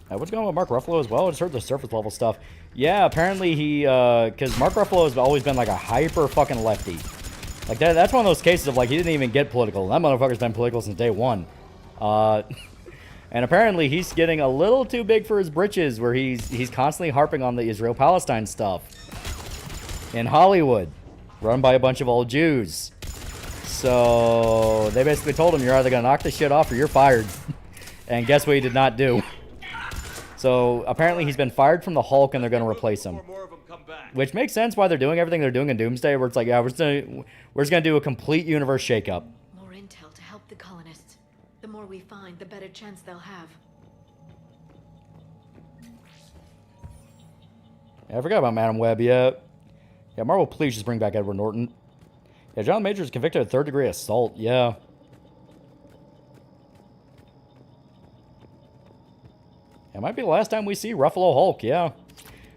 What's going on with Mark Ruffalo as well? I just heard the surface level stuff. Yeah, apparently he, because Mark Ruffalo has always been like a hyper fucking lefty. Like that's one of those cases of like he didn't even get political. That motherfucker's been political since day one. And apparently he's getting a little too big for his britches, where he's constantly harping on the Israel-Palestine stuff in Hollywood, run by a bunch of old Jews. So they basically told him, you're either gonna knock this shit off or you're fired. And guess what he did not do? So apparently he's been fired from the Hulk, and they're gonna replace him. Which makes sense why they're doing everything they're doing in Doomsday, where it's like, yeah, we're just gonna do a complete universe shakeup.
More intel to help the colonists. The more we find, the better chance they'll have.
Yeah, I forgot about Madam Web, yeah. Yeah, Marvel, please just bring back Edward Norton. Yeah, John Major is convicted of third-degree assault, yeah. It might be the last time we see Ruffalo Hulk, yeah.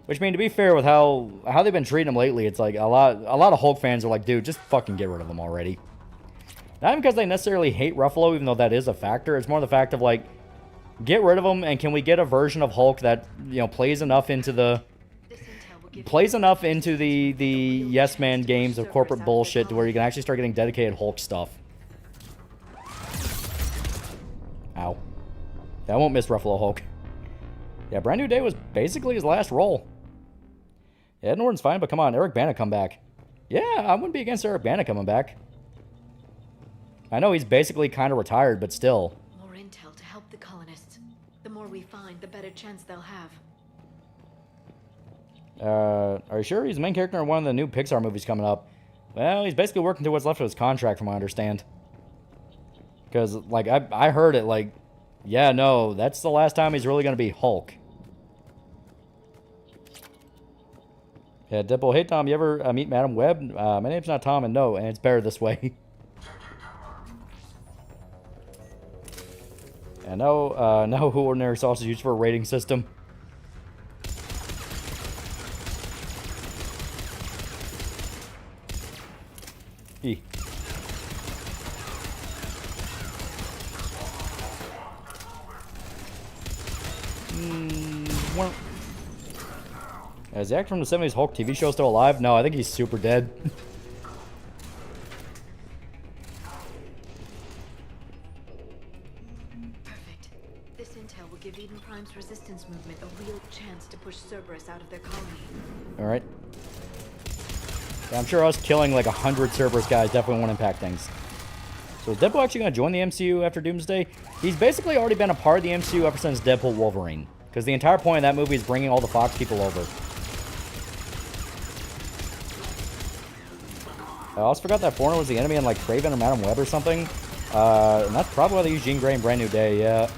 Which, I mean, to be fair with how they've been treating him lately, it's like a lot of Hulk fans are like, dude, just fucking get rid of him already. Not even because they necessarily hate Ruffalo, even though that is a factor. It's more the fact of, like, get rid of him, and can we get a version of Hulk that, you know, plays enough into the yes man games of corporate bullshit to where you can actually start getting dedicated Hulk stuff. Ow. Yeah, I won't miss Ruffalo Hulk. Yeah, Brand New Day was basically his last role. Yeah, Ed Norton's fine, but come on, Eric Bana come back. Yeah, I wouldn't be against Eric Bana coming back. I know he's basically kind of retired, but still.
More intel to help the colonists. The more we find, the better chance they'll have.
Are you sure he's the main character in one of the new Pixar movies coming up? Well, he's basically working to what's left of his contract, from what I understand. Because, like, I heard it, like, yeah, no, that's the last time he's really going to be Hulk. Yeah, Deadpool. Hey, Tom, you ever meet Madam Web? My name's not Tom, and no, and it's better this way. And no, who ordinary sausage used for a rating system. E. Is the actor from the 70s Hulk TV show still alive? No, I think he's super dead.
Perfect. This intel will give Eden Prime's resistance movement a real chance to push Cerberus out of their colony.
Alright. Yeah, I'm sure us killing like 100 Cerberus guys definitely won't impact things. So is Deadpool actually going to join the MCU after Doomsday? He's basically already been a part of the MCU ever since Deadpool Wolverine. Because the entire point of that movie is bringing all the Fox people over. I also forgot that Foreigner was the enemy in like Kraven or Madam Web or something. And that's probably why they use Jean Grey in Brand New Day, yeah.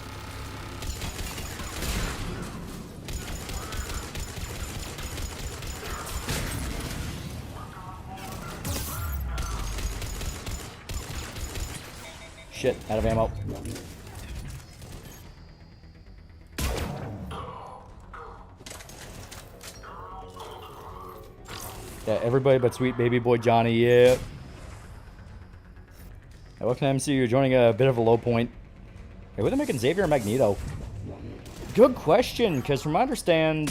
Shit, out of ammo. Yeah, everybody but sweet baby boy Johnny, yeah. Welcome to MCU, joining a bit of a low point. Hey, what are they making Xavier or Magneto? Good question, because from my understand,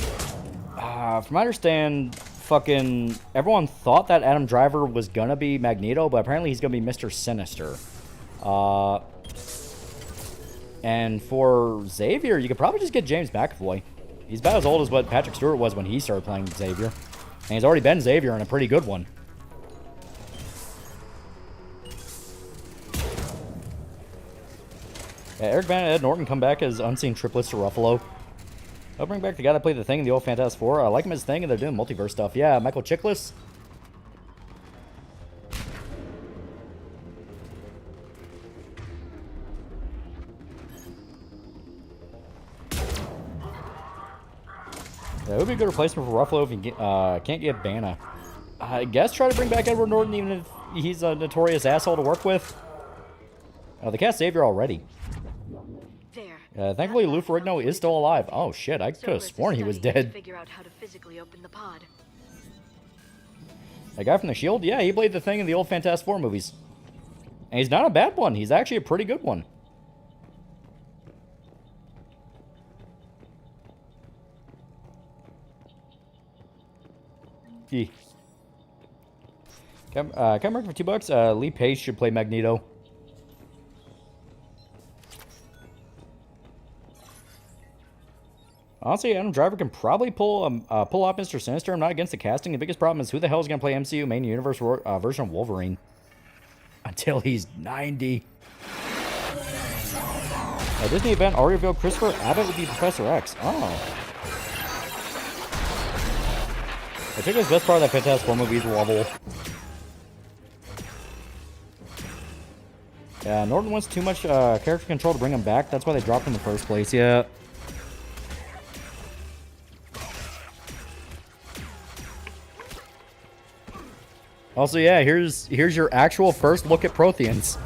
fucking everyone thought that Adam Driver was gonna be Magneto, but apparently he's gonna be Mr. Sinister. And for Xavier, you could probably just get James McAvoy. He's about as old as what Patrick Stewart was when he started playing Xavier. And he's already been Xavier and a pretty good one. Yeah, Eric Bana and Ed Norton come back as unseen triplets to Ruffalo. They'll bring back the guy that played the Thing in the old Fantastic Four. I like him as Thing, and they're doing multiverse stuff. Yeah, Michael Chiklis. Yeah, it would be a good replacement for Ruffalo if you can't get Bana. I guess try to bring back Edward Norton even if he's a notorious asshole to work with. They cast Xavier already. Thankfully, Lou Ferrigno is still alive. Oh shit, I could have sworn he was dead.
Figure out how to physically open the pod.
That guy from The Shield? Yeah, he played the Thing in the old Fantastic Four movies. And he's not a bad one. He's actually a pretty good one. Come work for $2. Lee Pace should play Magneto. Honestly, Adam Driver can probably pull off Mr. Sinister. I'm not against the casting. The biggest problem is who the hell is going to play MCU main universe version of Wolverine until he's 90. A Disney event already revealed Christopher Abbott would be Professor X. Oh. I think the best part of that Fantastic Four movie is Wobble. Yeah, Norton wants too much character control to bring him back. That's why they dropped him in the first place. Yeah. Also, yeah, here's your actual first look at Protheans.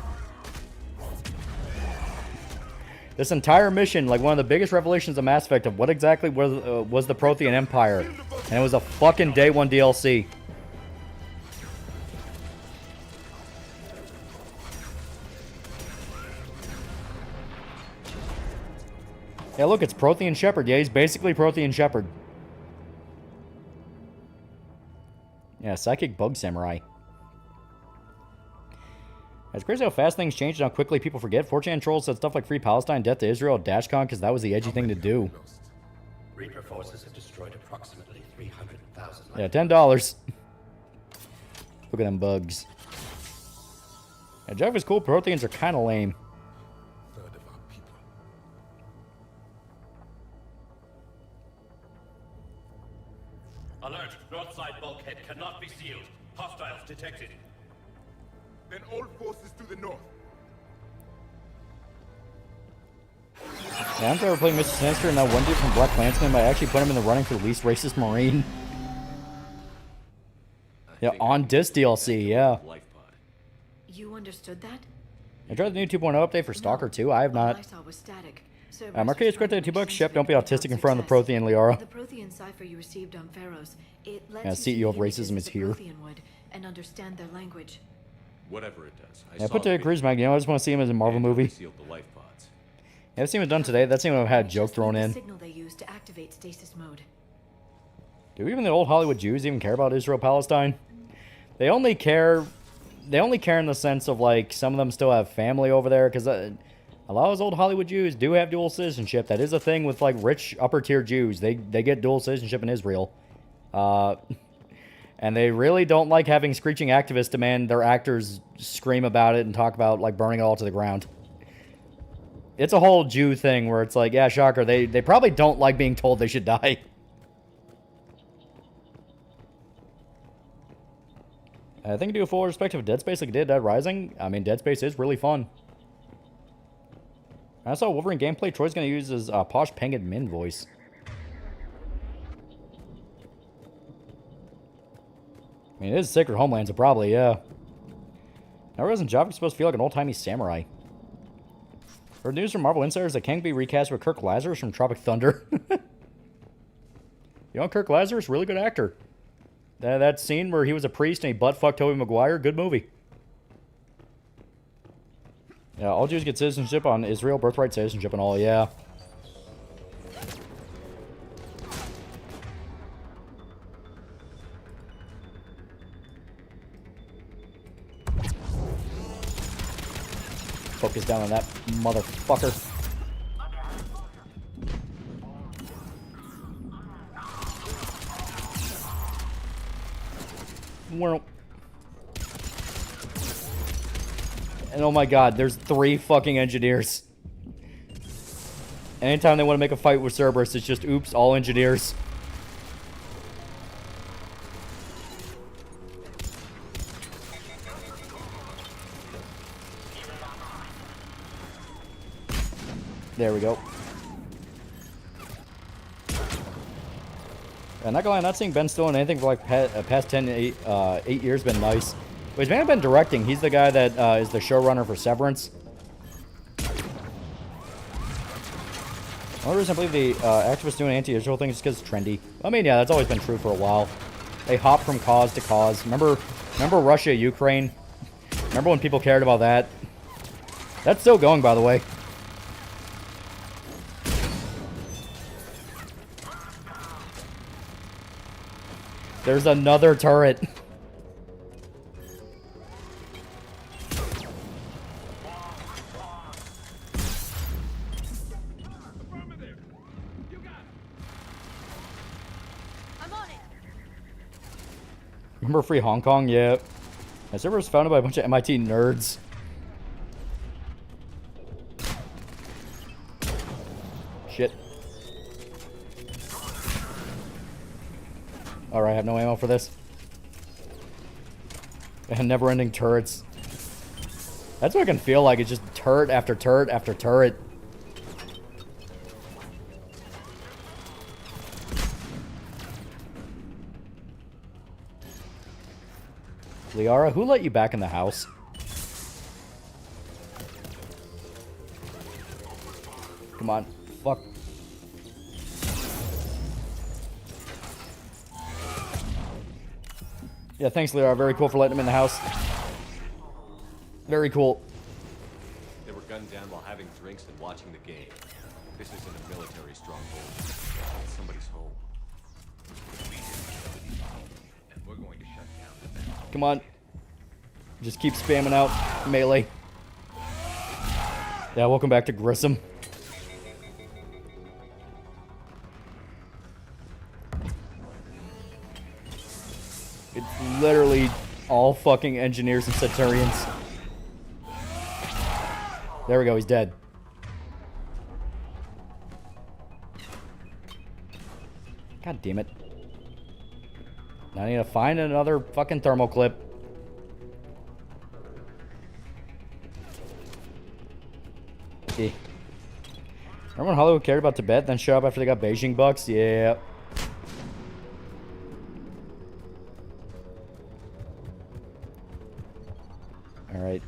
This entire mission, like one of the biggest revelations of Mass Effect of what exactly was the Prothean Empire, and it was a fucking day one DLC. Yeah, look, it's Prothean Shepherd. Yeah, he's basically Prothean Shepherd. Yeah, Psychic Bug Samurai. It's crazy how fast things change and how quickly people forget. 4chan trolls said stuff like Free Palestine, Death to Israel, DashCon, because that was the edgy thing to do.
Reaper forces have destroyed approximately 300,000.
Yeah, $10. Look at them bugs. Yeah, Java's cool. Protheans are kind of lame.
Alert! Northside bulkhead cannot be sealed. Hostiles detected.
Then all forces to the north.
Yeah, I'm ever playing Mr. Sinister and that one dude from Black Klansman might actually put him in the running for the least racist Marine. Yeah, on this DLC, yeah.
You understood that?
I tried the new 2.0 update for Stalker 2. I have not.
I saw was static.
Marquez scripted $2. Shep, don't be autistic in front of the Prothean, Liara.
The Prothean cipher you received on Pharaohs, it lets
Yeah,
you
CEO of racism is here.
and understand their language.
Whatever it does.
Yeah, put to Cruz Magneto. I just want to see him as a Marvel movie.
Sealed the life pods.
Yeah, that scene was done today. That scene would have had a joke thrown in.
Signal they use to activate stasis mode.
Do even the old Hollywood Jews even care about Israel Palestine? They only care in the sense of like some of them still have family over there because a lot of those old Hollywood Jews do have dual citizenship. That is a thing with like rich upper tier Jews. They get dual citizenship in Israel. And they really don't like having screeching activists demand their actors scream about it and talk about like burning it all to the ground. It's a whole Jew thing where it's like, yeah, shocker, they probably don't like being told they should die. I think I do a full perspective of Dead Space like I did Dead Rising. I mean, Dead Space is really fun. I saw Wolverine gameplay. Troy's going to use his posh Penguin Min voice. I mean, it is Sacred Homeland, so probably, yeah. Now, wasn't Java supposed to feel like an old-timey samurai? Heard news from Marvel Insiders that Kang be recast with Kirk Lazarus from Tropic Thunder. You know, Kirk Lazarus, really good actor. That scene where he was a priest and he butt-fucked Tobey Maguire, good movie. Yeah, all Jews get citizenship on Israel, birthright citizenship and all, yeah. Focus down on that motherfucker. Well. And oh my god, there's 3 fucking engineers. Anytime they want to make a fight with Cerberus, it's just oops, all engineers. There we go. I'm not gonna lie, I'm not seeing Ben still in anything for like past 8 years. Been nice. But he's mainly been directing. He's the guy that is the showrunner for Severance. The only reason I believe the activists doing anti-Israel thing is because it's trendy. I mean, yeah, that's always been true for a while. They hop from cause to cause. Remember Russia, Ukraine? Remember when people cared about that? That's still going, by the way. There's another turret. Remember Free Hong Kong? Yeah. That server was founded by a bunch of MIT nerds. Shit. Alright, I have no ammo for this. And never-ending turrets. That's what it can feel like. It's just turret after turret after turret. Liara, who let you back in the house? Come on. Fuck. Yeah, thanks, Liara. Very cool for letting him in the house. Very cool.
They were gunned down while having drinks and watching the game. This isn't a military stronghold. It's somebody's home.
And we're going to shut down the battle.
Come on. Just keep spamming out melee. Yeah, welcome back to Grissom. It's literally all fucking engineers and Centurions. There we go, he's dead. God damn it. Now I need to find another fucking thermal clip. Yeah. Remember when Hollywood cared about Tibet, then showed up after they got Beijing bucks? Yeah. Alright.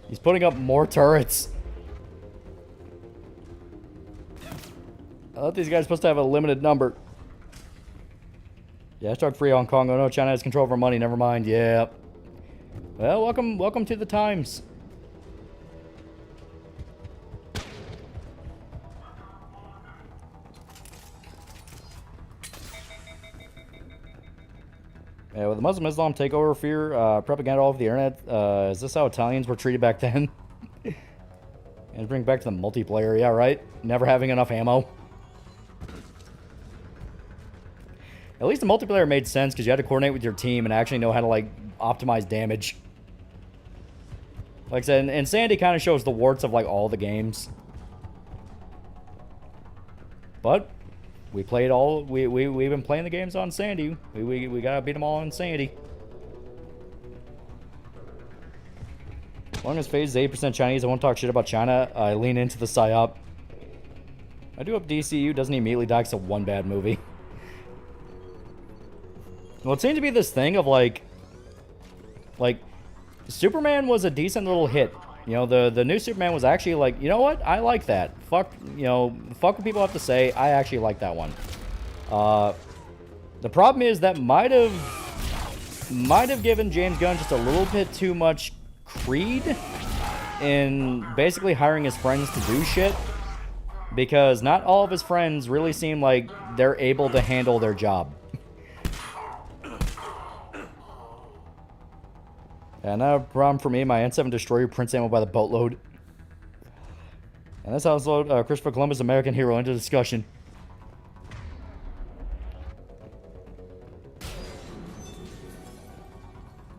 He's putting up more turrets. I thought these guys are supposed to have a limited number. Yeah, start free Hong Kong. Oh no, China has control over money. Never mind. Yeah. Well, welcome to the times. Yeah, with the Muslim Islam takeover fear, propaganda all over the internet, is this how Italians were treated back then? And bring back to the multiplayer, yeah, right? Never having enough ammo. At least the multiplayer made sense because you had to coordinate with your team and actually know how to, like, optimize damage. Like I said, and Sandy kind of shows the warts of, like, all the games. But we played all, we've been playing the games on Sandy. We gotta beat them all on Sandy. As long as Phase is 8% Chinese, I won't talk shit about China. I lean into the PSYOP. I do hope DCU doesn't immediately die because of one bad movie. Well, it seemed to be this thing of like Superman was a decent little hit. You know, the new Superman was actually like, you know what? I like that. Fuck, you know, fuck what people have to say. I actually like that one. The The problem is that might have given James Gunn just a little bit too much creed in basically hiring his friends to do shit, because not all of his friends really seem like they're able to handle their job. And now, problem for me, my N7 destroyer prints ammo by the boatload. And that's how Christopher Columbus, American hero, into discussion.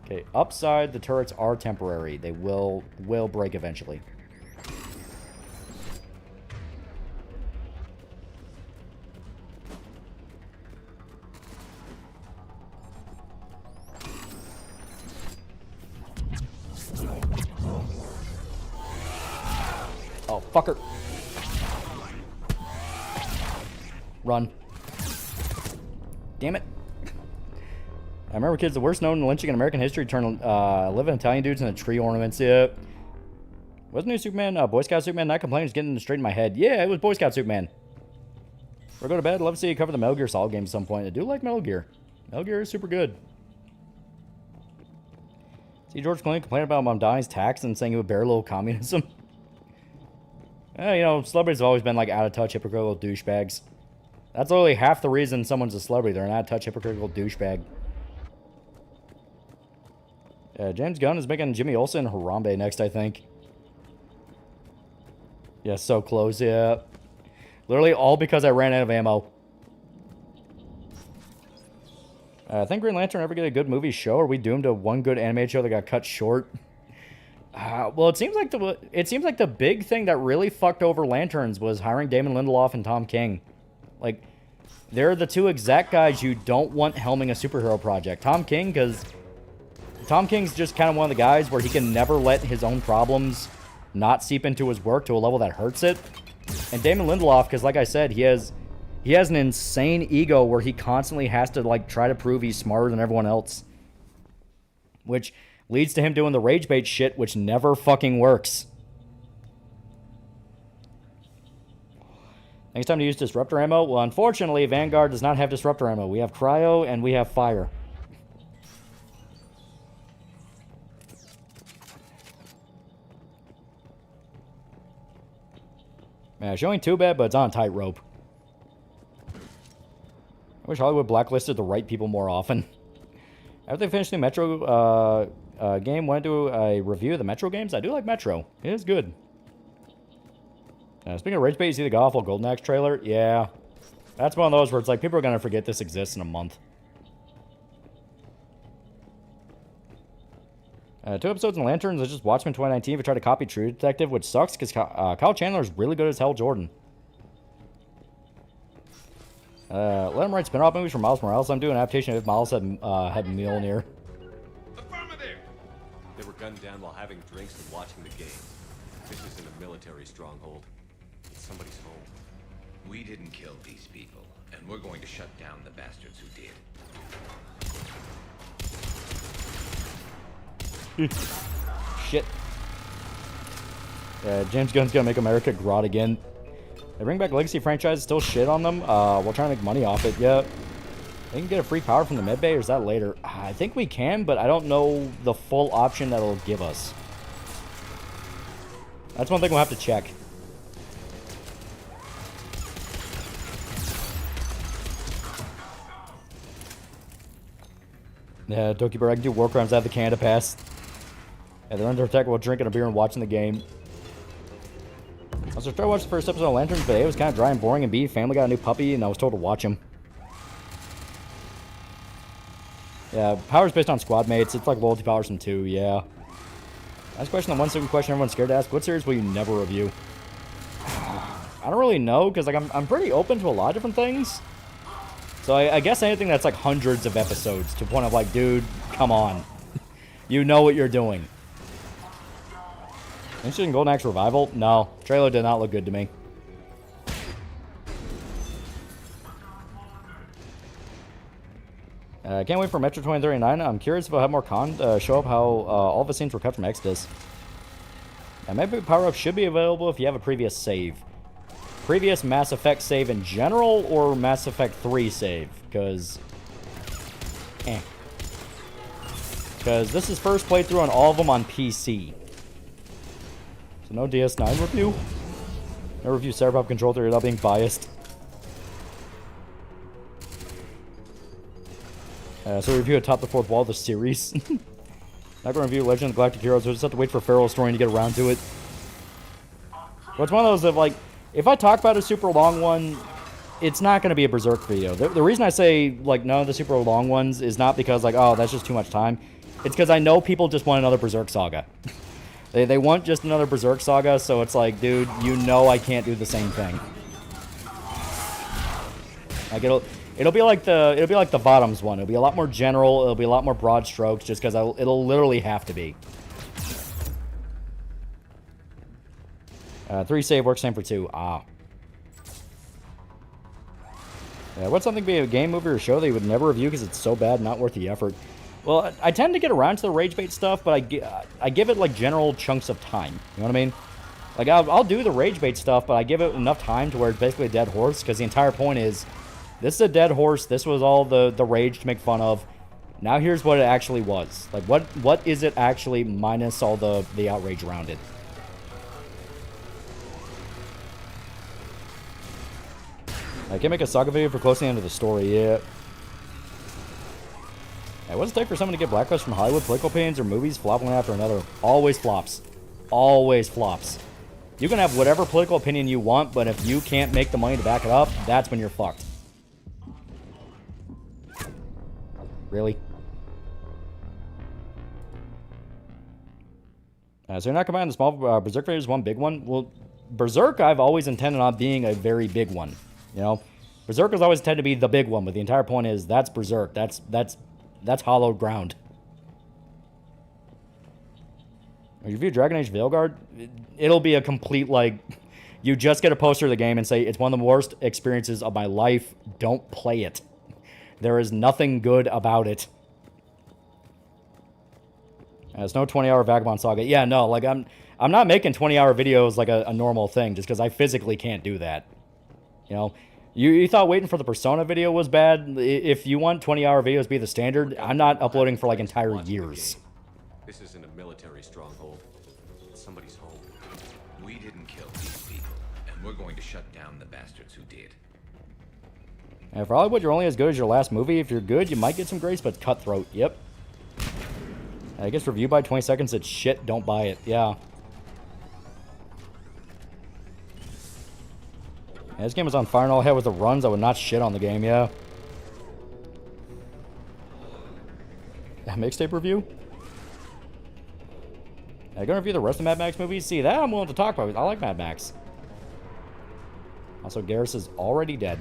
Okay, upside, the turrets are temporary. They will break eventually. Oh, fucker. Run. Damn it. I remember kids, the worst known lynching in American history turned 11 Italian dudes into tree ornaments. Yeah. Wasn't it Superman? Boy Scout Superman? Not complaining, just getting straight in my head. Yeah, it was Boy Scout Superman. We're going to bed. Love to see you cover the Metal Gear Solid game at some point. I do like Metal Gear. Metal Gear is super good. See George Clooney complain about Mom Donnie's tax and saying it would bear a little communism. You know, celebrities have always been like out of touch, hypocritical douchebags. That's literally half the reason someone's a celebrity. They're an out of touch, hypocritical douchebag. James Gunn is making Jimmy Olsen and Harambe next, I think. Yeah, so close, yeah. Literally all because I ran out of ammo. I think Green Lantern ever get a good movie show? Or are we doomed to one good animated show that got cut short? Well, it seems like the big thing that really fucked over Lanterns was hiring Damon Lindelof and Tom King. Like, they're the two exact guys you don't want helming a superhero project. Tom King, because Tom King's just kind of one of the guys where he can never let his own problems not seep into his work to a level that hurts it. And Damon Lindelof, because like I said, he has an insane ego where he constantly has to like try to prove he's smarter than everyone else. Which leads to him doing the rage bait shit, which never fucking works. Next time to use disruptor ammo? Well, unfortunately, Vanguard does not have disruptor ammo. We have cryo and we have fire. Man, showing too bad, but it's on a tightrope. I wish Hollywood blacklisted the right people more often. After they finish the Metro game, want to do a review of the Metro games? I do like Metro. It is good. Speaking of rage bait, you see the Godfall Golden Axe trailer? Yeah. That's one of those where it's like, people are going to forget this exists in a month. 2 episodes in Lanterns. It's just Watchmen 2019. We tried to copy True Detective, which sucks because Kyle Chandler is really good as Hal Jordan. Let him write spin-off movies for Miles Morales. I'm doing an adaptation of if Miles had Mjolnir.
They were gunned down while having drinks and watching the game. This isn't a military stronghold. It's somebody's home.
We didn't kill these people, and we're going to shut down the bastards who did.
Shit. James Gunn's gonna make America grot again. They bring back legacy franchises, still shit on them while trying to make money off it. Yeah. They can get a free power from the medbay, or is that later? I think we can, but I don't know the full option that it'll give us. That's one thing we'll have to check. Yeah, Doki Bear, I can do war crimes out of the Canada Pass. Yeah, they're under attack while drinking a beer and watching the game. I was trying to watch the first episode of Lanterns, but A, it was kind of dry and boring, and B, family got a new puppy, and I was told to watch him. Yeah, power's based on squad mates. It's like loyalty powers from 2, yeah. Last question, the one simple question everyone's scared to ask. What series will you never review? I don't really know, because like I'm pretty open to a lot of different things. So I guess anything that's like hundreds of episodes to the point of like, dude, come on. You know what you're doing. Interested in Golden Axe Revival? No. Trailer did not look good to me. Can't wait for Metro 2039. I'm curious if I'll have more show up how all the scenes were cut from Exodus. And maybe power-up should be available if you have a previous save. Previous Mass Effect save in general, or Mass Effect 3 save? Because Because this is first playthrough on all of them on PC. So no DS9 review. No review Cyberpunk Control Theory without being biased. So review Atop the Fourth Wall, the series. Not going to review Legend of the Galactic Heroes. We'll just have to wait for Pharaoh's story to get around to it. But it's one of those that, like, if I talk about a super long one, it's not going to be a Berserk video. The reason I say, like, none of the super long ones is not because, like, oh, that's just too much time. It's because I know people just want another Berserk saga. They want just another Berserk saga, so it's like, dude, you know I can't do the same thing. Like, it'll be like the Bottoms one. It'll be a lot more general. It'll be a lot more broad strokes, just because it'll literally have to be. 3 save works, same for 2. Ah. Yeah, what's something be a game, movie, or show that you would never review because it's so bad, not worth the effort? Well, I tend to get around to the rage bait stuff, but I give it, like, general chunks of time. You know what I mean? Like, I'll do the rage bait stuff, but I give it enough time to where it's basically a dead horse, because the entire point is, this is a dead horse, this was all the rage to make fun of. Now here's what it actually was. Like, what is it actually minus all the outrage around it? I can make a saga video for close to the end of the story, yeah. Hey, what does it take for someone to get blacklisted from Hollywood, political opinions, or movies? Flop one after another. Always flops. Always flops. You can have whatever political opinion you want, but if you can't make the money to back it up, that's when you're fucked. Really? So you're not combining the small Berserk videos as one big one? Well, Berserk I've always intended on being a very big one. You know? Berserk has always intended to be the big one, but the entire point is, that's Berserk. That's hollowed ground. If you review Dragon Age Veilguard, it'll be a complete, like, you just get a poster of the game and say, it's one of the worst experiences of my life. Don't play it. There is nothing good about it. It's no 20-hour Vagabond Saga. Yeah, no, like, I'm not making 20-hour videos like a normal thing, just because I physically can't do that. You know? You thought waiting for the Persona video was bad? If you want 20-hour videos to be the standard, I'm not uploading for, like, entire years.
This isn't a military stronghold. It's somebody's home.
We didn't kill these people, and we're going to shut down the bastards who did.
And for Hollywood, you're only as good as your last movie. If you're good, you might get some grace, but it's cutthroat. Yep. I guess review by 20 seconds, it's shit, don't buy it. Yeah. Yeah, this game was on fire and all I had was the runs. I would not shit on the game, yeah. Mixtape review? Are you gonna review the rest of Mad Max movies? See, that I'm willing to talk about. I like Mad Max. Also, Garrus is already dead.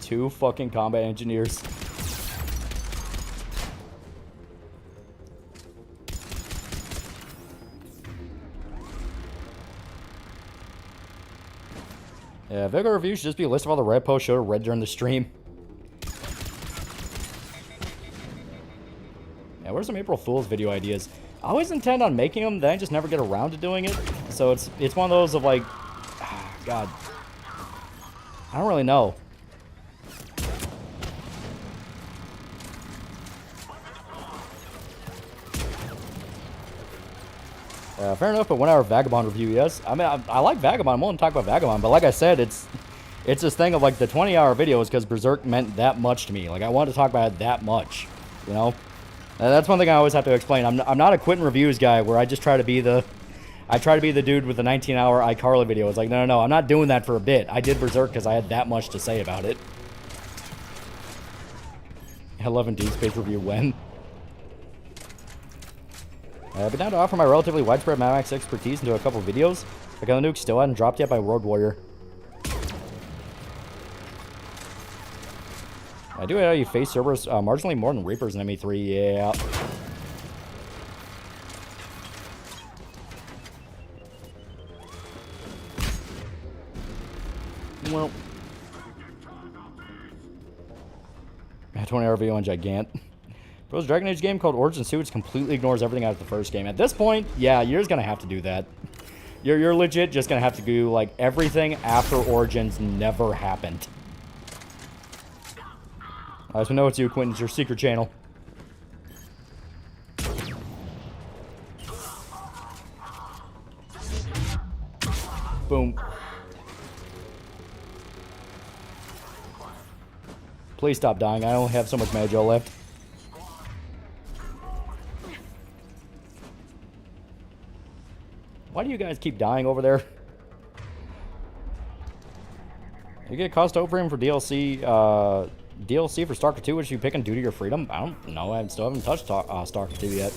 Two fucking combat engineers. Yeah, Vigor review should just be a list of all the red posts showed or read during the stream. Yeah, where's some April Fool's video ideas? I always intend on making them, then I just never get around to doing it. So it's one of those of like, God, I don't really know. Fair enough, but 1 hour Vagabond review, yes. I mean, I like Vagabond. I'm willing to talk about Vagabond, but like I said, it's this thing of like the 20-hour videos because Berserk meant that much to me. Like I wanted to talk about it that much, you know. That's one thing I always have to explain. I'm not a quitting reviews guy where I just try to be the dude with the 19-hour iCarly video. It's like no, I'm not doing that for a bit. I did Berserk because I had that much to say about it. 11 D space review when. I've been down to offer my relatively widespread Mad Max expertise into a couple videos. Like on the nuke still hadn't dropped yet by Road Warrior. I do know you face Cerberus marginally more than Reapers in ME3, yeah. Well. 20-hour video on Gigant. Bro's Dragon Age game called Origins 2, which completely ignores everything out of the first game. At this point, yeah, you're just gonna have to do that. You're legit just gonna have to do like everything after Origins never happened. I so know it's you, Quentin. It's your secret channel. Boom. Please stop dying. I only have so much Magio left. Why do you guys keep dying over there? You get cost over him for DLC. DLC for Stalker 2, which you pick and Duty or Freedom? I don't know. I still haven't touched Stalker 2 yet.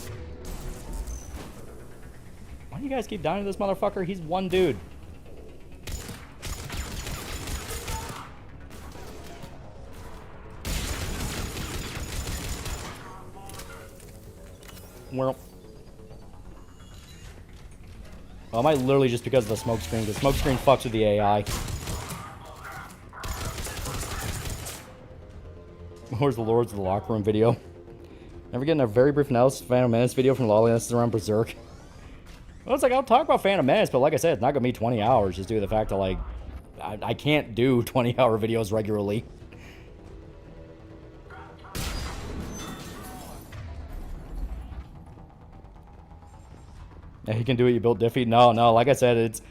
Why do you guys keep dying to this motherfucker? He's one dude. Well, I might literally just because of the smoke screen. The smoke screen fucks with the AI. Where's the Lords of the Locker Room video? Never getting a very brief analysis of Phantom Menace video from Loli. This is around Berserk. Well, it's like, I'll talk about Phantom Menace, but like I said, it's not going to be 20 hours just due to the fact that, like, I can't do 20-hour videos regularly. Yeah, you can do it, you built Diffie. No, like I said, it's...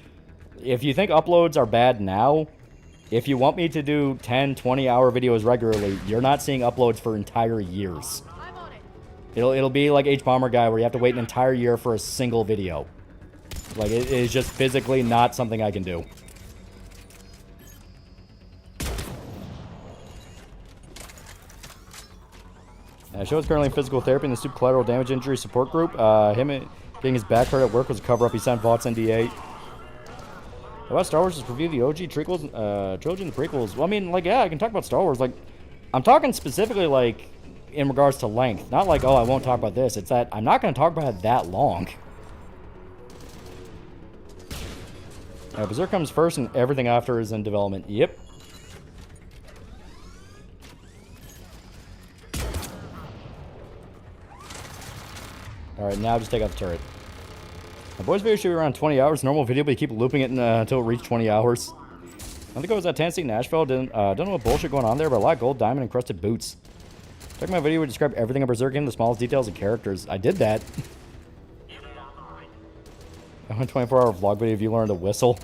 If you think uploads are bad now, if you want me to do 10, 20-hour videos regularly, you're not seeing uploads for entire years. It'll be like H-Bomber Guy, where you have to wait an entire year for a single video. Like, it is just physically not something I can do. Show is currently in physical therapy in the Super Collateral Damage Injury Support Group. Him getting his back hurt at work was a cover-up. He signed Vaught's NDA. About Star Wars, just review the OG trilogy and the prequels. Well, I mean, like, yeah, I can talk about Star Wars. Like, I'm talking specifically, like, in regards to length. Not like, oh, I won't talk about this. It's that I'm not going to talk about it that long. Berserk comes first and everything after is in development. Yep. Alright, now just take out the turret. My boy's video should be around 20 hours. Normal video, but you keep looping it until it reaches 20 hours. I think I was at Tennessee, Nashville. Don't know what bullshit going on there, but a lot of gold, diamond, encrusted boots. Check my video where I describe everything in Berserk game, the smallest details and characters. I did that. I went 24-hour vlog video if you learned to whistle.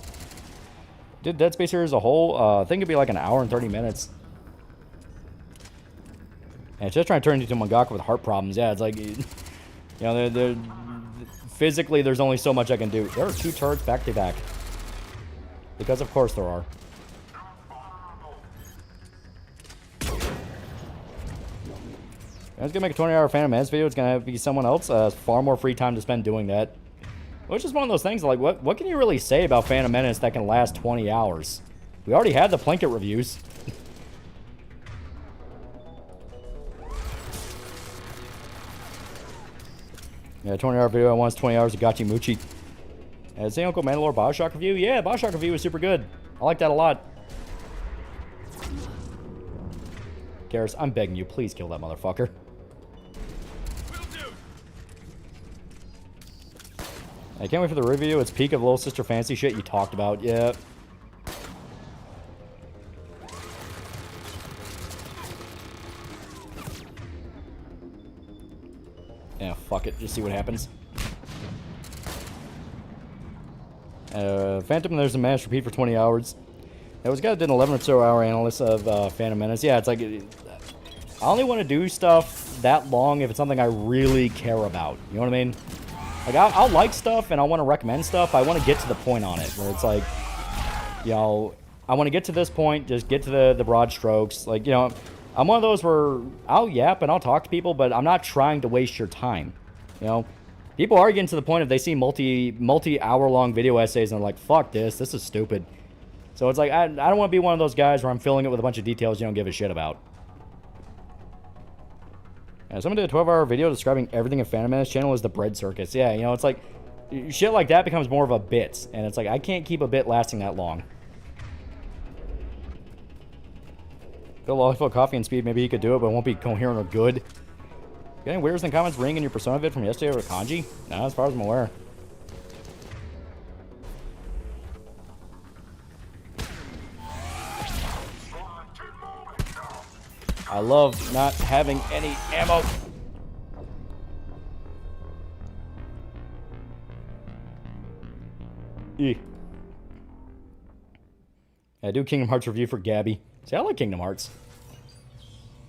Did Dead Space here as a whole? I think it'd be like an hour and 30 minutes. And it's just trying to turn into a mangaka with heart problems. Yeah, it's like, you know, physically there's only so much I can do. There are 2 turrets back to back. Because of course there are. I was gonna make a 20-hour Phantom Menace video. It's gonna be someone else. Far more free time to spend doing that. Which is one of those things, like, what can you really say about Phantom Menace that can last 20 hours? We already had the Plinkett reviews. Yeah, 20-hour video. I want 20 hours of Gachi Muchi. Is the Uncle Mandalore Bioshock review? Yeah, Bioshock review was super good. I like that a lot. Garrus, I'm begging you, please kill that motherfucker. I can't wait for the review. It's peak of Little Sister Fancy shit you talked about. Yeah. Yeah, fuck it. Just see what happens. Phantom, there's a Master repeat for 20 hours. It was a guy that did an 11 or so hour analysis of Phantom Menace. Yeah, it's like, I only want to do stuff that long if it's something I really care about. You know what I mean? Like, I'll like stuff and I want to recommend stuff. I want to get to the point on it where it's like, you know, I want to get to this point, just get to the broad strokes. Like, you know, I'm one of those where I'll yap and I'll talk to people, but I'm not trying to waste your time. You know, people are getting to the point if they see multi-hour-long video essays and they're like, fuck this is stupid. So it's like, I don't want to be one of those guys where I'm filling it with a bunch of details you don't give a shit about. Yeah, someone did a 12-hour video describing everything in Phantom Menace channel as the bread circus. Yeah, you know, it's like, shit like that becomes more of a bit. And it's like, I can't keep a bit lasting that long. Phil Lollipop, Coffee and Speed, maybe he could do it, but it won't be coherent or good. Got any weirders in the comments ring in your Persona vid from yesterday or Kanji? No, as far as I'm aware. I love not having any ammo. I do Kingdom Hearts review for Gabby. See, I like Kingdom Hearts.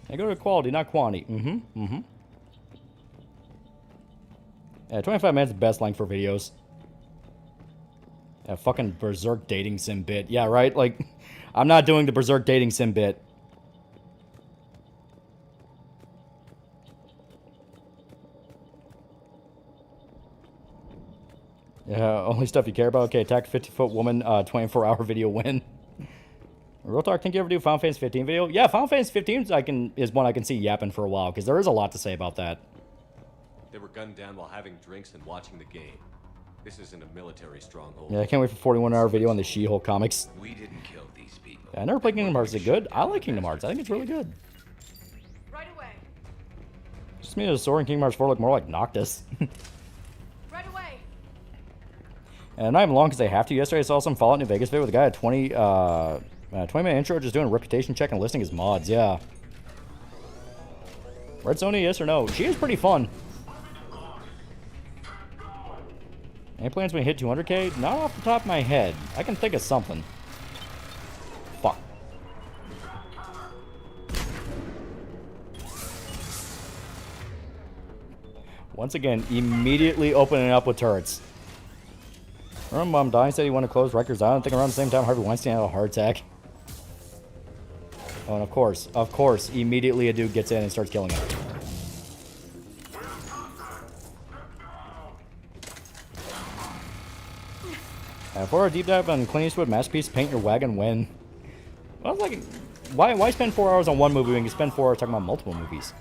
I go to quality, not quantity. Yeah, 25 minutes is the best length for videos. That fucking Berserk dating sim bit. Yeah, right? Like, I'm not doing the Berserk dating sim bit. Yeah, only stuff you care about. Okay, attack 50-foot woman, 24-hour video win. Real talk, think you ever do Final Fantasy 15 video? Yeah, Final Fantasy 15 is one I can see yapping for a while, because there is a lot to say about that.
They were gunned down while having drinks and watching the game. This isn't a military stronghold.
Yeah, I can't wait for 41-hour video on the She-Hulk comics.
We didn't kill these people.
Yeah, I never played Kingdom Hearts. Is it good? I like Kingdom Hearts. I think it's really good.
Right away.
Just me as Sora and Kingdom Hearts 4 look more like Noctis.
Right away.
And not even long because they have to. Yesterday I saw some Fallout New Vegas video with a guy at 20-minute intro just doing a reputation check and listing his mods. Yeah. Red Sony, yes or no? She is pretty fun. Any plans when we hit 200k? Not off the top of my head. I can think of something. Fuck. Once again, immediately opening up with turrets. Remember Mom Dying said he wanted to close records. I don't think around the same time Harvey Weinstein had a heart attack. Oh, and of course, immediately a dude gets in and starts killing him. For a deep dive on Clint Eastwood masterpiece, Paint Your Wagon When. I was like, why spend 4 hours on one movie when you can spend 4 hours talking about multiple movies?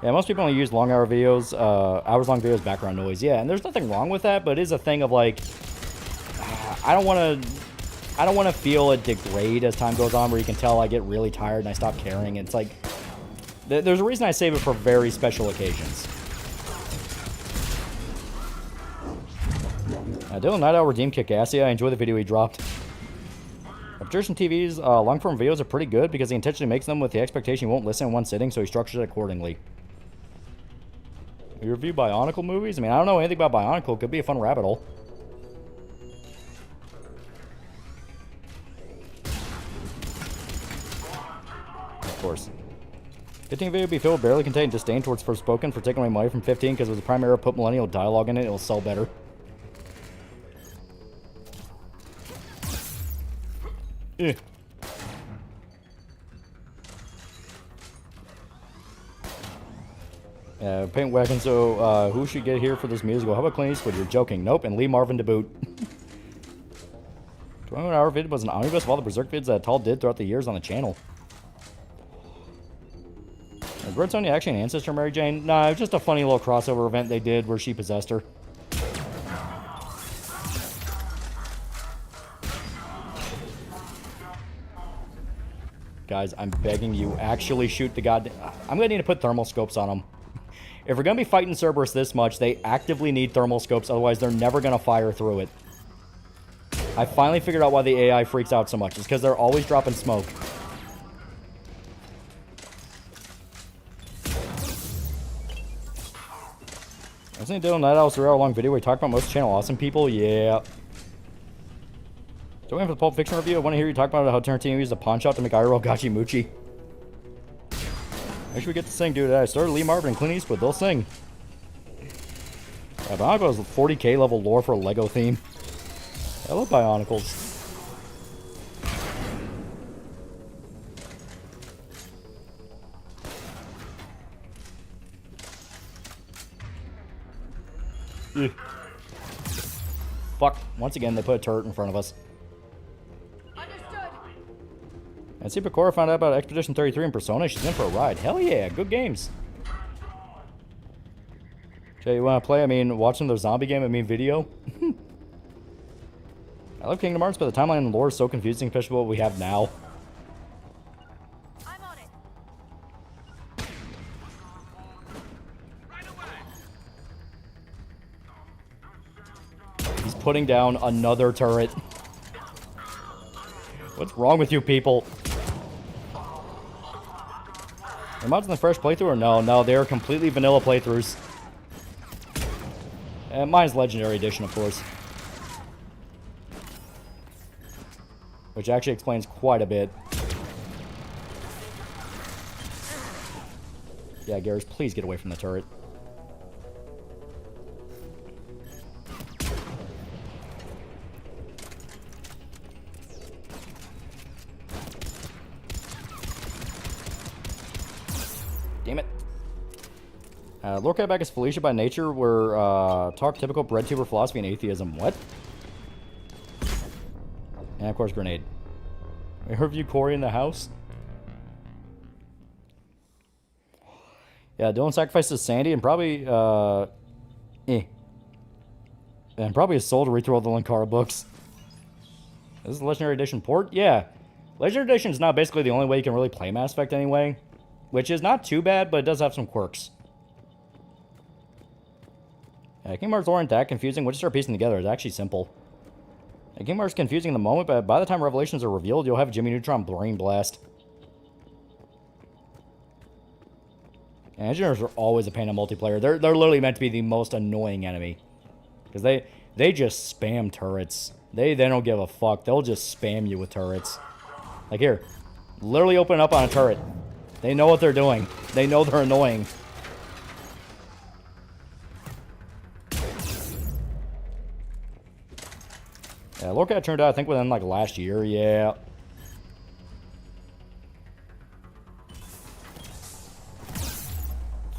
Yeah, most people only use long-hour videos, hours-long videos, background noise. Yeah, and there's nothing wrong with that, but it is a thing of like, I don't want to feel it degrade as time goes on, where you can tell I get really tired and I stop caring. It's like, there's a reason I save it for very special occasions. Dylan Night Owl redeemed kick-ass. Yeah, I enjoy the video he dropped. Objection TV's long-form videos are pretty good because he intentionally makes them with the expectation he won't listen in one sitting, so he structures it accordingly. You review Bionicle movies? I mean, I don't know anything about Bionicle. It could be a fun rabbit hole. Of course. 15 video would be filled with barely contained disdain towards Forspoken for taking away money from 15 because it was the prime era, put millennial dialogue in it, it'll sell better. Yeah. Paint Wagon, so who should get here for this musical? How about Clint Eastwood? You're joking. Nope, and Lee Marvin to boot. 21-hour vid was an omnibus of all the Berserk vids that Tall did throughout the years on the channel. Is Red Sonja actually an ancestor, Mary Jane? Nah, it was just a funny little crossover event they did where she possessed her. Guys, I'm begging you, actually shoot the goddamn... I'm gonna need to put thermal scopes on them. If we're gonna be fighting Cerberus this much, they actively need thermal scopes, otherwise they're never gonna fire through it. I finally figured out why the AI freaks out so much. It's because they're always dropping smoke. I was Dylan Night Owl's 3-hour-long video where he talked about most channel awesome people. Yeah. So we have the Pulp Fiction review. I want to hear you talk about how Tarantino used a pawn shop to make IRL Gachi Muchi. Make sure we get to sing, dude. I started Lee Marvin and Clint Eastwood. They'll sing. Yeah, Bionicle is 40k level lore for a Lego theme. I love Bionicles. Ugh. Fuck. Once again, they put a turret in front of us. And see, Pecora found out about Expedition 33 in Persona. She's in for a ride. Hell yeah, good games. Jay, you want to play? I mean, watching the zombie game, I mean video. I love Kingdom Hearts, but the timeline and lore is so confusing, especially what we have now.
I'm on it.
He's putting down another turret. What's wrong with you people? The mods in the first playthrough or no? No, they are completely vanilla playthroughs. And mine's Legendary Edition, of course. Which actually explains quite a bit. Yeah, Garrus, please get away from the turret. Damn it. Lord Cat back is Felicia by nature. We're talk typical breadtuber philosophy and atheism. What? And of course, grenade. We review Corey in the house. Yeah, Dylan sacrifices Sandy and probably and probably his soul to read through all the Linkara books. This is the Legendary Edition port? Yeah. Legendary Edition is now basically the only way you can really play Mass Effect anyway. Which is not too bad, but it does have some quirks. Kingdom Hearts aren't that confusing. Once you start piecing together, it's actually simple. Kingdom Hearts is confusing in the moment, but by the time Revelations are revealed, you'll have Jimmy Neutron Brain Blast. And engineers are always a pain in multiplayer. They're literally meant to be the most annoying enemy. Because they just spam turrets. They don't give a fuck. They'll just spam you with turrets. Like here. Literally open up on a turret. They know what they're doing. They know they're annoying. Yeah, Lord Cat turned out, I think, within, like, last year. Yeah.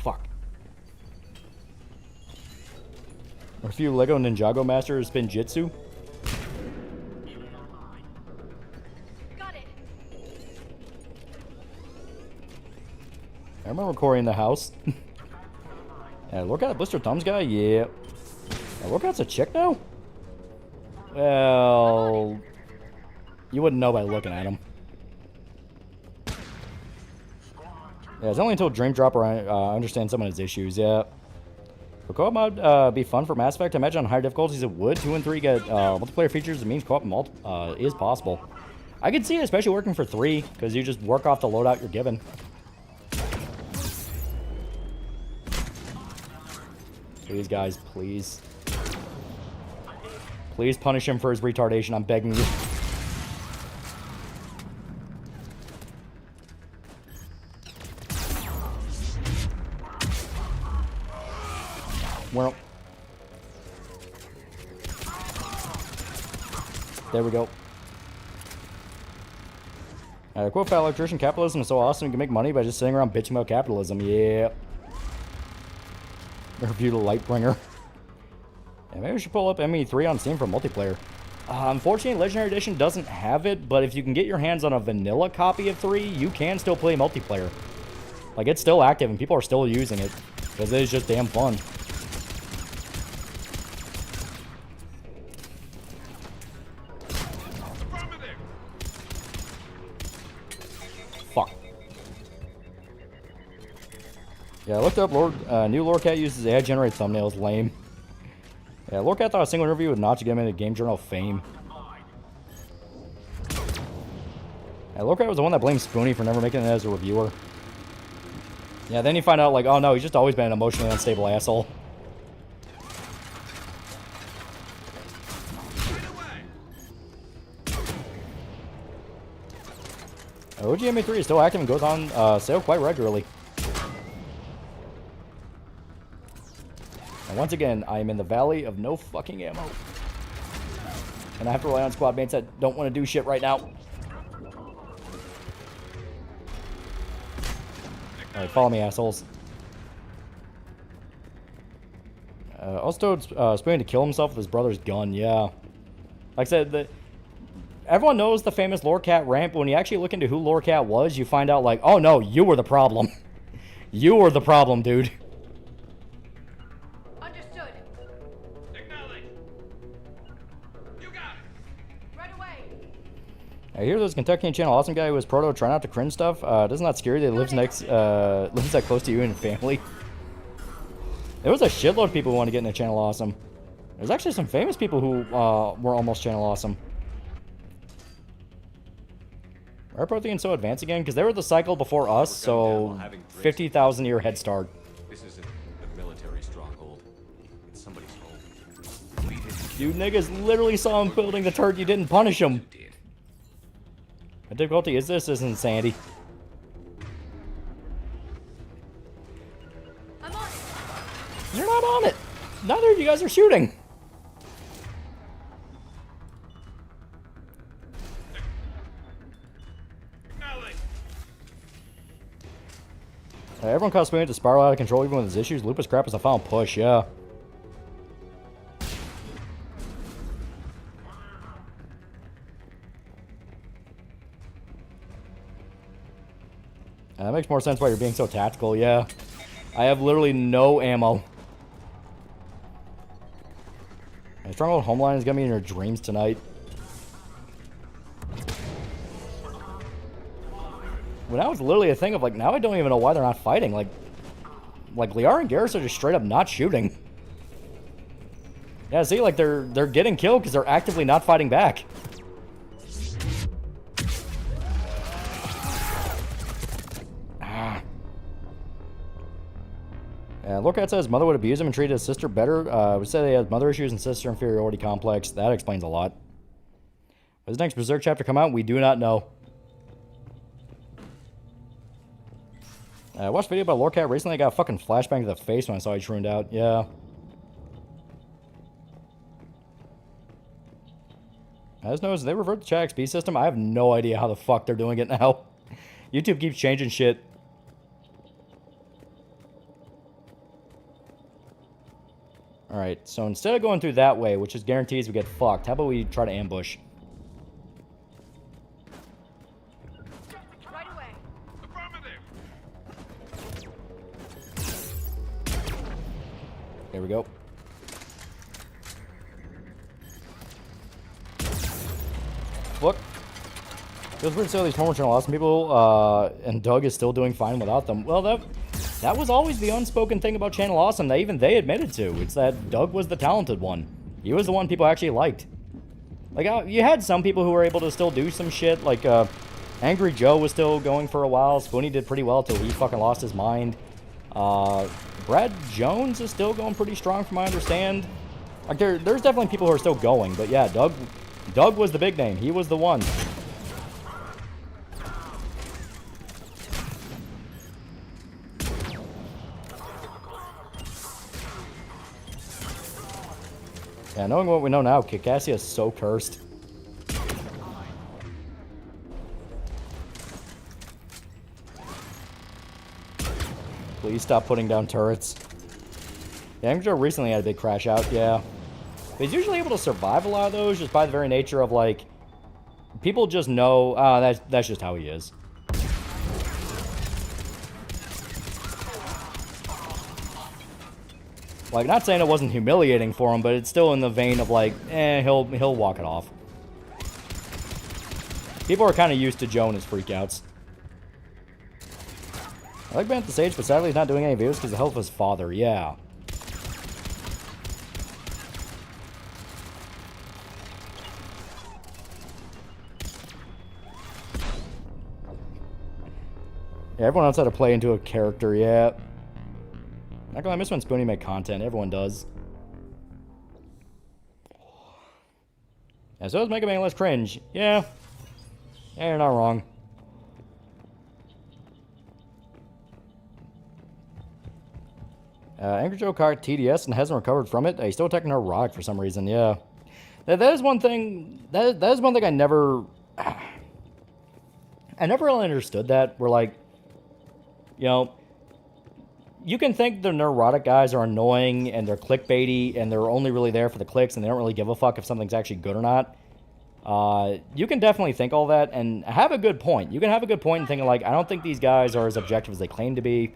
Fuck. A few Lego Ninjago Masters spin Jitsu. I remember Corey in the house. Yeah, look at the Blister Thumbs guy. Yeah. Look at a chick now. Well, you wouldn't know by looking at him. Yeah, it's only until Dream Dropper I understand some of his issues. Yeah. Would co-op mod be fun for Mass Effect? I imagine on higher difficulties it would. 2 and 3 get multiplayer features. It means co-op is possible. I could see it especially working for 3 because you just work off the loadout you're given. Please, guys, please. Please punish him for his retardation. I'm begging you. Well. There we go. Quote fat electrician, capitalism is so awesome you can make money by just sitting around bitching about capitalism. Yeah. Review the Lightbringer. Yeah, maybe we should pull up ME3 on Steam for multiplayer. Unfortunately, Legendary Edition doesn't have it, but if you can get your hands on a vanilla copy of 3, you can still play multiplayer. Like, it's still active and people are still using it, because it is just damn fun. Fuck. Yeah, I looked up new Lord Cat uses AI-generated thumbnails. Lame. Yeah, Lord Cat thought a single interview would not get him into Game Journal fame. Yeah, Lord Cat was the one that blamed Spoonie for never making it as a reviewer. Yeah, then you find out, like, oh no, he's just always been an emotionally unstable asshole. OGMA3 is still active and goes on sale quite regularly. And once again, I am in the valley of no fucking ammo. And I have to rely on squad mates that don't want to do shit right now. Alright, follow me, assholes. Also told Spoon to kill himself with his brother's gun, yeah. Like I said, everyone knows the famous Lord Cat rant, but when you actually look into who Lord Cat was, you find out, like, oh no, you were the problem. You were the problem, dude. I hear there's a Kentucky channel awesome guy who was proto try not to cringe stuff. Doesn't that scare you that lives lives that close to you and family? There was a shitload of people who want to get into channel awesome. There's actually some famous people who were almost channel awesome. Are Protheans so advanced again? Because they were the cycle before us, so 50,000 year head start.
This isn't a military stronghold. It's somebody's home.
You niggas literally saw him building the turret. You didn't punish him. What difficulty is this? This is insanity.
I'm on it.
You're not on it. Neither of you guys are shooting. Everyone caused Spoon to spiral out of control even with his issues. Lupus crap is a final push, yeah. That makes more sense why you're being so tactical, yeah. I have literally no ammo. And Stronghold Homeline is gonna be in your dreams tonight. Well, now it's literally a thing of, like, now I don't even know why they're not fighting. Like Liara and Garrus are just straight up not shooting. Yeah, see, like, they're getting killed because they're actively not fighting back. Lorcat says mother would abuse him and treat his sister better. We said he has mother issues and sister inferiority complex. That explains a lot. Does next Berserk chapter come out? We do not know. I watched a video about Lorcat recently. I got a fucking flashbang to the face when I saw he shroomed out. Yeah. I just noticed they revert the chat XP system. I have no idea how the fuck they're doing it now. YouTube keeps changing shit. Alright, so instead of going through that way, which is guarantees we get fucked, how about we try to ambush?
Right away.
There we go. Look. Feels weird to say all these hormones channel awesome people, and Doug is still doing fine without them. Well, that was always the unspoken thing about Channel Awesome that even they admitted to. It's that Doug was the talented one. He was the one people actually liked. Like, you had some people who were able to still do some shit. Like, Angry Joe was still going for a while. Spoonie did pretty well till he fucking lost his mind. Brad Jones is still going pretty strong from what I understand. Like, there's definitely people who are still going. But yeah, Doug was the big name. He was the one. Yeah, knowing what we know now, Kikassia is so cursed. Please stop putting down turrets. Yeah, Angel recently had a big crash out, yeah. But he's usually able to survive a lot of those just by the very nature of, like, people just know, that's just how he is. Like, not saying it wasn't humiliating for him, but it's still in the vein of, like, he'll walk it off. People are kind of used to Joe and his freakouts. I like being at the stage, but sadly he's not doing any videos because of the health of his father. Yeah. Yeah, everyone else had to play into a character, yeah. Not gonna miss when Spoonie make content. Everyone does. Yeah, so does Mega Man less cringe. Yeah. Yeah, you're not wrong. Angry Joe caught TDS and hasn't recovered from it. He's still attacking her rock for some reason, yeah. That is one thing... That is one thing I never... I never really understood that. Where, like... You know... You can think the neurotic guys are annoying and they're clickbaity and they're only really there for the clicks and they don't really give a fuck if something's actually good or not. You can definitely think all that and have a good point. You can have a good point in thinking, like, I don't think these guys are as objective as they claim to be.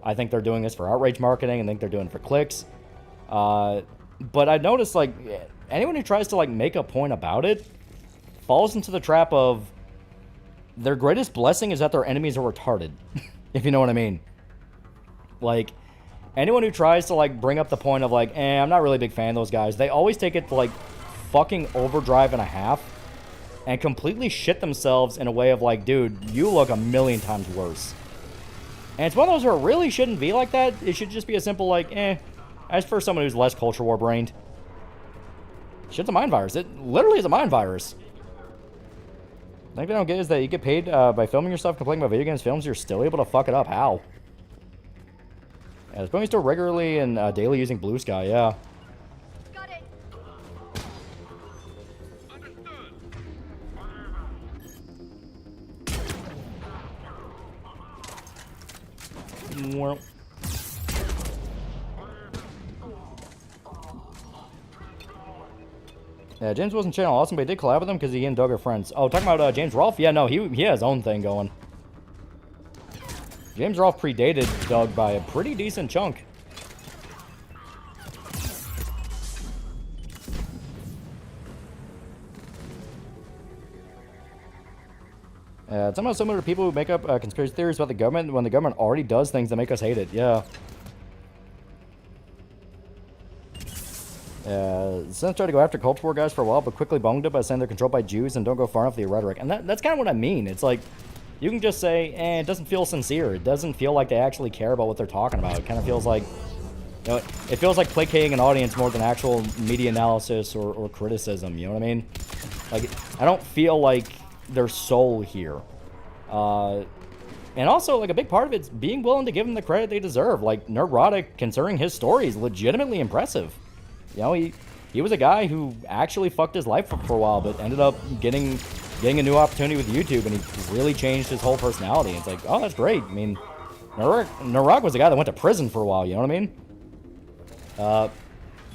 I think they're doing this for outrage marketing and think they're doing it for clicks. But I noticed, like, anyone who tries to, like, make a point about it falls into the trap of their greatest blessing is that their enemies are retarded, if you know what I mean. Like, anyone who tries to, like, bring up the point of, like, I'm not really a big fan of those guys, they always take it to, like, fucking overdrive and a half. and completely shit themselves in a way of like, dude, you look a million times worse. And it's one of those where it really shouldn't be like that. It should just be a simple like, as for someone who's less culture war brained. Shit's a mind virus. It literally is a mind virus. The thing they don't get is that you get paid by filming yourself complaining about video games films, you're still able to fuck it up. How? Yeah, it's probably still regularly and daily using Blue Sky, yeah.
Got it.
Well. Yeah, James wasn't channel awesome, but he did collab with him because he and Doug are friends. Oh, talking about James Rolfe? Yeah, no, he has his own thing going. James Rolfe predated Doug by a pretty decent chunk. It's almost similar to people who make up conspiracy theories about the government when the government already does things that make us hate it. Yeah. Since tried to go after culture war guys for a while, but quickly bunged it by saying they're controlled by Jews and don't go far enough with the rhetoric. And that's kind of what I mean. It's like, you can just say, it doesn't feel sincere. It doesn't feel like they actually care about what they're talking about. It kind of feels like, you know, it feels like placating an audience more than actual media analysis or criticism. You know what I mean? Like, I don't feel like there's soul here. And also, like, a big part of it's being willing to give them the credit they deserve. Like, Nerdrotic, considering his story, is legitimately impressive. You know, he was a guy who actually fucked his life for a while, but ended up getting a new opportunity with YouTube, and he really changed his whole personality. It's like, oh, that's great. I mean, Narok was a guy that went to prison for a while, you know what I mean?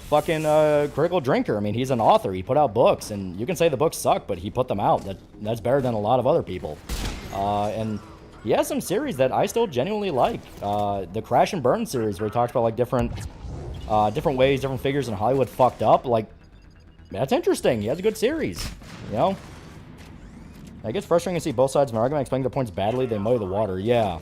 Fucking critical drinker. I mean, he's an author. He put out books, and you can say the books suck, but he put them out. That's better than a lot of other people. And he has some series that I still genuinely like. The Crash and Burn series, where he talks about like different ways, different figures in Hollywood fucked up. Like, that's interesting. He has a good series, you know? It gets frustrating to see both sides of an argument explaining their points badly. They muddy the water. Yeah.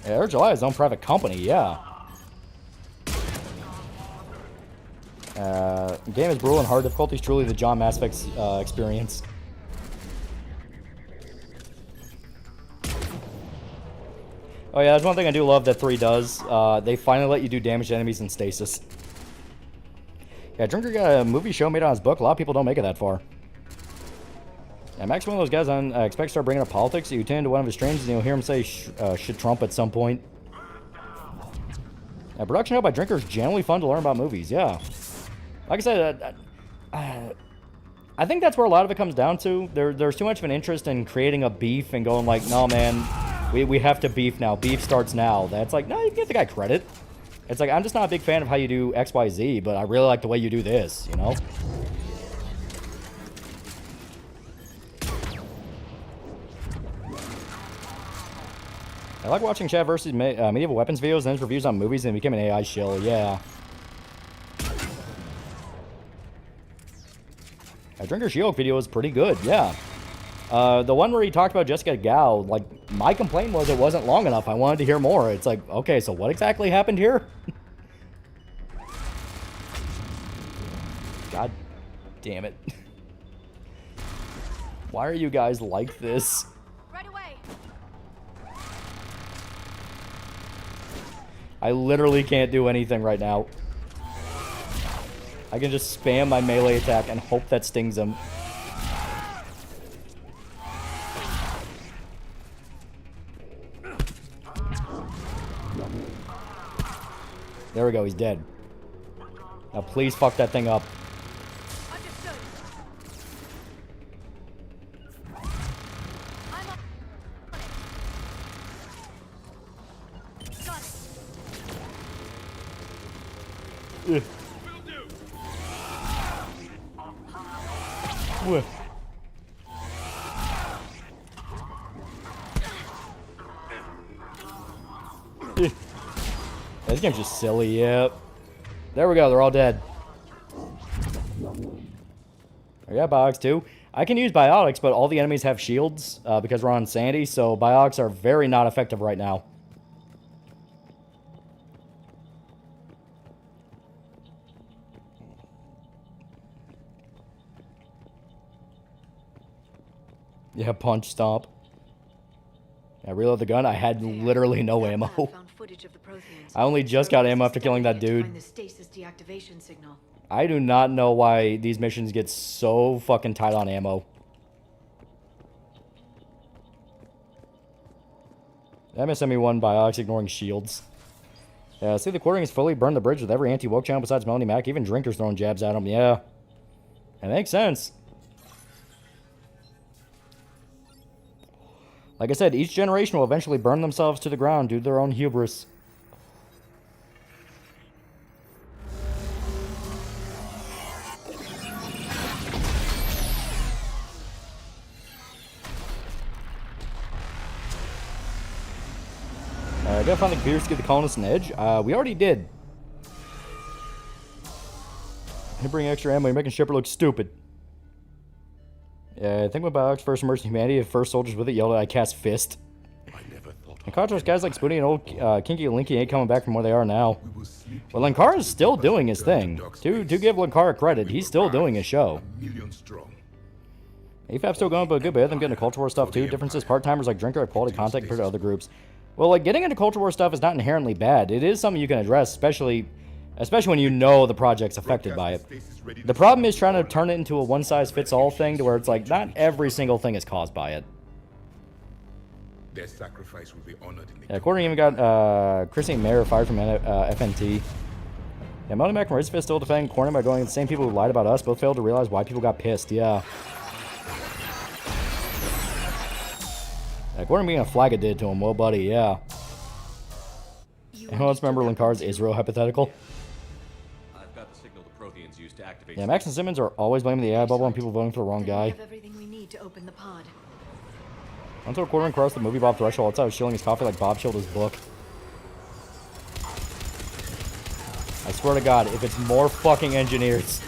Yeah, Urge July has his own private company. Yeah. Game is brutal and hard difficulties. Truly the John Mass Effect experience. Oh yeah, there's one thing I do love that 3 does. They finally let you do damage to enemies in stasis. Yeah, Drinker got a movie show made on his book. A lot of people don't make it that far. Yeah, Max, one of those guys on expect to start bringing up politics. You tune into one of his streams and you'll hear him say shit Trump at some point. Yeah, production help by Drinker is generally fun to learn about movies. Yeah. Like I said, I think that's where a lot of it comes down to. There's too much of an interest in creating a beef and going like, no man, we have to beef now. Beef starts now. That's like, no, you can give the guy credit. It's like, I'm just not a big fan of how you do X, Y, Z, but I really like the way you do this, you know? I like watching Chad versus Medieval Weapons videos and his reviews on movies and became an AI shill, yeah. Drinker Shield video was pretty good, yeah. The one where he talked about Jessica Gao, like, my complaint was it wasn't long enough. I wanted to hear more. It's like, okay, so what exactly happened here? God damn it. Why are you guys like this?
Right away.
I literally can't do anything right now. I can just spam my melee attack and hope that stings him. There we go, he's dead. Now please fuck that thing up.
Understood. I'm on it. Got it.
Ugh. Ugh. Ugh. This game's just silly, yep. There we go, they're all dead. I got biotics too. I can use biotics, but all the enemies have shields because we're on Sandy, so biotics are very not effective right now. Yeah, punch, stomp. I reload the gun. I had literally no ammo. I only just got ammo after killing that dude. I do not know why these missions get so fucking tight on ammo. MSME1 Biox ignoring shields. Yeah, see, the quartering has fully burned the bridge with every anti-woke channel besides Melanie Mac. Even drinkers throwing jabs at him. Yeah. It makes sense. Like I said, each generation will eventually burn themselves to the ground due to their own hubris. I gotta find the computers to give the colonists an edge. We already did. You bring extra ammo, you're making Shepard look stupid. Yeah, I think when Biox first emerged in humanity, the first soldiers with it yelled at I cast fist. In contrast, guys like Spoonie and old Kinky and Linky ain't coming back from where they are now. Well, Lankar is still doing his thing. To give Lankar credit, he's still doing his show. AFAB's still going, but a good bit of them getting into culture war stuff too. Differences, part-timers like Drinker have quality content compared to other groups. Well, like, getting into culture war stuff is not inherently bad. It is something you can address, especially when you know the project's affected by it. The problem is trying to turn it into a one-size-fits-all thing to where it's like, not every single thing is caused by it.
Their sacrifice will be honored in the
According even got Christine Mayer fired from FNT. Yeah, Melanie Mac and Elizabeth still defending Corning by going, the same people who lied about us both failed to realize why people got pissed. Yeah. Gordon being a flag it did to him. Well, buddy, yeah. Anyone else remember Lankar's Israel hypothetical?
I've got the signal the Protheans used to activate.
Yeah, Max and Simmons are always blaming the AI bubble on people voting for the wrong guy.
We have everything we need to open the pod.
Until Gordon crossed the movie Bob threshold, outside was shilling his coffee like Bob shilled his book. I swear to God, if it's more fucking engineers.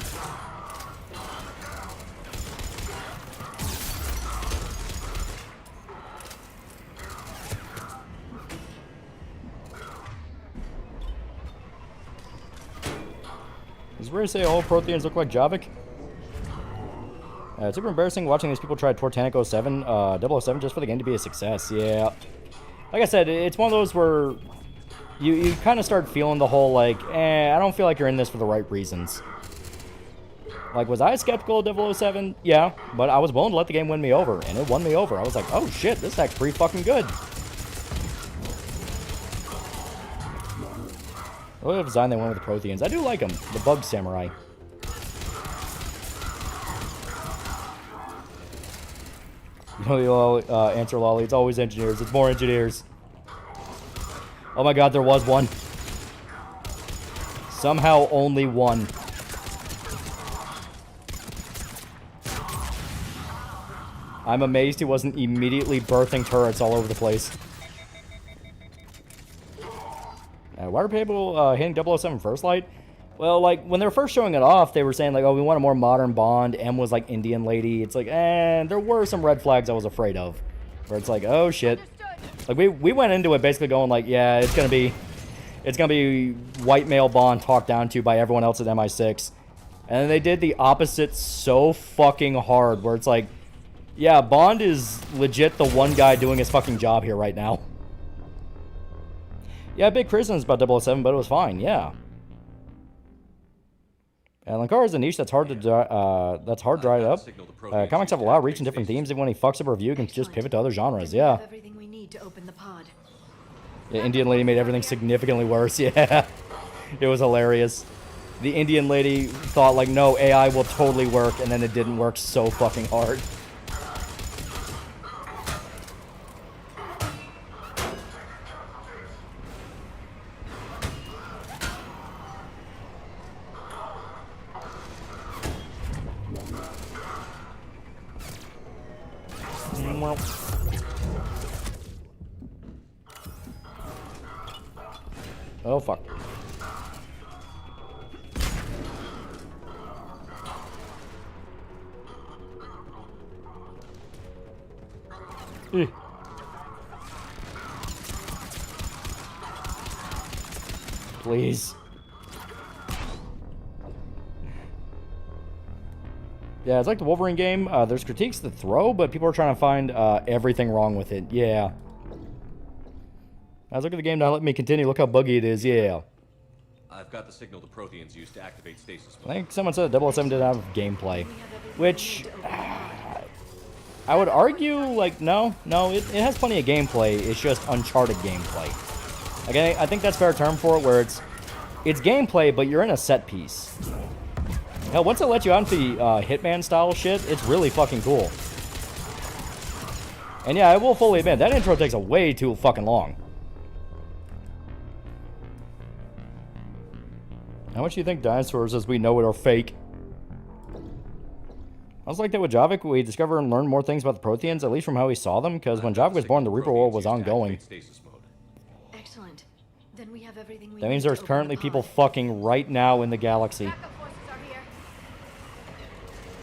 Is it weird to say all Protheans look like Javik? It's super embarrassing watching these people try Tortanic 07, 007 just for the game to be a success. Yeah. Like I said, it's one of those where you kind of start feeling the whole, like, I don't feel like you're in this for the right reasons. Like, was I skeptical of 007? Yeah, but I was willing to let the game win me over, and it won me over. I was like, oh shit, this act's pretty fucking good. I love the design they went with the Protheans. I do like them. The Bug Samurai. You know the answer, Lolly. It's always engineers. It's more engineers. Oh my God, there was one. Somehow only one. I'm amazed he wasn't immediately birthing turrets all over the place. Why are people hitting 007 First Light? Well, like, when they were first showing it off, they were saying, like, oh, we want a more modern Bond. M was, like, Indian lady. It's like, there were some red flags I was afraid of. Where it's like, oh, shit. Like, we went into it basically going, like, yeah, it's gonna be white male Bond talked down to by everyone else at MI6. And then they did the opposite so fucking hard, where it's like, yeah, Bond is legit the one guy doing his fucking job here right now. Yeah, big criticisms about 007, but it was fine, yeah. And Lankar is a niche that's hard to dry up. Comics have a lot of reach in different themes. Even when he fucks up a review, you can just pivot to other genres, yeah.
Everything we need to open the pod.
The Indian lady made everything significantly worse, yeah. It was hilarious. The Indian lady thought, like, no, AI will totally work, and then it didn't work so fucking hard. Oh, fuck. Please. Yeah, it's like the Wolverine game. There's critiques to throw, but people are trying to find everything wrong with it. Yeah. I was looking at the game, now let me continue. Look how buggy it is. Yeah.
I've got the signal the Protheans used to activate stasis
I
mode.
think someone said 007 didn't have gameplay. Which, I would argue, like, no, it has plenty of gameplay. It's just Uncharted gameplay. Again, I think that's a fair term for it, where it's gameplay, but you're in a set piece. Hell, once it lets you out into the Hitman style shit, it's really fucking cool. And yeah, I will fully admit, that intro takes a way too fucking long. How much do you think dinosaurs as we know it are fake? I was like that with Javik. We discover and learn more things about the Protheans, at least from how we saw them, because when Javik was born, the Reaper War was ongoing.
Excellent. Then we have everything we
That means
need to
there's
open
currently
the
people
pod.
fucking right now in the galaxy.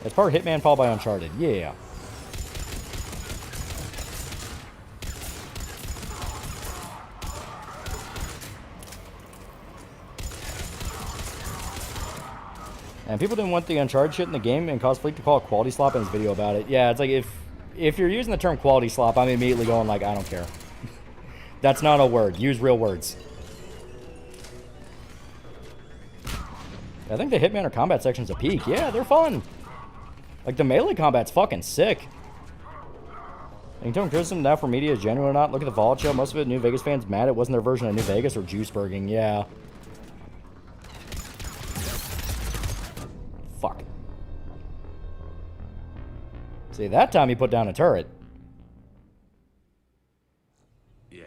It's part Hitman followed by Uncharted. Yeah. And people didn't want the Uncharted shit in the game and caused Fleek to call it quality slop in his video about it. Yeah, it's like if you're using the term quality slop, I'm immediately going like, I don't care. That's not a word. Use real words. I think the Hitman or combat section's a peak. Yeah, they're fun. Like, the melee combat's fucking sick. You can tell criticism now for media is genuine or not. Look at the Vault show. Most of it, New Vegas fans mad it wasn't their version of New Vegas or Juiceburging. Yeah. Fuck. See, that time he put down a turret.
Yeah.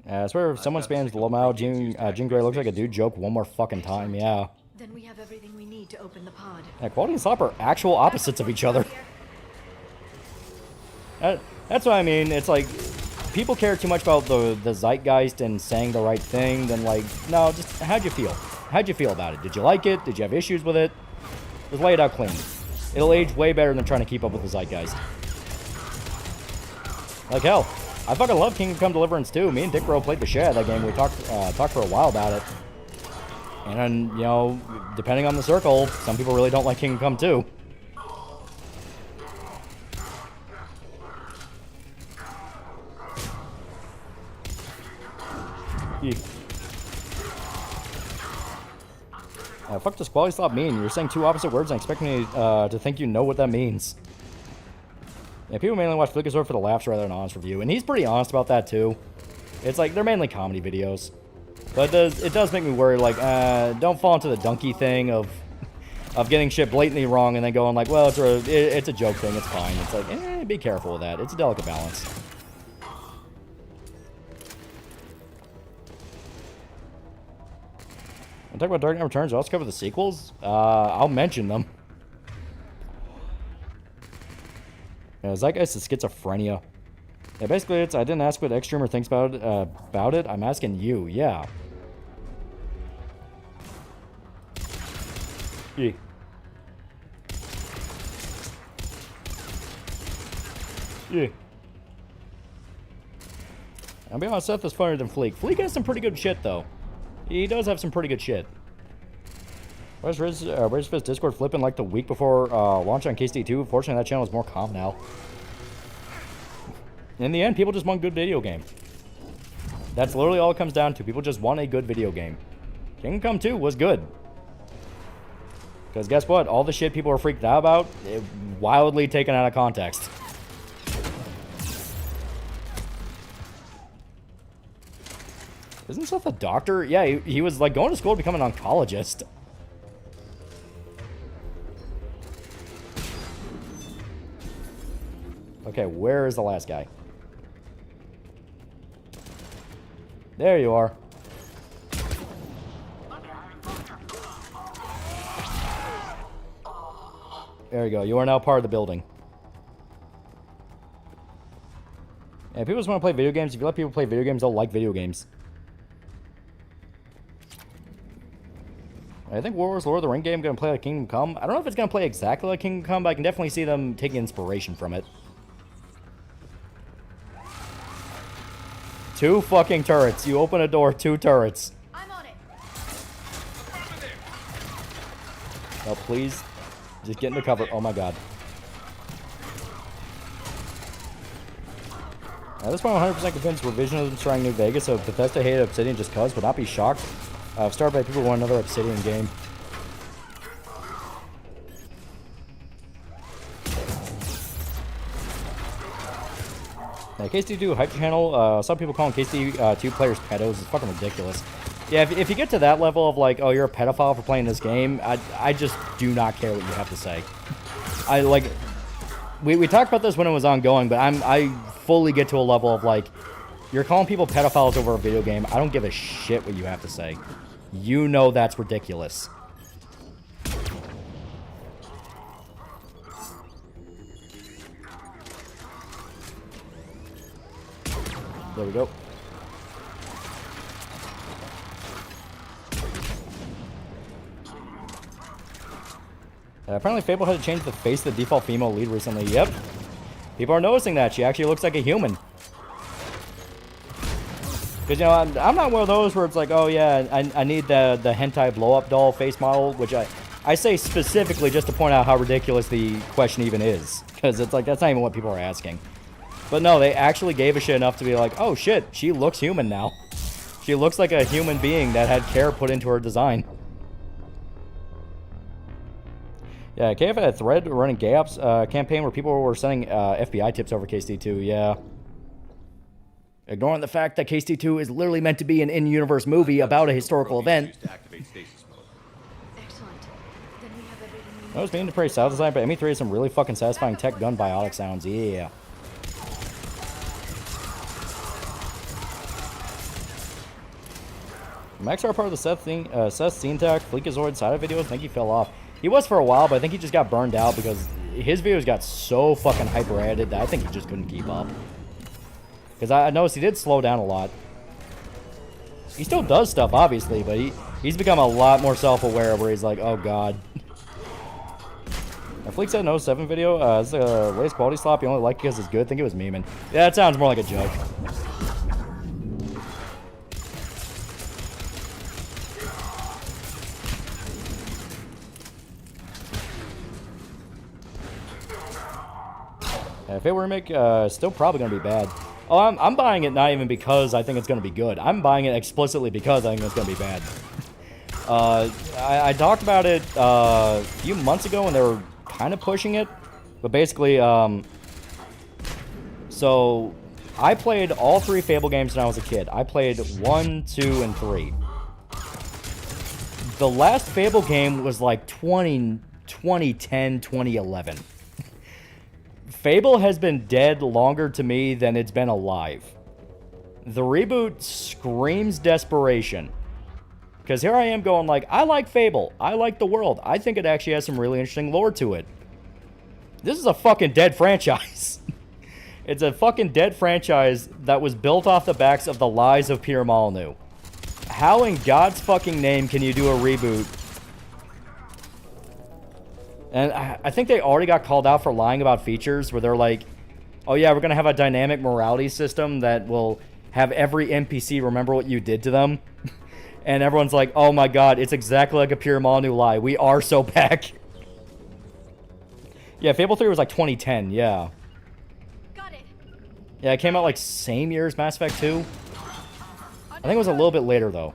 I swear if someone spams Lomao, Jean Grey looks like a dude joke one more fucking time. Yeah.
Then we have everything we need to open the pod.
Yeah, quality and slop are actual opposites of each other. That's what I mean. It's like, people care too much about the zeitgeist and saying the right thing, then like, no, just, how'd you feel? How'd you feel about it? Did you like it? Did you have issues with it? Just lay it out clean. It'll age way better than trying to keep up with the zeitgeist. Like, hell, I fucking love Kingdom Come Deliverance too. Me and Dick Bro played the shit out of that game. We talked for a while about it. And then, you know, depending on the circle, some people really don't like Kingdom Come 2. Yeah. Fuck does quality slop mean? You're saying two opposite words and expecting me to think you know what that means. Yeah, people mainly watch Flickazor for the laughs rather than an honest review. And he's pretty honest about that too. It's like, they're mainly comedy videos. But it does make me worry, like, don't fall into the donkey thing of getting shit blatantly wrong and then going like, well, it's a joke thing, it's fine. It's like, be careful with that. It's a delicate balance. I'll talk about Dark Knight Returns. I'll also cover the sequels. I'll mention them. Yeah, Zeitgeist is schizophrenia. Yeah, basically, I didn't ask what X-Streamer thinks about it. I'm asking you. Yeah. Yeah. Yeah. I'll be honest, Seth is funnier than Fleek. Fleek has some pretty good shit, though. He does have some pretty good shit. Where's Fizz Discord flipping like the week before launch on KSD2? Fortunately, that channel is more calm now. In the end, people just want a good video game. That's literally all it comes down to. People just want a good video game. Kingdom Come 2 was good. Because guess what? All the shit people were freaked out about, wildly taken out of context. Isn't Seth a doctor? Yeah, he was like going to school to become an oncologist. Okay, where is the last guy? There you are. There you go. You are now part of the building. And people just want to play video games. If you let people play video games, they'll like video games. I think War Wars Lord of the Ring game going to play like Kingdom Come. I don't know if it's going to play exactly like Kingdom Come, but I can definitely see them taking inspiration from it. 2 fucking turrets. You open a door, 2 turrets.
I'm on it.
Oh, please. Just get into cover. Oh my god. At this point, I'm 100% convinced Revision is trying New Vegas, so if Bethesda hated Obsidian just cause, would not be shocked. Started by people who want another Obsidian game. KSD2 hype channel, some people calling KSD2 players pedos. It's fucking ridiculous. Yeah, if you get to that level of like, oh, you're a pedophile for playing this game, I just do not care what you have to say. We talked about this when it was ongoing, but I fully get to a level of like, you're calling people pedophiles over a video game. I don't give a shit what you have to say. You know that's ridiculous. There we go. Apparently Fable had to change the face of the default female lead recently. Yep. People are noticing that. She actually looks like a human. Because, you know, I'm not one of those where it's like, oh, yeah, I need the hentai blow-up doll face model, which I say specifically just to point out how ridiculous the question even is. Because it's like, that's not even what people are asking. But no, they actually gave a shit enough to be like, oh, shit, she looks human now. She looks like a human being that had care put into her design. Yeah, KF had a thread running gay ops campaign where people were sending FBI tips over KSD2, yeah. Ignoring the fact that KSD2 is literally meant to be an in-universe movie about a historical event. I was meaning to praise sound design, but ME3 has some really fucking satisfying tech gun biotic sounds, yeah. Max are part of the Seth Scentak Fleekazoid side of videos. I think he fell off. He was for a while, but I think he just got burned out because his videos got so fucking hyper-edited that I think he just couldn't keep up. Because I noticed he did slow down a lot. He still does stuff, obviously, but he's become a lot more self-aware where he's like, oh god. Fleek said no 7 video. It's the latest quality slop. You only like it because it's good. I think it was memeing. Yeah, that sounds more like a joke. Fable remake, still probably going to be bad. Oh, I'm buying it not even because I think it's going to be good. I'm buying it explicitly because I think it's going to be bad. I talked about it a few months ago when they were kind of pushing it. But basically, so I played all 3 Fable games when I was a kid. I played 1, 2, and 3. The last Fable game was like 2010, 2011. Fable has been dead longer to me than it's been alive. The reboot screams desperation. Because here I am going like, I like Fable. I like the world. I think it actually has some really interesting lore to it. This is a fucking dead franchise. It's a fucking dead franchise that was built off the backs of the lies of Peter Molyneux. How in God's fucking name can you do a reboot? And I think they already got called out for lying about features where they're like, oh yeah, we're going to have a dynamic morality system that will have every NPC remember what you did to them. And everyone's like, oh my god, it's exactly like a Pure Molyneux lie. We are so back. Yeah, Fable 3 was like 2010, yeah. Got it. Yeah, it came out like same year as Mass Effect 2. I think it was a little bit later though.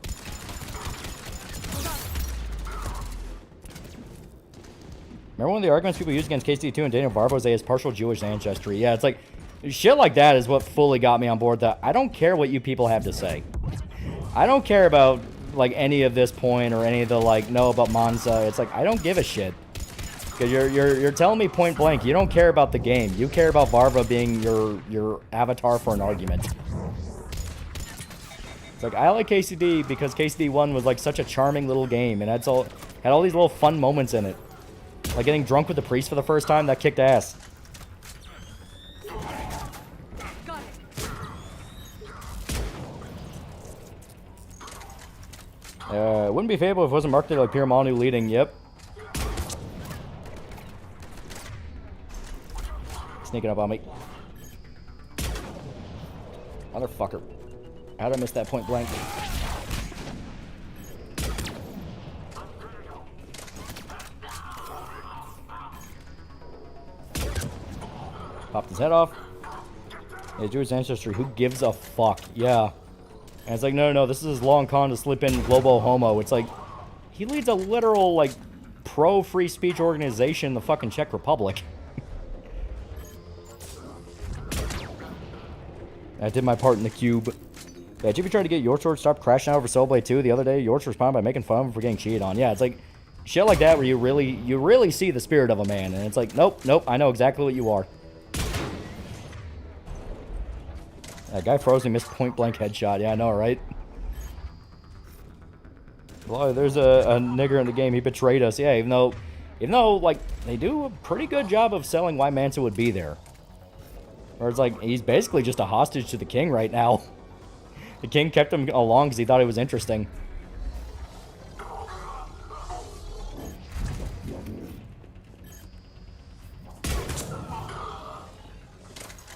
Remember one of the arguments people used against KSD2 and Daniel Barbo was his partial Jewish ancestry? Yeah, it's like, shit like that is what fully got me on board. That I don't care what you people have to say. I don't care about, like, any of this point or any of the, like, no about Monza. It's like, I don't give a shit. Because you're telling me point blank, you don't care about the game. You care about Varva being your avatar for an argument. It's like, I like KCD because KCD 1 was, like, such a charming little game. And had all these little fun moments in it. Like getting drunk with the priest for the first time, that kicked ass. It wouldn't be Fable if it wasn't marketed like Pure Molyneux leading, yep. Sneaking up on me. Motherfucker. How did I miss that point blank? Popped his head off. Yeah, Jewish ancestry. Who gives a fuck? Yeah. And it's like, no, this is his long con to slip in Globo Homo. It's like, he leads a literal, like, pro-free speech organization in the fucking Czech Republic. I did my part in the cube. Yeah, Jimmy tried to get Yorkshire to stop crashing out over Soulblade 2 the other day. Yorkshire responded by making fun of him for getting cheated on. Yeah, it's like, shit like that where you really see the spirit of a man. And it's like, nope, I know exactly what you are. That guy froze and missed point-blank headshot. Yeah, I know, right? Well, there's a nigger in the game. He betrayed us. Yeah, even though, like, they do a pretty good job of selling why Manson would be there. Or it's like, he's basically just a hostage to the king right now. The king kept him along because he thought it was interesting.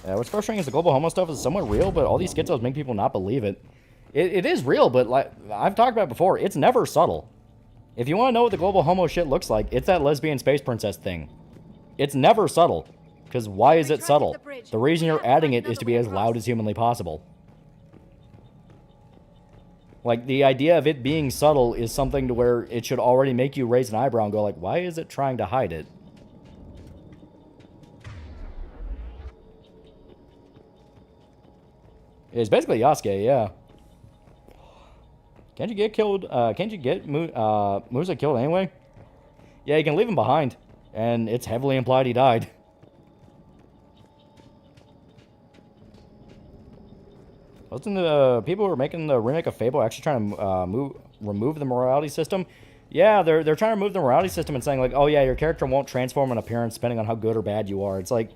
Yeah, what's frustrating is the global homo stuff is somewhat real, but all these schizos make people not believe it. It is real, but like I've talked about before, it's never subtle. If you want to know what the global homo shit looks like, it's that lesbian space princess thing. It's never subtle. Because why is it subtle? The reason you're adding it is to be as loud as humanly possible. Like, the idea of it being subtle is something to where it should already make you raise an eyebrow and go like, why is it trying to hide it? It's basically Yasuke, yeah. Can't you get killed? Can't you get Musa killed anyway? Yeah, you can leave him behind. And it's heavily implied he died. Wasn't the people who were making the remake of Fable actually trying to remove the morality system? Yeah, they're trying to remove the morality system and saying like, oh yeah, your character won't transform in appearance depending on how good or bad you are. It's like,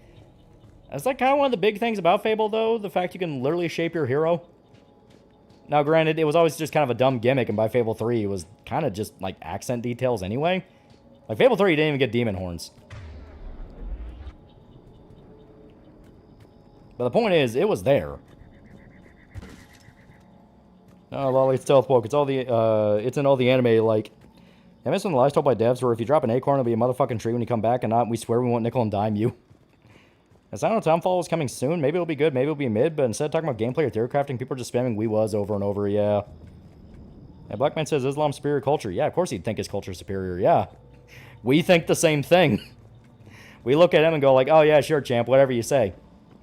that's like kind of one of the big things about Fable though, the fact you can literally shape your hero. Now granted, it was always just kind of a dumb gimmick, and by Fable 3 it was kind of just like accent details anyway. Like Fable 3 didn't even get demon horns. But the point is, it was there. Oh, Lolly, it's stealth woke. It's all the, it's in all the anime, like, I miss when the lies told by devs where if you drop an acorn, it'll be a motherfucking tree when you come back, and not, we swear we won't nickel and dime you. As I don't know, Townfall is coming soon. Maybe it'll be good, maybe it'll be mid, but instead of talking about gameplay or theory crafting, people are just spamming we was over and over, yeah. And Blackman says Islam's superior culture. Yeah, of course he'd think his culture is superior, yeah. We think the same thing. We look at him and go like, oh yeah, sure, champ, whatever you say.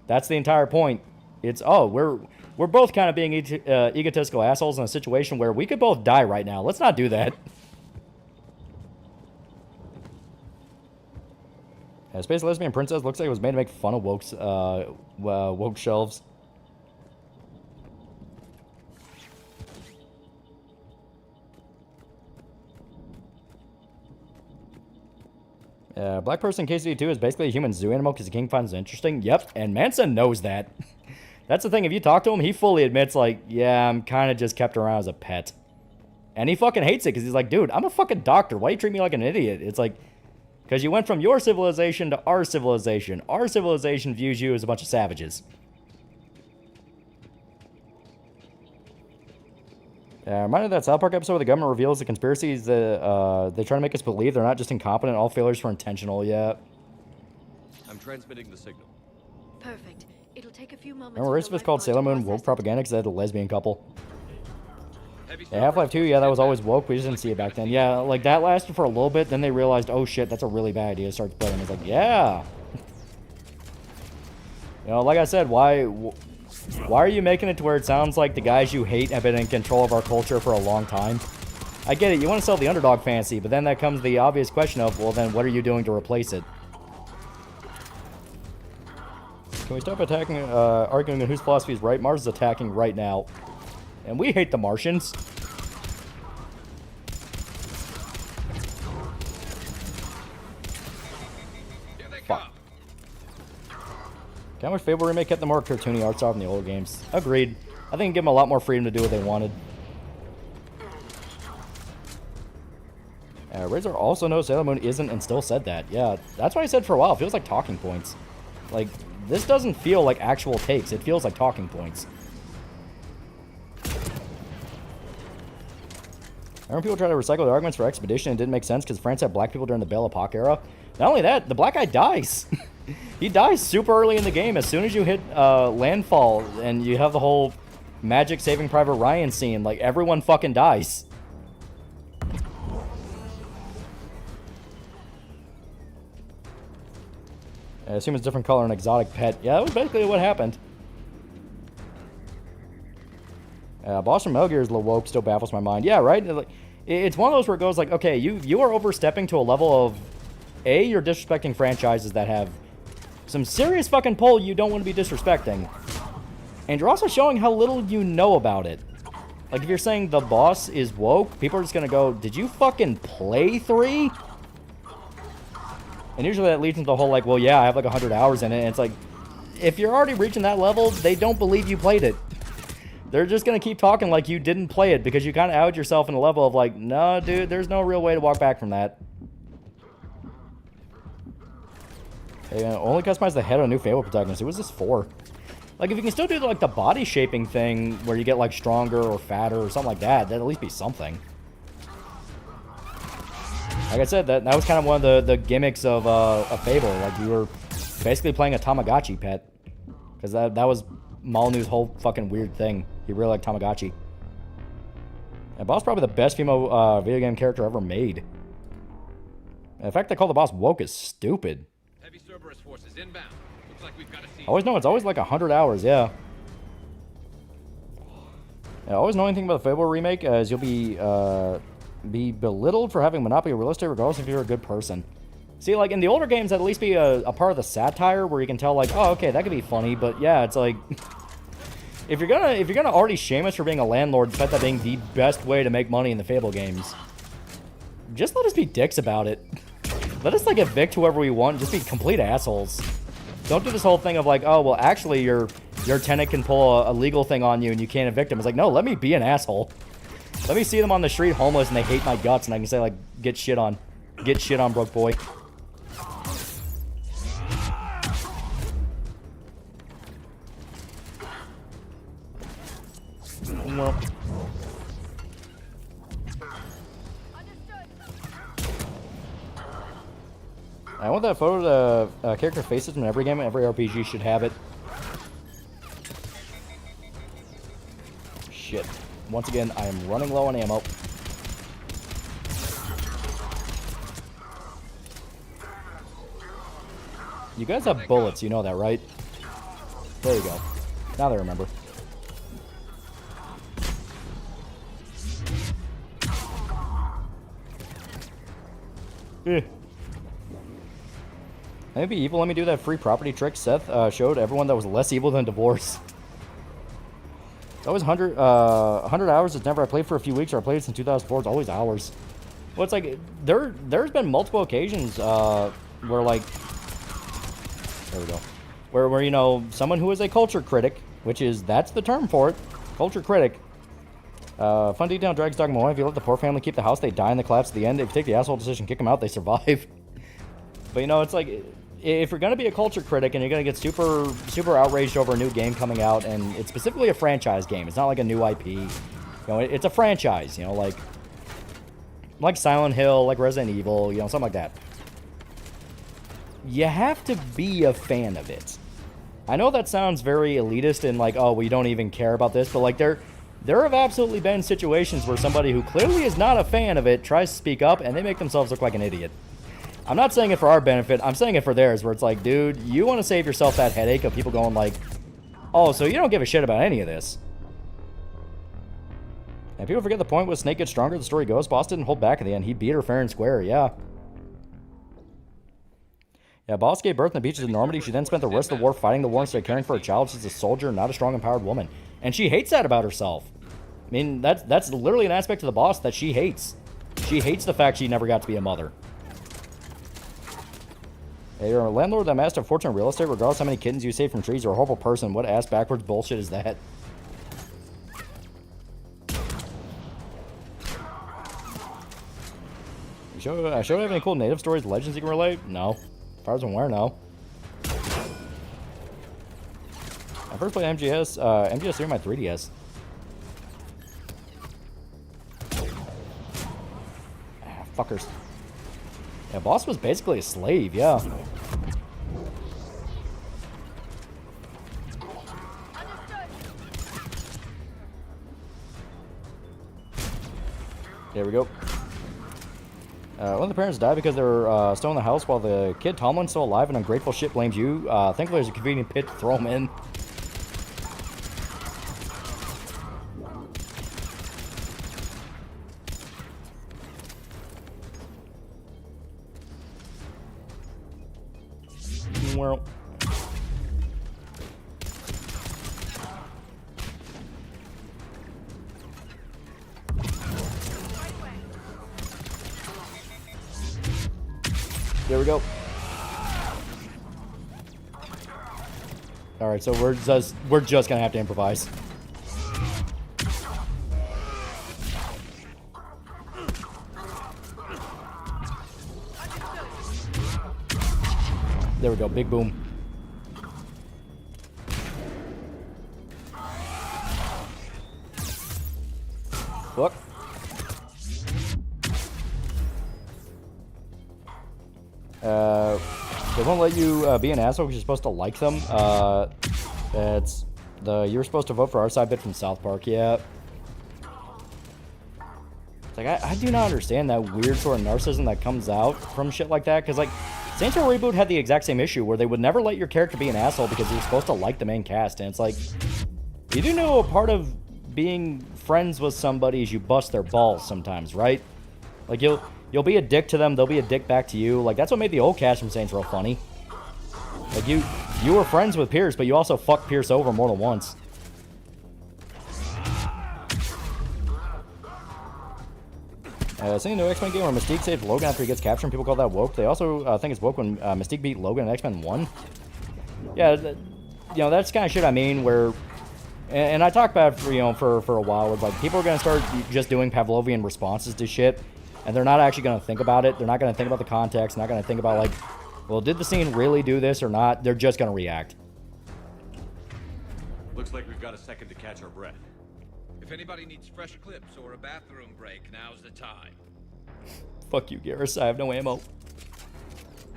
That's the entire point. It's, oh, we're both kind of being egotistical assholes in a situation where we could both die right now. Let's not do that. Space Lesbian Princess looks like it was made to make fun of woke's, woke shelves. Black person KCD2 is basically a human zoo animal because the king finds it interesting. Yep, and Manson knows that. That's the thing, if you talk to him, he fully admits, like, yeah, I'm kind of just kept around as a pet. And he fucking hates it because he's like, dude, I'm a fucking doctor. Why do you treat me like an idiot? It's like, because you went from your civilization to our civilization. Our civilization views you as a bunch of savages. Reminded of that South Park episode where the government reveals the conspiracies that they try to make us believe they're not just incompetent, all failures were intentional, yeah.
I'm transmitting the signal.
Perfect. It'll take a few moments.
Remember Elizabeth called Sailor Moon woke propaganda because they had a lesbian couple? Yeah, Half-Life 2, yeah, that was always woke. We just didn't see it back then. Yeah, like, that lasted for a little bit. Then they realized, oh, shit, that's a really bad idea. Start spreading. It's like, yeah. You know, like I said, why are you making it to where it sounds like the guys you hate have been in control of our culture for a long time? I get it. You want to sell the underdog fantasy, but then that comes the obvious question of, well, then what are you doing to replace it? Can we stop attacking, arguing whose philosophy is right? Mars is attacking right now. And we hate the Martians. Fuck. How much Fable remake kept the more cartoony art style from the older games? Agreed. I think it gave them a lot more freedom to do what they wanted. Razor also knows Sailor Moon isn't and still said that. Yeah, that's what I said for a while. It feels like talking points. Like, this doesn't feel like actual takes. It feels like talking points. Remember people try to recycle their arguments for Expedition and it didn't make sense because France had black people during the Belle Epoque era? Not only that, the black guy dies. He dies super early in the game. As soon as you hit landfall and you have the whole magic Saving Private Ryan scene, like, everyone fucking dies. I assume it's a different color and exotic pet. Yeah, that was basically what happened. Boss from Metal Gear's little woke still baffles my mind. Yeah, right? It's one of those where it goes like, okay, you are overstepping to a level of, A, you're disrespecting franchises that have some serious fucking pull you don't want to be disrespecting. And you're also showing how little you know about it. Like, if you're saying the boss is woke, people are just going to go, did you fucking play 3? And usually that leads into the whole, like, well, yeah, I have like 100 hours in it. And it's like, if you're already reaching that level, they don't believe you played it. They're just going to keep talking like you didn't play it because you kind of outed yourself in a level of like, no, dude, there's no real way to walk back from that. Hey, only customize the head on a new Fable protagonist. Who is this for? Like, if you can still do like the body shaping thing where you get like stronger or fatter or something like that, that'd at least be something. Like I said, that was kind of one of the gimmicks of Fable. Like, you were basically playing a Tamagotchi pet. Because that was Molyneux's whole fucking weird thing. He really liked Tamagotchi. And boss probably the best female video game character ever made. And the fact they call the boss woke is stupid.
Heavy Cerberus forces inbound. Looks like we've got a siege.
I always know it's always like 100 hours, yeah. I always know anything about the Fable remake is you'll be belittled for having monopoly of real estate regardless if you're a good person. See, like, in the older games, that'd at least be a part of the satire where you can tell, like, oh, okay, that could be funny, but yeah, it's like, if you're gonna already shame us for being a landlord, despite that being the best way to make money in the Fable games, just let us be dicks about it. Let us, like, evict whoever we want, just be complete assholes. Don't do this whole thing of, like, oh, well, actually, your tenant can pull a legal thing on you and you can't evict him. It's like, no, let me be an asshole. Let me see them on the street homeless and they hate my guts and I can say, like, get shit on. Get shit on, broke boy. Well. I want that photo of the character faces in every game. Every RPG should have it. Shit. Once again, I am running low on ammo. You guys have bullets, you know that, right? There you go. Now they remember. Maybe evil. Let me do that free property trick Seth showed everyone that was less evil than divorce. It's always 100 hours. It's never I played for a few weeks or I played since 2004. It's always hours. Well, it's like there's been multiple occasions where, like, there we go, where you know, someone who is a culture critic, which is, that's the term for it, culture critic. Fun detail, Dragon's Dogma 1, if you let the poor family keep the house, they die in the collapse at the end. If you take the asshole decision, kick them out, they survive. But, you know, it's like, if you're going to be a culture critic and you're going to get super outraged over a new game coming out, and it's specifically a franchise game, it's not like a new IP. You know, it's a franchise, you know, like Silent Hill, like Resident Evil, you know, something like that. You have to be a fan of it. I know that sounds very elitist and like, oh, we don't even care about this, but like there have absolutely been situations where somebody who clearly is not a fan of it tries to speak up and they make themselves look like an idiot. I'm not saying it for our benefit, I'm saying it for theirs, where it's like, dude, you want to save yourself that headache of people going like, oh, so you don't give a shit about any of this. And people forget the point was Snake gets stronger, the story goes. Boss didn't hold back at the end. He beat her fair and square, yeah. Yeah, Boss gave birth in the beaches of Normandy. She then spent the rest of the war fighting the war instead of caring for a child. She's a soldier, not a strong, empowered woman. And she hates that about herself. I mean, that's literally an aspect of the boss that she hates. She hates the fact she never got to be a mother. Hey, you're a landlord that amassed a fortune in real estate, regardless how many kittens you save from trees. You're a horrible person. What ass backwards bullshit is that? Show you have any cool native stories, legends you can relate? No. As far as I'm aware, no. I first played MGS 3 on my 3DS. Ah, fuckers. Yeah, boss was basically a slave, yeah. There we go. One of the parents died because they were still in the house while the kid Tomlin's still alive and ungrateful shit blames you. Thankfully there's a convenient pit to throw him in. Well. There we go. All right, so we're just gonna have to improvise. There we go, big boom. Fuck. They won't let you be an asshole because you're supposed to like them. You're supposed to vote for our side bit from South Park, yeah. It's like, I do not understand that weird sort of narcissism that comes out from shit like that, because, like, Saints Row Reboot had the exact same issue where they would never let your character be an asshole because you're supposed to like the main cast, and it's like, you do know a part of being friends with somebody is you bust their balls sometimes, right? Like, you'll be a dick to them, they'll be a dick back to you. Like, that's what made the old cast from Saints Row funny. Like, you were friends with Pierce, but you also fucked Pierce over more than once. Seeing a new X-Men game where Mystique saved Logan after he gets captured and people call that woke. They also think it's woke when Mystique beat Logan in X-Men 1. Yeah, you know, that's kind of shit I mean, where... And I talked about it for a while, with, like, people are going to start just doing Pavlovian responses to shit, and they're not actually going to think about it. They're not going to think about the context. They're not going to think about, like, well, did the scene really do this or not? They're just going to react.
Looks like we've got a second to catch our breath.
If anybody needs fresh clips or a bathroom break, now's the time.
Fuck you, Garrus. I have no ammo.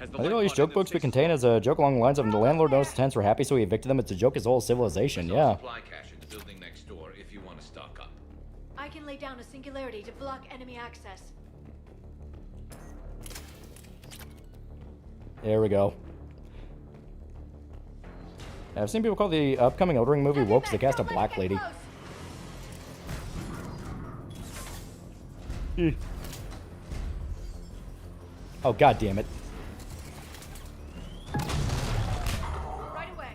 I think all these joke books we contain as a joke along the lines of the landlord noticed the tenants were happy, so he evicted them. It's a joke as whole civilization, yeah.
Supply cache in the building next door if you want to stock up.
I can lay down a singularity to block enemy access.
There we go. I've seen people call the upcoming Elden Ring movie woke because they cast a black lady. Oh, god damn it.
Right away.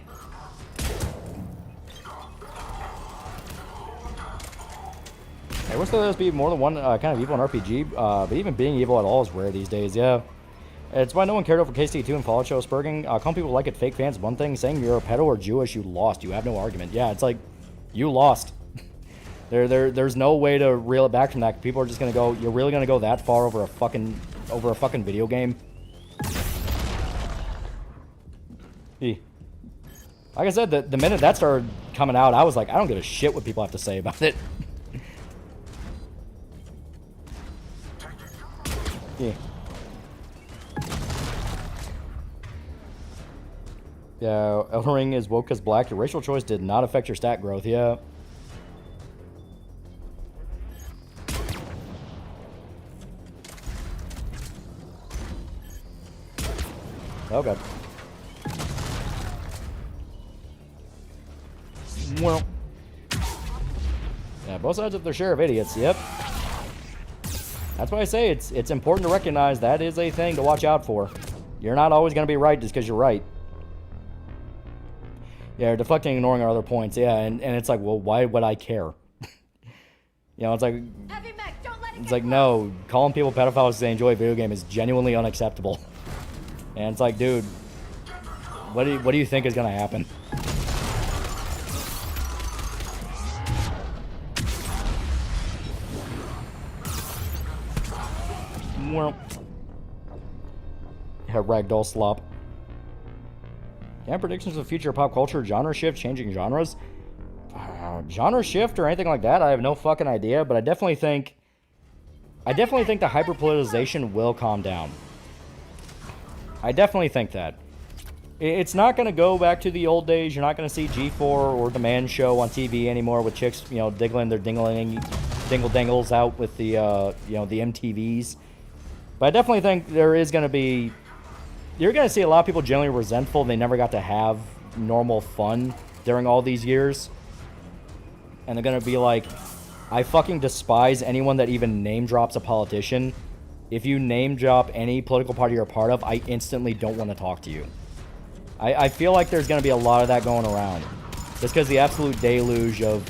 I wish there was be more than one kind of evil in RPG, but even being evil at all is rare these days, yeah. It's why no one cared over KST2 and Fallout show spurging. Calling people like it fake fans one thing, saying you're a pedo or Jewish, you lost. You have no argument. Yeah, it's like, you lost. There's no way to reel it back from that. People are just gonna go, you're really gonna go that far over a fucking video game? Like I said, the minute that started coming out, I was like, I don't give a shit what people have to say about it. Yeah. Yeah, Elden Ring is woke as black. Your racial choice did not affect your stat growth, yeah. Oh god. Well. Yeah, both sides have their share of idiots, yep. That's why I say it's important to recognize that is a thing to watch out for. You're not always going to be right just because you're right. Yeah, deflecting, ignoring our other points, yeah, and it's like, well, why would I care? You know, it's like, no, calling people pedophiles because they enjoy a video game is genuinely unacceptable. And it's like, dude, what do you think is gonna happen? Well, yeah, ragdoll slop. Yeah, predictions of the future of pop culture, genre shift, changing genres. Genre shift or anything like that, I have no fucking idea, but I definitely think the hyperpolitization will calm down. I definitely think that. It's not going to go back to the old days. You're not going to see G4 or The Man Show on TV anymore with chicks, you know, diggling their dingling dingle dangles out with the you know, the MTVs. But I definitely think there is going to be, you're going to see a lot of people generally resentful. They never got to have normal fun during all these years. And they're going to be like, I fucking despise anyone that even name drops a politician. If you name drop any political party you're a part of, I instantly don't want to talk to you. I feel like there's going to be a lot of that going around. Just because the absolute deluge of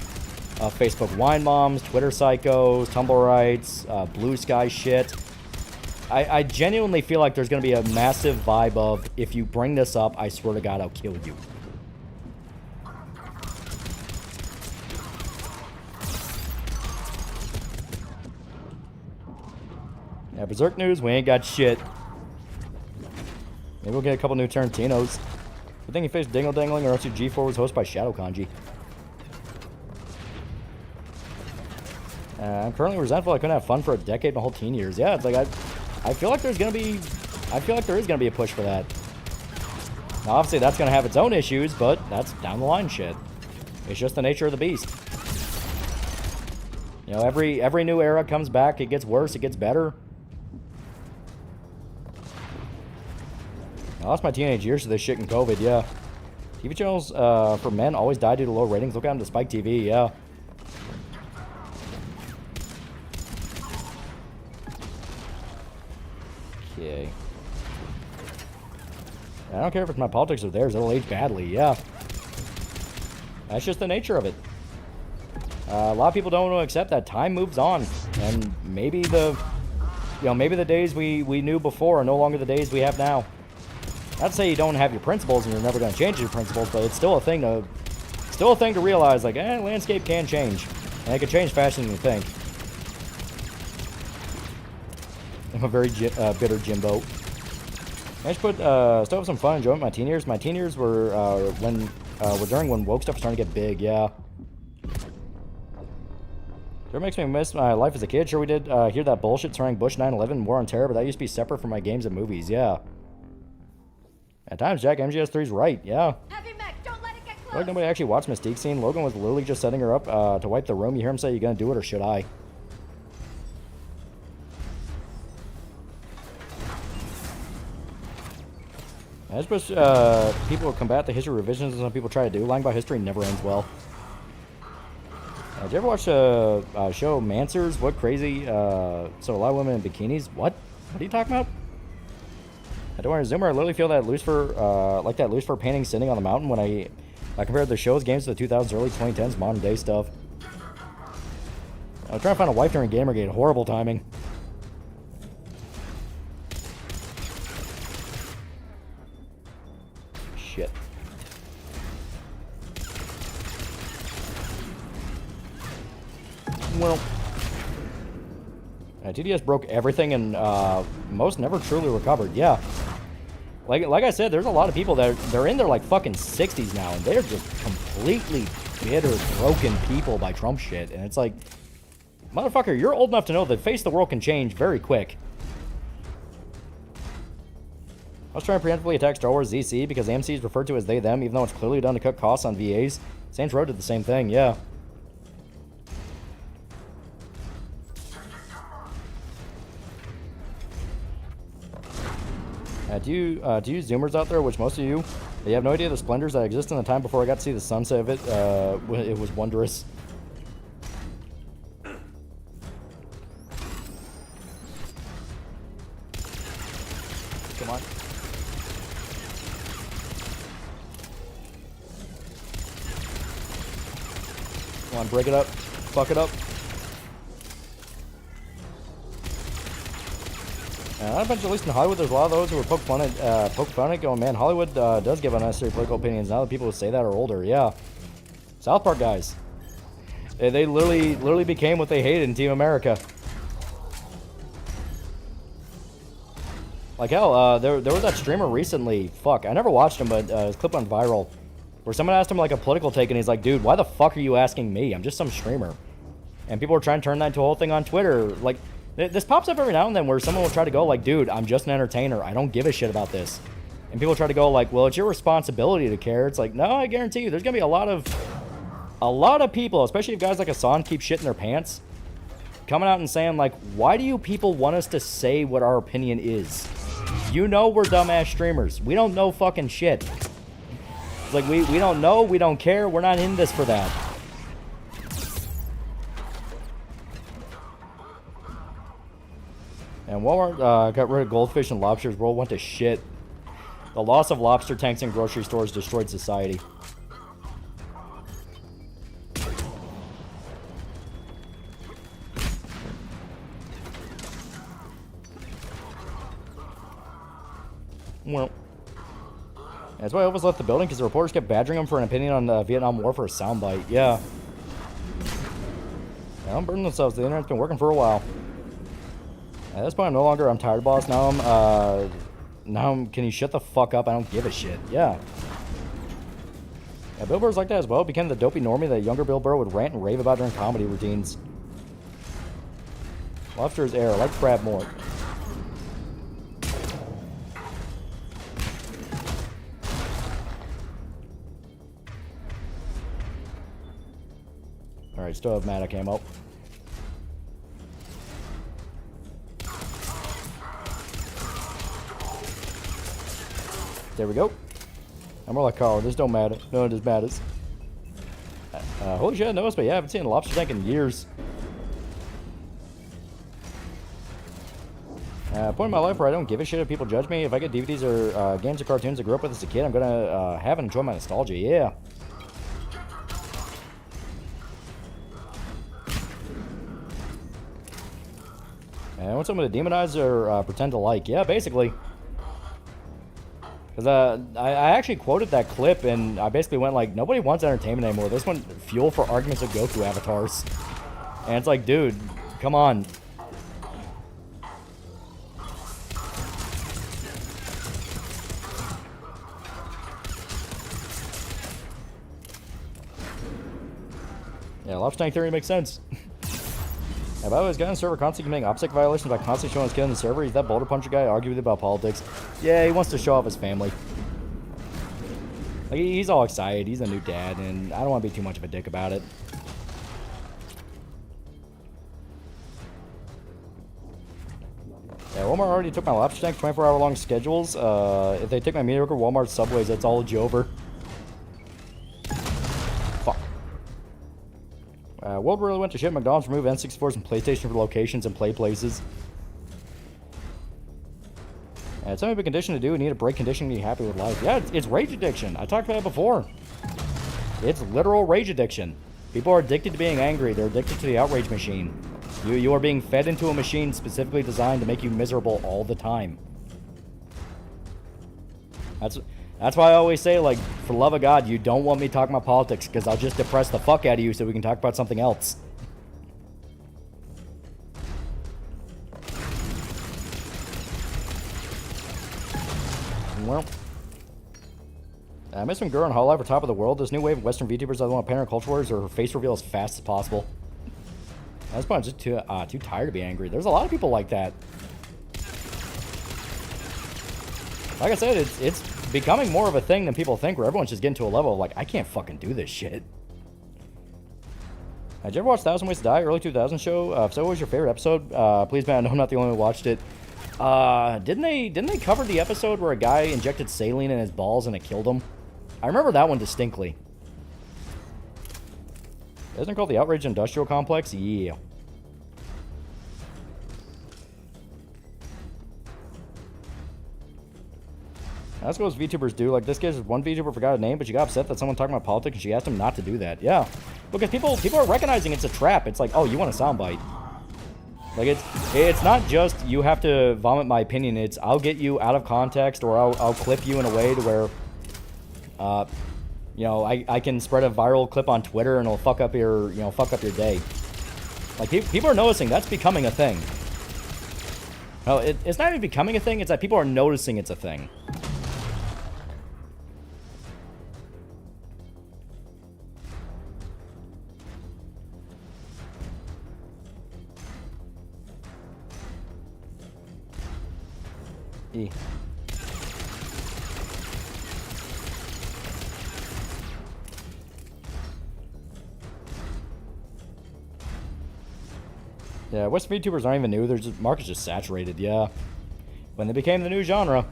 Facebook wine moms, Twitter psychos, Tumblrites, Blue Sky shit. I genuinely feel like there's going to be a massive vibe of, if you bring this up, I swear to God, I'll kill you. Yeah, Berserk news, we ain't got shit. Maybe we'll get a couple new Tarantinos. I think he faced Dingle Dangling, or else G4 was hosted by Shadow Kanji. I'm currently resentful I couldn't have fun for a decade my whole teen years. Yeah, it's like I feel like there's gonna be, I feel like there is gonna be a push for that. Now, obviously that's gonna have its own issues, but that's down the line shit. It's just the nature of the beast. You know, every new era comes back, it gets worse, it gets better. I lost my teenage years to this shit in COVID, yeah. TV channels for men always die due to low ratings. Look at them to Spike TV, yeah. Okay. I don't care if it's my politics or theirs, it'll age badly, yeah. That's just the nature of it. A lot of people don't want to accept that time moves on, and maybe the, you know, maybe the days we knew before are no longer the days we have now. Not to say you don't have your principles and you're never going to change your principles, but it's still a thing to realize, like, landscape can change, and it can change faster than you think. I'm a very bitter Jimbo. I just still have some fun enjoying my teen years. My teen years were during when woke stuff was starting to get big, yeah. Sure makes me miss my life as a kid. Sure we did hear that bullshit surrounding Bush 9/11, War on Terror, but that used to be separate from my games and movies, yeah. At times, Jack, MGS3's right, yeah.
Heavy mech, don't let it get close.
Like nobody actually watched Mystique scene. Logan was literally just setting her up to wipe the room. You hear him say, you gonna do it or should I? I suppose people combat the history revisions as some people try to do. Lying about history never ends well. Did you ever watch a show, Mansers? What crazy? So a lot of women in bikinis? What? What are you talking about? I don't want to zoomer. I literally feel that like that Lucifer painting sitting on the mountain when I compared the show's games to the 2000s, early 2010s, modern day stuff. I was trying to find a wife during Gamergate. Horrible timing. Shit. Well, TDS broke everything, and most never truly recovered. Yeah, like I said, there's a lot of people that they're in their like fucking 60s now, and they're just completely bitter, broken people by Trump shit. And it's like, motherfucker, you're old enough to know that the face of the world can change very quick. I was trying to preemptively attack Star Wars ZC because AMC is referred to as they, them, even though it's clearly done to cut costs on VAs. Saints Row did the same thing, yeah. Do you Zoomers out there, which most of you have no idea the splendors that exist in the time before I got to see the sunset of it. It was wondrous. Come on. Come on, break it up. Fuck it up. I bet at least in Hollywood, there's a lot of those who are poke fun at going, man, Hollywood does give unnecessary political opinions. Now the people who say that are older, yeah. South Park guys. They literally became what they hated in Team America. Like hell, there was that streamer recently, fuck, I never watched him, but his clip went viral, where someone asked him like a political take, and he's like, dude, why the fuck are you asking me? I'm just some streamer. And people are trying to turn that into a whole thing on Twitter, like, this pops up every now and then where someone will try to go like, dude, I'm just an entertainer. I don't give a shit about this. And people try to go like, well, it's your responsibility to care. It's like, no, I guarantee you, there's going to be a lot of people, especially if guys like Hassan keep shitting their pants. coming out and saying, like, why do you people want us to say what our opinion is? You know we're dumbass streamers. We don't know fucking shit. It's like, we don't know, we don't care, we're not in this for that. And Walmart got rid of goldfish and lobsters. World went to shit. The loss of lobster tanks in grocery stores destroyed society. Well, that's why Elvis left the building, because the reporters kept badgering him for an opinion on the Vietnam War for a soundbite. Yeah. They don't burn themselves. The internet's been working for a while. At this point, I'm no longer, I'm tired, boss. Now can you shut the fuck up? I don't give a shit. Yeah. Yeah, Bill Burr's like that as well. Became the dopey normie that younger Bill Burr would rant and rave about during comedy routines. Lobster is air. I like crab more. Alright, still have Maddock ammo. There we go. I'm more like Carl. This don't matter. No, it just matters. Holy shit, I noticed, but yeah, I haven't seen a lobster tank in years. Point in my life where I don't give a shit if people judge me. If I get DVDs or games or cartoons I grew up with as a kid, I'm gonna have and enjoy my nostalgia. Yeah. And I want someone to demonize or pretend to like. Yeah, basically. Because I actually quoted that clip, and I basically went like, nobody wants entertainment anymore. This one, fuel for arguments of Goku avatars. And it's like, dude, come on. Yeah, lobster tank theory makes sense. Have I always gotten server constantly committing OPSEC violations by constantly showing his kid on the server? He's that boulder puncher guy, argue with you about politics. Yeah, he wants to show off his family. Like, he's all excited, he's a new dad, and I don't want to be too much of a dick about it. Yeah, Walmart already took my lobster tank 24-hour long schedules. If they take my mediocre Walmart subways, that's all Jover. Fuck. World really went to shit. McDonald's removed N64s and PlayStation for locations and play places. It's only a condition to do. You need a break condition to be happy with life. Yeah, it's rage addiction. I talked about it before. It's literal rage addiction. People are addicted to being angry. They're addicted to the outrage machine. You are being fed into a machine specifically designed to make you miserable all the time. That's why I always say, like, for the love of God, you don't want me talking about politics, because I'll just depress the fuck out of you so we can talk about something else. Well, I miss when girl and Hololive are top of the world. This new wave of Western VTubers that want to paint her culture wars or her face reveal as fast as possible. That's probably just too tired to be angry. There's a lot of people like that. Like I said, it's becoming more of a thing than people think, where everyone's just getting to a level of like, I can't fucking do this shit. Did you ever watch 1,000 Ways to Die, early 2000 show? If so, what was your favorite episode? Please, man, I know I'm not the only one who watched it. Didn't they cover the episode where a guy injected saline in his balls and it killed him? I remember that one distinctly. Isn't it called the Outrage Industrial Complex? Yeah. That's what those VTubers do. Like, this guy's one VTuber forgot a name, but she got upset that someone talking about politics and she asked him not to do that. Yeah. Because people are recognizing it's a trap. It's like, oh, you want a soundbite. Like, it's not just you have to vomit my opinion. It's I'll get you out of context, or I'll clip you in a way to where, you know, I can spread a viral clip on Twitter and it'll fuck up your day. Like, people are noticing that's becoming a thing. No, it's not even becoming a thing. It's that people are noticing it's a thing. E. Yeah, Western VTubers aren't even new. They're just market's just saturated. Yeah, when they became the new genre.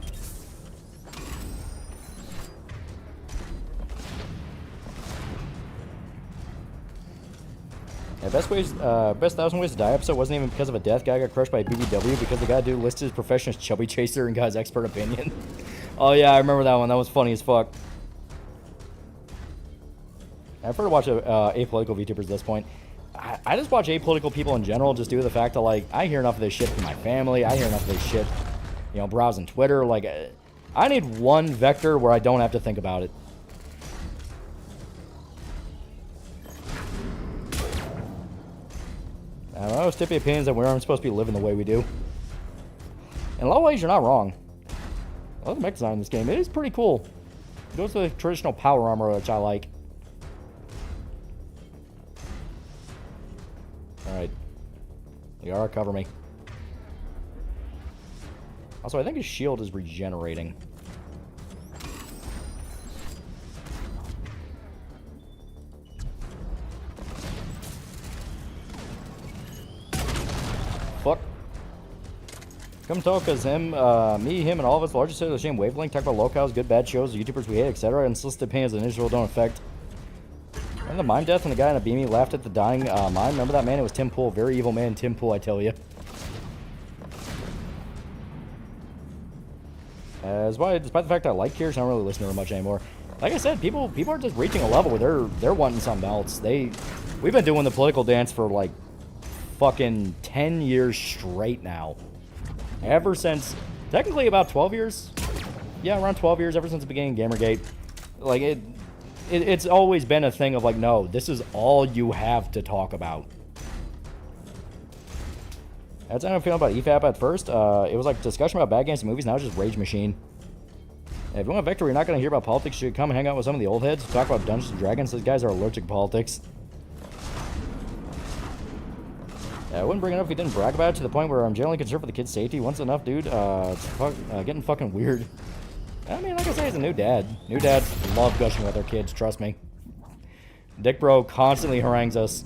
Yeah, best 1,000 Ways to Die episode wasn't even because of a death. Guy got crushed by a BBW because the guy dude listed his profession as chubby chaser and got his expert opinion. Oh yeah, I remember that one. That was funny as fuck. I prefer to watch apolitical VTubers at this point. I just watch apolitical people in general just due to the fact that, like, I hear enough of this shit from my family. I hear enough of this shit, you know, browsing Twitter. Like, I need one vector where I don't have to think about it. I don't know, Stippy opinions that we aren't supposed to be living the way we do. In a lot of ways, you're not wrong. I love the mech design in this game. It is pretty cool. It goes with the traditional power armor, which I like. Alright. Yara, cover me. Also, I think his shield is regenerating. Fuck. Come talk, cause him, me, him, and all of us largest of the same wavelength. Talk about locales, good, bad shows, the YouTubers we hate, etc. And solicited opinions and Israel don't affect. And the mime death and the guy in a beanie laughed at the dying mime. Remember that man? It was Tim Pool. Very evil man, Tim Pool, I tell you. Despite the fact that I like Kirsch, I don't really listen to her much anymore. Like I said, people are just reaching a level where they're wanting something else. We've been doing the political dance for like fucking 10 years straight now. Ever since, technically about 12 years. Yeah, around 12 years, ever since the beginning of Gamergate. Like, it's always been a thing of like, no, this is all you have to talk about. That's how I'm feeling about EFAP at first. It was like discussion about bad games and movies, now it's just Rage Machine. If you want Vector, you're not going to hear about politics, you should come hang out with some of the old heads, talk about Dungeons & Dragons. These guys are allergic to politics. I wouldn't bring it up if you didn't brag about it, to the point where I'm generally concerned for the kids' safety. Once enough, dude. It's getting fucking weird. I mean, like I say, he's a new dad. New dads love gushing with their kids, trust me. Dick Bro constantly harangues us.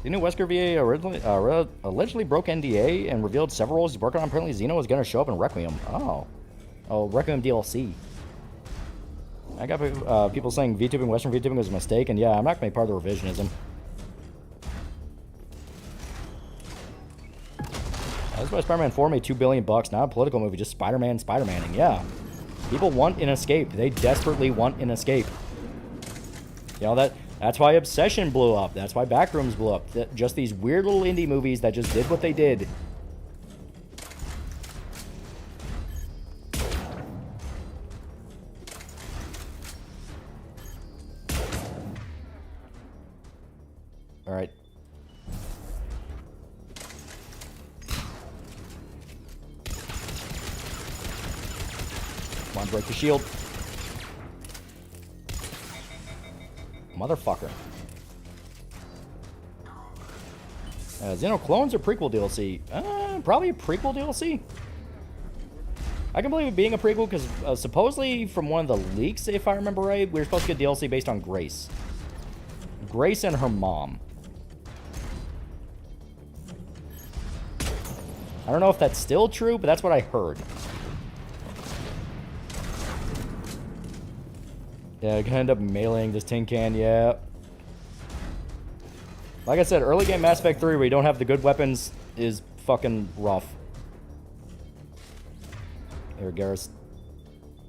The new Wesker VA allegedly broke NDA and revealed several roles he's working on. Apparently, Xeno was going to show up in Requiem. Oh, Requiem DLC. I got people saying VTubing, Western VTubing was a mistake, and yeah, I'm not going to be part of the revisionism. That's why Spider-Man 4 made $2 billion, not a political movie, just Spider-Manning. Yeah. People want an escape. They desperately want an escape. You know, that's why Obsession blew up. That's why Backrooms blew up. Just these weird little indie movies that just did what they did. Alright. Come on, break the shield. Motherfucker. Xeno clones or prequel DLC? Probably a prequel DLC. I can believe it being a prequel because supposedly from one of the leaks, if I remember right, we were supposed to get DLC based on Grace. Grace and her mom. I don't know if that's still true, but that's what I heard. Yeah, I can end up mailing this tin can, yeah. Like I said, early game Mass Effect 3 where you don't have the good weapons is fucking rough. Here, Garrus.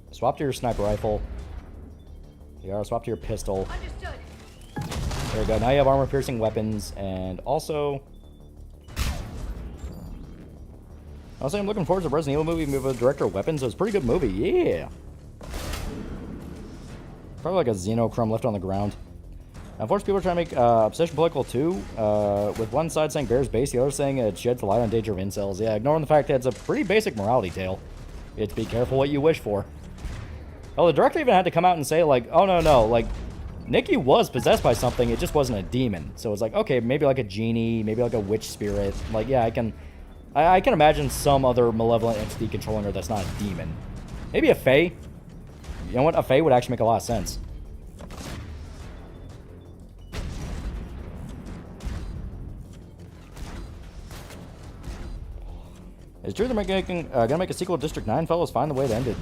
Swap to your sniper rifle. Yeah, swap to your pistol.
Understood.
There we go. Now you have armor-piercing weapons, and also... I'm looking forward to the Resident Evil movie with a director of weapons. It was a pretty good movie, yeah. Probably like a Xenochrome left on the ground. Unfortunately, people are trying to make Obsession political too, with one side saying Bear's base, the other saying it sheds the light on danger of incels. Yeah, ignoring the fact that it's a pretty basic morality tale. It's be careful what you wish for. Oh, the director even had to come out and say, like, oh, no, like, Nikki was possessed by something, it just wasn't a demon. So it's like, okay, maybe like a genie, maybe like a witch spirit. Like, yeah, I can imagine some other malevolent entity controlling her that's not a demon. Maybe a fae. You know what? A fae would actually make a lot of sense. It's true they're gonna make a sequel to District 9, fellas. Find the way to end it.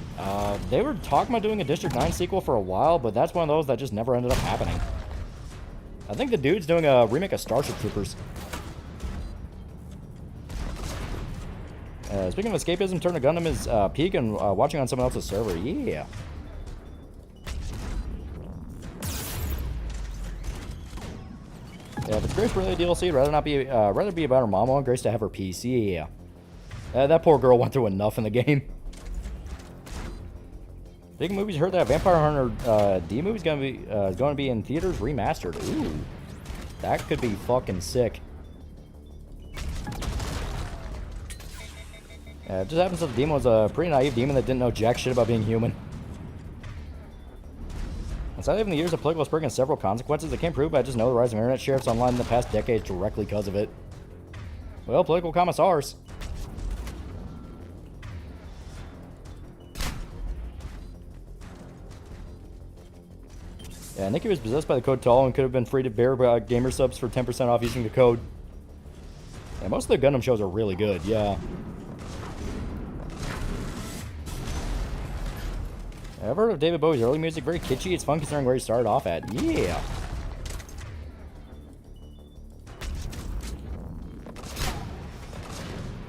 They were talking about doing a District 9 sequel for a while, but that's one of those that just never ended up happening. I think the dude's doing a remake of Starship Troopers. Speaking of escapism, Turn to Gundam is peak and watching on someone else's server. Yeah. Yeah, if it's Grace really a DLC, rather be about her mama and Grace to have her peace. Yeah. That poor girl went through enough in the game. Big movies heard that Vampire Hunter D movie's going to be in theaters remastered. Ooh, that could be fucking sick. It just happens that the demon was a pretty naive demon that didn't know jack shit about being human. Sadly, in the years of political spring and several consequences, it can't prove, but I just know the rise of internet sheriffs online in the past decades directly because of it. Well, political commissars. Yeah, Nikki was possessed by the code TAL and could have been free to bear gamer subs for 10% off using the code. Yeah, most of the Gundam shows are really good, yeah. I've heard of David Bowie's early music, very kitschy. It's fun considering where he started off at. Yeah.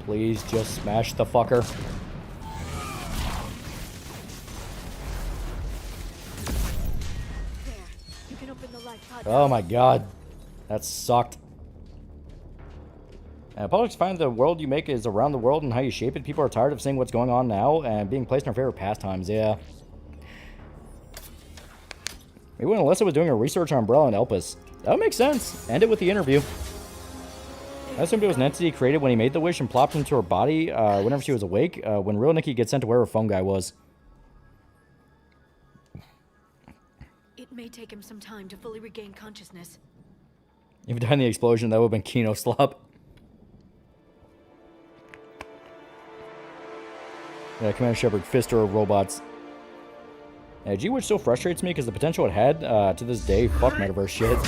Please just smash the fucker. Oh my god. That sucked. Politics find the world you make is around the world and how you shape it. People are tired of seeing what's going on now and being placed in our favorite pastimes. Yeah. Maybe when Alyssa was doing her research on Umbrella and Elpis. That would make sense. End it with the interview. I assumed it was an entity created when he made the wish and plopped into her body whenever she was awake, when real Nikki gets sent to where her phone guy was.
It may take him some time to fully regain consciousness.
If he died in the explosion, that would have been Kino Slop. Yeah, Commander Shepard, Fister of robots. Yeah, G-Witch still frustrates me because the potential it had to this day. Fuck metaverse shit.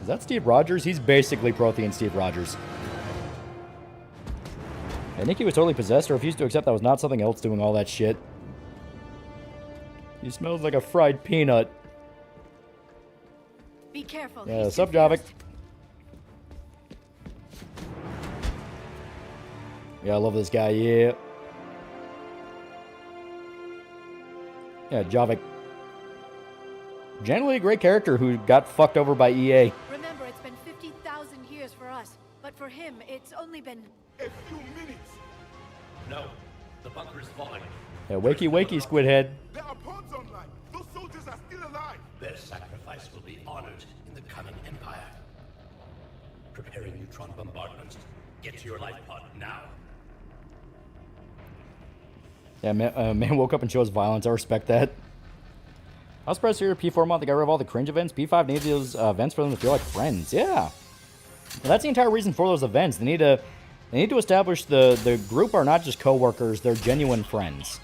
Is that Steve Rogers? He's basically Prothean Steve Rogers. Yeah, Nikki was totally possessed or refused to accept that was not something else doing all that shit. He smells like a fried peanut.
Be careful.
Yeah, sup, Javik? Yeah, I love this guy, yeah. Yeah, Javik. Generally a great character who got fucked over by EA.
Remember, it's been 50,000 years for us, but for him, it's only been
a few minutes.
No, the bunker is falling.
Yeah, wakey, wakey, Squidhead.
There are pods online. Those soldiers are still alive.
Their sacrifice will be honored in the coming empire. Preparing neutron bombardment. Get to your life pod now.
Yeah, man woke up and chose violence. I respect that. I was surprised to hear P4 month they got rid of all the cringe events. P5 needed those events for them to feel like friends. Yeah. Well, that's the entire reason for those events. They need to establish the group are not just co-workers, they're genuine friends.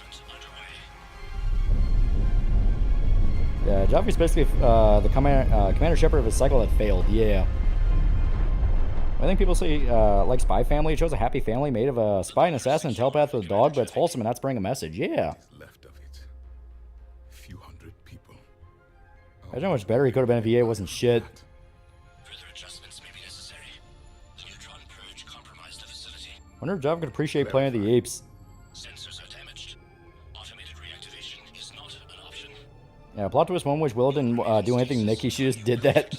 Yeah, Joffrey's basically the Commander Shepard of a cycle that failed. Yeah. I think people say, like Spy Family. It shows a happy family made of a spy, an assassin, and telepath with a dog, but it's wholesome and not spreading a message. Yeah.
Left of it. A few hundred people.
I don't know how much better he could have been if EA wasn't shit.
Further adjustments may be necessary. The neutron purge compromised the facility.
Wonder if Java could appreciate Planet of the Apes.
Sensors are damaged. Automated reactivation is not an option.
Yeah, plot twist one which Willow didn't do anything to Nikki. She just did that.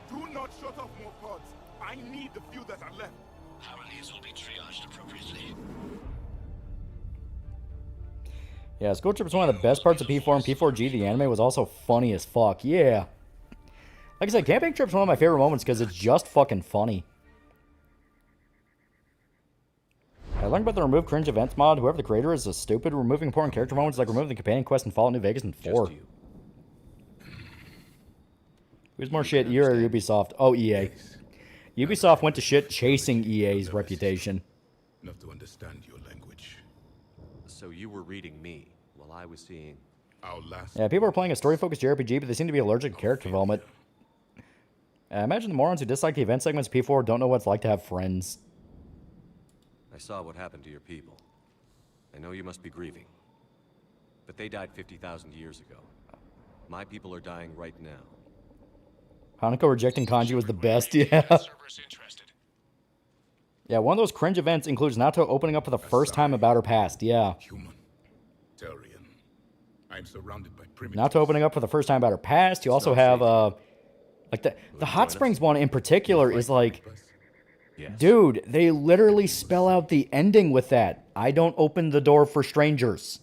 Do not shut off more pods. I need the few that are left.
Power needs will be triaged appropriately.
Yeah, School Trip is one of the best parts of P4, and P4G, the anime, was also funny as fuck. Yeah. Like I said, Camping Trip's one of my favorite moments because it's just fucking funny. I learned about the Remove Cringe Events mod. Whoever the creator is stupid. Removing important character moments is like removing the companion quest in Fallout New Vegas in 4. Who's more shit, EA or Ubisoft? Oh, EA. Ubisoft went to shit chasing EA's reputation.
Enough to understand your language.
So you were reading me while I was seeing...
Yeah, people are playing a story-focused JRPG, but they seem to be allergic to character development. I imagine the morons who dislike the event segments of P4 don't know what it's like to have friends.
I saw what happened to your people. I know you must be grieving. But they died 50,000 years ago. My people are dying right now.
Hanako rejecting kanji was the best, yeah. Yeah, one of those cringe events includes Naoto opening up for the first time about her past, yeah.
Turian. I'm surrounded by primitives.
Naoto opening up for the first time about her past. You also have, like, the Hot Springs one in particular is like, dude, they literally spell out the ending with that. I don't open the door for strangers.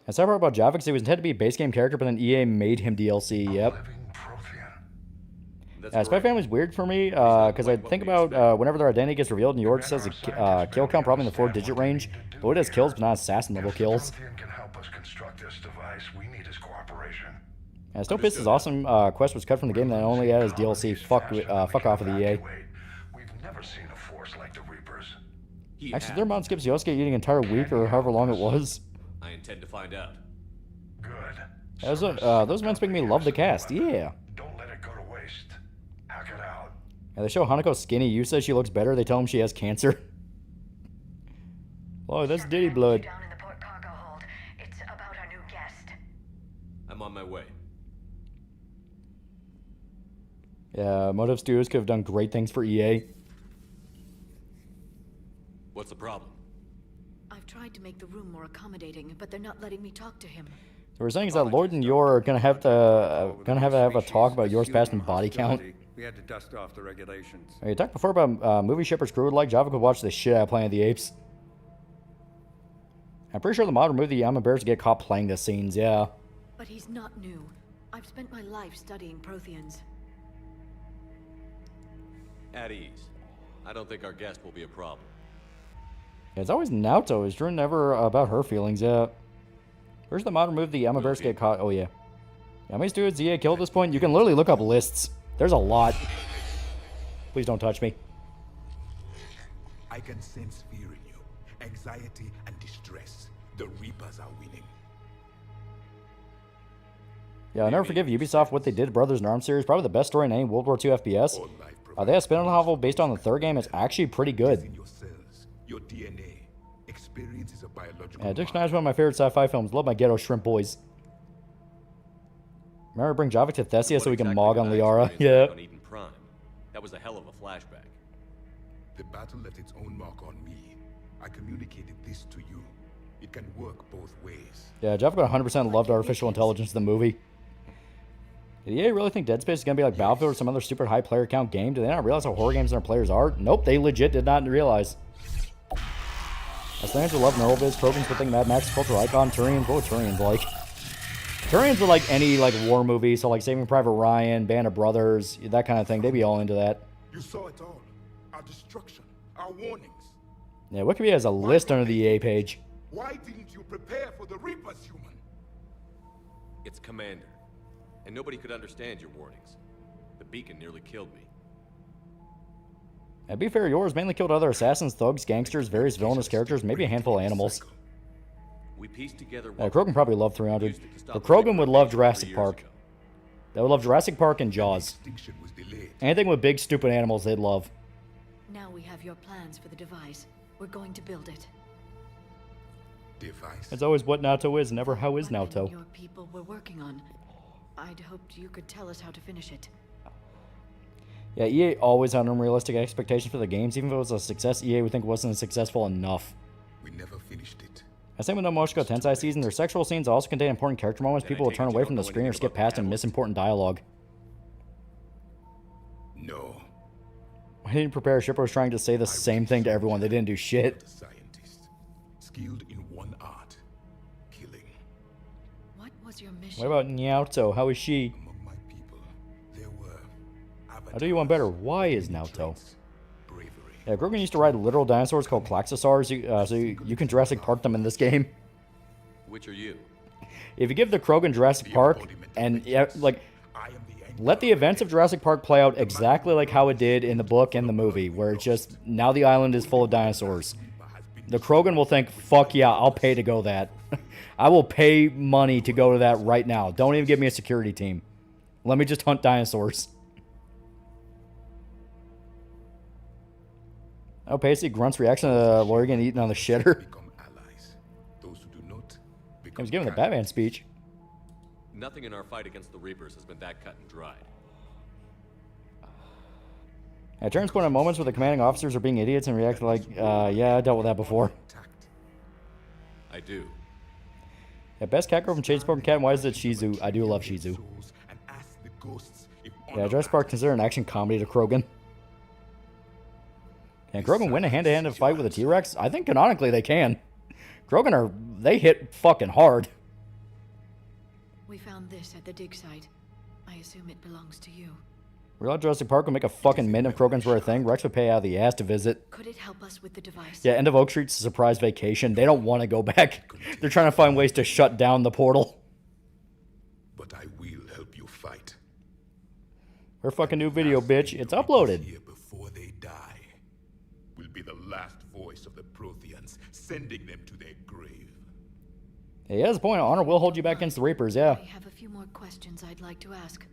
I said about Java because he was intended to be a base game character, but then EA made him DLC, yep. Spy Family's weird for me, because I think about whenever their identity gets revealed, New York says a kill count probably in the 4-digit range, but it has kills, but not assassin level kills. And still pissed his awesome quest was cut from the game that only had his DLC. Fuck off of the EA. Actually, their mod skips Yosuke eating an entire week or however long it was.
I intend to find out.
Those events make me love the cast, yeah. Yeah, they show Hanako skinny. You said she looks better. They tell him she has cancer. Oh, that's Diddy blood.
I'm on my way.
Yeah, Motive Studios could have done great things for EA.
What's the problem?
I've tried to make the room more accommodating, but they're not letting me talk to him.
So we're saying is that Lord and Yor are gonna have to have a talk about Yor's past and body count.
We had to dust off the regulations.
You talked before about movie shippers crew would like Java could watch the shit out of Planet of the Apes. I'm pretty sure the modern movie I'm embarrassed to get caught playing the scenes, yeah.
But he's not new. I've spent my life studying Protheans.
At ease. I don't think our guest will be a problem.
Yeah, it's always Naoto. Is Drew never about her feelings, yeah. Where's the modern movie I'm embarrassed to get caught? Oh, yeah. How many students EA killed at this point? You can literally look up lists. There's a lot. Please don't touch me.
I can sense fear in you, anxiety and distress. The Reapers are winning.
Yeah, I'll never forgive Ubisoft what they did to Brothers in Arms series. Probably the best story in any World War II FPS. They have a spin-off novel based on the third game. It's actually pretty good.
Your DNA. Experience is a biological.
Yeah, Dictionary is one of my favorite sci-fi films. Love my ghetto shrimp boys. Remember bring Javik to Thessia so we can mog on Liara? Yeah.
On Eden Prime. That was a hell of a flashback.
The battle left its own mark on me. I communicated this to you. It can work both ways.
Yeah, Javik 100% loved artificial intelligence in the movie. Did EA really think Dead Space is going to be like Battlefield or some other stupid high player count game? Do they not realize how horror games and their players are? Nope, they legit did not realize. As fans who love Neuroviz, Krogans would think Mad Max cultural icon, Turians, what were Turians like? Turians were like any like war movie, so like Saving Private Ryan, Band of Brothers, that kind of thing. They'd be all into that.
You saw it all. Our destruction, our warnings.
Yeah, Wikipedia has a list under the EA page.
Why didn't you prepare for the Reapers, human?
It's Commander. And nobody could understand your warnings. The beacon nearly killed me.
To be fair, yours mainly killed other assassins, thugs, gangsters, various villainous characters, maybe a handful of animals.
We pieced together
Krogan probably loved 300. But Krogan would love Jurassic Park. They would love Jurassic Park and Jaws. Anything with big, stupid animals, they'd love.
Now we have your plans for the device. We're going to build it.
Device?
It's always what Naoto is, never how is Naoto.
Your people were working on. I'd hoped you could tell us how to finish it.
Yeah, EA always had unrealistic expectations for the games. Even if it was a success, EA would think it wasn't successful enough.
We never finished it.
I think with no Moshiko Tensei season, their sexual scenes also contain important character moments. People will turn away from the screen or skip past and miss important dialogue.
No.
I didn't prepare. Shipper was trying to say the same thing to everyone. They didn't do shit.
Scientist, skilled in one art, killing.
What was your mission?
What about Naoto? How is she?
Among my people, there were
I'll do you one better. Why is Naoto? Yeah, Grogan used to ride literal dinosaurs called Klaxosaurs, so you can Jurassic Park them in this game.
Which are you?
If you give the Krogan Jurassic Park and like let the events of Jurassic Park play out exactly like how it did in the book and the movie, where it's just now the island is full of dinosaurs. The Krogan will think, "Fuck yeah, I'll pay to go that." I will pay money to go to that right now. Don't even give me a security team. Let me just hunt dinosaurs. Oh, Pacey Grunt's reaction to Lorigan eating on the shitter. He was giving the Batman speech.
Nothing in our fight against the Reapers has been that cut and dried.
At turns point at moments where the commanding officers are being idiots and react like, yeah, I dealt with that before.
I do.
Yeah, best cat girl from Teespring Cat. Why is it Shizu? I do love Shizu. Yeah, Jurassic Park consider an action comedy to Krogan. Can Krogan win a hand-to-hand fight with a T-Rex? I think canonically they can. Krogan they hit fucking hard.
We found this at the dig site. I assume it belongs to you.
Real Jurassic Park would make a fucking mint if Krogans were a thing. Rex would pay out of the ass to visit.
Could it help us with the device?
Yeah, End of Oak Street's a surprise vacation. They don't want to go back. They're trying to find ways to shut down the portal.
But I will help you fight.
Our fucking new video, bitch. It's uploaded.
Here before they die will be the last voice of the Protheans, sending them to their grave.
Yeah, he has a point. Honor will hold you back against the Reapers, yeah.
I have a few more questions I'd like to ask.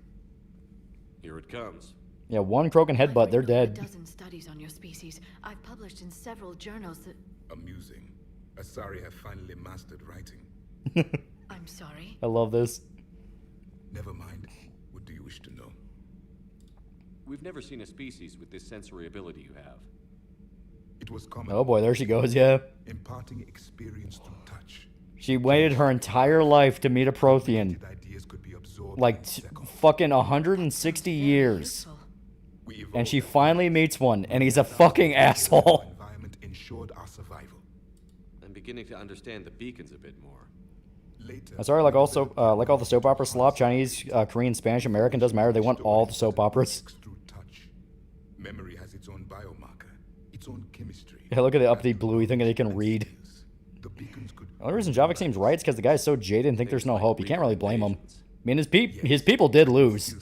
Here it comes.
Yeah, one Krogan headbutt, they're dead.
A dozen studies on your species. I've published in several journals that...
Amusing. Asari have finally mastered writing.
I'm sorry.
I love this.
Never mind. What do you wish to know?
We've never seen a species with this sensory ability you have.
It was common.
Oh boy, there she goes, yeah.
Imparting experience through touch.
She waited her entire life to meet a Prothean. Like fucking 160 years. And she finally meets one, and he's a fucking asshole.
Environment ensured our survival.
I'm beginning to understand the beacons a bit more.
I'm sorry, like all the soap opera slop, Chinese, Korean, Spanish, American, doesn't matter. They want all the soap operas.
Memory has its own biomarker, its own chemistry.
Yeah, look at the uppity Bluey thinking he can read. The only reason Javik seems right is because the guy's so jaded and think there's no hope. You can't really blame him. I mean, his people did lose.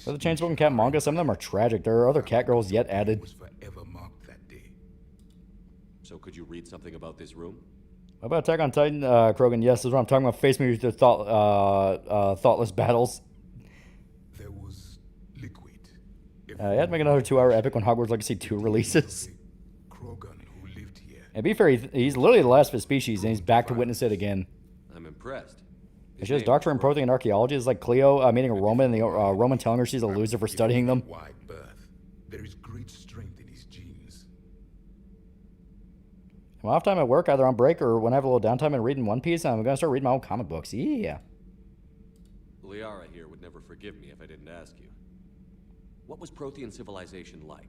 For the Chainspoken Cat manga, some of them are tragic. There are other cat girls yet added.
So could you read something about this room?
What about Attack on Titan, Krogan? Yes, this is what I'm talking about. Face me with your thoughtless battles.
There was liquid.
You had to make another 2-hour epic when Hogwarts Legacy 2 releases.
Krogan who lived here.
And be fair, he's literally the last of his species, and he's back to witness it again.
I'm impressed.
It's just Doctor in Prothean archaeology is like Cleo meeting a Roman, and the Roman telling her she's a loser for studying them.
Wide birth. There is great strength in his genes.
Well, off time at work, either on break or when I have a little downtime and reading One Piece, I'm gonna start reading my own comic books. Yeah.
Liara here would never forgive me if I didn't ask you. What was Prothean civilization like?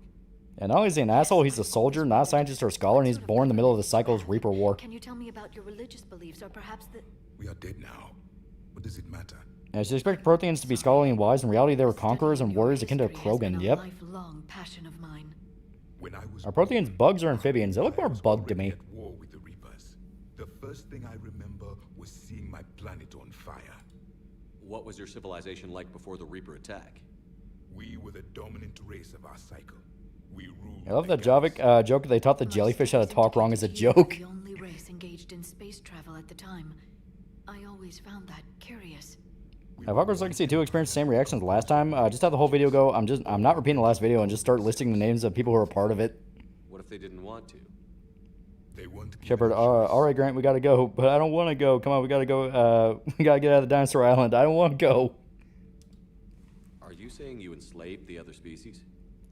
And not only is he an asshole, he's a soldier, not a scientist or a scholar, and he's born in the middle of the Cycle's Reaper War.
Can you tell me about your religious beliefs, or perhaps the...
We are dead now. What does it matter?
I should expect Protheans to be scholarly and wise. In reality, they were conquerors and warriors akin to Krogan. Yep.
Lifelong passion of mine.
Are Protheans bugs or amphibians? They look more bug to me.
War with the Reapers. The first thing I remember was seeing my planet on fire.
What was your civilization like before the Reaper attack?
We were the dominant race of our cycle. We ruled.
I love that Javik joke. They taught the jellyfish how to talk wrong as a joke.
The only race engaged in space travel at the time. I always found that curious.
Have Hogwarts Legacy 2 experienced the same reactions last time? Just have the whole video go. I'm not repeating the last video and just start listing the names of people who are part of it.
What if they didn't want to?
They want to.
Shepard, all right, Grant, we gotta go, but I don't want to go. Come on, we gotta go. We gotta get out of the dinosaur island. I don't want to go.
Are you saying you enslaved the other species?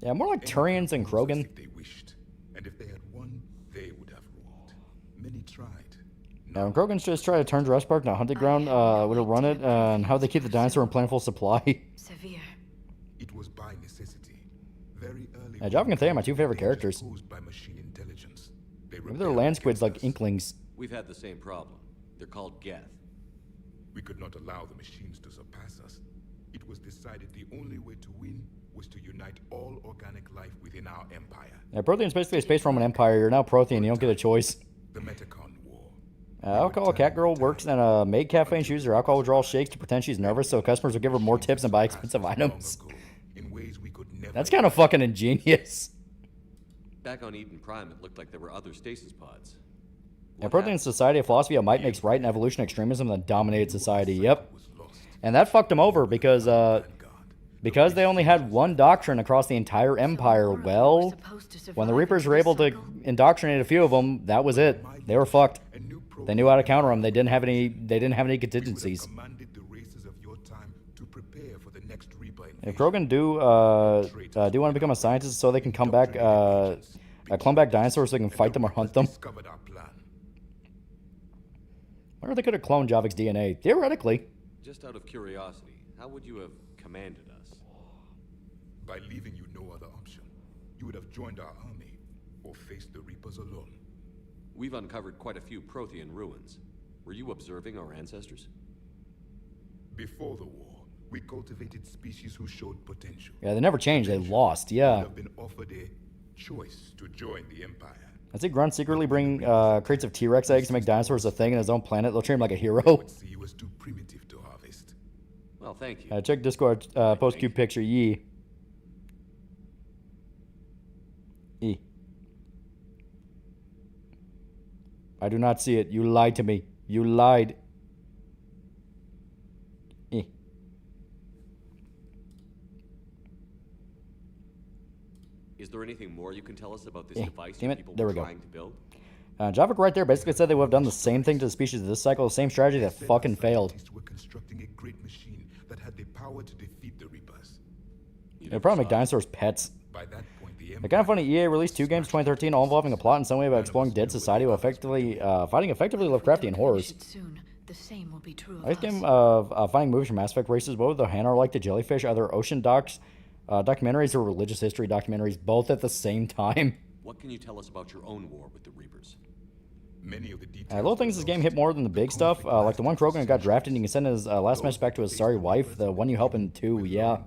Yeah, more like Turians and Krogan.
If they wished, and if they had won, they would have ruled. Many tried.
Now, Krogans just try to turn Jurassic Park into a hunting ground, would it run it, and how they keep the dinosaur in plentiful supply.
Severe.
It was by necessity. Very early.
Javik and Thea are my two favorite characters.
By machine intelligence.
Maybe they're land squids like Inklings.
We've had the same problem. They're called Geth.
We could not allow the machines to surpass us. It was decided the only way to win was to unite all organic life within our empire.
Yeah, Prothean's basically a space Roman empire. You're now Prothean. You don't get a choice.
The Metacon War.
Alcohol cat girl works in a maid cafe and she uses her alcohol withdrawal shakes to pretend she's nervous so customers will give her more tips and buy expensive items. That's kind of fucking ingenious.
Back on Eden Prime, it looked like there were other stasis pods.
A Prothean society, a philosophy of might makes right and evolution extremism that dominated society. Yep. And that fucked them over because they only had one doctrine across the entire empire. Well, when the Reapers were able to indoctrinate a few of them, that was it. They were fucked. They knew how to counter them. They didn't have any contingencies. If Krogan do want to become a scientist so they can come back, clone back dinosaurs so they can fight them or hunt them. I wonder if they could have cloned Javik's DNA. Theoretically.
Just out of curiosity, how would you have commanded us?
By leaving you no other option. You would have joined our army or faced the Reapers alone.
We've uncovered quite a few Prothean ruins. Were you observing our ancestors?
Before the war, we cultivated species who showed potential.
Yeah, they never changed. They lost. Yeah.
Have been offered a choice to join the Empire.
I see Grunt secretly bring crates of T-Rex eggs to make dinosaurs a thing in his own planet. They'll treat him like a hero.
See, he was too primitive to harvest.
Well, thank you.
Check Discord post cube picture. Yee. E. I do not see it. You lied to me. You lied. E.
Is there anything more you can tell us about this device
Damn it.
people
There
were
we go.
trying to build?
Javik right there basically said they would have done the same thing to the species of this cycle, the same strategy that fucking failed.
We're constructing a great machine that had the power to defeat the Reapers.
They'd probably make dinosaurs pets.
By that point, the
It's kind of funny, EA released 2 games in 2013, all involving a plot in some way about exploring dead society while fighting effectively Lovecraftian horrors.
Soon, the same will be true of
This game of finding movies from Mass Effect races, what would the Hanar like the jellyfish? Are there ocean documentaries or religious history documentaries, both at the same time?
What can you tell us about your own war with the Reapers?
Many of the details.
Little things this game hit more than the big stuff, like the one Krogan who got drafted and you can send his last message back to his sorry wife, the one you help in 2, yeah.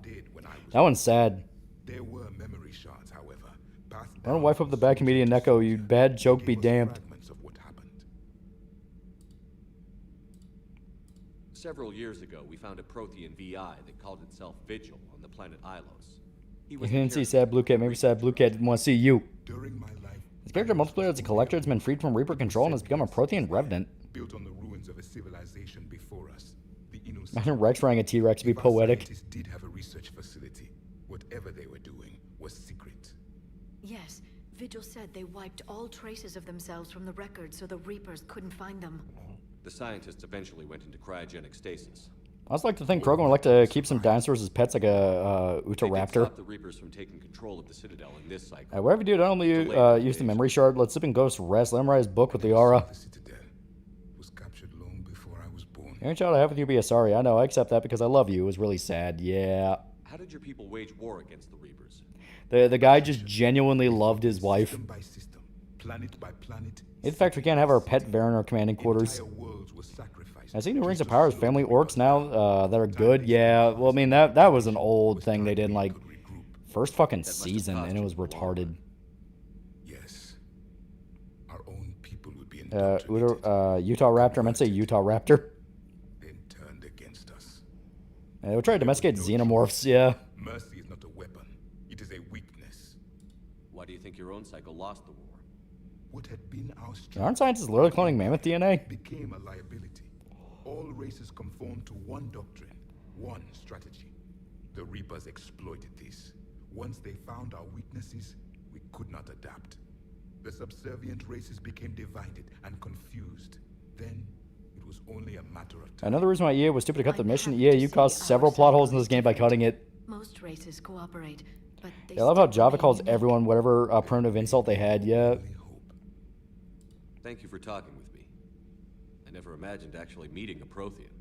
That one's sad.
There were memory shards, however.
I don't wife up the bad comedian Neko, you bad joke be damned.
Several years ago, we found a Prothean VI that called itself Vigil on the planet Ilos. He
You
was
didn't see Sad Blue Cat, maybe Sad Blue Cat didn't want to see you.
During my life,
His character multiplayer as a collector has been freed from Reaper control and has become a Prothean revenant.
built on the ruins of a civilization before us, the Innocent.
Imagine Rex riding a T-Rex would be poetic.
Scientists did have a research facility. Whatever they were doing was secret.
Yes, Vigil said they wiped all traces of themselves from the records so the Reapers couldn't find them.
The scientists eventually went into cryogenic stasis.
I also like to think Krogan would like to keep some dinosaurs as pets like a
They did
Utahraptor.
stop the Reapers from taking control of the Citadel in this cycle.
Whatever you do, don't only use the memory shard. Let Sipping Ghost rest. Let him write his book with the aura.
Was captured long before I was born.
Any child I have with you be a sorry. I know, I accept that because I love you. It was really sad. Yeah.
How did your people wage war against the Reapers?
The guy just genuinely loved his wife.
System by system, planet by planet.
In fact, we can't have our pet Varen in our commanding quarters. I see new Rings of Power as family orcs now that are good. Yeah, well, I mean, that was an old thing they did in, like, first fucking season, and it was retarded.
Yes. Our own people would be
Utah Raptor. I meant to say Utah Raptor.
then turned against us.
We'll try to domesticate xenomorphs, yeah.
Mercy is not a weapon. It is a weakness.
Why do you think your own cycle lost the war?
What had been our strength
Aren't scientists literally cloning mammoth DNA?
became a liability. All races conformed to one doctrine, one strategy. The Reapers exploited this. Once they found our weaknesses, we could not adapt. The subservient races became divided and confused. Then, it was only a matter of time.
Another reason why EA was stupid to cut the mission. EA, you caused several plot holes in this game by cutting it.
Most races cooperate, but they
Yeah, I love how
still
Java
remain
calls
unique.
everyone whatever primitive insult they had. Yeah.
Thank you for talking with me. I never imagined actually meeting a Prothean.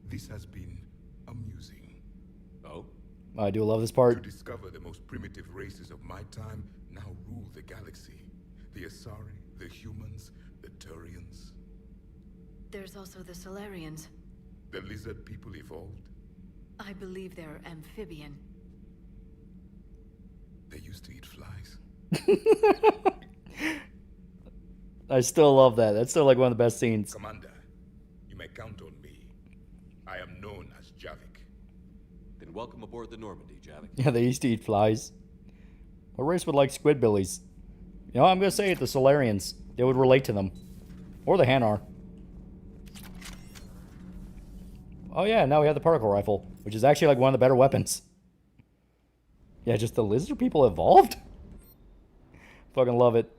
This has been amusing.
Oh?
I do love this
To
part.
discover the most primitive races of my time now rule the galaxy. The Asari, the humans, the Turians.
There's also the Solarians.
The lizard people evolved.
I believe they're amphibian.
They used to eat flies.
I still love that. That's still like one of the best scenes.
Commander, you may count on me. I am known as Javik.
Then welcome aboard the Normandy, Javik.
Yeah, they used to eat flies. What race would like squidbillies? You know, I'm gonna say it, the Solarians. They would relate to them. Or the Hanar. Oh yeah, now we have the particle rifle, which is actually like one of the better weapons. Yeah, just the lizard people evolved? Fucking love it.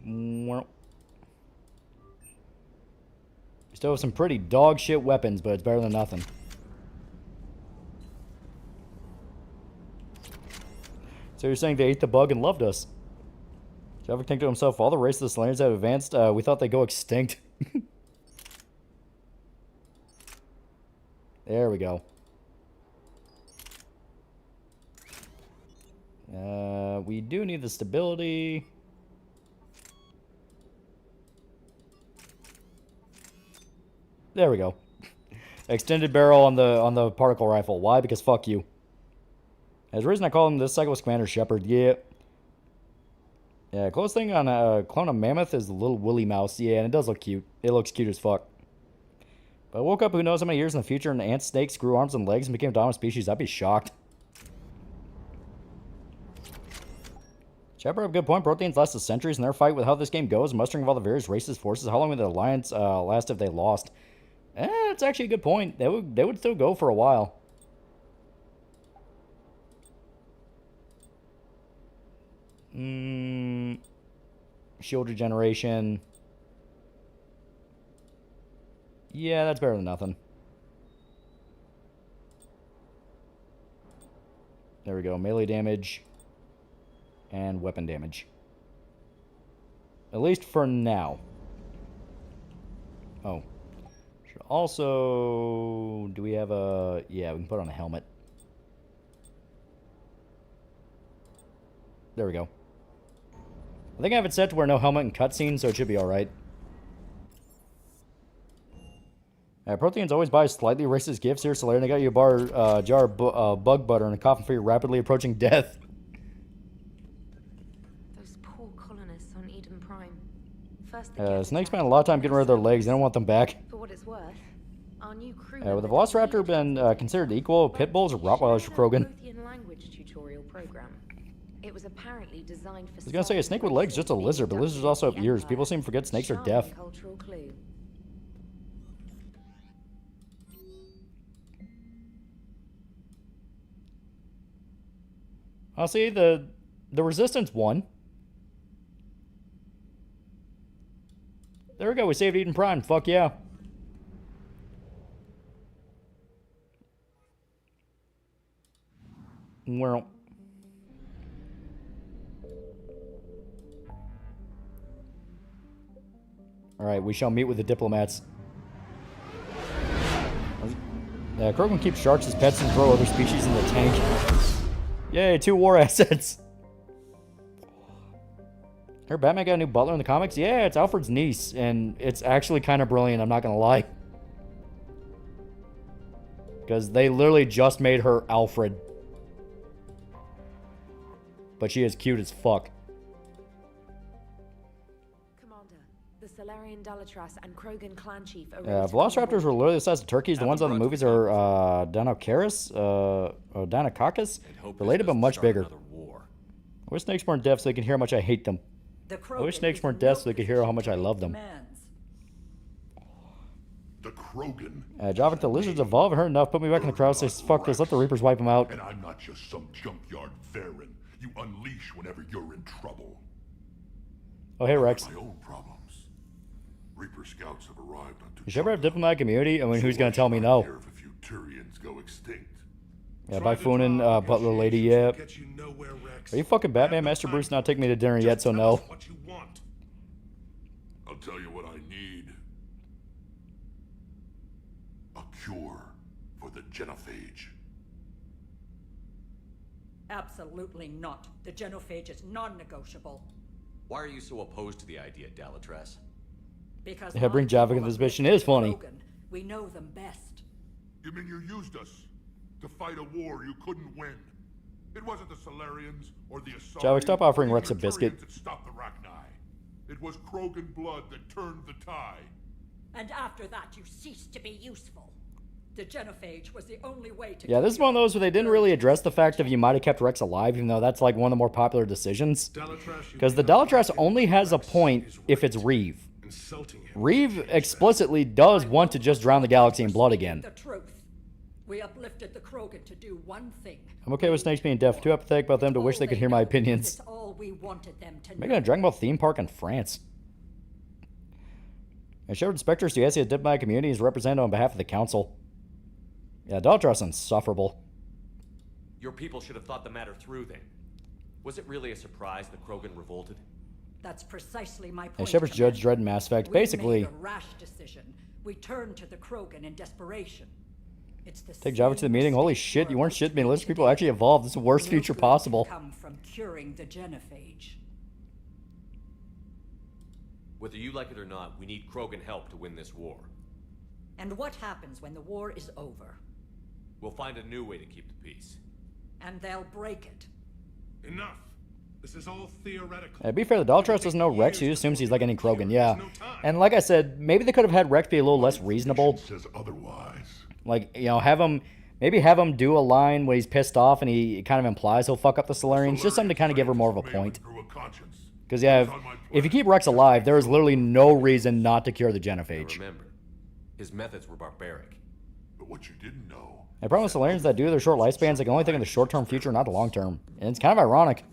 Well, still have some pretty dog shit weapons, but it's better than nothing. So you're saying they ate the bug and loved us? Javik think to himself, all the races of the Slayers have advanced, we thought they'd go extinct. There we go. We do need the stability. There we go. Extended barrel on the particle rifle. Why? Because fuck you. There's a reason I call him this cycle was Commander Shepard. Yeah. Yeah, closest thing on a clone of Mammoth is the little woolly mouse. Yeah, and it does look cute. It looks cute as fuck. But I woke up who knows how many years in the future and ant snakes grew arms and legs and became a dominant species. I'd be shocked. Shepard, a good point. Proteins lasted centuries in their fight with how this game goes, mustering of all the various races, forces. How long would the Alliance last if they lost? It's actually a good point. They would still go for a while. Shield regeneration. Yeah, that's better than nothing. There we go. Melee damage. And weapon damage. At least for now. Oh. Should also... Do we have a... Yeah, we can put on a helmet. There we go. I think I have it set to where no helmet and cutscenes, so it should be alright. Proteins always buys slightly racist gifts here, Solarian. I got you a jar of bug butter and a coffin for your rapidly approaching death.
Those poor colonists on Eden Prime. First
Snakes spend a lot of time getting rid of their legs. They don't want them back.
For what it's worth, our new crew
Would the Velociraptor been considered equal pit bulls or Rottweilers for Krogan?
language tutorial program. It was apparently designed for
I was gonna say a snake with legs is just a lizard, but lizards also have ears. People seem to forget snakes are deaf.
Cultural clue.
I'll see the Resistance won. There we go. We saved Eden Prime. Fuck yeah. Well. Alright, we shall meet with the diplomats. Krogan keeps sharks as pets and throw other species in the tank. Yay, 2 war assets. Heard Batman got a new butler in the comics? Yeah, it's Alfred's niece, and it's actually kind of brilliant, I'm not gonna lie. Because they literally just made her Alfred. But she is cute as fuck.
The Solarian Dalatras and Krogan clan chief
Velociraptors were literally the size of turkeys. The ones on the movies are Dinocaris, or Dinococcus. Related but much bigger. I wish snakes weren't deaf so they can hear how much I hate them. I wish snakes weren't deaf so they could hear how much I love them.
The Krogan.
Javik, the lizards evolve and hurt enough. Put me back in the crowd. Say, fuck this. Let the Reapers wipe them out.
And I'm not just some junkyard Varen you unleash whenever you're in trouble.
Oh, hey, Rex.
My own problems. Reaper scouts have arrived on
You should ever have diplomatic immunity? I mean, who's gonna tell me no?
if a few Tyrians go extinct.
Yeah, by Funin, Butler Lady, yeah. Are you fucking Batman? Master Bruce not taking me to dinner yet, so no.
What you want. I'll tell you what I need. A cure for the genophage.
Absolutely not. The genophage is non-negotiable.
Why are you so opposed to the idea, Dalatras?
Because
Yeah, bring Javik into this mission is funny.
we know them best.
You mean you used us to fight a war you couldn't win? It wasn't the Solarians or the Asari.
Javik, stop offering Rex a biscuit.
that stopped the Rachni. It was Krogan blood that turned the tide.
And after that, you ceased to be useful. The genophage was the only way to...
Yeah, this is one of those where they didn't really address the fact of you might have kept Rex alive, even though that's like one of the more popular decisions. Because the Delatrash only has a point if it's Reeve. Reeve explicitly does want to just drown the galaxy in blood again.
The truth. We uplifted the Krogan to do one thing.
I'm okay with snakes being deaf. Too apathetic about them to wish they could hear my opinions.
It's all we wanted them to know.
Making a Dragon Ball theme park in France. And Shepard Spectre suggests he has diplomatic community is represented on behalf of the Council. Yeah, Delatrash insufferable.
Your people should have thought the matter through then. Was it really a surprise the Krogan revolted?
That's precisely my point.
And Shepard's Judge Dredd in Mass Effect. Basically,
we made a rash decision. We turned to the Krogan in desperation. It's the
take Java to the meeting. Holy shit, you weren't shitting me. Let's people actually evolve. This is the worst future possible.
Come from curing the genophage.
Whether you like it or not, we need Krogan help to win this war.
And what happens when the war is over?
We'll find a new way to keep the peace.
And they'll break it.
Enough. This is all theoretical.
To be fair, the Delatrash doesn't know Rex. He assumes he's like any Krogan, yeah. And like I said, maybe they could have had Rex be a little less reasonable.
Says otherwise.
Like, you know, have him do a line where he's pissed off and he kind of implies he'll fuck up the Solarians. Just something to kind of give her more of a point. Because, yeah, if you keep Rex alive, there is literally no reason not to cure the genophage.
Remember, his methods were barbaric.
But what you didn't know...
The problem with Solarians that do their short lifespans, they can only think in the short-term future, not the long-term. And it's kind of ironic.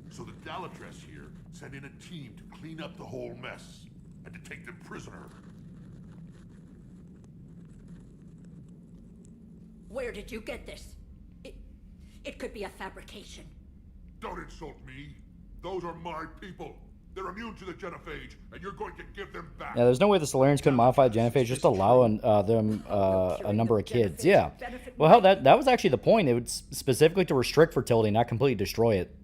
So the Delatrash here sent in a team to clean up the whole mess and to take them prisoner.
Where did you get this? It could be a fabrication.
Don't insult me. Those are my people. They're immune to the genophage, and you're going to give them back.
Yeah, there's no way the Solarians couldn't modify the genophage just to allow them a number of kids. Yeah. Well, hell, that was actually the point. It was specifically to restrict fertility, not completely destroy it.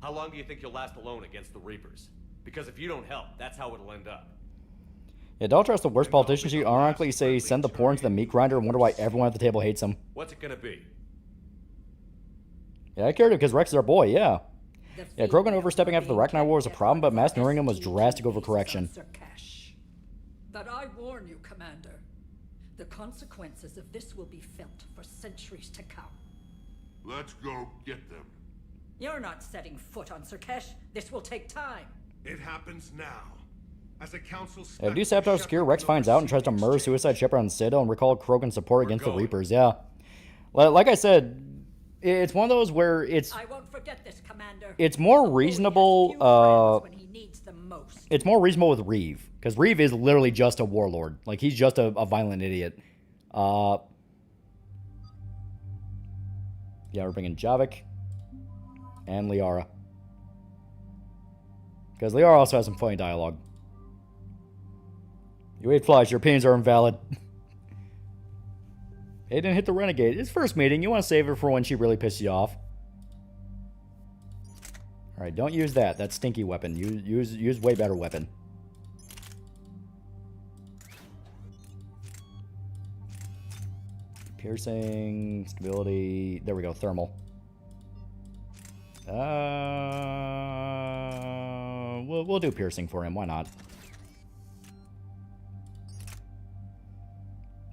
How long do you think you'll last alone against the Reapers? Because if you don't help, that's how it'll end up.
Yeah, Delatrash the worst politician. You ironically say send the poor into the meat grinder and wonder why everyone at the table hates him.
What's it gonna be?
Yeah, I cared because Rex is our boy, yeah. Yeah, Krogan overstepping after the Rachni War was a problem, but mass nouring him was drastic overcorrection.
But I warn you, Commander. The consequences of this will be felt for centuries to come.
Let's go get them.
You're not setting foot on Surkesh. This will take time.
It happens now. As a council...
Yeah, if you sabotage secure, Rex finds out and tries to murder Suicide Shepherd on Citadel and recall Krogan support against the Reapers, yeah. Like I said, it's one of those where it's...
I won't forget this, Commander.
It's more reasonable, it's more reasonable with Reeve. Because Reeve is literally just a warlord. Like, he's just a violent idiot. Yeah, we're bringing Javik. And Liara. Because Liara also has some funny dialogue. You ate flies, your opinions are invalid. It didn't hit the Renegade. It's first meeting. You want to save her for when she really pisses you off. Alright, don't use that. That's stinky weapon. Use way better weapon. Piercing, stability. There we go, thermal. We'll do piercing for him. Why not?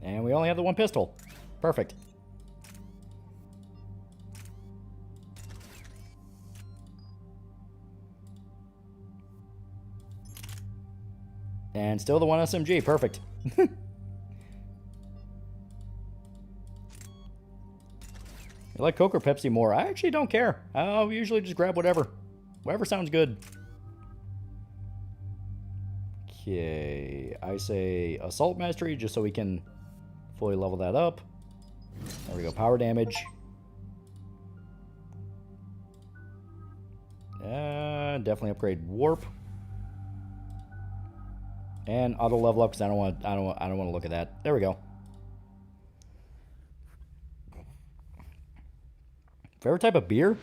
And we only have the one pistol. Perfect. And still the one SMG. Perfect. You like Coke or Pepsi more? I actually don't care. I'll usually just grab whatever. Whatever sounds good. Okay. I say Assault Mastery just so we can fully level that up. There we go. Power damage. Definitely upgrade Warp. And auto level up because I don't want to look at that. There we go. Favorite type of beer?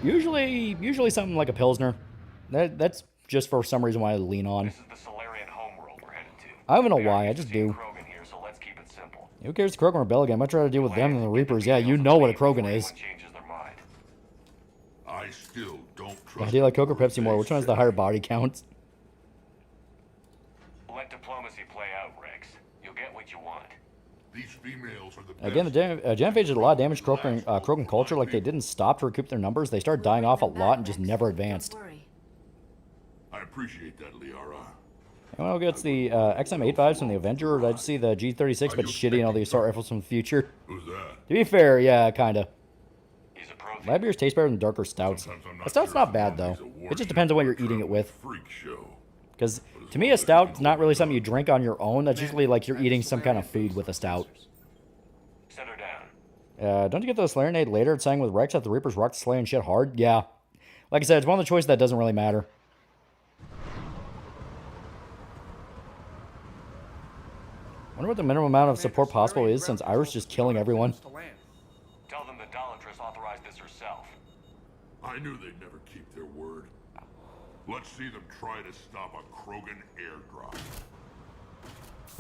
Usually something like a Pilsner. That's just for some reason why I lean on.
This is the Solarian homeworld we're headed to.
I don't know why, I just do.
Krogan here, so let's keep it simple.
Who cares if Krogan rebel again? I'd much rather deal with them than the Reapers. Yeah, you know what a Krogan is.
I still don't
Yeah,
trust...
do you like Coke or Pepsi more? Which one has the higher body count?
Females are the best.
Again, the Genophage did a lot of damage to Krogan culture. Like, they didn't stop to recoup their numbers. They started dying off a lot and just never advanced.
I appreciate that, Liara.
Anyone who gets the XM85s from the Avenger, or did I just see the G36 but shitty and all the assault rifles from the future?
Who's that?
To be fair, yeah, kinda. Light beers taste better than darker stouts. A stout's not bad, though. It just depends on what you're eating it with. Because, to me, a stout's not really something you drink on your own. That's usually like you're eating some kind of food with a stout. Don't you get the Solarian aid later? It's saying with Rex that the Reapers rock the Solarian shit hard? Yeah. Like I said, it's one of the choices that doesn't really matter. I wonder what the minimum amount of support possible is since Irish just killing everyone.
Tell them the Dolatress authorized this herself.
I knew they'd never keep their word. Let's see them try to stop a Krogan airdrop.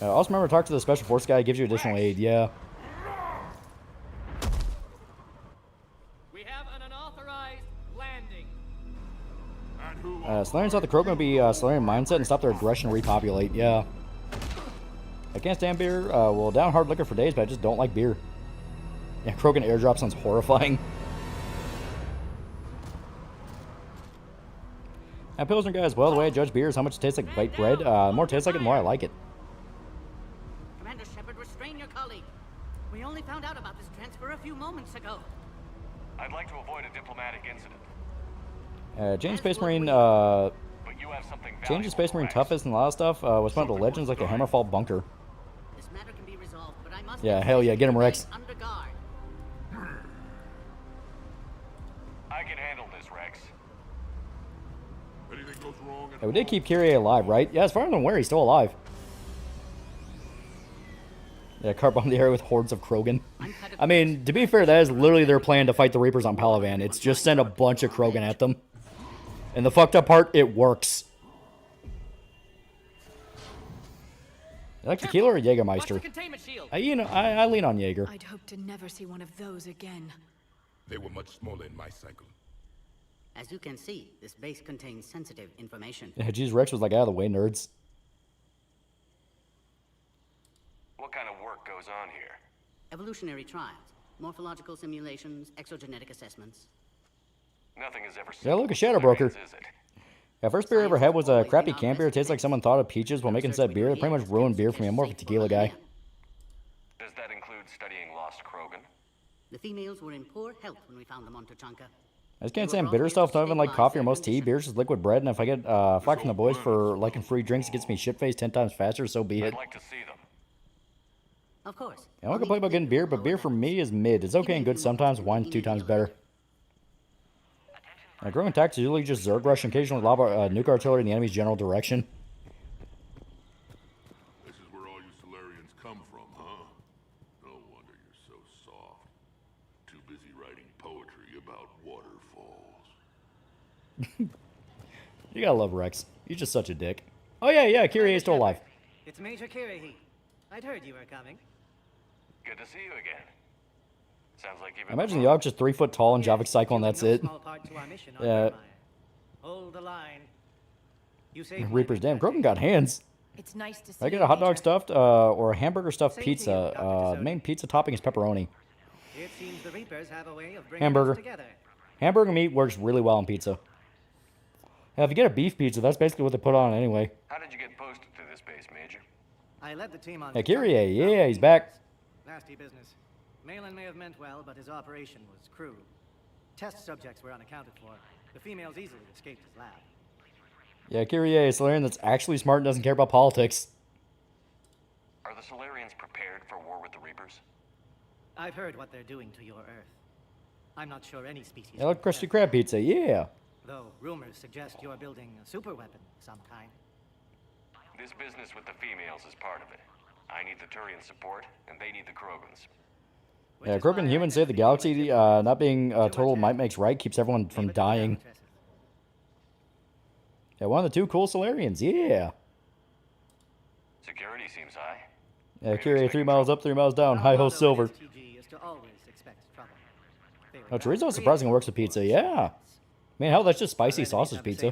Also remember to talk to the Special Force guy. He gives you additional aid. Yeah.
We have an unauthorized landing.
Solarians thought the Krogan would be Solarian mindset and stop their aggression and repopulate. Yeah. I can't stand beer. Well, down hard liquor for days, but I just don't like beer. Yeah, Krogan airdrop sounds horrifying. And Pilsner guys, well, the way I judge beer is how much it tastes like white bread. The more it tastes like it, the more I like it.
Commander Shepard, restrain your colleague. We only found out about this transfer a few moments ago.
I'd like to avoid a diplomatic incident.
Change Space Marine, Change Space Marine toughest and a lot of stuff was one of the legends like the Hammerfall Bunker.
This matter can be resolved, but I must
Yeah, hell yeah, get him, Rex.
under guard.
I can handle this, Rex.
Anything goes wrong,
Yeah, we did keep Kyrie alive, right? Yeah, as far as I'm aware, he's still alive. Yeah, car bombed the area with hordes of Krogan. I mean, to be fair, that is literally their plan to fight the Reapers on Palavan. It's just send a bunch of Krogan at them. And the fucked up part, it works. You like tequila or Jägermeister? I lean on Jaeger.
I'd hope to never see one of those again.
They were much smaller in my cycle.
As you can see, this base contains sensitive information.
Yeah, geez, Rex was like, out of the way, nerds.
What kind of work goes on here?
Evolutionary trials, morphological simulations, exogenetic assessments.
Nothing is ever
Yeah, look, a Shadow Broker. Yeah, first beer I ever had was a crappy camp beer. It tastes like someone thought of peaches while making said beer. It pretty much ruined beer for me. I'm more of a tequila guy.
Does that include studying lost Krogan?
The females were in poor health when we found them on Tachanka.
I just can't stand bitter stuff. Don't even like coffee or most tea. Beer's just liquid bread. And if I get flack from the boys for liking free drinks, it gets me shit-faced 10 times faster, so be it.
I'd like to see them.
Of course.
I don't complain about getting beer, but beer for me is mid. It's okay and good sometimes. Wine's 2 times better. Growing attacks is usually just Zerg rush and occasionally lava nuke artillery in the enemy's general direction.
This is where all you Solarians come from, huh? No wonder you're so soft. Too busy writing poetry about waterfalls.
You gotta love Rex. He's just such a dick. Oh yeah, Kyrie is still alive.
It's Major Kirihite. I'd heard you were coming.
Good to see you again. Sounds like you've
I imagine the Yog's just 3 foot tall in Javik cycle and that's it. Yeah.
Hold the line. You say
Reapers, damn, Krogan got hands.
It's nice to see
I get a hot dog stuffed or a hamburger stuffed pizza. Main pizza topping is pepperoni.
It seems the Reapers have a way of bringing
Hamburger.
us together.
Hamburger meat works really well on pizza. Yeah, if you get a beef pizza, that's basically what they put on anyway.
How did you get posted to this base, Major?
I led the team on.
Yeah, Kyrie, yeah, he's back.
Nasty business. Malin may have meant well, but his operation was crude. Test subjects were unaccounted for. The females easily escaped his lab.
Yeah, Kyrie, a Solarian that's actually smart and doesn't care about politics.
Are the Solarians prepared for war with the Reapers?
I've heard what they're doing to your Earth. I'm not sure any species.
Yeah, like Krusty Krab pizza, yeah.
Though rumors suggest you're building a superweapon of some kind.
This business with the females is part of it. I need the Turian support, and they need the Krogans.
Yeah, Krogan humans save the galaxy. Not being total might makes right keeps everyone from dying. Yeah, one of the 2 cool Solarians, yeah.
Security seems high.
Yeah, Kyrie, 3 miles up, 3 miles down. Hi-ho, silver. Oh, chorizo surprisingly works with pizza, yeah. Man, hell, that's just spicy sausage pizza.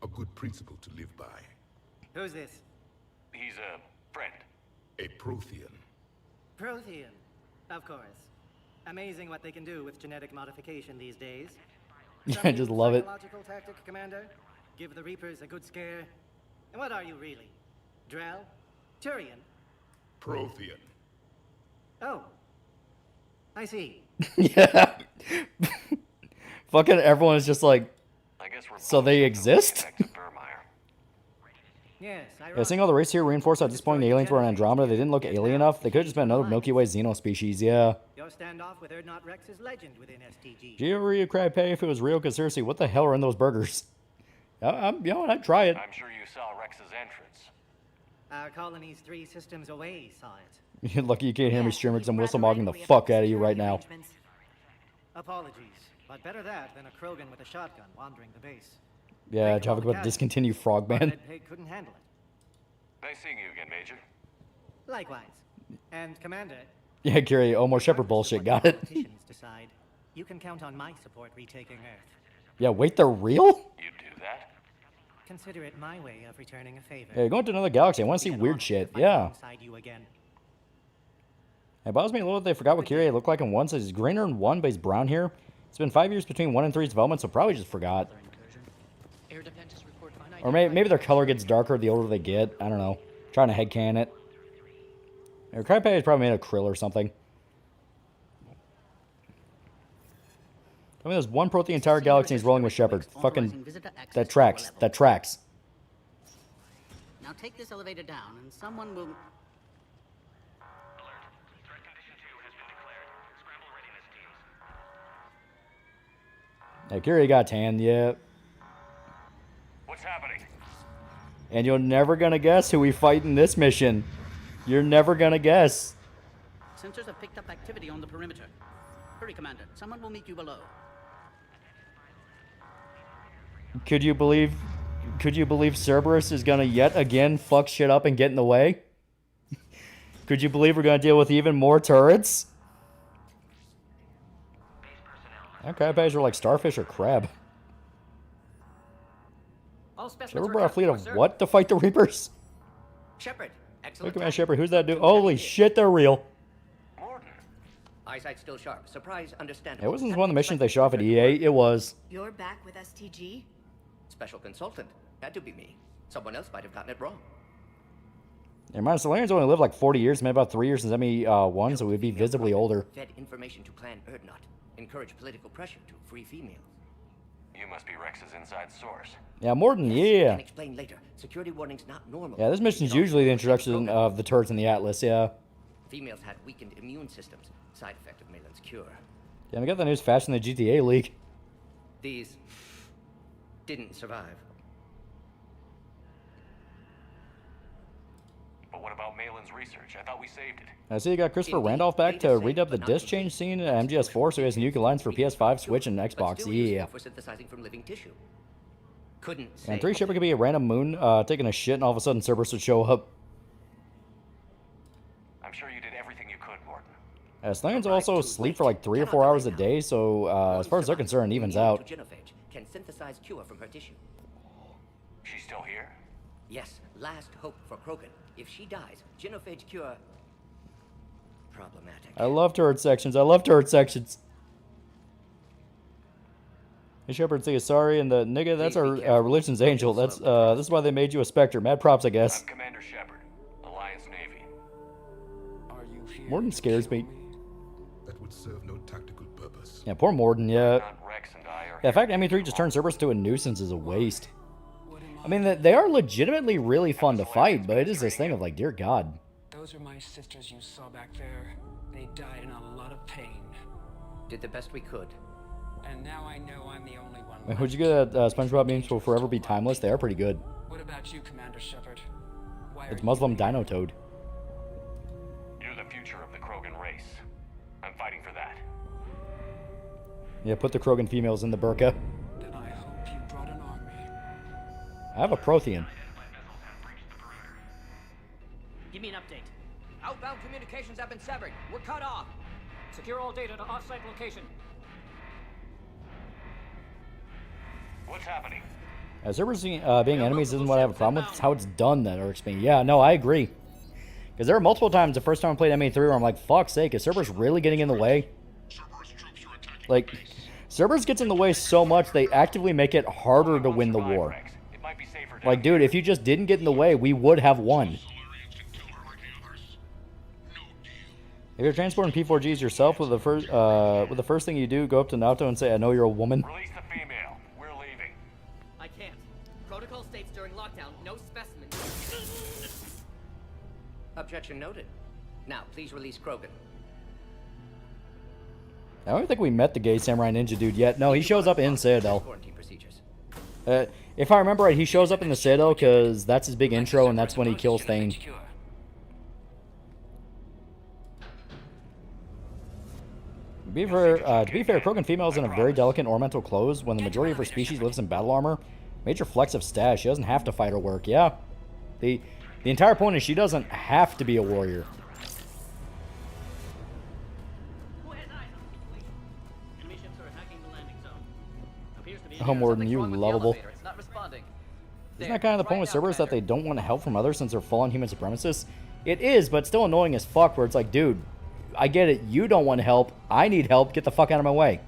A good principle to live by.
Who's this?
He's a friend.
A Prothean.
Prothean, of course. Amazing what they can do with genetic modification these days.
Yeah, I just love it.
Psychological tactic, Commander. Give the Reapers a good scare. And what are you really? Drell? Turian?
Prothean.
Oh. I see.
Yeah. Fucking everyone is just like,
I guess we're
so they exist?
Yes,
Yeah, seeing all the race here reinforced how disappointing the aliens were on Andromeda. They didn't look alien enough. They could have just been another Milky Way xeno species, yeah.
Your standoff with Erdnot Rex is legend within STG.
Geo cry pay if it was real, because seriously, what the hell are in those burgers? You know, I'd try it.
I'm sure you saw Rex's entrance.
Our colony's 3 systems away saw it.
You're lucky you can't hear me streaming because I'm whistle-mogging the fuck out of you right now.
Apologies, but better that than a Krogan with a shotgun wandering the base.
Yeah, talking about discontinue Frogman.
Red Pig couldn't handle it.
Nice seeing you again, Major.
Likewise. And Commander,
Yeah, Gary, more Shepherd bullshit, got it.
politicians decide, you can count on my support retaking Earth.
Yeah, wait, they're real?
You do that?
Consider it my way of returning a favor.
Yeah, going to another galaxy. I want to see weird shit. Yeah.
Alongside you again.
It bothers me a little that they forgot what Kyrie looked like in 1. So he's greener in 1, but he's brown here. It's been 5 years between 1 and 3's development, so probably just forgot. Or maybe their color gets darker the older they get. I don't know. Trying to headcan it. Or Crypay is probably made of krill or something. I mean, there's one Prothean the entire galaxy is rolling with Shepard. Fucking... That tracks. That tracks.
Now take this elevator down, and someone will...
Yeah, Kyrie got tan, yeah.
What's happening?
And you're never gonna guess who we fight in this mission. You're never gonna guess.
Sensors have picked up activity on the perimeter. Hurry, Commander. Someone will meet you below.
Could you believe Cerberus is gonna yet again fuck shit up and get in the way? Could you believe we're gonna deal with even more turrets? Okay, guys are like starfish or crab. Shepard brought a fleet of what to fight the Reapers?
Shepard, excellent.
Look at my Shepard. Who's that dude? Holy shit, they're real.
Eyesight still sharp. Surprise, understandable.
It wasn't one of the missions they shot off at EA. It was.
You're back with STG?
Special consultant. Had to be me. Someone else might have gotten it wrong.
And minus the Solarians only lived like 40 years, maybe about 3 years since ME1, so we'd be visibly older.
Fed information to Clan Erdnot. Encourage political pressure to free females.
You must be Rex's inside source.
Yeah, Morden, yeah.
Can explain later. Security warning's not normal.
Yeah, this mission's usually the introduction of the turrets in the Atlas, yeah.
Females had weakened immune systems. Side effect of Malin's cure.
Yeah, we got the news faster than the GTA leak.
These didn't survive.
But what about Malin's research? I thought we saved it.
I see you got Christopher Randolph back to redub the disc change scene at MGS4, so he has new lines for PS5, Switch, and Xbox. Yeah.
For synthesizing from living tissue. Couldn't
And 3 Shepard could be a random moon taking a shit, and all of a sudden Cerberus would show up.
I'm sure you did everything you could, Morton.
Solarians also sleep for like 3 or 4 hours a day, so as far as they're concerned, it evens out.
Can synthesize cure from her tissue.
She's still here?
Yes, last hope for Krogan. If she dies, genophage cure... problematic.
I love turret sections. I love turret sections. Hey Shepard, say sorry, and the nigga, that's our religion's angel. That's this is why they made you a Spectre. Mad props, I guess.
I'm Commander Shepard, Alliance Navy.
Are you here?
Morden scares me.
That would serve no tactical purpose.
Yeah, poor Morden, yeah.
Rex and I are
Yeah, the fact that ME3 just turned Cerberus to a nuisance is a waste. I mean, they are legitimately really fun to fight, but it is this thing of like, dear God.
Those are my sisters you saw back there. They died in a lot of pain.
Did the best we could.
And now I know I'm the only one.
Wait, would you get that SpongeBob memes will forever be timeless? They are pretty good.
What about you, Commander Shepard? Why
It's
are
Muslim Dino Toad.
You're the future of the Krogan race. I'm fighting for that.
Yeah, put the Krogan females in the burqa.
Then I hope you brought an army.
I have a Prothean.
Give me an update.
Outbound communications have been severed. We're cut off. Secure all data to off-site location.
What's happening?
Cerberus being enemies isn't what I have a problem with. It's how it's done that irks me. Yeah, no, I agree. Because there are multiple times the first time I played MA3 where I'm like, fuck's sake, is Cerberus really getting in the way? Like, Cerberus gets in the way so much, they actively make it harder to win the war. Like, dude, if you just didn't get in the way, we would have won. If you're transporting P4Gs yourself, with the first thing you do, go up to Naoto and say, I know you're a woman.
Release the female. We're leaving.
I can't. Protocol states during lockdown, no specimen.
Objection noted. Now, please release Krogan.
I don't think we met the gay samurai ninja dude yet. No, he shows up in Citadel.
Quarantine procedures.
If I remember right, he shows up in the Citadel because that's his big intro, and that's when he kills Thane. To be fair, Krogan female is in a very delicate ornamental clothes when the majority of her species lives in battle armor. Major flex of stash. She doesn't have to fight or work. Yeah. The entire point is she doesn't have to be a warrior. Oh, Morden, you lovable. Isn't that kind of the point with Cerberus that they don't want help from others since they're full-on human supremacists? It is, but still annoying as fuck where it's like, dude, I get it. You don't want help. I need help. Get the fuck out of my way.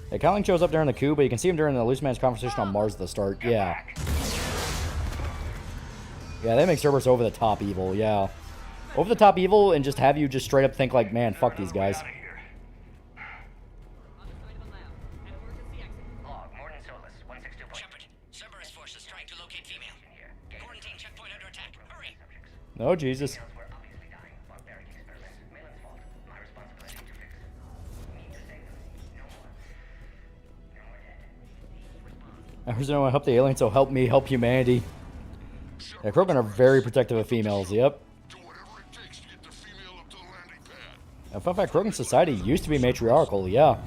Hey, Kyling shows up during the coup, but you can see him during the Loose Man's conversation on Mars at the start. Yeah. Yeah, they make Cerberus over the top evil. Yeah. Over the top evil and just have you just straight up think like, man, fuck these guys. Oh, Jesus. I hope the aliens will help me help humanity. Yeah, Krogan are very protective of females, yep. A fun fact, Krogan society used to be matriarchal, yeah.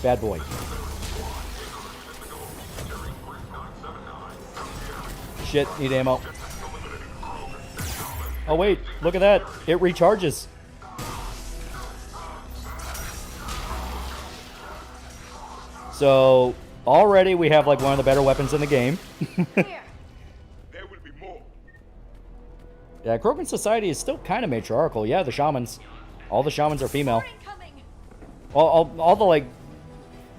Bad boy. Shit, need ammo. Oh wait, look at that. It recharges. So, already we have like one of the better weapons in the game. Yeah, Krogan society is still kind of matriarchal. Yeah, the shamans. All the shamans are female. All the like...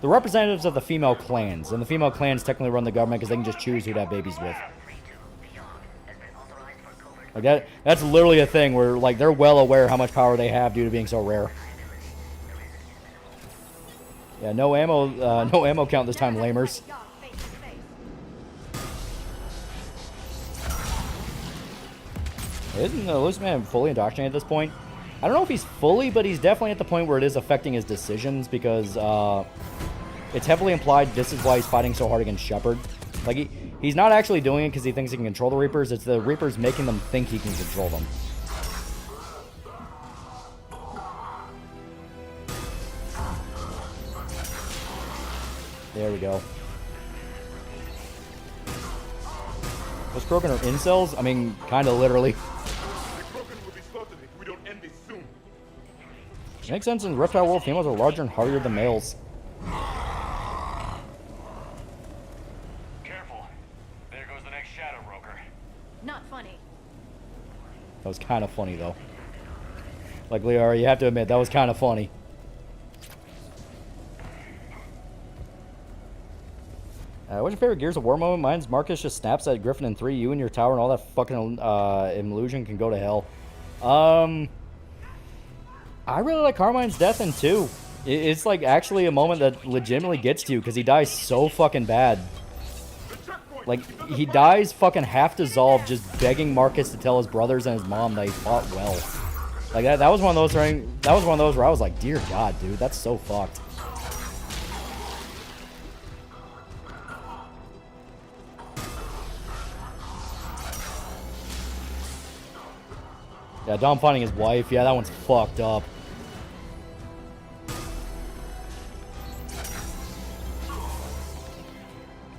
The representatives of the female clans, and the female clans technically run the government because they can just choose who to have babies with. Like that's literally a thing where like they're well aware how much power they have due to being so rare. Yeah, no ammo count this time, lamers. Isn't the Loose Man fully indoctrinated at this point? I don't know if he's fully, but he's definitely at the point where it is affecting his decisions because it's heavily implied this is why he's fighting so hard against Shepard. Like, he's not actually doing it because he thinks he can control the Reapers. It's the Reapers making them think he can control them. There we go. Those Krogan are incels? I mean, kind of literally. Makes sense in the reptile world, females are larger and hardier than males.
Careful. There goes the next shadow broker.
Not funny.
That was kind of funny, though. Like, Liara, you have to admit, that was kind of funny. What's your favorite Gears of War moment? Mine's Marcus just snaps at Griffin in 3. You and your tower and all that fucking illusion can go to hell. I really like Carmine's death in 2. It's like actually a moment that legitimately gets to you because he dies so fucking bad. Like, he dies fucking half dissolved just begging Marcus to tell his brothers and his mom that he fought well. Like, that was one of those where I was like, dear God, dude, that's so fucked. Yeah, Dom finding his wife. Yeah, that one's fucked up.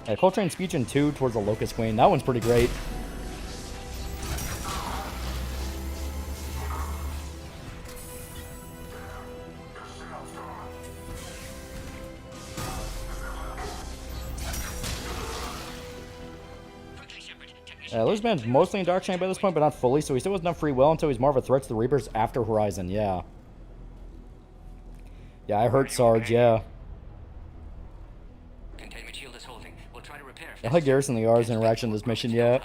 Yeah, Coltrane's speech in 2 towards the Locust Queen. That one's pretty great. Elizabethtown's mostly in Dark Chain by this point, but not fully, so he still has enough free will until he's more of a threat to the Reapers after Horizon, yeah. Yeah, I heard Sarge, yeah.
Containment shield is holding. We'll try to repair.
I like Garrison the R's interaction in this mission, yeah.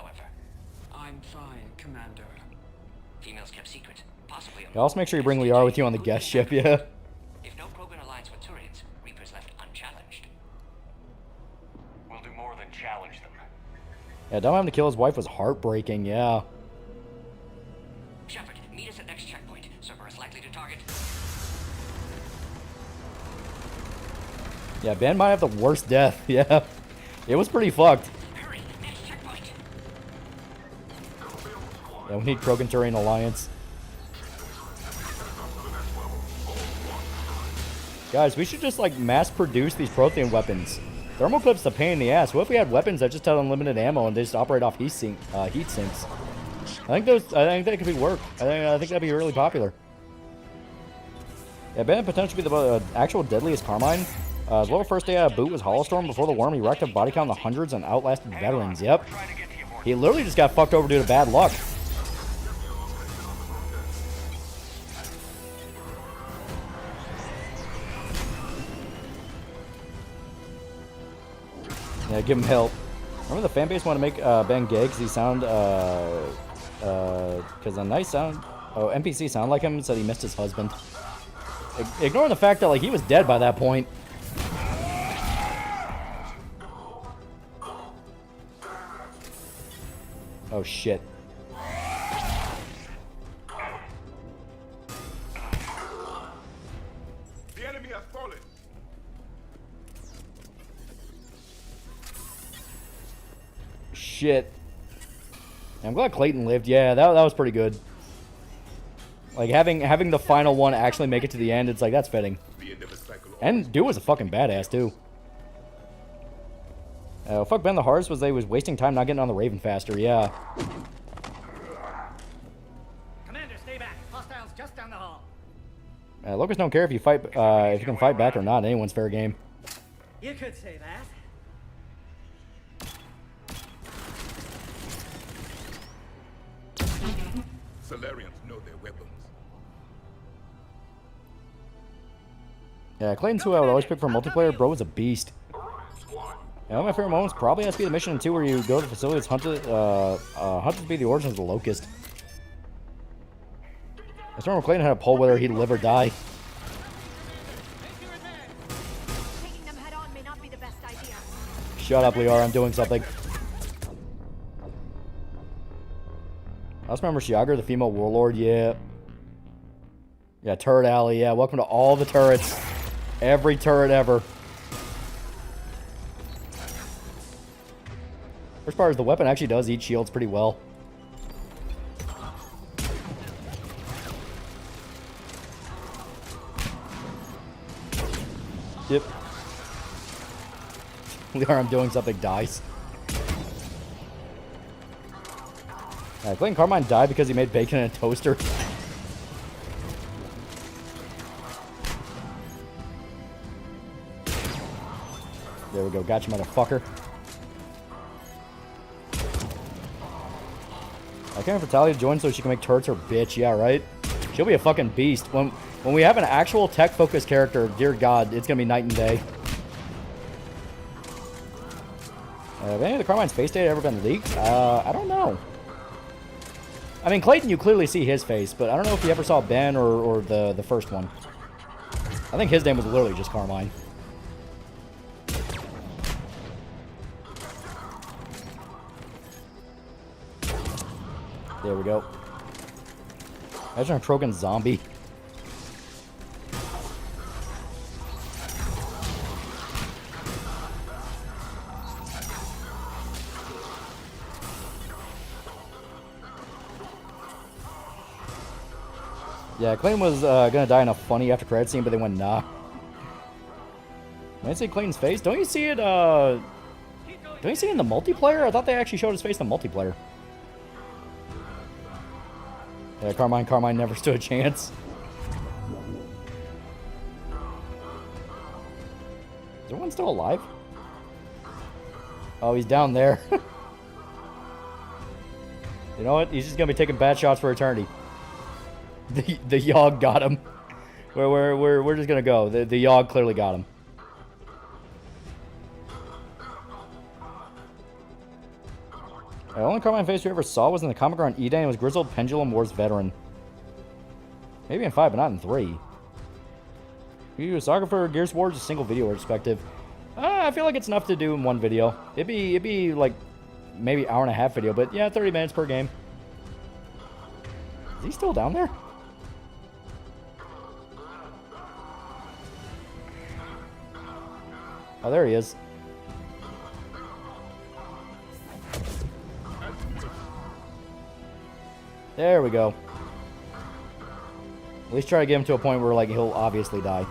I'm fine, Commander. Females kept secret. Possibly.
Yeah, also make sure you bring Liara with you on the guest ship, yeah.
If no Krogan aligns with Turians, Reapers left unchallenged.
We'll do more than challenge them.
Yeah, Dom having to kill his wife was heartbreaking, yeah.
Shepard, meet us at next checkpoint. Cerberus likely to target.
Yeah, Ben might have the worst death, yeah. It was pretty fucked.
Hurry, next checkpoint.
Yeah, we need Krogan Turian alliance. Guys, we should just like mass produce these Prothean weapons. Thermal clip's a pain in the ass. What if we had weapons that just had unlimited ammo and they just operate off heat sinks? I think that could be work. I think that'd be really popular. Yeah, Ben potentially be the actual deadliest Carmine. His level first day out of boot was Hollowstorm. Before the worm, he racked up body count in the hundreds and outlasted veterans. Yep. He literally just got fucked over due to bad luck. Yeah, give him help. Remember the fanbase wanted to make Ben gay because he sound, because a nice sound, NPC sound like him, said he missed his husband. Ignoring the fact that like he was dead by that point. Oh shit.
The enemy has fallen.
Shit. I'm glad Clayton lived. Yeah, that was pretty good. Like having the final one actually make it to the end, it's like that's fitting. And dude was a fucking badass too. Fuck Ben the hardest was they was wasting time not getting on the Raven faster. Yeah.
Commander, stay back. Hostiles just down the hall.
Locust don't care if you fight, if you can fight back or not. Anyone's fair game.
You could say that.
Solarians know their weapons.
Yeah, Clayton's who I would always pick for multiplayer. Bro is a beast. Yeah, one of my favorite moments probably has to be the mission in 2 where you go to the facility that's hunted to be the origins of the Locust. I just remember Clayton had a poll whether he'd live or die.
Taking them head on may not be the best idea.
Shut up, Liara, I'm doing something. I also remember Shiagar, the female warlord, yeah. Yeah, Turret Alley, yeah. Welcome to all the turrets. Every turret ever. First part is the weapon actually does eat shields pretty well. Yep. Liara, I'm doing something, dies. Clayton Carmine died because he made bacon in a toaster. There we go. Gotcha, motherfucker. I can't wait for Talia to join so she can make turrets her bitch. Yeah, right? She'll be a fucking beast. When we have an actual tech-focused character, dear God, it's gonna be night and day. Have any of the Carmine space data ever been leaked? I don't know. I mean, Clayton, you clearly see his face, but I don't know if you ever saw Ben or the first one. I think his name was literally just Carmine. There we go. Imagine a Krogan zombie. Yeah, Clayton was gonna die in a funny after credit scene, but they went nah. When I say Clayton's face, don't you see it? Don't you see it in the multiplayer? I thought they actually showed his face in the multiplayer. Yeah, Carmine never stood a chance. Is everyone still alive? Oh, he's down there. You know what? He's just gonna be taking bad shots for eternity. The Yogg got him. We're just gonna go. The Yogg clearly got him. The only Carmine face we ever saw was in the comic on E-Day and was Grizzled Pendulum Wars veteran. Maybe in 5, but not in 3. You saga for Gears of War, just a single video perspective. I feel like it's enough to do in one video. It'd be like maybe hour and a half video, but yeah, 30 minutes per game. Is he still down there? Oh, there he is. There we go. At least try to get him to a point where like he'll obviously die.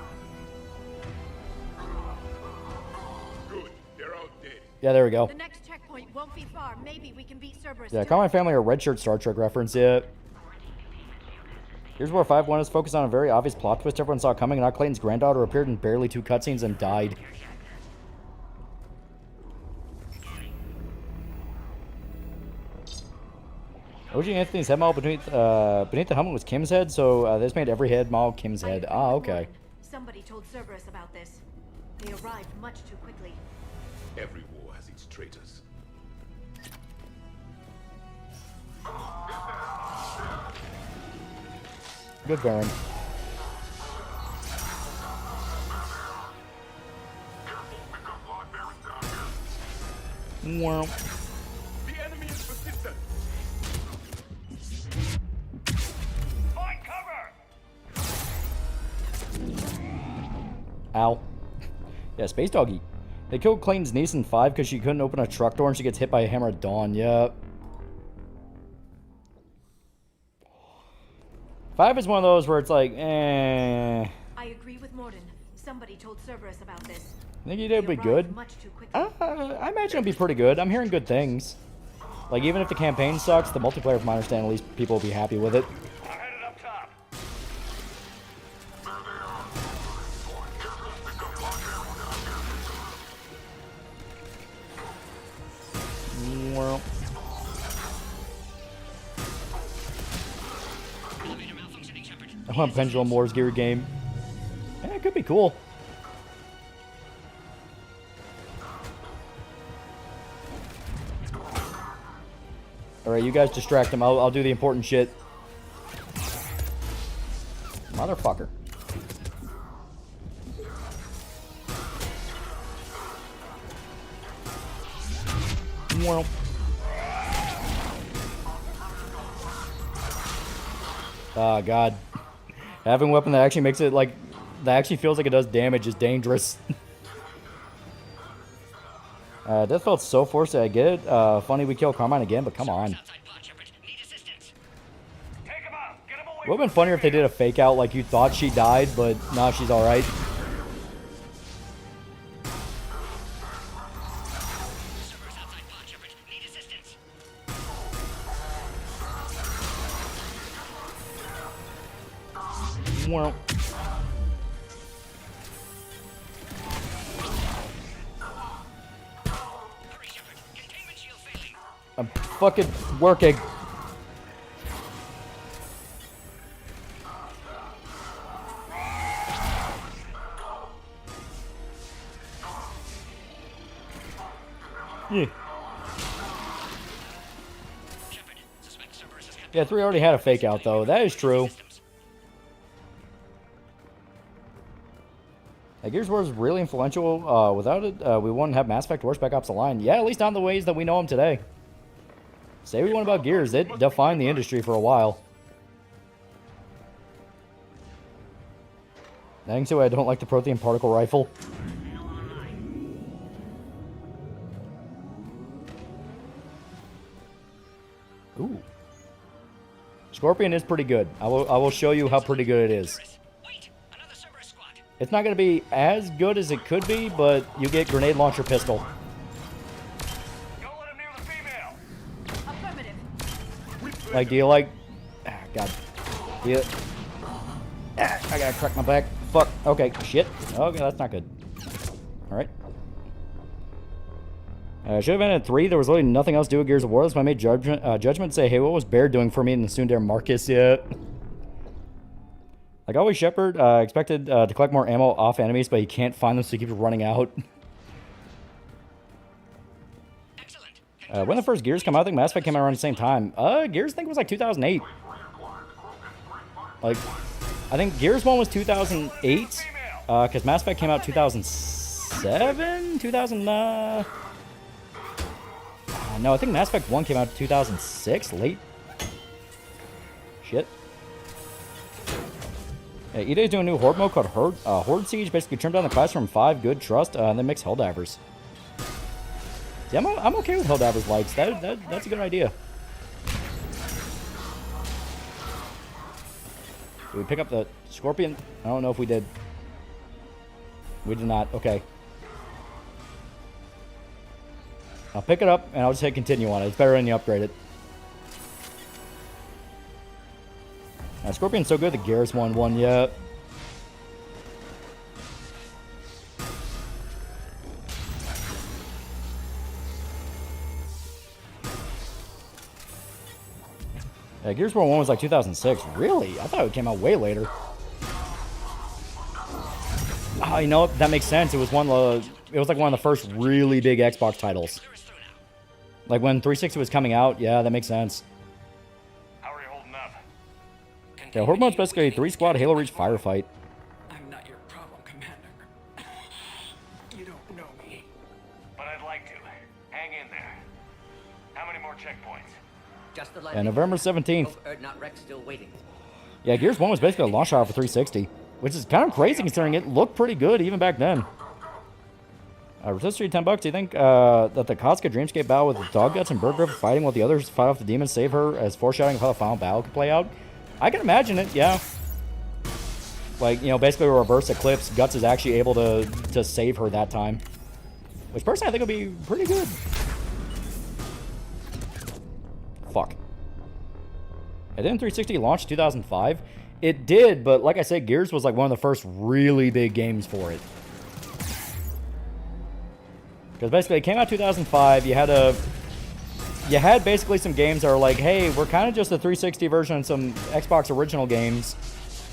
Yeah, there we go.
The next checkpoint won't be far. Maybe we can beat Cerberus.
Yeah, Carmine family a red shirt Star Trek reference. Yeah. Here's where 5-1 is focused on a very obvious plot twist everyone saw coming. Now Clayton's granddaughter appeared in barely 2 cutscenes and died. OG Anthony's head model beneath the helmet was Kim's head, so this made every head model Kim's head. Ah, okay.
Somebody told Cerberus about this. They arrived much too quickly.
Every war has its traitors.
Good Baron. Wow.
The enemy is persistent.
Find cover!
Ow. Yeah, Space Doggy. They killed Clayton's niece in 5 because she couldn't open a truck door and she gets hit by a hammer at dawn. Yep. 5 is one of those where it's like, eh.
I agree with Morden. Somebody told Cerberus about this.
I think it'd be good. I imagine it'd be pretty good. I'm hearing good things. Like, even if the campaign sucks, the multiplayer, from my understanding, at least people will be happy with it.
I'm headed up top.
Well. I want Pendulum Wars gear game. Yeah, it could be cool. Alright, you guys distract him. I'll do the important shit. Motherfucker. Well. Oh, God. Having a weapon that actually makes it, like, that actually feels like it does damage is dangerous. Death felt so forced that I get it. Funny we kill Carmine again, but come on. It would have been funnier if they did a fake out like you thought she died, but now she's alright. Well. I'm fucking working. Yeah. Yeah, 3 already had a fake out though. That is true. Gears of War is really influential. Without it, we wouldn't have Mass Effect or Spec Ops Line. Yeah, at least not in the ways that we know them today. Say we want about Gears, it defined the industry for a while. I think so. I don't like the Prothean particle rifle. Ooh. Scorpion is pretty good. I will show you how pretty good it is. It's not going to be as good as it could be, but you get grenade launcher pistol. Like, do you like... Ah, God. Do you... Ah, I gotta crack my back. Fuck. Okay, shit. Okay, that's not good. Alright. Should have ended at 3. There was really nothing else to do with Gears of War. That's why I made judgment say, hey, what was Bear doing for me in the Sundar Marcus yet? Like always, Shepard expected to collect more ammo off enemies, but he can't find them, so he keeps running out. When the first Gears come out, I think Mass Effect came out around the same time. Gears, I think it was like 2008. Like, I think Gears 1 was 2008, because Mass Effect came out 2007? 2000, no, I think Mass Effect 1 came out 2006, late. Shit. Yeah, EA's doing a new Horde mode called Horde Siege, basically trimmed down the class from 5, good, trust, and then mix Helldivers. Yeah, I'm okay with Helldivers lights. That's a good idea. Did we pick up the Scorpion? I don't know if we did. We did not. Okay. I'll pick it up, and I'll just hit continue on it. It's better when you upgrade it. Scorpion's so good, the Gears won yet. Yeah, Gears of War 1 was like 2006. Really? I thought it came out way later. Oh, you know what? That makes sense. It was like one of the first really big Xbox titles. Like when 360 was coming out. Yeah, that makes sense.
How are you holding up?
Yeah, Horde mode's basically a 3-squad Halo Reach firefight.
I'm not your problem, Commander. You don't know me.
But I'd like to. Hang in there. How many more checkpoints?
Just the
Yeah, November 17th.
Not Rex still waiting.
Yeah, Gears 1 was basically a launch title for 360. Which is kind of crazy considering it looked pretty good even back then. Rotisserie, $10. Do you think that the Koska Dreamscape battle with the Dog Guts and Bird Grip fighting while the others fight off the demons save her as foreshadowing of how the final battle could play out? I can imagine it, yeah. Like, you know, basically a reverse Eclipse. Guts is actually able to save her that time. Which personally I think would be pretty good. Fuck. And then 360 launched 2005. It did, but like I said, Gears was like one of the first really big games for it. Because basically it came out 2005. You had basically some games that are like, hey, we're kind of just a 360 version of some Xbox original games.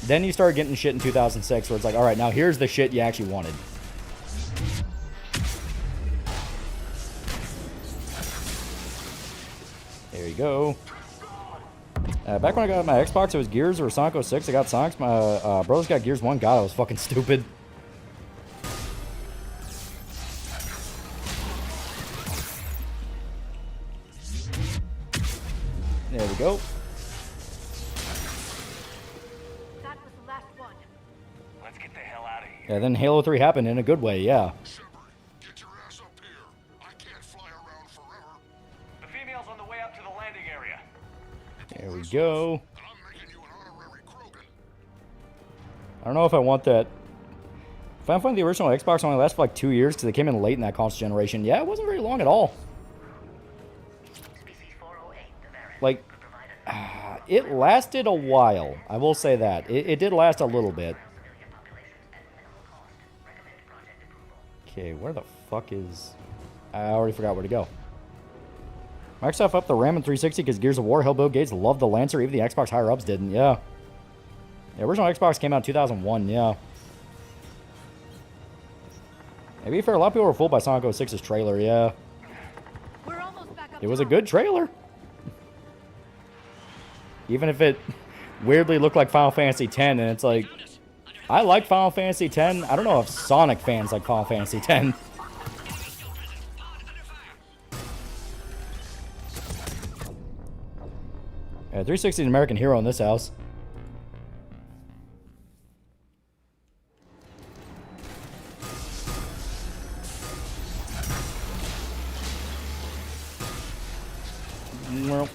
Then you start getting shit in 2006 where it's like, all right, now here's the shit you actually wanted. There you go. Back when I got my Xbox, it was Gears or Sonic 06. I got Sonic's. My brothers got Gears 1. God, I was fucking stupid. There we go.
That was the last one. Let's get the hell out of here.
Yeah, then Halo 3 happened in a good way, yeah.
The female's on the way up to the landing area.
There we go. I don't know if I want that. Final Fantasy, the original Xbox only lasted for like 2 years because they came in late in that console generation. Yeah, it wasn't very long at all. Like, it lasted a while. I will say that. It did last a little bit. Okay, where the fuck is... I already forgot where to go. Microsoft upped the RAM in 360 because Gears of War, Hellboy Gates loved the Lancer. Even the Xbox higher-ups didn't, yeah. The original Xbox came out in 2001, yeah. To be fair, a lot of people were fooled by Sonic 06's trailer, yeah. It was a good trailer. Even if it weirdly looked like Final Fantasy X, and it's like, I like Final Fantasy X. I don't know if Sonic fans like Final Fantasy X. Yeah, 360 is an American hero in this house. Well.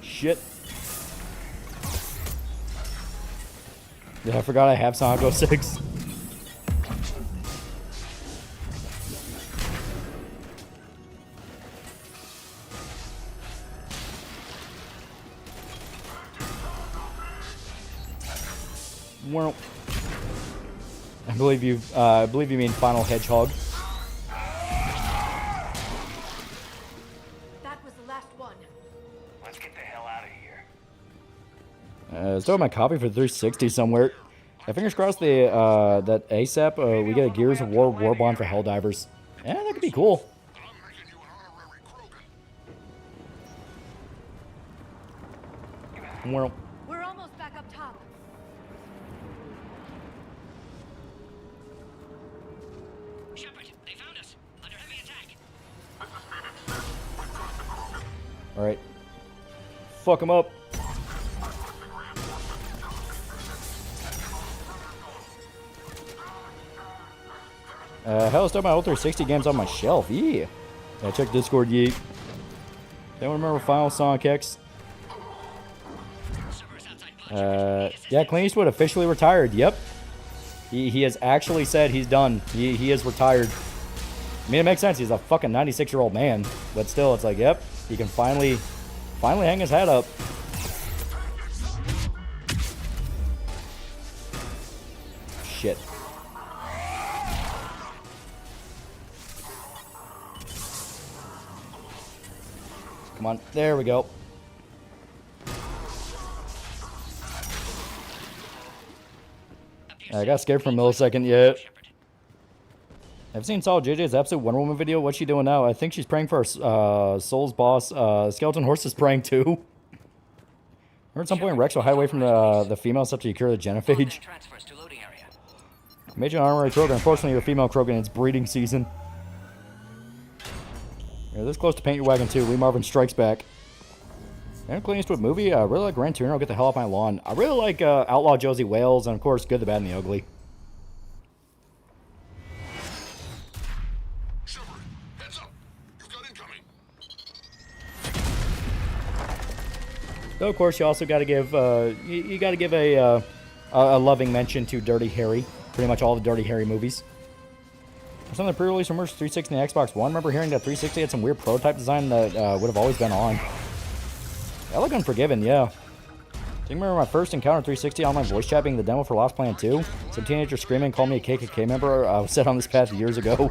Shit. Yeah, I forgot I have Sonic 06. Well, I believe you mean Final Hedgehog.
the hell out of here.
Still have my copy for 360 somewhere. Fingers crossed the that ASAP we get a Gears of War Warbond for Helldivers. Yeah, that could be cool. Well,
We're almost back up top.
Shepard, they found us. Under heavy attack.
all right. Fuck him up. Hell, still my old 360 games on my shelf. Yeah. Check Discord, yeet. Don't remember Final Sonic X. Yeah, Clint Eastwood officially retired. Yep. He has actually said he's done. He is retired. I mean, it makes sense. He's a fucking 96-year-old man. But still, it's like, yep. He can finally hang his head up. Shit. Come on. There we go. I got scared for a millisecond. Yeah. I've seen Saw JJ's episode Wonder Woman video. What's she doing now? I think she's praying for her Soul's boss. Skeleton Horse is praying too. Remember at some point Rex will hide away from the females after you cure the genophage. Major honorary Krogan. Unfortunately, you're a female Krogan. It's breeding season. You're this close to Paint Your Wagon too. Lee Marvin Strikes Back. And Clint Eastwood movie. I really like Gran Torino. Get the hell off my lawn. I really like Outlaw Josie Wales, and of course, Good, the Bad, and the Ugly. Though of course, you also got to give you got to give a loving mention to Dirty Harry. Pretty much all the Dirty Harry movies. Some of the pre-release rumors, 360 and the Xbox One. I remember hearing that 360 had some weird prototype design that would have always been on. I like Unforgiven, yeah. Do you remember my first encounter 360 online voice chat being the demo for Lost Planet 2? Some teenager screaming, called me a KKK member. I was set on this path years ago.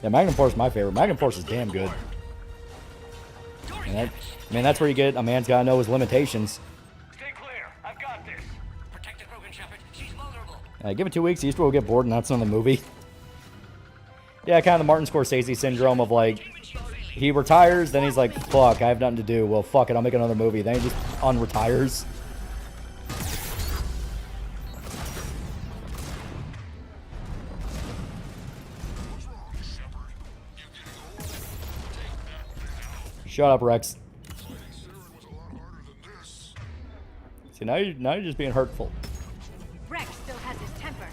Yeah, Magnum Force is my favorite. Magnum Force is damn good. And that, I mean, that's where you get a man's gotta know his limitations.
Stay clear. I've got this.
Protect the Krogan, Shepard. She's vulnerable.
Give it 2 weeks, Eastwood will get bored and that's on the movie. Yeah, kind of the Martin Scorsese syndrome of like, he retires, then he's like, fuck, I have nothing to do. Well, fuck it, I'll make another movie. Then he just unretires. Shut up, Rex. See, now you're just being hurtful.
Rex still has his temper.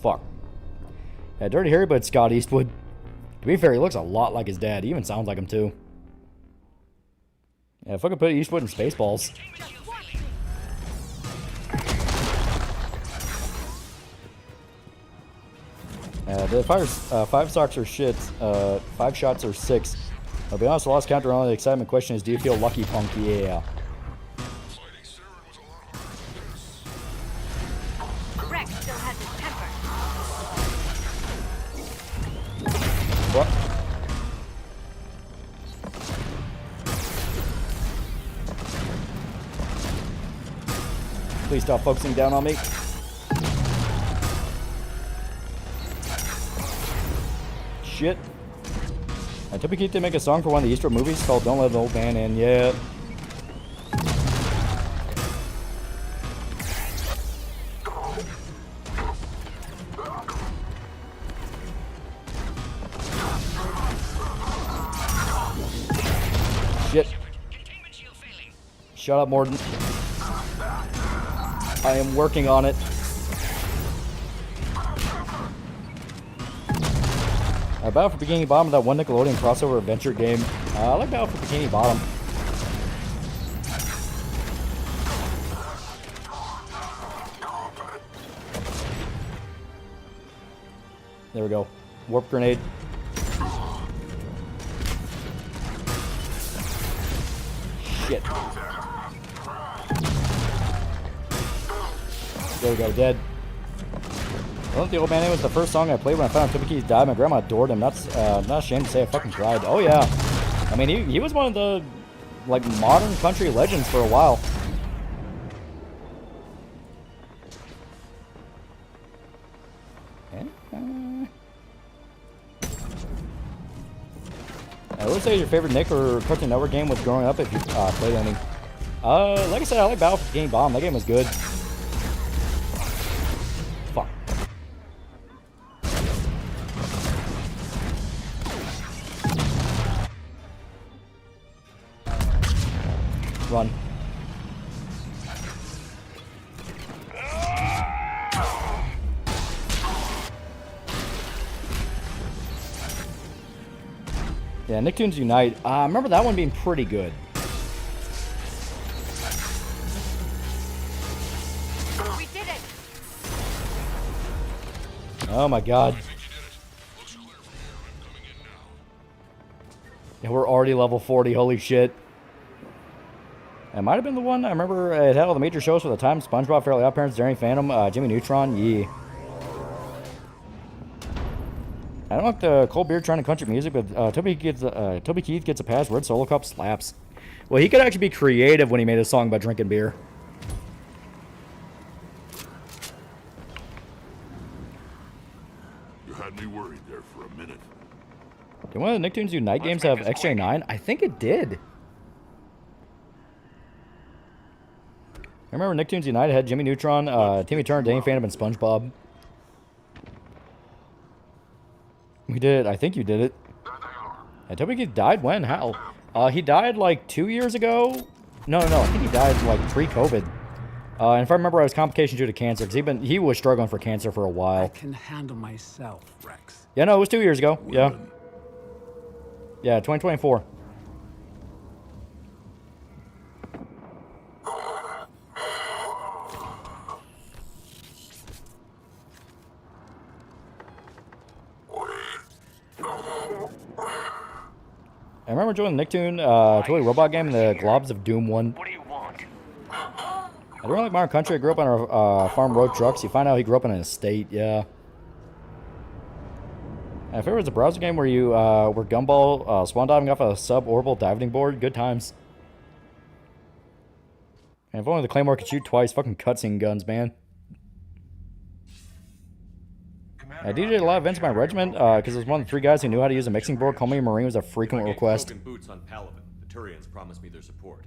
Fuck. Yeah, Dirty Harry, but Scott Eastwood. To be fair, he looks a lot like his dad. He even sounds like him, too. Yeah, if I could put Eastwood in Spaceballs. The five stocks are shit. 5 shots are 6. I'll be honest, I lost count around the excitement. Question is, do you feel lucky, punk? Yeah.
Rex still has his temper.
What? Please stop focusing down on me. Shit. I typically to make a song for one of the Easter movies called Don't Let an Old Man In Yet. Shit. Shut up, Morden. I am working on it. Battle for Bikini Bottom, that one Nickelodeon crossover adventure game. I like Battle for Bikini Bottom. There we go. Warp grenade. Shit. There we go, dead. Wasn't the Old Man Name was the first song I played when I found out Toby Keith died. My grandma adored him. Not ashamed to say I fucking cried. Oh yeah. I mean, he was one of the, like, modern country legends for a while. What would say your favorite Nick or Cartoon Network game was growing up if you played any? Like I said, I like Battlefield Game Bomb. That game was good. Fuck. Run. Yeah, Nicktoons Unite. I remember that one being pretty good.
We did it!
Oh my god. Yeah, we're already level 40, holy shit. It might have been the one, I remember it had all the major shows for the time. SpongeBob, Fairly OddParents, Daring Phantom, Jimmy Neutron, yeah. I don't like the cold beer trying to country music, but Toby Keith gets a pass. Red Solo Cup slaps. Well, he could actually be creative when he made a song about drinking beer.
You had me worried there for a minute.
Did one of the Nicktoons Unite games have XJ9? I think it did. I remember Nicktoons Unite had Jimmy Neutron, Timmy Turner, Danny Phantom, and SpongeBob. We did it. I think you did it. And Toby Keith died when? How? He died like 2 years ago. No. I think he died like pre-COVID. And if I remember, it was complications due to cancer because he was struggling for cancer for a while.
I can handle myself, Rex.
Yeah, no, it was 2 years ago. Yeah. Yeah, 2024. I remember joining the Nicktoon Toy Robot game in the Globs of Doom one. What do you want? I don't like Modern Country. I grew up on a farm road trucks. You find out he grew up in an estate, yeah. And if it was a browser game where you were Gumball swan diving off a suborbital diving board, good times. And if only the Claymore could shoot twice, fucking cutscene guns, man. I DJ'd a lot of events in my regiment because I was one of the 3 guys who knew how to use a mixing board. Call me a Marine was a frequent request.
Boots on Palaven. The Turians promised me their support.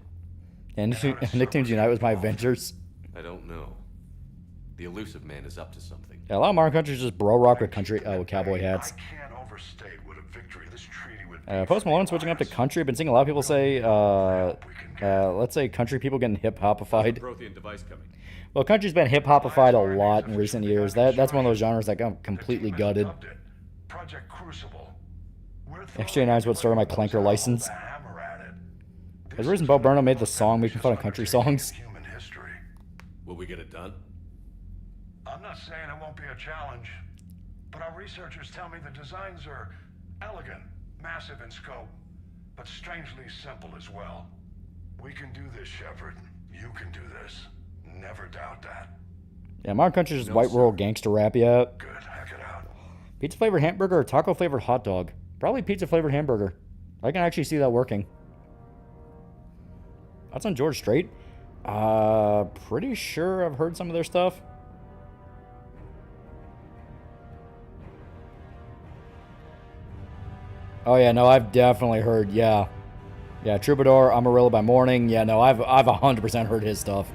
And Nicktoons Unite was my Avengers.
I don't know. The elusive man is up to something.
Yeah, a lot of modern countries just bro rock with country with cowboy hats.
I can't overstate what a victory this treaty would be.
Post Malone switching up to country. I've been seeing a lot of people say, let's say country people getting hip-hopified.
Prothean device coming.
Well, country's been hip-hopified a lot in recent years. That's one of those genres that got completely gutted.
Project Crucible.
XJ9 is what started my clanker license. There's a reason Bo Burnham made the song making fun of country songs.
Will we get it done?
I'm not saying it won't be a challenge, but our researchers tell me the designs are elegant, massive in scope, but strangely simple as well. We can do this, Shepard. You can do this. Never doubt that.
Yeah, modern country is just white rural gangster rap, yeah.
Good, heck it out.
Pizza flavored hamburger or taco flavored hot dog? Probably pizza flavored hamburger. I can actually see that working. That's on George Strait. Pretty sure I've heard some of their stuff. Oh yeah, no, I've definitely heard, yeah. Yeah, Troubadour, Amarillo by Morning. Yeah, no, I've 100% heard his stuff.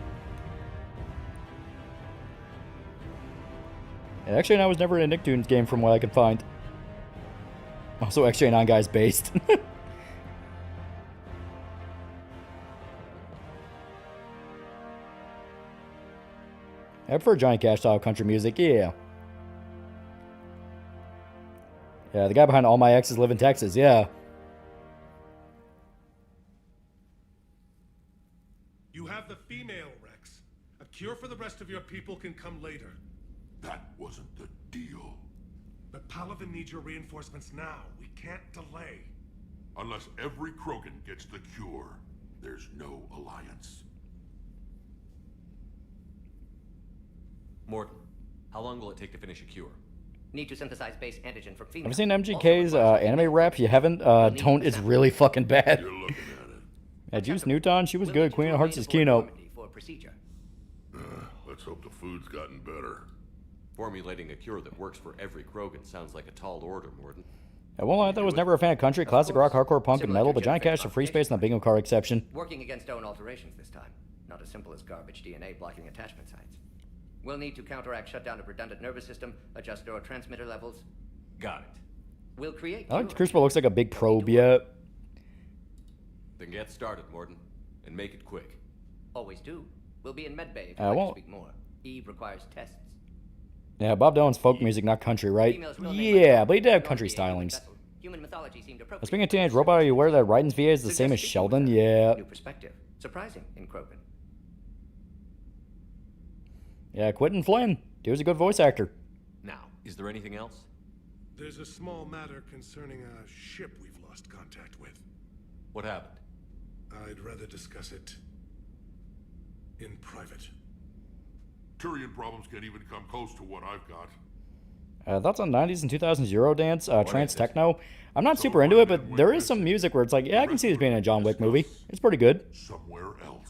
Yeah, XJ9 was never in a Nicktoons game from what I could find. Also, XJ9 guy's based. I prefer Johnny Cash style country music, yeah. Yeah, the guy behind All My Exes Live in Texas, yeah.
You have the female, Rex. A cure for the rest of your people can come later.
That wasn't the deal.
But Palaven needs your reinforcements now. We can't delay.
Unless every Krogan gets the cure, there's no alliance.
Morton, How long will it take to finish a cure?
Need to synthesize base antigen from
Have
female.
you seen MGK's anime rap? If you haven't, don't. It's really fucking bad.
You're looking at it.
Yeah, Juice Newton, she was good. Queen of Hearts' keynote.
For procedure.
Let's hope the food's gotten better.
Formulating a cure that works for every Krogan sounds like a tall order, Morden.
I won't lie, I thought I was never a fan of country, classic rock, hardcore, punk, and metal, but Johnny Cash to free space and the bingo card exception.
Working against own alterations this time. Not as simple as garbage DNA blocking attachment sites. We'll need to counteract shutdown of redundant nervous system, adjust neurotransmitter levels.
Got it.
We'll create.
I like the crucible looks like a big probe, yeah.
Then get started, Morden, and make it quick.
Always do. We'll be in medbay if
I
you'd like
won't.
to speak more. Eve requires tests.
Yeah, Bob Dylan's folk music, not country, right? Yeah, but he did have country stylings.
Human mythology seemed
Well, speaking of teenage robot, are you aware that Raiden's VA is the same as Sheldon? Yeah.
New perspective. Surprising in Krogan.
Yeah, Quentin Flynn. He was a good voice actor.
Now, is there anything else?
There's a small matter concerning a ship we've lost contact with.
What happened?
I'd rather discuss it in private.
Turian problems can't even come close to what I've got.
Thoughts on 90s and 2000s Eurodance, trance techno? I'm not super into it, but there is some music where it's like, yeah, I can see this being a John Wick movie. It's pretty good.
Somewhere else.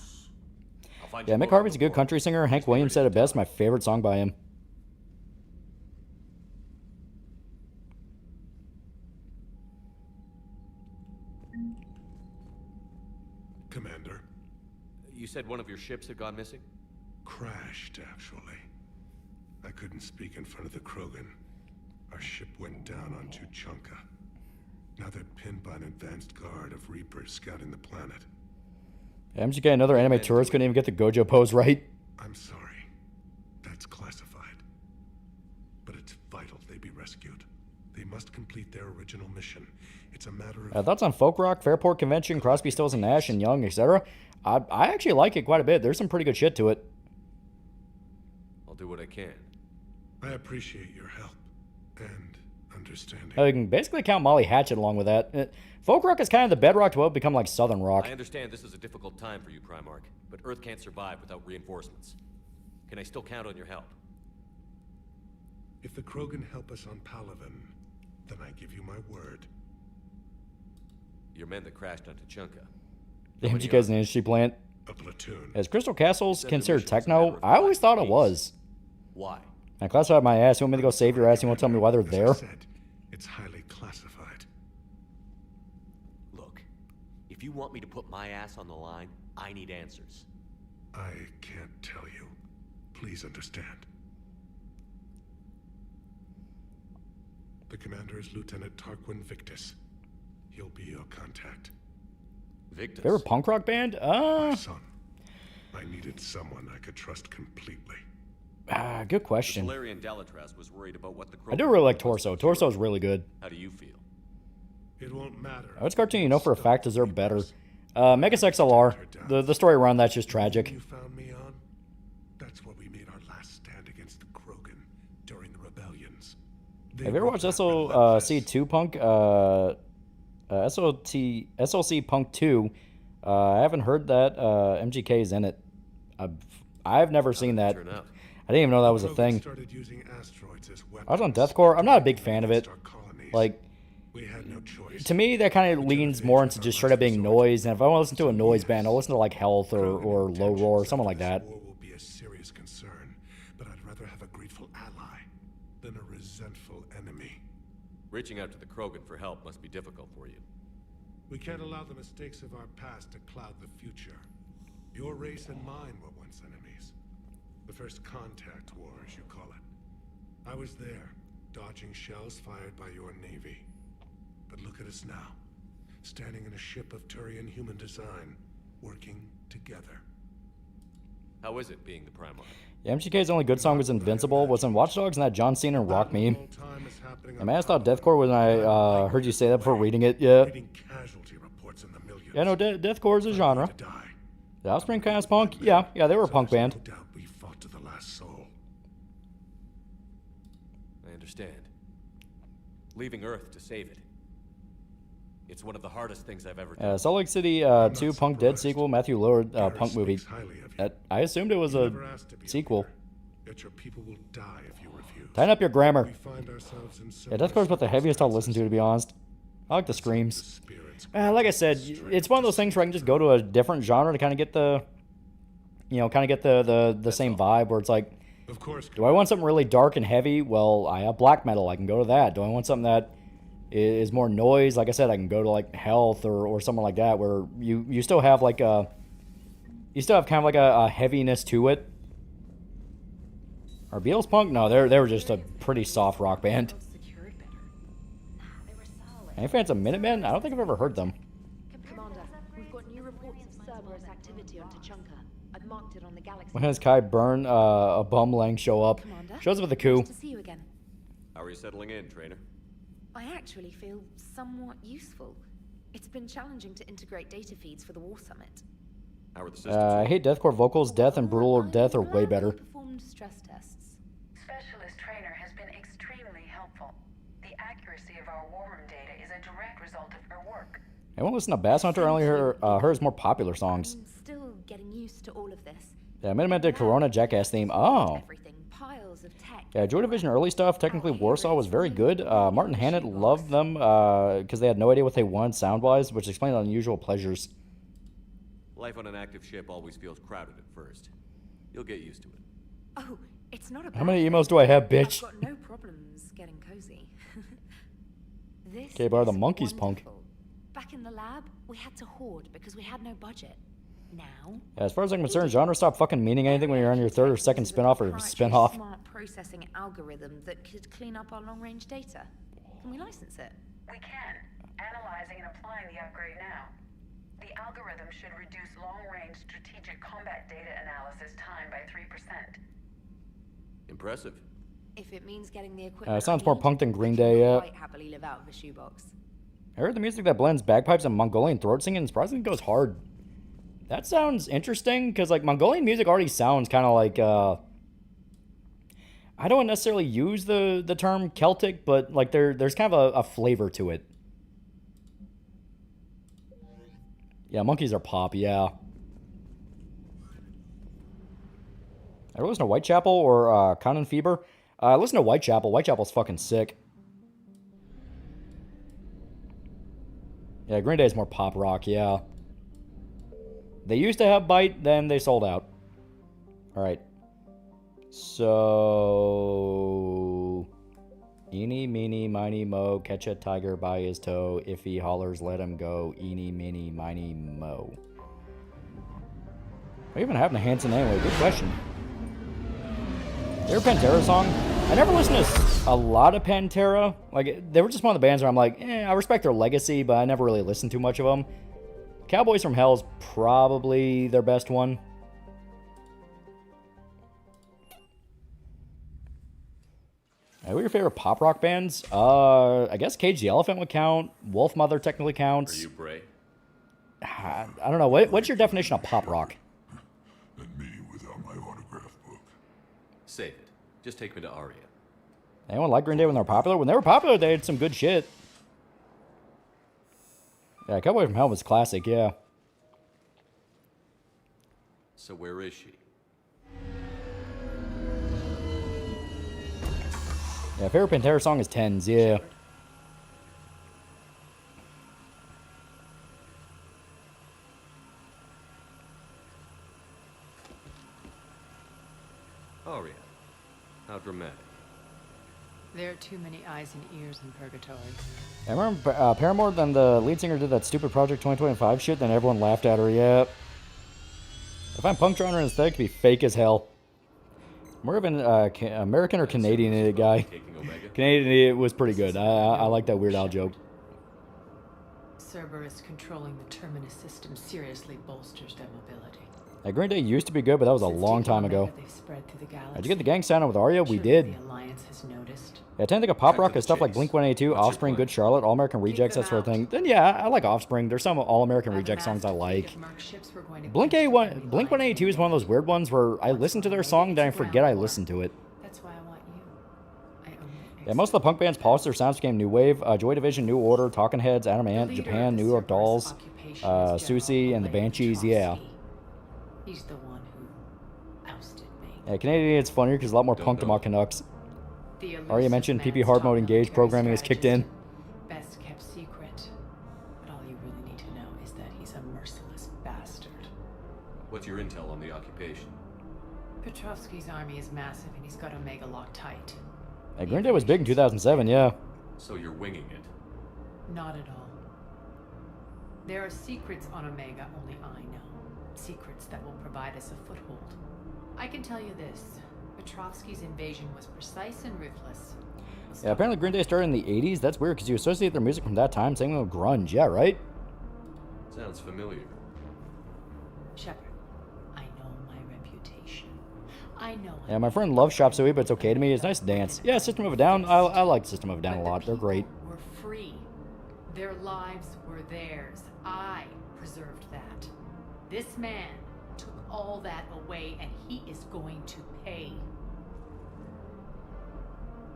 Yeah, Mick Harvey's a good country singer. Hank Williams said it best. My favorite song by him.
Commander.
You said one of your ships had gone missing?
Crashed, actually. I couldn't speak in front of the Krogan. Our ship went down on Tuchanka. Now they're pinned by an advanced guard of Reapers scouting the planet.
MGK, another anime tourist, couldn't even get the Gojo pose right.
I'm sorry. That's classified. But it's vital they be rescued. They must complete their original mission. It's a matter of...
Thoughts on folk rock, Fairport Convention, Crosby, Stills and Nash, and Young, etc.? I actually like it quite a bit. There's some pretty good shit to it.
I'll do what I can.
I appreciate your help and understanding.
You can basically count Molly Hatchet along with that. Folk rock is kind of the bedrock to what would become like Southern rock.
I understand this is a difficult time for you, Primarch, but Earth can't survive without reinforcements. Can I still count on your help?
If the Krogan help us on Palaven, then I give you my word.
Your men that crashed on Tuchanka.
The MGK's an industry plant.
A platoon.
Is Crystal Castles considered techno? I always thought it was.
Why?
I classified my ass. You want me to go save your ass? You won't tell me why they're there?
It's highly classified.
Look, if you want me to put my ass on the line, I need answers.
I can't tell you. Please understand. The commander is Lieutenant Tarquin Victus. He'll be your contact.
Victus?
Favorite punk rock band?
My son. I needed someone I could trust completely.
Good question.
Valerian Delatras was worried about what the
I do really like Torso. Torso's really good.
How do you feel?
It won't matter.
Which cartoon you know for a fact deserve better? Megas XLR. The story around that's just tragic.
You found me on? That's what we made our last stand against the Krogan during the rebellions.
Have you ever watched SOC2 Punk? SLC Punk 2. I haven't heard that MGK is in it. I've never seen that. I didn't even know that was a thing. I was on Deathcore. I'm not a big fan of it. Like, to me, that kind of leans more into just straight up being noise. And if I want to listen to a noise band, I'll listen to like Health or Low Roar or someone like that.
War will be a serious concern, but I'd rather have a grateful ally than a resentful enemy.
Reaching out to the Krogan for help must be difficult for you.
We can't allow the mistakes of our past to cloud the future. Your race and mine were once enemies. The first contact war, as you call it. I was there, dodging shells fired by your navy. But look at us now, standing in a ship of Turian human design, working together.
How is it being the Primarch?
Yeah, MGK's only good song was Invincible. Was in Watch Dogs and that John Cena and Rock meme. I mean, I thought Deathcore when I heard you say that before reading it. Yeah. Yeah, no, Deathcore is a genre. The Offspring kind of punk. Yeah, they were a punk band.
We fought to the last soul.
I understand. Leaving Earth to save it. It's one of the hardest things I've ever done.
Salt Lake City 2 Punk Dead sequel, Matthew Lillard punk movie. I assumed it was a sequel.
Yet your people will die if you refuse.
Tighten up your grammar.
We find ourselves in
Yeah, Deathcore's about the heaviest I'll listen to be honest. I like the screams. Like I said, it's one of those things where I can just go to a different genre to kind of get the, the same vibe where it's like,
of course.
Do I want something really dark and heavy? Well, I have black metal. I can go to that. Do I want something that is more noise? Like I said, I can go to like Health or something like that where you still have like a, you still have kind of like a heaviness to it. Are Beatles punk? No, they were just a pretty soft rock band. Any fans of Minutemen? I don't think I've ever heard them.
Commander, we've got new reports of Cerberus activity on Tachanka. I've marked it on the galaxy.
When does Kai Burn a bum Lang show up?
Commander,
Shows up with a coup.
nice to see you again.
How are you settling in, trainer?
I actually feel somewhat useful. It's been challenging to integrate data feeds for the War Summit.
How are the systems?
I hate deathcore vocals. Death and brutal death are way better.
Performed stress tests.
Specialist trainer has been extremely helpful. The accuracy of our war room data is a direct result of her work.
I won't listen to Bass Hunter. I only hear hers more popular songs.
I'm still getting used to all of this.
Yeah, Minutemen did Corona Jackass theme. Oh.
Piles of tech.
Yeah, Joy Division early stuff. Technically, Warsaw was very good. Martin Hannett loved them because they had no idea what they wanted sound-wise, which explained unusual pleasures.
Life on an active ship always feels crowded at first. You'll get used to it.
Oh, it's not a
How many emos do I have, bitch?
I've got no problems getting cozy. This
Okay, bar the
is
monkeys,
wonderful.
punk.
Back in the lab, we had to hoard because we had no budget. Now,
Yeah, as far as I'm concerned, genre stop fucking meaning anything when you're on your third or second spin-off or spin-off.
smart processing algorithm that could clean up our long-range data. Can we license it?
We can. Analyzing and applying the upgrade now. The algorithm should reduce long-range strategic combat data analysis time by 3%.
Impressive.
If it means getting the equipment,
Sounds more punk than Green Day, yeah.
quite happily live out of a shoebox.
I heard the music that blends bagpipes and Mongolian throat singing and surprisingly goes hard. That sounds interesting, because, like, Mongolian music already sounds kind of like, I don't necessarily use the term Celtic, but, like, there's kind of a flavor to it. Yeah, monkeys are pop, yeah. I listen to Whitechapel or Conan Fever. I listen to Whitechapel. Whitechapel's fucking sick. Yeah, Green Day is more pop rock, yeah. They used to have Bite, then they sold out. Alright. So... Eeny, meeny, miny, mo. Catch a tiger by his toe. If he hollers, let him go. Eeny, meeny, miny, mo. What even happened to Hanson anyway? Good question. Their Pantera song? I never listened to a lot of Pantera. Like, they were just one of the bands where I'm like, I respect their legacy, but I never really listened to much of them. Cowboys from Hell's probably their best one. What are your favorite pop rock bands? I guess Cage the Elephant would count. Wolf Mother technically counts.
Are you Bray?
I don't know. What's your definition of pop rock?
And me without my autograph book.
Save it. Just take me to Aria.
Anyone like Green Day when they were popular? When they were popular, they had some good shit. Yeah, Cowboy from Hell was classic, yeah.
So where is she?
Yeah, favorite Pantera song is Tens, yeah.
Aria. How dramatic.
There are too many eyes and ears in purgatory.
I remember Paramore, then the lead singer did that stupid Project 2025 shit, then everyone laughed at her, yeah. I find punk genre and aesthetic to be fake as hell. More of an American or Canadian idiot guy. Canadian idiot was pretty good. I like that Weird Al joke.
Cerberus controlling the Terminus system seriously bolsters their mobility.
Yeah, Green Day used to be good, but that was a long time ago.
They've spread through the galaxy.
Did you get the gang sign on with Aria? We did.
The Alliance has noticed.
Yeah, I tend to think of pop rock as stuff like Blink-182, Offspring, Good Charlotte, All-American Rejects, that sort of thing. Then yeah, I like Offspring. There's some All-American Reject songs I like. Blink-182 is one of those weird ones where I listen to their song, then I forget I listened to it.
That's why I want you.
Yeah, most of the punk bands polished their sounds, became New Wave, Joy Division, New Order, Talking Heads, Adam Ant, Japan, New York Dolls, Susie, and the Banshees, yeah.
He's the one who ousted me.
Yeah, Canadian, it's funnier because a lot more punk to mock Canucks. Already mentioned PP hard mode engaged programming is kicked in.
Best kept secret. But all you really need to know is that he's a merciless bastard.
What's your intel on the occupation?
Petrovsky's army is massive and he's got Omega locked tight.
Yeah, Green Day was big in 2007, yeah.
So you're winging it?
Not at all. There are secrets on Omega only I know. Secrets that will provide us a foothold. I can tell you this. Petrovsky's invasion was precise and ruthless.
Yeah, apparently Green Day started in the 80s. That's weird because you associate their music from that time. Same with grunge, yeah, right?
Sounds familiar.
Shepard, I know my reputation. I know.
Yeah, my friend loves Shop Suey, but it's okay to me. It's nice to dance. Yeah, System of a Down. I like System of a Down a lot. They're great.
Were free. Their lives were theirs. I preserved that. This man took all that away, and he is going to pay.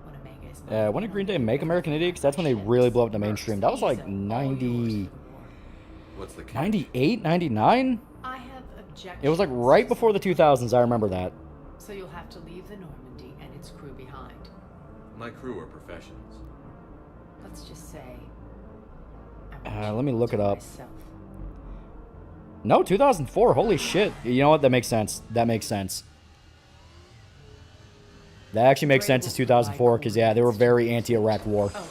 When Omega is
When did Green Day make American Idiot? Because that's when they really blew up the mainstream. That was like 90...
What's the
98, 99?
I have objections.
It was like right before the 2000s. I remember that.
So you'll have to leave the Normandy and its crew behind.
My crew are professionals.
Let's just say...
Let me look it up. No, 2004. Holy shit. You know what? That makes sense. That makes sense. That actually makes sense. It's 2004 because, yeah, they were very anti-Iraq war.
Oh, and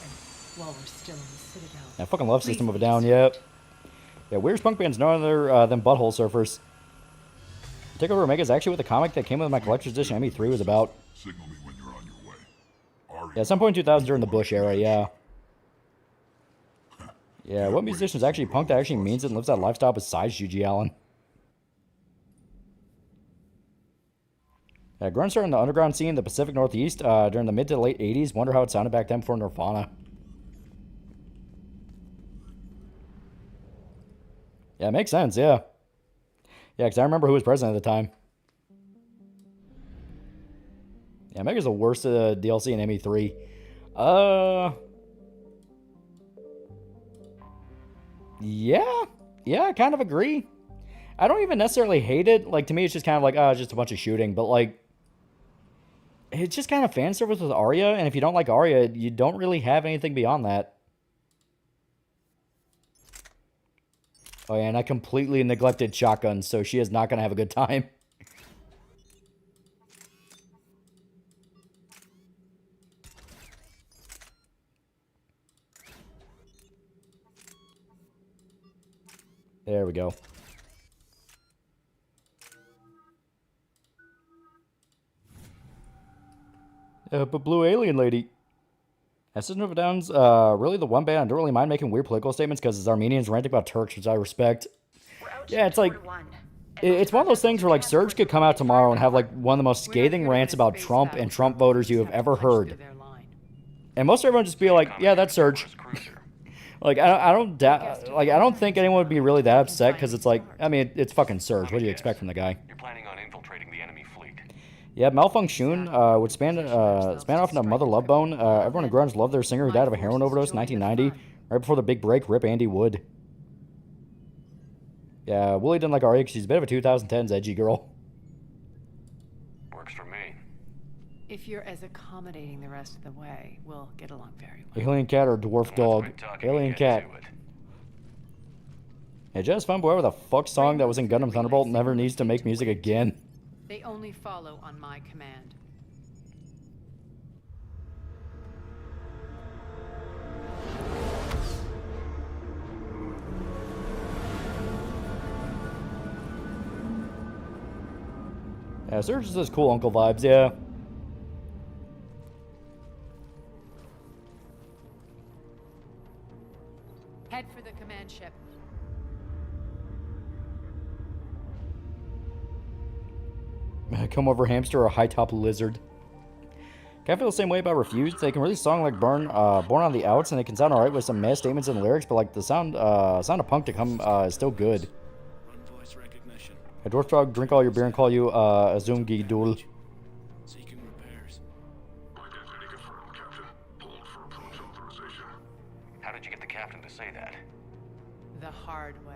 while we're still in the Citadel...
I fucking love System of a Down, yep. Yeah, weirdest punk band's no other than Butthole Surfers. Takeover Omega is actually what the comic that came with my collector's edition ME3 was about.
Signal me when you're on your way.
Yeah, at some point in 2000 during the Bush era, yeah. Yeah, what musician's actually punk that actually means it and lives that lifestyle besides G.G. Allen? Yeah, grunge started in the underground scene in the Pacific Northeast during the mid to late 80s. Wonder how it sounded back then before Nirvana. Yeah, it makes sense, yeah. Yeah, because I remember who was president at the time. Yeah, Mega's the worst DLC in ME3. Yeah, I kind of agree. I don't even necessarily hate it. Like, to me, it's just kind of like, it's just a bunch of shooting. But, like, it's just kind of fan service with Arya. And if you don't like Arya, you don't really have anything beyond that. Oh, yeah, and I completely neglected Shotgun, so she is not going to have a good time. There we go. But Blue Alien Lady. System of a Down's really the one band I don't really mind making weird political statements because it's Armenians ranting about Turks, which I respect. Yeah, it's like... It's one of those things where, like, Serge could come out tomorrow and have, like, one of the most scathing rants about Trump and Trump voters you have ever heard. And most everyone just be like, yeah, that's Serge. Like, I don't think anyone would be really that upset because it's like, I mean, it's fucking Serge. What do you expect from the guy?
You're planning on infiltrating the enemy fleet.
Yeah, Malfunction would span off into Mother Love Bone. Everyone in grunge loved their singer who died of a heroin overdose in 1990, right before the big break. Rip Andy Wood. Yeah, Wooly didn't like Arya because she's a bit of a 2010s edgy girl.
Works for me.
If you're as accommodating the rest of the way, we'll get along very well.
Alien cat or dwarf dog? Alien cat. Yeah, Jazz Fun Boy with a fuck song that was in Gundam Thunderbolt never needs to make music again.
They only follow on my command.
Yeah, Serge just has cool uncle vibes, yeah.
Head for the command ship.
Come over hamster or high top lizard. Kind of feel the same way about Refused. They can really song like Born on the Outs, and they can sound alright with some mad statements in the lyrics, but like the sound of punk to come is still good. A dwarf dog, drink all your beer and call you Azumgi Dul.
Seeking repairs. Identity confirmed, Captain. Hold for approach authorization.
How did you get the captain to say that?
The hard way.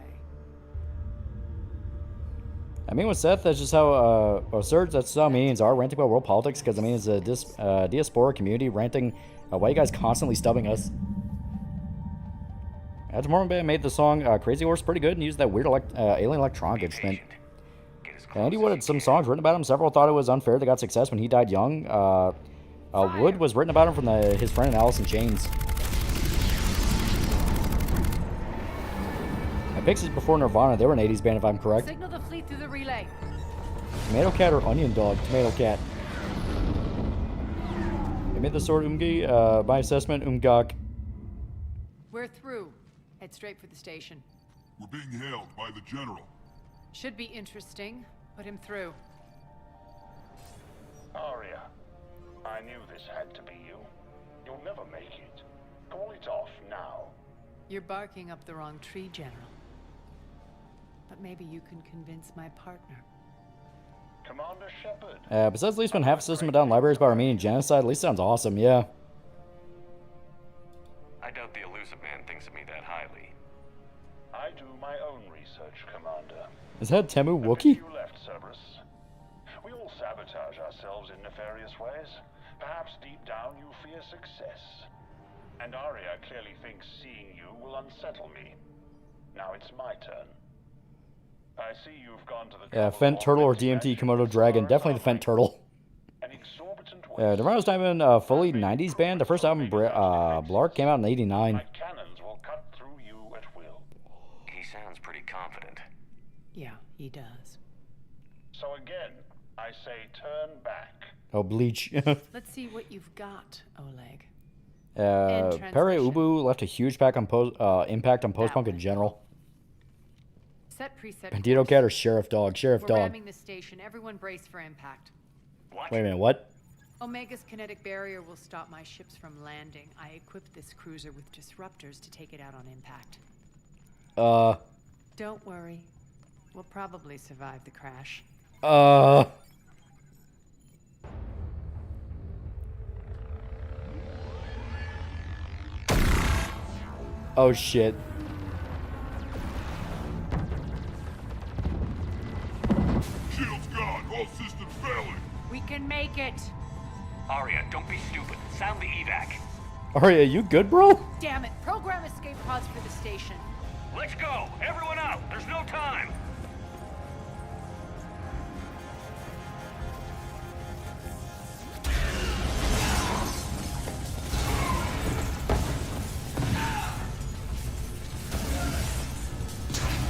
I mean, with Seth, that's just how, or Serge, that's how means are ranting about world politics, because, I mean, it's a diaspora community ranting, why you guys constantly stubbing us? As Mormon made the song Crazy Horse pretty good and used that weird alien electronic instrument. Andy Wood had some songs written about him. Several thought it was unfair they got success when he died young. Wood was written about him from his friend Alice in Chains. Pixies before Nirvana, they were an 80s band if I'm correct.
Signal the fleet through the relay.
Tomato Cat or Onion Dog? Tomato Cat. I made the sword Umgi, by assessment Umgak.
We're through. Head straight for the station.
We're being hailed by the General.
Should be interesting. Put him through.
Arya, I knew this had to be you. You'll never make it. Call it off now.
You're barking up the wrong tree, General. But maybe you can convince my partner.
Commander Shepard.
Besides at least when half a system of down libraries by Armenian genocide, at least sounds awesome, yeah.
I doubt the elusive man thinks of me that highly.
I do my own research, Commander.
Is that Temu Wookie?
You left Cerberus. We all sabotage ourselves in nefarious ways. Perhaps deep down you fear success. And Arya clearly thinks seeing you will unsettle me. Now it's my turn. I see you've gone to the...
Yeah, Fent Turtle or DMT Komodo Dragon. Definitely the Fent Turtle. Nirvana's not even a fully 90s band. The first album, Blark, came out in '89.
My cannons will cut through you at will.
He sounds pretty confident.
Yeah, he does.
So again, I say turn back.
Oh, Bleach.
Let's see what you've got, Oleg.
Pere Ubu left a huge impact on post-punk in general.
Set preset.
Bandito Cat or Sheriff Dog? Sheriff
We're
Dog.
ramming the station. Everyone brace for impact.
Wait a minute, what?
Omega's kinetic barrier will stop my ships from landing. I equipped this cruiser with disruptors to take it out on impact. Don't worry. We'll probably survive the crash.
Oh shit.
Shield's gone. All systems failing.
We can make it.
Arya, don't be stupid. Sound the evac.
Arya, you good, bro?
Damn it. Program escape pods for the station.
Let's go. Everyone out. There's no time.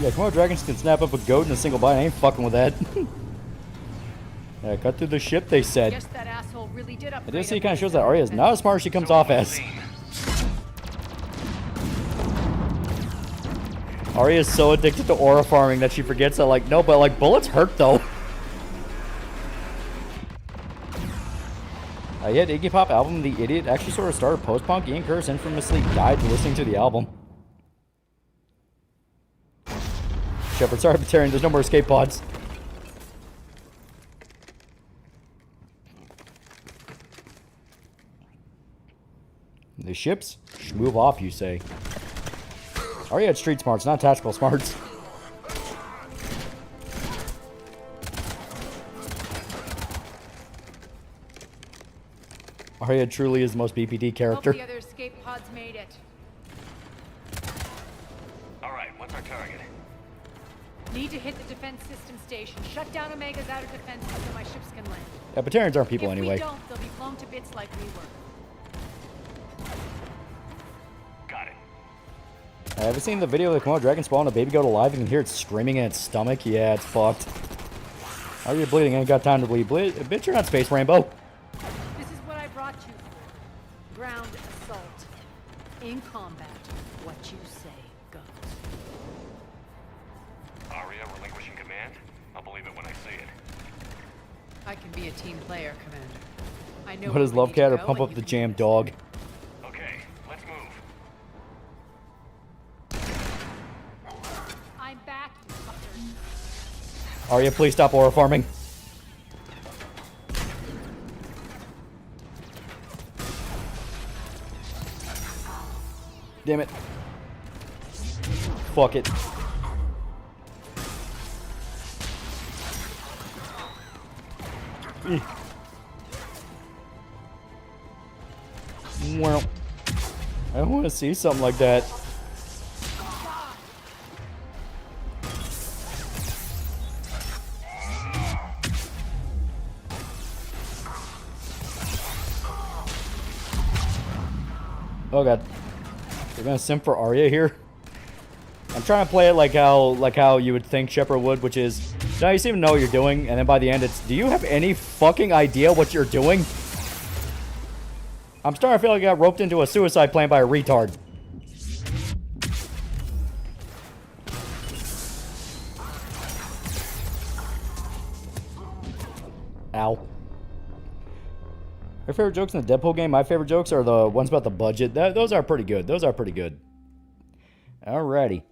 Yeah, Komodo Dragons can snap up a goat in a single bite. I ain't fucking with that. Yeah, cut through the ship, they said.
Guess that asshole really did upgrade.
I do see it kind of shows that Arya is not as smart as she comes off as. Arya is so addicted to aura farming that she forgets that, like, no, but, like, bullets hurt, though. Yet, Iggy Pop album, The Idiot, actually sort of started post-punk. Ian Curtis infamously died listening to the album. Shepard, sorry, Batarian, there's no more escape pods. The ships? Move off, you say. Arya had street smarts, not tactical smarts. Arya truly is the most BPD character.
Hope the other escape pods made it.
Alright, what's our target?
Need to hit the defense system station. Shut down Omega's outer defenses so my ships can land.
Yeah, Batarians aren't people anyway.
If we don't, they'll be blown to bits like we were.
Got it.
Have you seen the video of the Komodo Dragon spawn a baby goat alive? You can hear it screaming in its stomach. Yeah, it's fucked. Arya bleeding, ain't got time to bleed. Bitch, you're not Space Rainbow.
This is what I brought you for. Ground assault. In combat, what you say goes.
Arya relinquishing command? I'll believe it when I see it.
I can be a team player, Commander. I know.
What is Love Cat or pump up the jam dog?
Okay, let's move.
I'm back, you fuckers.
Arya, please stop aura farming. Damn it. Fuck it. Well, I want to see something like that. Oh god. They're gonna simp for Arya here? I'm trying to play it like how you would think Shepard would, which is, no, you seem to know what you're doing, and then by the end it's, do you have any fucking idea what you're doing? I'm starting to feel like I got roped into a suicide plan by a retard. Ow. Your favorite jokes in the Deadpool game? My favorite jokes are the ones about the budget. Those are pretty good. Those are pretty good. Alrighty.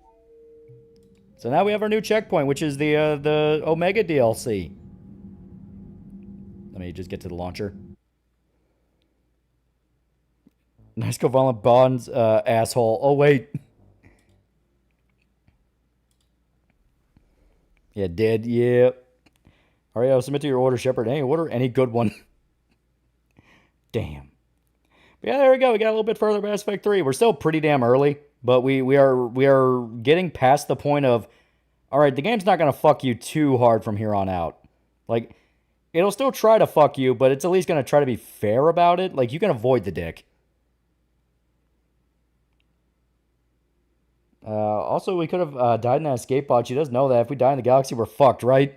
So now we have our new checkpoint, which is the Omega DLC. Let me just get to the launcher. Nice covalent bonds, asshole. Oh, wait. Yeah, dead. Yeah. Alright, I'll submit to your order, Shepard. Any order? Any good one. Damn. But yeah, there we go. We got a little bit further Mass Effect 3. We're still pretty damn early, but we are getting past the point of, alright, the game's not going to fuck you too hard from here on out. Like, it'll still try to fuck you, but it's at least going to try to be fair about it. Like, you can avoid the dick. Also, we could have died in that escape pod. She doesn't know that. If we die in the galaxy, we're fucked, right?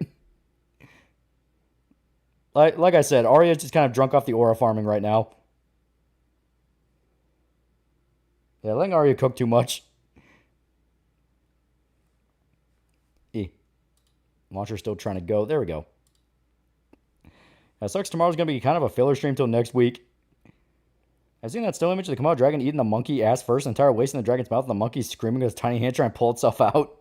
Like I said, Arya's just kind of drunk off the aura farming right now. Yeah, letting Arya cook too much. Launcher's still trying to go. There we go. Sucks tomorrow's going to be kind of a filler stream till next week. I've seen that still image of the Komodo dragon eating the monkey ass first, entire waist in the dragon's mouth, and the monkey screaming with his tiny hand trying to pull itself out.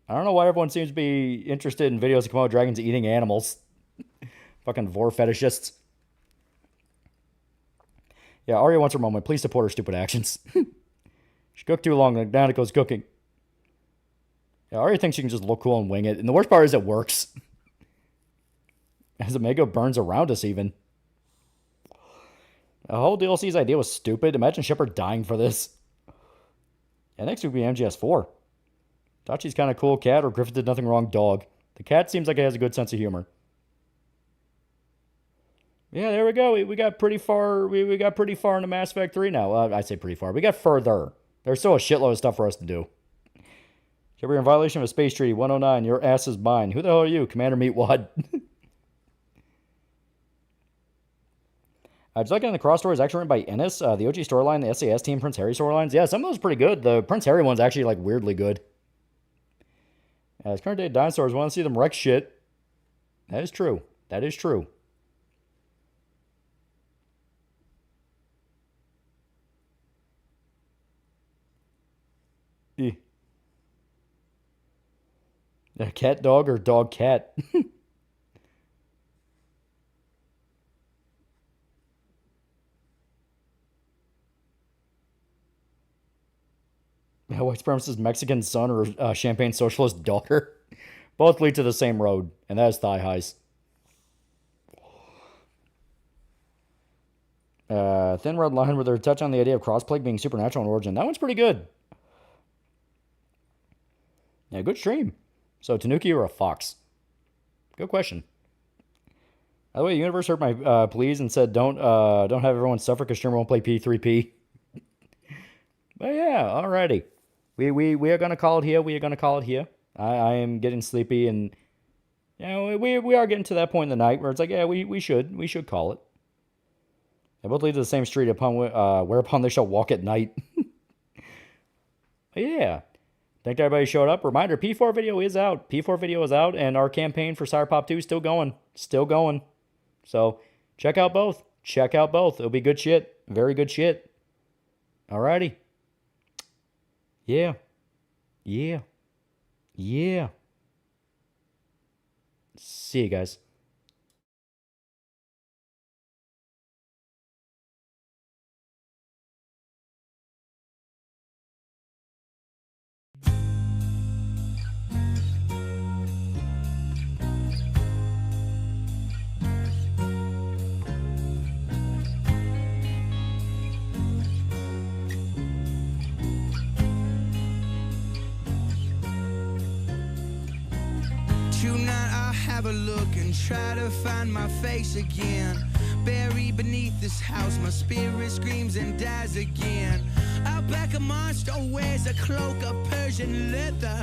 I don't know why everyone seems to be interested in videos of Komodo dragons eating animals. Fucking vor fetishists. Yeah, Arya wants her moment. Please support her stupid actions. She cooked too long, and now it goes cooking. Yeah, Arya thinks she can just look cool and wing it. And the worst part is it works. As Omega burns around us, even. The whole DLC's idea was stupid. Imagine Shepard dying for this. And next would be MGS4. Dachi's kind of cool cat, or Griffith did nothing wrong dog. The cat seems like it has a good sense of humor. Yeah, there we go. We got pretty far. We got pretty far into Mass Effect 3 now. I say pretty far. We got further. There's still a shitload of stuff for us to do. Shepard, you're in violation of a space treaty. 109. Your ass is mine. Who the hell are you? Commander Meatwad. Just like in the cross story is actually written by Ennis. The OG storyline, the SAS team, Prince Harry storylines. Yeah, some of those are pretty good. The Prince Harry one's actually like weirdly good. As current day dinosaurs want to see them wreck shit. That is true. That is true. A cat dog or dog cat? White supremacist Mexican son or champagne socialist daughter. Both lead to the same road, and that is thigh highs. Thin red line where they're touch on the idea of crossplay being supernatural in origin. That one's pretty good. Yeah, good stream. So, Tanuki or a fox? Good question. By the way, the universe heard my pleas and said don't have everyone suffer because streamer won't play P3P. But yeah, alrighty. We are gonna call it here. We are gonna call it here. I am getting sleepy, and you know we are getting to that point in the night where it's like, yeah, we should call it. They both lead to the same street upon whereupon they shall walk at night. But yeah. Thank everybody showed up. Reminder, P4 video is out. P4 video is out, and our campaign for Cyberpop 2 is still going. Still going. So, check out both. Check out both. It'll be good shit. Very good shit. Alrighty. Yeah. Yeah. Yeah. See you guys.
have a look and try to find my face again. Buried beneath this house, my spirit screams and dies again. Out back a monster wears a cloak of Persian leather.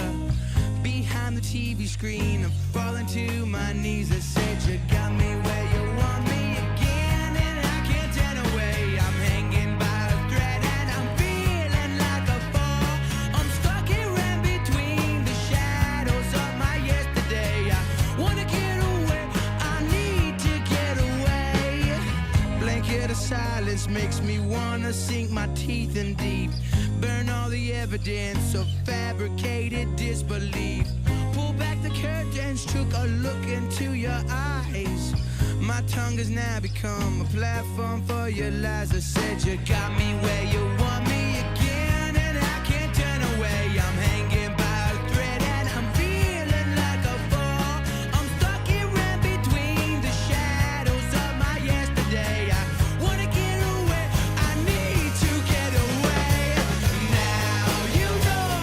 Behind the TV screen, I'm falling to my knees. I said you got me where you want me again, and I can't turn away. I'm hanging by a thread and I'm feeling like a fall. I'm stuck here in between the shadows of my yesterday. I wanna get away, I need to get away. Blanket of silence makes me wanna sink my teeth in deep. Burn all the evidence of fabricated disbelief. Pull back the curtains, took a look into your eyes. My tongue has now become a platform for your lies. I said you got me where you want me again, and I can't turn away. I'm hanging by a thread and I'm feeling like a fall. I'm stuck here in between the shadows of my yesterday. I wanna get away, I need to get away. Now you know,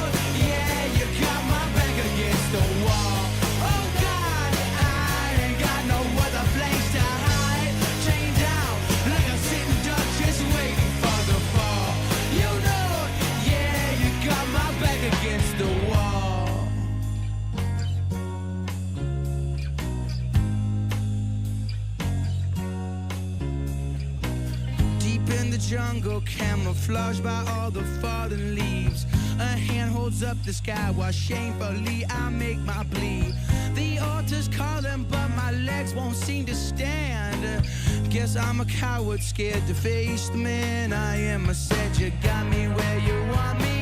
yeah, you got my back against the wall. Oh God, I ain't got no other place to hide. Chained down like a sitting duck, just waiting for the fall. You know, yeah, you got my back against the wall. Deep in the jungle, camouflaged by all the fallen leaves. A hand holds up the sky while shamefully I make my plea. The altar's calling, but my legs won't seem to stand. Guess I'm a coward, scared to face the man I am. I said you got me where you want me